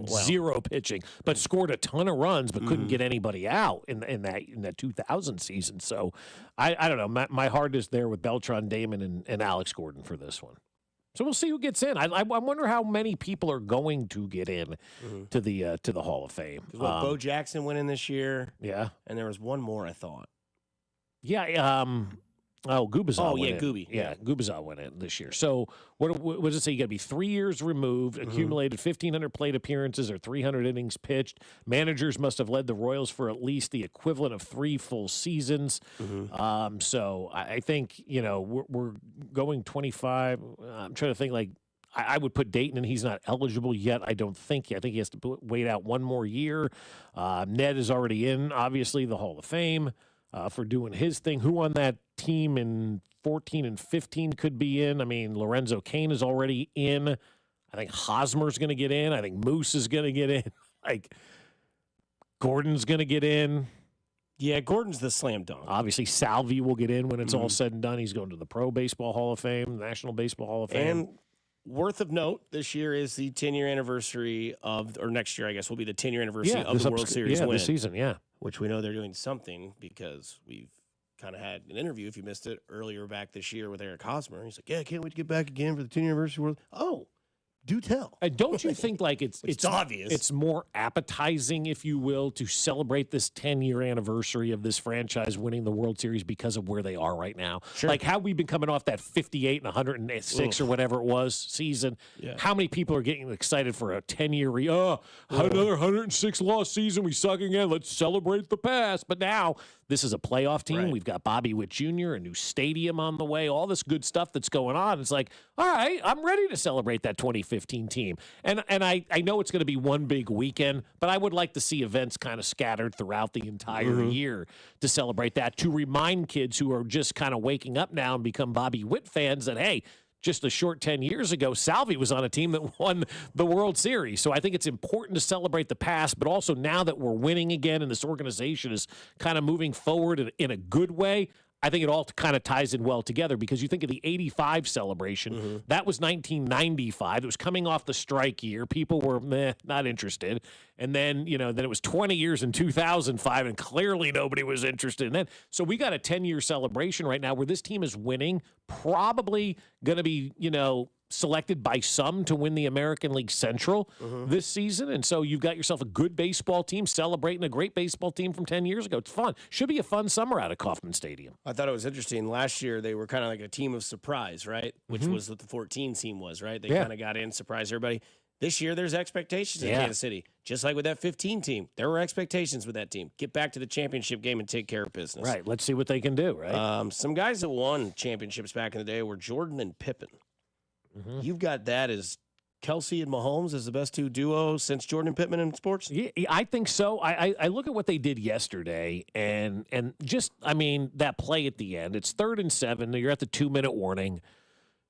Zero pitching, but scored a ton of runs, but couldn't get anybody out in that 2000 season. So I don't know. My heart is there with Beltran, Damon, and Alex Gordon for this one. So we'll see who gets in. I wonder how many people are going to get in to the Hall of Fame. Bo Jackson went in this year. Yeah. And there was one more, I thought. Yeah. Gubazal went in. Gooby. Yeah, Gubazal went in this year. So what does it say? You got to be 3 years removed, accumulated 1,500 plate appearances or 300 innings pitched. Managers must have led the Royals for at least the equivalent of 3 full seasons. So I think, we're going 25. I'm trying to think I would put Dayton, and he's not eligible yet. I don't think. I think he has to wait out 1 more year. Ned is already in, obviously, the Hall of Fame. For doing his thing. Who on that team in 14 and 15 could be in? I mean, Lorenzo Cain is already in. I think Hosmer's going to get in. I think Moose is going to get in. Gordon's going to get in. Yeah, Gordon's the slam dunk. Obviously, Salvi will get in when it's all said and done. He's going to the Pro Baseball Hall of Fame, National Baseball Hall of Fame. And worth of note, this year is the 10-year anniversary or next year, I guess, will be the 10-year anniversary of the World Series win. This season, which we know they're doing something because we've kind of had an interview, if you missed it, earlier back this year with Eric Hosmer. He's like, I can't wait to get back again for the 10-year anniversary world. Oh, do tell. Don't you think it's obvious? It's more appetizing, if you will, to celebrate this 10-year anniversary of this franchise winning the World Series because of where they are right now. Sure. Like how we've been coming off that 58 and 106 or whatever it was season. Yeah. How many people are getting excited for a 10-year another 106 loss season? We suck again. Let's celebrate the past. But now This is a playoff team. Right. We've got Bobby Witt Jr., a new stadium on the way, all this good stuff that's going on. It's like, all right, I'm ready to celebrate that 2015 team. And I know it's going to be one big weekend, but I would like to see events kind of scattered throughout the entire year to celebrate that, to remind kids who are just kind of waking up now and become Bobby Witt fans that, hey, just a short 10 years ago, Salvi was on a team that won the World Series. So I think it's important to celebrate the past, but also now that we're winning again and this organization is kind of moving forward in a good way, I think it all kind of ties in well together, because you think of the 85 celebration, that was 1995. It was coming off the strike year. People were not interested. And then, then it was 20 years in 2005, and clearly nobody was interested in that. So we got a 10-year celebration right now where this team is winning, probably going to be, selected by some to win the American League Central this season. And so you've got yourself a good baseball team celebrating a great baseball team from 10 years ago. It's fun. Should be a fun summer out at Kauffman Stadium. I thought it was interesting. Last year, they were kind of like a team of surprise, right? Which was what the 14 team was, right? They kind of got in, surprised everybody. This year, there's expectations in Kansas City. Just like with that 15 team, there were expectations with that team. Get back to the championship game and take care of business. Right. Let's see what they can do, right? Some guys that won championships back in the day were Jordan and Pippen. You've got that as Kelsey and Mahomes as the best two duos since Jordan and Pippen in sports? Yeah, I think so. I look at what they did yesterday, and just, that play at the end. It's 3rd and 7. You're at the 2-minute warning.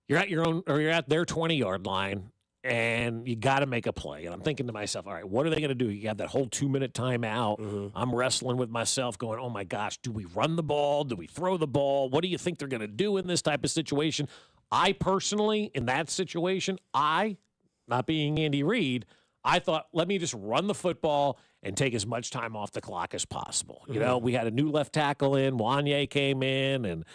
You're at you're at their 20-yard line, and you got to make a play. And I'm thinking to myself, all right, what are they going to do? You have that whole 2-minute timeout. I'm wrestling with myself going, oh, my gosh, do we run the ball? Do we throw the ball? What do you think they're going to do in this type of situation? I personally, in that situation, not being Andy Reid, I thought, let me just run the football and take as much time off the clock as possible. We had a new left tackle in. Wanye came in, and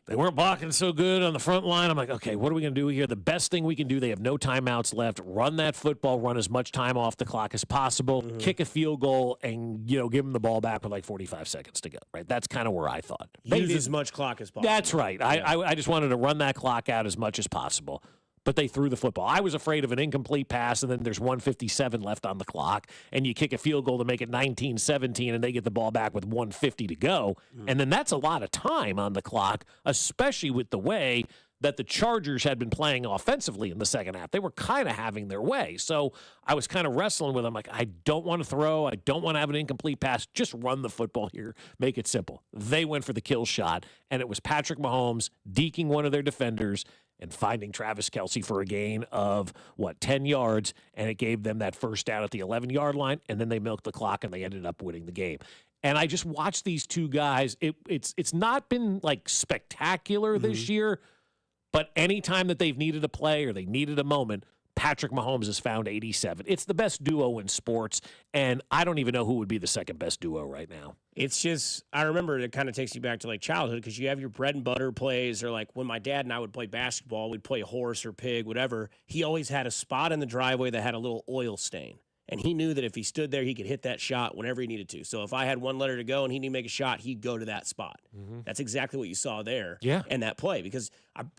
they weren't blocking so good on the front line. I'm like, okay, what are we going to do here? The best thing we can do, they have no timeouts left. Run that football, run as much time off the clock as possible, kick a field goal, and, give them the ball back with like 45 seconds to go, right? That's kind of where I thought. Use as much clock as possible. That's right. Yeah. I just wanted to run that clock out as much as possible. But they threw the football. I was afraid of an incomplete pass, and then there's 1:57 left on the clock, and you kick a field goal to make it 19-17, and they get the ball back with 1:50 to go. And then that's a lot of time on the clock, especially with the way that the Chargers had been playing offensively in the second half. They were kind of having their way. So I was kind of wrestling with them. Like, I don't want to throw. I don't want to have an incomplete pass. Just run the football here. Make it simple. They went for the kill shot, and it was Patrick Mahomes deking one of their defenders and finding Travis Kelsey for a gain of, 10 yards, and it gave them that first down at the 11-yard line, and then they milked the clock, and they ended up winning the game. And I just watched these two guys. It's not been, spectacular this year, but anytime that they've needed a play or they needed a moment, Patrick Mahomes has found 87. It's the best duo in sports, and I don't even know who would be the second best duo right now. It's just, I remember it kind of takes you back to childhood, because you have your bread and butter plays, or when my dad and I would play basketball, we'd play horse or pig, whatever. He always had a spot in the driveway that had a little oil stain. And he knew that if he stood there, he could hit that shot whenever he needed to. So if I had one letter to go and he needed to make a shot, he'd go to that spot. That's exactly what you saw there in that play, because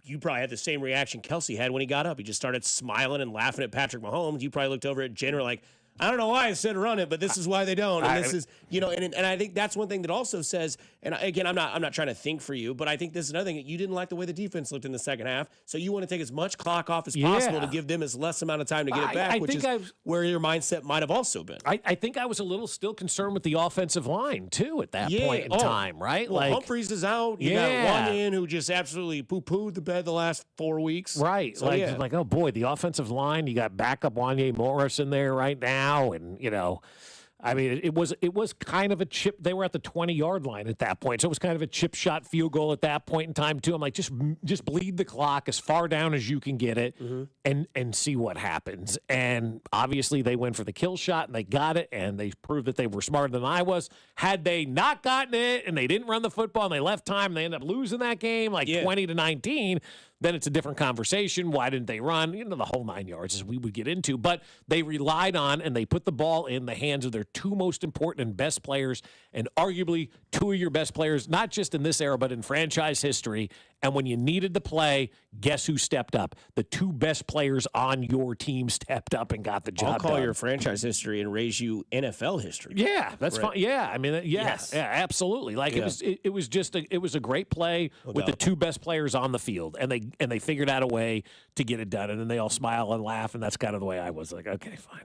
you probably had the same reaction Kelsey had when he got up. He just started smiling and laughing at Patrick Mahomes. You probably looked over at Jenner like, I don't know why I said run it, but this is why they don't. And this is, and I think that's one thing that also says, and again, I'm not trying to think for you, but I think this is another thing. You didn't like the way the defense looked in the second half, so you want to take as much clock off as possible to give them as less amount of time to get it back, which is where your mindset might have also been. I think I was a little still concerned with the offensive line, too, at that point in time, right? Well, Humphreys is out. You got one in who just absolutely poo-pooed the bed the last 4 weeks. Right. So, oh, boy, the offensive line, you got backup Wanye Morris in there right now, and, it was kind of a chip. They were at the 20-yard line at that point, so it was kind of a chip shot field goal at that point in time too. I'm like, just bleed the clock as far down as you can get it, and see what happens. And obviously, they went for the kill shot and they got it, and they proved that they were smarter than I was. Had they not gotten it and they didn't run the football and they left time, and they ended up losing that game 20-19. Then it's a different conversation. Why didn't they run? The whole 9 yards, as we would get into. But they relied on and they put the ball in the hands of their two most important and best players, and arguably two of your best players, not just in this era, but in franchise history. And when you needed to play, guess who stepped up? The two best players on your team stepped up and got the job I'll call done. your franchise history and raise you NFL history. Yeah, that's fine. Yeah, I mean, Yes. yeah, absolutely. Like it was just a great play with the two best players on the field, and they figured out a way to get it done, and then they all smile and laugh, and that's kind of the way I was. Like, okay, fine.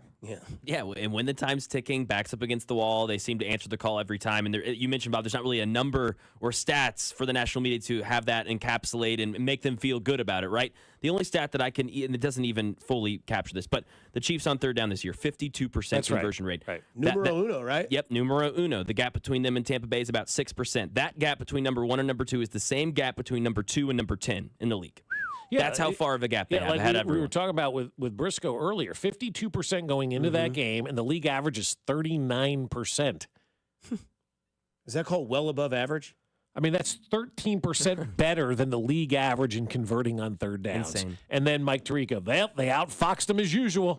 Yeah, and when the time's ticking, backs up against the wall, they seem to answer the call every time. And you mentioned, Bob, there's not really a number or stats for the national media to have that encapsulate and make them feel good about it, right? The only stat that I can, and it doesn't even fully capture this, but the Chiefs on third down this year, 52% conversion rate. Right. Numero uno, right? Yep, numero uno. The gap between them and Tampa Bay is about 6%. That gap between number 1 and number 2 is the same gap between number 2 and number 10 in the league. Yeah, that's how far of a gap they have. Like we were talking about with Briscoe earlier, 52% going into that game, and the league average is 39%. Is that called well above average? I mean, that's 13% better than the league average in converting on third downs. Insane. And then Mike Tirico, they outfoxed him as usual.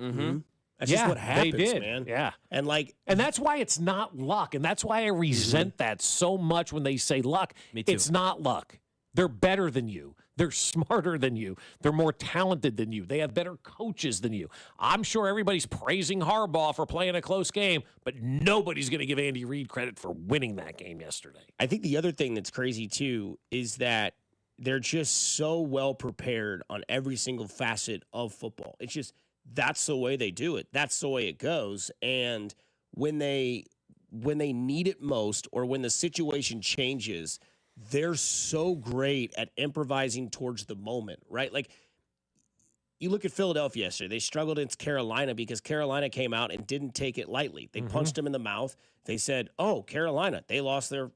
That's just what happens, they did. man. Yeah. And that's why it's not luck. And that's why I resent that so much when they say luck. Me too. It's not luck. They're better than you. They're smarter than you. They're more talented than you. They have better coaches than you. I'm sure everybody's praising Harbaugh for playing a close game, but nobody's going to give Andy Reid credit for winning that game yesterday. I think the other thing that's crazy, too, is that they're just so well prepared on every single facet of football. It's just that's the way they do it. That's the way it goes. And when they need it most or when the situation changes, they're so great at improvising towards the moment, right? Like, you look at Philadelphia yesterday. They struggled against Carolina because Carolina came out and didn't take it lightly. They punched them in the mouth. They said, oh, Carolina, they lost their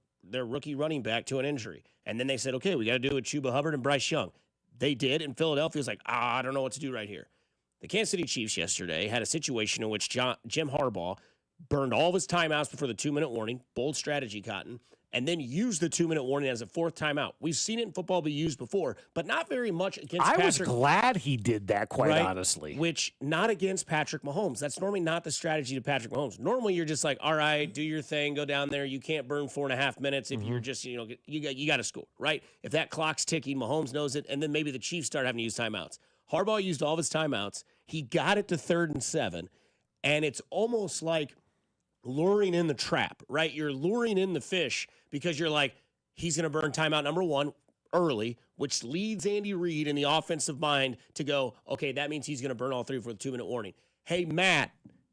rookie running back to an injury. And then they said, okay, we got to do it with Chuba Hubbard and Bryce Young. They did, and Philadelphia was like, I don't know what to do right here. The Kansas City Chiefs yesterday had a situation in which Jim Harbaugh burned all of his timeouts before the 2-minute warning, bold strategy, Cotton, and then used the 2-minute warning as a fourth timeout. We've seen it in football be used before, but not very much against Patrick. I was glad he did that, quite honestly. Which, not against Patrick Mahomes. That's normally not the strategy to Patrick Mahomes. Normally, you're just like, all right, do your thing, go down there. You can't burn 4.5 minutes if you're just, you got to score, right? If that clock's ticking, Mahomes knows it, and then maybe the Chiefs start having to use timeouts. Harbaugh used all of his timeouts. He got it to 3rd and 7, and it's almost like luring in the trap, right? You're luring in the fish because you're like, he's going to burn timeout number 1 early, which leads Andy Reid in the offensive mind to go, okay, that means he's going to burn all 3 for the 2-minute warning. Hey, Matt,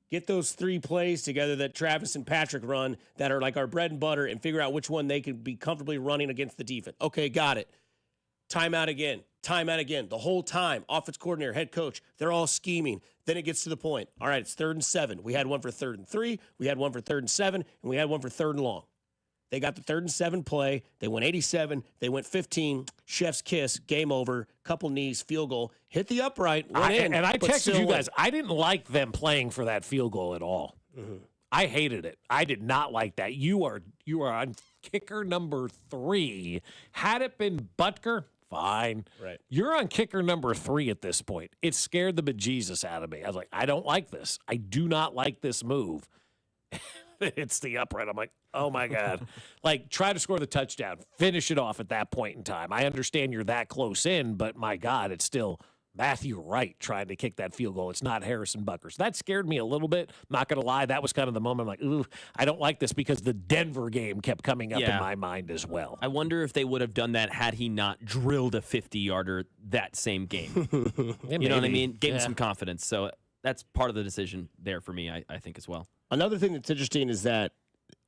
get those 3 plays together that Travis and Patrick run that are like our bread and butter and figure out which one they could be comfortably running against the defense. Okay, got it. Timeout again. The whole time, offense coordinator, head coach, they're all scheming. Then it gets to the point. All right, it's 3rd and 7. We had one for 3rd and 3. We had one for 3rd and 7. And we had one for 3rd and long. They got the 3rd and 7 play. They went 87. They went 15. Chef's kiss. Game over. Couple knees. Field goal. Hit the upright. Went in. And I but texted still you guys. went. I didn't like them playing for that field goal at all. I hated it. I did not like that. You are on kicker number 3. Had it been Butker, fine. Right. You're on kicker number 3 at this point. It scared the bejesus out of me. I was like, I don't like this. I do not like this move. It's the upright. I'm like, oh my God. Like, try to score the touchdown. Finish it off at that point in time. I understand you're that close in, but my God, it's still Matthew Wright trying to kick that field goal. It's not Harrison Butker. So that scared me a little bit. Not going to lie. That was kind of the moment I'm like, ooh, I don't like this because the Denver game kept coming up in my mind as well. I wonder if they would have done that had he not drilled a 50-yarder that same game. You know what I mean? Gave him some confidence. So that's part of the decision there for me, I think, as well. Another thing that's interesting is that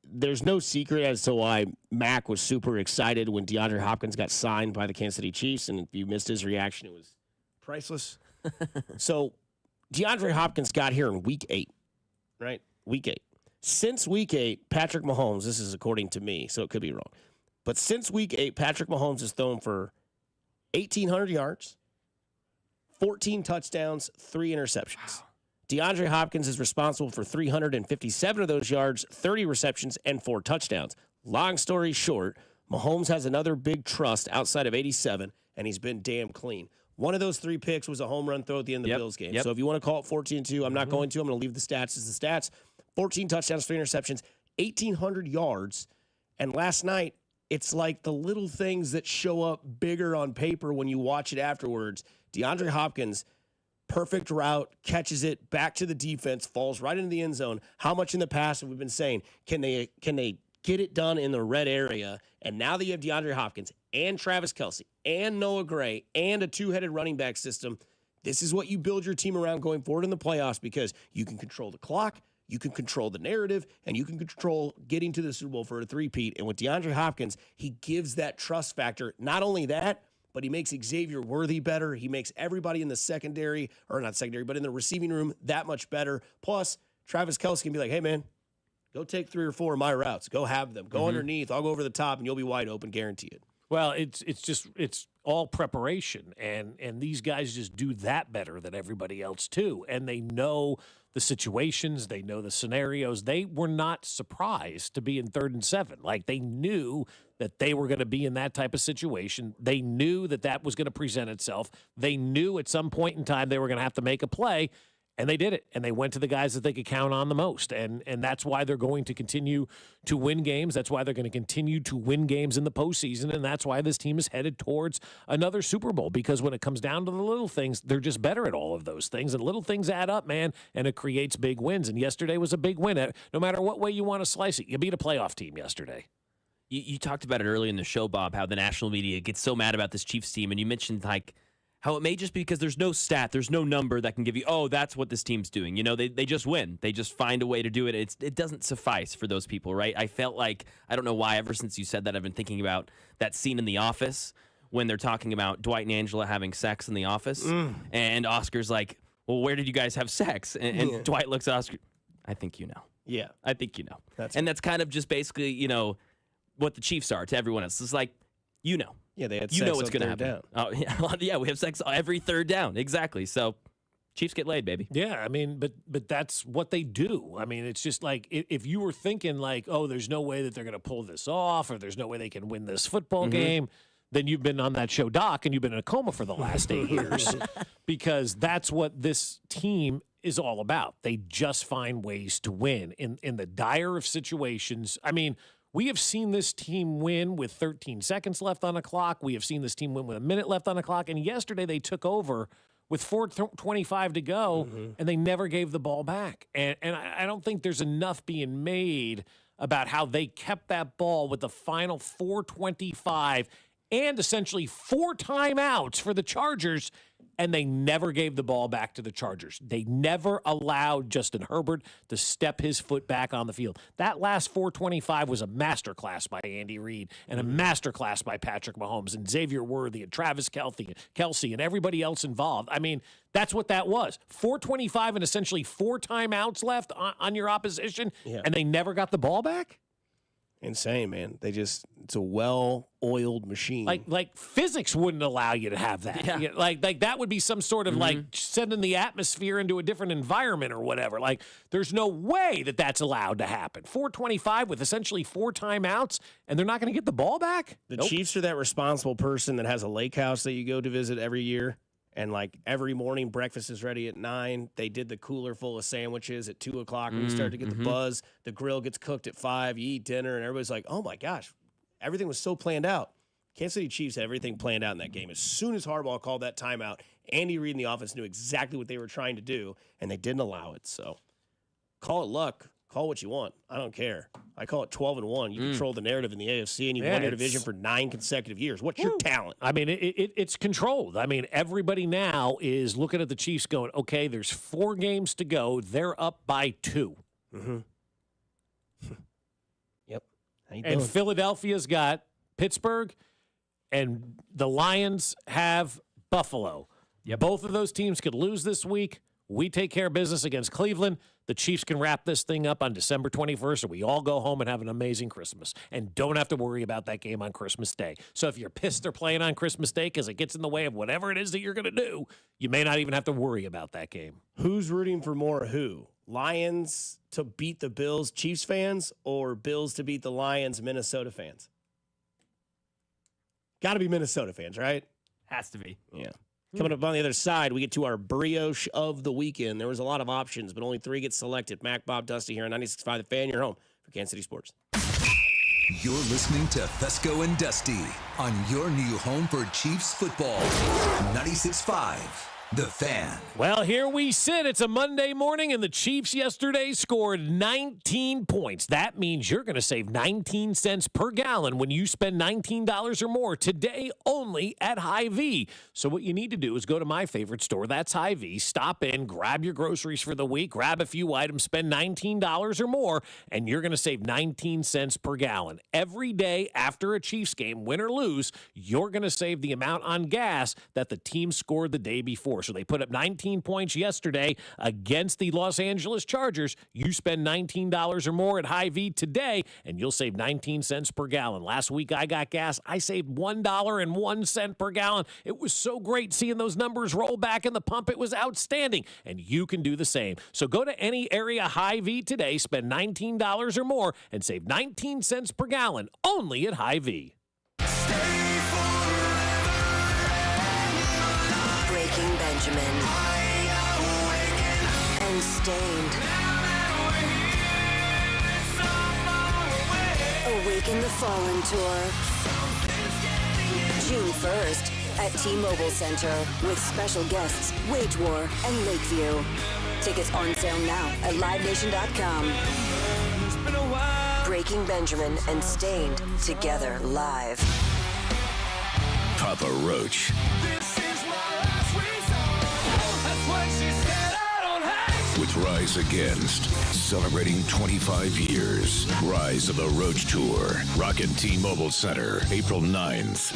there's no secret as to why Mac was super excited when DeAndre Hopkins got signed by the Kansas City Chiefs. And if you missed his reaction, it was priceless. So DeAndre Hopkins got here in week 8, right? Week 8. Since week 8, Patrick Mahomes, this is according to me, so it could be wrong. But since week 8, Patrick Mahomes has thrown for 1,800 yards, 14 touchdowns, 3 interceptions. Wow. DeAndre Hopkins is responsible for 357 of those yards, 30 receptions, and 4 touchdowns. Long story short, Mahomes has another big trust outside of 87, and he's been damn clean. One of those 3 picks was a home run throw at the end of the Bills game. So if you want to call it 14-2, I'm not going to. I'm going to leave the stats as the stats. 14 touchdowns, 3 interceptions, 1,800 yards, And last night, it's like the little things that show up bigger on paper when you watch it afterwards. DeAndre Hopkins, perfect route, catches it back to the defense, falls right into the end zone. How much in the past have we been saying, can they get it done in the red area? And now that you have DeAndre Hopkins and Travis Kelsey and Noah Gray and a two-headed running back system, this is what you build your team around going forward in the playoffs, because you can control the clock, you can control the narrative, and you can control getting to the Super Bowl for a three-peat. And with DeAndre Hopkins, he gives that trust factor. Not only that, but he makes Xavier Worthy better. He makes everybody in the secondary, or not secondary, but in the receiving room that much better. Plus, Travis Kelsey can be like, hey, man, go take 3 or 4 of my routes. Go have them. Go underneath. I'll go over the top, and you'll be wide open, guarantee it. Well, it's all preparation, and these guys just do that better than everybody else too. And they know the situations, they know the scenarios. They were not surprised to be in 3rd and 7. Like, they knew that they were going to be in that type of situation. They knew that was going to present itself. They knew at some point in time they were going to have to make a play. And they did it, and they went to the guys that they could count on the most. And that's why they're going to continue to win games. That's why they're going to continue to win games in the postseason, and that's why this team is headed towards another Super Bowl, because when it comes down to the little things, they're just better at all of those things, and little things add up, man, and it creates big wins. And yesterday was a big win. No matter what way you want to slice it, you beat a playoff team yesterday. You talked about it early in the show, Bob, how the national media gets so mad about this Chiefs team, and you mentioned, like, how it may just be because there's no stat, there's no number that can give you, oh, that's what this team's doing. You know, they just win. They just find a way to do it. It doesn't suffice for those people, right? I felt like, I don't know why, ever since you said that, I've been thinking about that scene in The Office when they're talking about Dwight and Angela having sex in the office. And Oscar's like, well, where did you guys have sex? And Dwight looks at Oscar, I think you know. Yeah. I think you know. That's kind of just basically, you know, what the Chiefs are to everyone else. It's like, you know. Yeah, they had you sex know what's going to happen. down. Oh, yeah, we have sex every 3rd down. Exactly. So Chiefs get laid, baby. Yeah, I mean, but that's what they do. I mean, it's just like if you were thinking like, oh, there's no way that they're going to pull this off, or there's no way they can win this football game, then you've been on that show, Doc, and you've been in a coma for the last 8 years, because that's what this team is all about. They just find ways to win in the dire of situations. I mean, we have seen this team win with 13 seconds left on the clock. We have seen this team win with a minute left on the clock. And yesterday they took over with 4:25 to go, and they never gave the ball back. And I don't think there's enough being made about how they kept that ball with the final 4:25 and essentially 4 timeouts for the Chargers, and they never gave the ball back to the Chargers. They never allowed Justin Herbert to step his foot back on the field. That last 4:25 was a masterclass by Andy Reid and a masterclass by Patrick Mahomes and Xavier Worthy and Travis Kelsey and everybody else involved. I mean, that's what that was. 4:25 and essentially 4 timeouts left on your opposition, and they never got the ball back? Insane, man. It's a well-oiled machine. Like physics wouldn't allow you to have that. Yeah. Like that would be some sort of like sending the atmosphere into a different environment or whatever. Like there's no way that that's allowed to happen. 4:25 with essentially 4 timeouts, and they're not going to get the ball back? The Chiefs are that responsible person that has a lake house that you go to visit every year. And like every morning, breakfast is ready at 9. They did the cooler full of sandwiches at 2 o'clock when you start to get the buzz. The grill gets cooked at 5. You eat dinner, and everybody's like, "Oh my gosh, everything was so planned out." Kansas City Chiefs had everything planned out in that game. As soon as Harbaugh called that timeout, Andy Reid and the offense knew exactly what they were trying to do, and they didn't allow it. So, call it luck. Call what you want. I don't care. I call it 12-1. You control the narrative in the AFC, and you've won your division for 9 consecutive years. What's your talent? I mean, it's controlled. I mean, everybody now is looking at the Chiefs going, okay, there's 4 games to go. They're up by 2. Yep. And Philadelphia's got Pittsburgh, and the Lions have Buffalo. Both of those teams could lose this week. We take care of business against Cleveland. The Chiefs can wrap this thing up on December 21st, and we all go home and have an amazing Christmas and don't have to worry about that game on Christmas Day. So if you're pissed they're playing on Christmas Day because it gets in the way of whatever it is that you're going to do, you may not even have to worry about that game. Who's rooting for more who? Lions to beat the Bills, Chiefs fans, or Bills to beat the Lions, Minnesota fans? Got to be Minnesota fans, right? Has to be. Yeah. Coming up on the other side, we get to our brioche of the weekend. There was a lot of options, but only 3 get selected. Mac, Bob, Dusty here on 96.5 The Fan, your home for Kansas City Sports. You're listening to Fescoe and Dusty on your new home for Chiefs football. 96.5, The Fan. Well, here we sit. It's a Monday morning, and the Chiefs yesterday scored 19 points. That means you're going to save 19 cents per gallon when you spend $19 or more today only at Hy-Vee. So what you need to do is go to my favorite store. That's Hy-Vee. Stop in, grab your groceries for the week, grab a few items, spend $19 or more, and you're going to save 19 cents per gallon. Every day after a Chiefs game, win or lose, you're going to save the amount on gas that the team scored the day before. So they put up 19 points yesterday against the Los Angeles Chargers. You spend $19 or more at Hy-Vee today, and you'll save 19 cents per gallon. Last week I got gas. I saved $1.01 per gallon. It was so great seeing those numbers roll back in the pump. It was outstanding, and you can do the same. So go to any area Hy-Vee today, spend $19 or more, and save 19 cents per gallon only at Hy-Vee. Breaking Benjamin and Stained. Awaken the Fallen Tour. June 1st at T-Mobile Center with special guests Wage War and Lakeview. Tickets on sale now at livenation.com. Breaking Benjamin and Stained together live. Papa Roach. With Rise Against, celebrating 25 years. Rise of the Roach Tour. Rockin' T-Mobile Center, April 9th.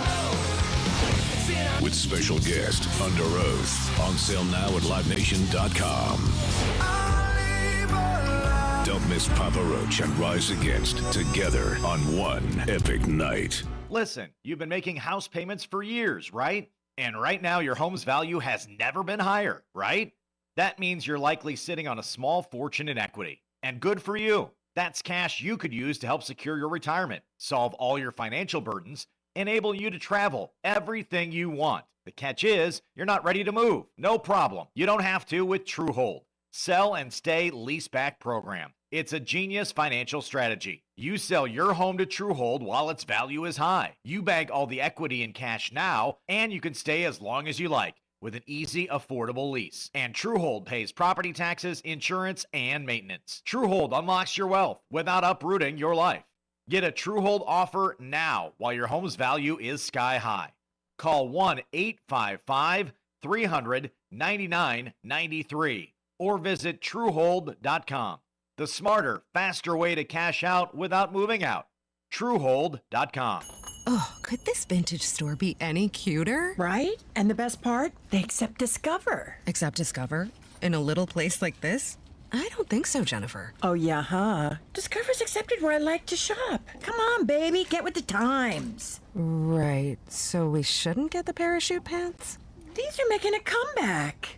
With special guest, Under Oath. On sale now at livenation.com. Don't miss Papa Roach and Rise Against together on one epic night. Listen, you've been making house payments for years, right? And right now your home's value has never been higher, right? That means you're likely sitting on a small fortune in equity. And good for you. That's cash you could use to help secure your retirement, solve all your financial burdens, enable you to travel everything you want. The catch is, you're not ready to move. No problem. You don't have to with TrueHold. Sell and stay leaseback program. It's a genius financial strategy. You sell your home to TrueHold while its value is high. You bank all the equity in cash now, and you can stay as long as you like with an easy, affordable lease. And TrueHold pays property taxes, insurance, and maintenance. TrueHold unlocks your wealth without uprooting your life. Get a TrueHold offer now while your home's value is sky high. Call 1-855-300-9993 or visit TrueHold.com. The smarter, faster way to cash out without moving out. TrueHold.com. Oh, could this vintage store be any cuter? Right? And the best part? They accept Discover. Accept Discover? In a little place like this? I don't think so, Jennifer. Oh, yeah, huh? Discover's accepted where I like to shop. Come on, baby, get with the times. Right, so we shouldn't get the parachute pants? These are making a comeback.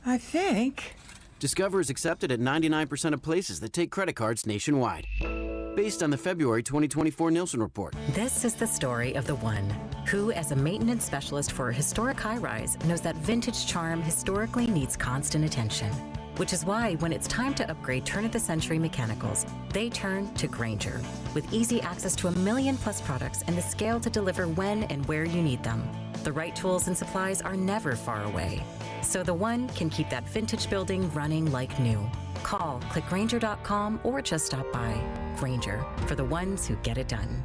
I think. Discover is accepted at 99% of places that take credit cards nationwide. Based on the February 2024 Nielsen report. This is the story of the one who, as a maintenance specialist for a historic high-rise, knows that vintage charm historically needs constant attention. Which is why when it's time to upgrade turn-of-the-century mechanicals, they turn to Grainger. With easy access to 1 million+ products and the scale to deliver when and where you need them. The right tools and supplies are never far away. So the one can keep that vintage building running like new. Call, click Grainger.com, or just stop by. Grainger, for the ones who get it done.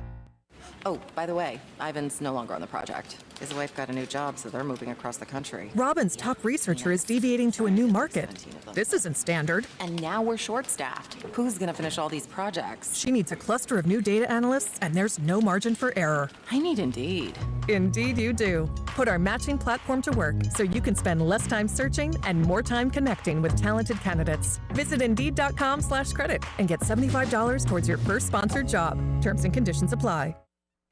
Oh, by the way, Ivan's no longer on the project. His wife got a new job, so they're moving across the country. Robin's top researcher is deviating to a new market. This isn't standard. And now we're short-staffed. Who's going to finish all these projects? She needs a cluster of new data analysts, and there's no margin for error. I need Indeed. Indeed you do. Put our matching platform to work so you can spend less time searching and more time connecting with talented candidates. Visit Indeed.com/credit and get $75 towards your first sponsored job. Terms and conditions apply.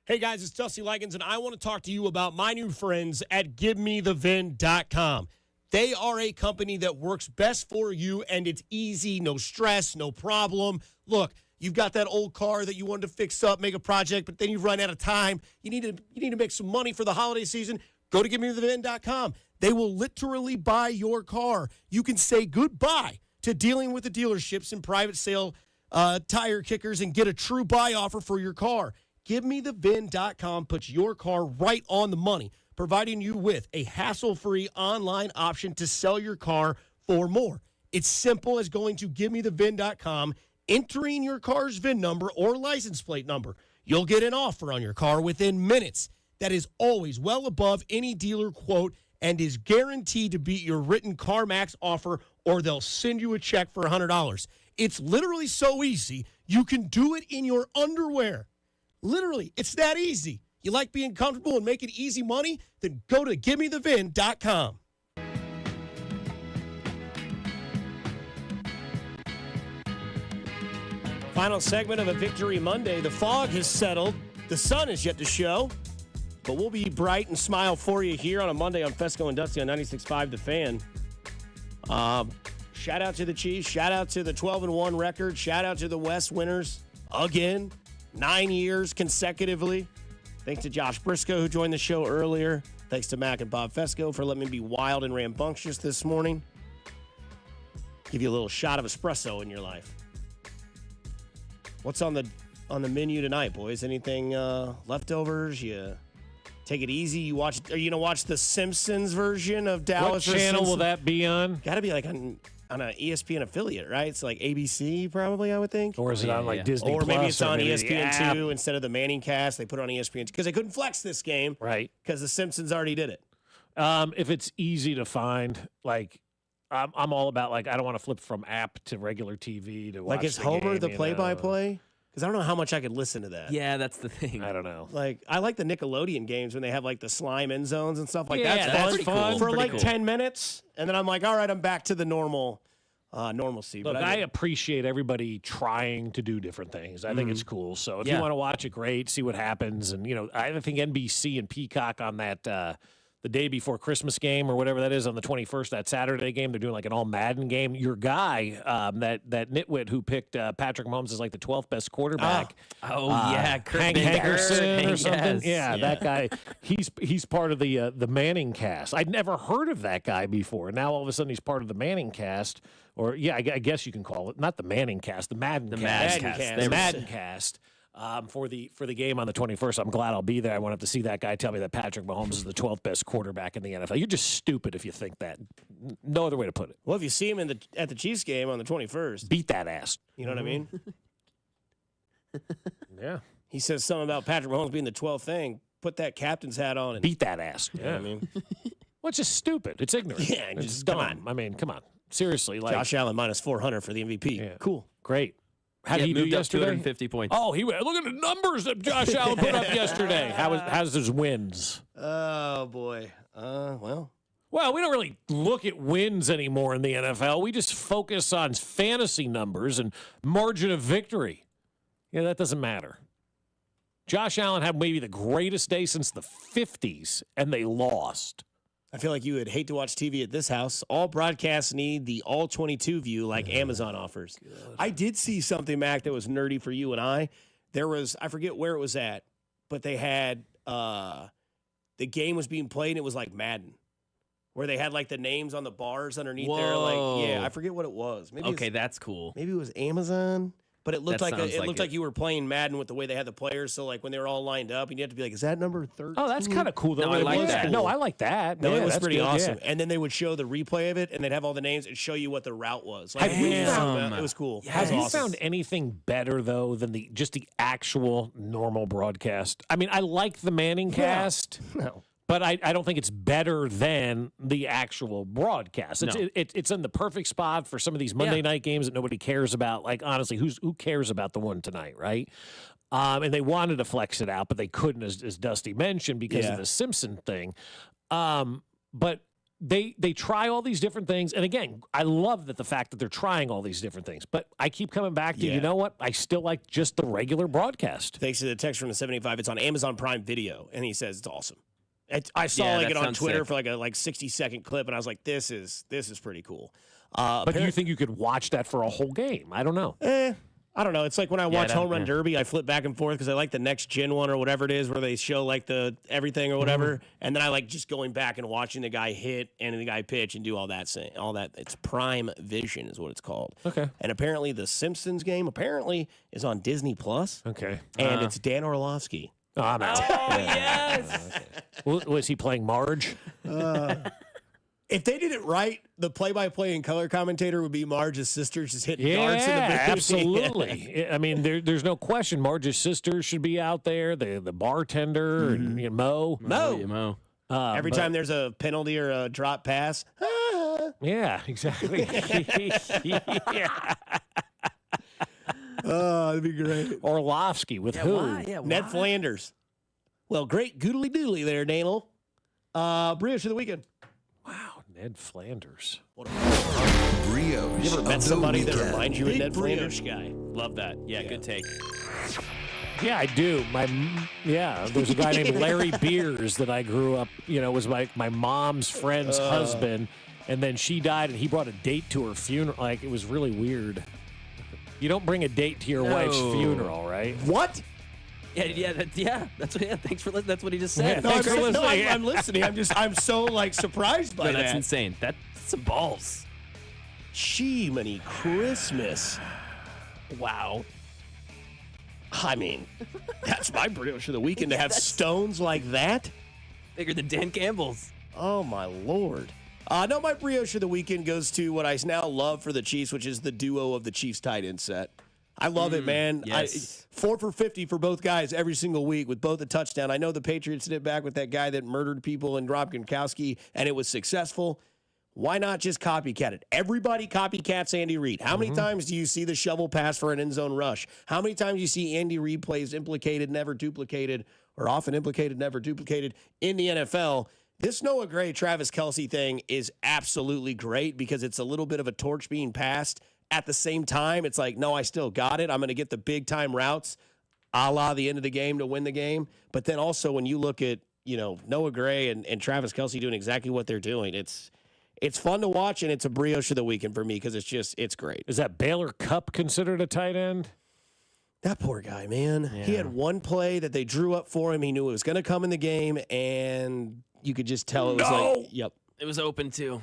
Hey guys, it's Dusty Liggins, and I want to talk to you about my new friends at GiveMeTheVin.com. They are a company that works best for you, and it's easy, no stress, no problem. Look, you've got that old car that you wanted to fix up, make a project, but then you've run out of time. You need to make some money for the holiday season. Go to GiveMeTheVin.com. They will literally buy your car. You can say goodbye to dealing with the dealerships and private sale tire kickers and get a true buy offer for your car. GiveMeTheVin.com puts your car right on the money, providing you with a hassle-free online option to sell your car for more. It's simple as going to GiveMeTheVin.com, entering your car's VIN number or license plate number. You'll get an offer on your car within minutes that is always well above any dealer quote and is guaranteed to beat your written CarMax offer, or they'll send you a check for $100. It's literally so easy, you can do it in your underwear. Literally, it's that easy. You like being comfortable and making easy money? Then go to GiveMeTheVin.com. Final segment of a Victory Monday. The fog has settled. The sun is yet to show. But we'll be bright and smile for you here on a Monday on Fescoe and Dusty on 96.5 The Fan. Shout out to the Chiefs. Shout out to the 12-1 record. Shout out to the West winners again. 9 years consecutively. Thanks to Josh Briscoe, who joined the show earlier. Thanks to Mac and Bob Fescoe for letting me be wild and rambunctious this morning. Give you a little shot of espresso in your life. What's on the menu tonight, boys? Anything leftovers? You take it easy. Are you gonna watch the Simpsons version of Dallas? What channel will that be on? Got to be like on an ESPN affiliate, right? It's like ABC, probably, I would think. Or is it on like Disney Or Plus? maybe it's on maybe ESPN2 instead of the Manning cast. They put it on ESPN2 because they couldn't flex this game, right? Because the Simpsons already did it. If it's easy to find, like I'm all about like I don't want to flip from app to regular TV to watch. Like is Homer the play-by-play? Because I don't know how much I could listen to that. Yeah, that's the thing. I don't know. Like I like the Nickelodeon games when they have like the slime end zones and stuff like Yeah, that's fun cool. for Pretty like cool. 10 minutes, and then I'm like, all right, I'm back to the normalcy. Look, but I appreciate everybody trying to do different things. I think it's cool. So if you want to watch it, great. See what happens. And, I think NBC and Peacock on that the day before Christmas game or whatever that is on the 21st, that Saturday game, they're doing like an all Madden game. Your guy, that nitwit who picked Patrick Mahomes as like the 12th best quarterback. Hank Hankerson or something. Yes. Yeah, that guy. He's part of the Manning cast. I'd never heard of that guy before. Now all of a sudden he's part of the Manning cast. Or, I guess you can call it, not the Manning cast, the Madden cast. The Madden cast for the game on the 21st. I'm glad I'll be there. I won't have to see that guy tell me that Patrick Mahomes is the 12th best quarterback in the NFL. You're just stupid if you think that. No other way to put it. Well, if you see him at the Chiefs game on the 21st. Beat that ass. You know what I mean? Yeah. He says something about Patrick Mahomes being the 12th thing. Put that captain's hat on and beat that ass. You know what I mean? Well, it's just stupid. It's ignorant. Yeah, it's just dumb. come on. I mean, come on. Seriously, like Josh Allen minus 400 for the MVP. Yeah. Cool. Great. How did he do moved up yesterday? 250 points. Oh, look at the numbers that Josh Allen put up yesterday. How's his wins? Oh boy. Well, we don't really look at wins anymore in the NFL. We just focus on fantasy numbers and margin of victory. Yeah, that doesn't matter. Josh Allen had maybe the greatest day since the 50s, and they lost. I feel like you would hate to watch TV at this house. All broadcasts need the all 22 view like Amazon offers. Good. I did see something, Mac, that was nerdy for you and I. I forget where it was at, but they had the game was being played and it was like Madden, where they had like the names on the bars underneath there. Like, I forget what it was. Maybe that's cool. Maybe it was Amazon. But it looked That like you were playing Madden with the way they had the players. So like when they were all lined up, and you had to be like, "Is that number 13?" Oh, that's kind of cool. Though. No, I like that. No, I like that. No, yeah, it was that's pretty good, awesome. Yeah. And then they would show the replay of it, and they'd have all the names and show you what the route was. Like, Have it was cool. Have It was you awesome. found anything better though than the actual normal broadcast? I mean, I like the Manning cast. No. But I don't think it's better than the actual broadcast. No. It's in the perfect spot for some of these Monday night games that nobody cares about. Like, honestly, who cares about the one tonight, right? And they wanted to flex it out, but they couldn't, as Dusty mentioned, because of the Simpson thing. But they try all these different things. And, again, I love the fact that they're trying all these different things. But I keep coming back to, you know what? I still like just the regular broadcast. Thanks to the text from the 75. It's on Amazon Prime Video, and he says it's awesome. I saw it on Twitter for like a 60-second clip, and I was like, "This is pretty cool." But do you think you could watch that for a whole game? I don't know. I don't know. It's like when I watch Home Run Derby, I flip back and forth because I like the next gen one or whatever it is where they show like the everything or whatever. And then I like just going back and watching the guy hit and the guy pitch and do all that. It's Prime Vision is what it's called. Okay. And apparently the Simpsons game is on Disney Plus. Okay. And it's Dan Orlovsky. Oh, I'm out. Yes. Was he playing Marge? If they did it right, the play-by-play and color commentator would be Marge's sister just hitting darts in the movie. Absolutely. I mean, there's no question. Marge's sister should be out there. The bartender and Mo. Mo. Every time there's a penalty or a drop pass. Yeah, exactly. Yeah. Oh, that'd be great. Orlovsky with who? Ned Flanders. Well, great goodly doodly there, Daniel. Brioche of the weekend. Wow, Ned Flanders. Brioche. You ever met somebody that reminds you of Ned Flanders? Guy. Love that. Yeah, good take. Yeah, I do. There's a guy named Larry Beers that I grew up, was my mom's friend's husband, and then she died, and he brought a date to her funeral. Like, it was really weird. You don't bring a date to your wife's funeral, right? What? Yeah. Thanks for listening. That's what he just said. Yeah, I'm listening. I'm so surprised by that. That's insane. That's some balls. Jiminy Christmas. Wow. I mean, that's my brioche of the weekend to have stones like that. Bigger than Dan Campbell's. Oh, my Lord. No, my brioche of the weekend goes to what I now love for the Chiefs, which is the duo of the Chiefs tight end set. I love it, man. Yes. 4 for 50 for both guys every single week with both a touchdown. I know the Patriots did it back with that guy that murdered people in Rob Gronkowski, and it was successful. Why not just copycat it? Everybody copycats Andy Reid. How many times do you see the shovel pass for an end zone rush? How many times do you see Andy Reid plays implicated, never duplicated, or often implicated, never duplicated in the NFL? This Noah Gray, Travis Kelsey thing is absolutely great because it's a little bit of a torch being passed. At the same time, it's like, no, I still got it. I'm going to get the big-time routes a la the end of the game to win the game. But then also when you look at, Noah Gray and Travis Kelsey doing exactly what they're doing, it's fun to watch, and it's a brioche of the weekend for me because it's great. Is that Baylor Cupp considered a tight end? That poor guy, man. Yeah. He had one play that they drew up for him. He knew it was going to come in the game, and you could just tell it was yep. It was open too.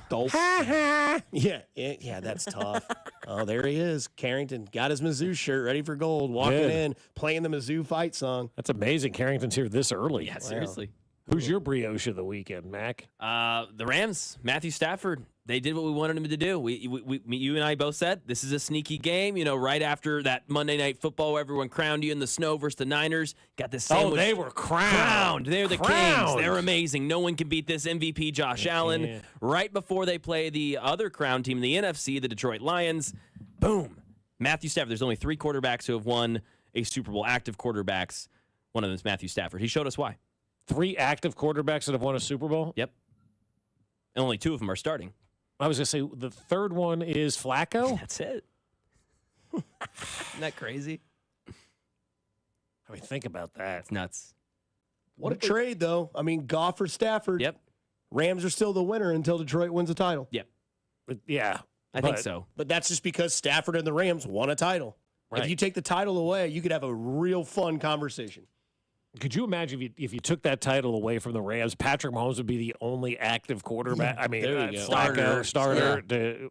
Yeah, that's tough. Oh, there he is. Carrington got his Mizzou shirt ready for gold, walking in, playing the Mizzou fight song. That's amazing. Carrington's here this early. Yeah, seriously. Who's your brioche of the weekend, Mac? The Rams, Matthew Stafford. They did what we wanted them to do. You and I both said this is a sneaky game. Right after that Monday Night Football, where everyone crowned you in the snow versus the Niners. Got this sandwich. Oh, they were crowned. They're the Kings. They're amazing. No one can beat this MVP Josh Allen. Yeah. Right before they play the other crowned team in the NFC, the Detroit Lions. Boom. Matthew Stafford. There's only 3 quarterbacks who have won a Super Bowl, active quarterbacks. One of them is Matthew Stafford. He showed us why. 3 active quarterbacks that have won a Super Bowl? Yep. And only 2 of them are starting. I was going to say, the third one is Flacco? That's it. Isn't that crazy? I mean, think about that. It's nuts. What a trade, though. I mean, Goff for Stafford. Yep. Rams are still the winner until Detroit wins a title. Yep. Yeah. I think so. But that's just because Stafford and the Rams won a title. Right. If you take the title away, you could have a real fun conversation. Could you imagine if you took that title away from the Rams, Patrick Mahomes would be the only active quarterback? I mean, Flacco, starter. Yeah.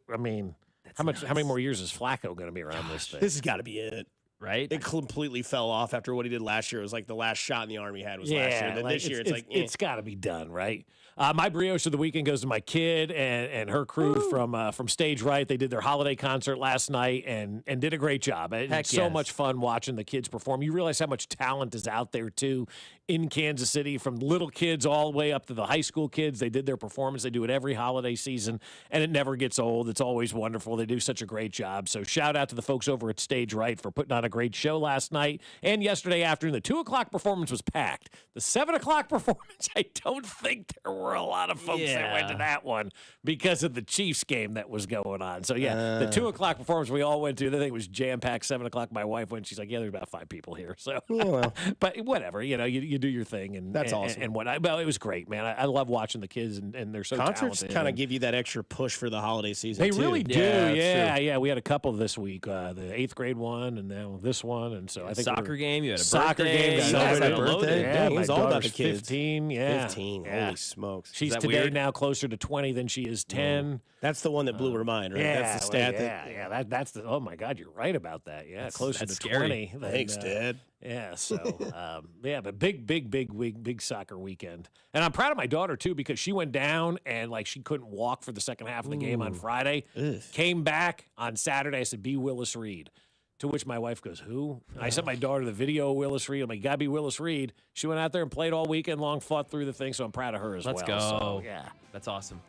How many more years is Flacco going to be around this thing? This has got to be it. Right? It completely fell off after what he did last year. It was like the last shot in the arm he had was last year. And then this year, it's got to be done, right? My brioche of the weekend goes to my kid and her crew from Stage Right. They did their holiday concert last night and did a great job. It's so much fun watching the kids perform. You realize how much talent is out there, too, in Kansas City, from little kids all the way up to the high school kids. They did their performance. They do it every holiday season, and it never gets old. It's always wonderful. They do such a great job. So shout out to the folks over at Stage Right for putting on a great show last night and yesterday afternoon. The 2 o'clock performance was packed. The 7 o'clock performance, I don't think there were a lot of folks that went to that one because of the Chiefs game that was going on. So, the 2 o'clock performance we all went to, I think it was jam-packed. 7 o'clock, my wife went. She's like, there's about 5 people here. So, but whatever, you do your thing. And that's awesome. And it was great, man. I love watching the kids, and they're so talented. Concerts kind of give you that extra push for the holiday season, They too. really do. Yeah. We had a couple this week. The 8th grade one, and now this one, and so I think soccer game. You had a soccer birthday. game. You guys had it birthday. loaded. Yeah, my it's all about daughter's the kids. 15. Yeah, 15. Yeah. Holy smokes. She's that today weird? now closer to 20 than she is 10. That's the one that blew her mind, right? Yeah, That's the stat. yeah. That's the. Oh my God, you're right about that. Yeah, closer that's to scary. 20. Than, Thanks, Dad. Yeah, so but big soccer weekend, and I'm proud of my daughter too because she went down and like she couldn't walk for the second half of the game on Friday. Came back on Saturday. I said, "Be Willis Reed." To which my wife goes, "Who?" I sent my daughter the video of Willis Reed. I'm like, "Gotta be Willis Reed." She went out there and played all weekend long, fought through the thing. So I'm proud of her as Let's well. go. So, yeah, That's awesome.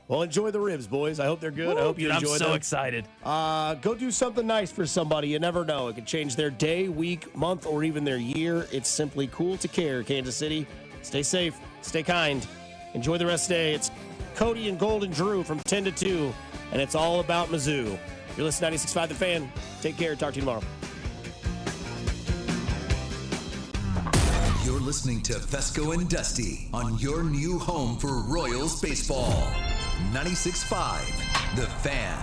Well, enjoy the ribs, boys. I hope they're good. I hope you enjoy them. I'm so excited. Go do something nice for somebody. You never know. It could change their day, week, month, or even their year. It's simply cool to care, Kansas City. Stay safe. Stay kind. Enjoy the rest of the day. It's Cody and Golden Drew from 10 to 2, and it's all about Mizzou. You're listening to 96.5 The Fan. Take care. Talk to you tomorrow. You're listening to Fescoe and Dusty on your new home for Royals baseball. 96.5 The Fan.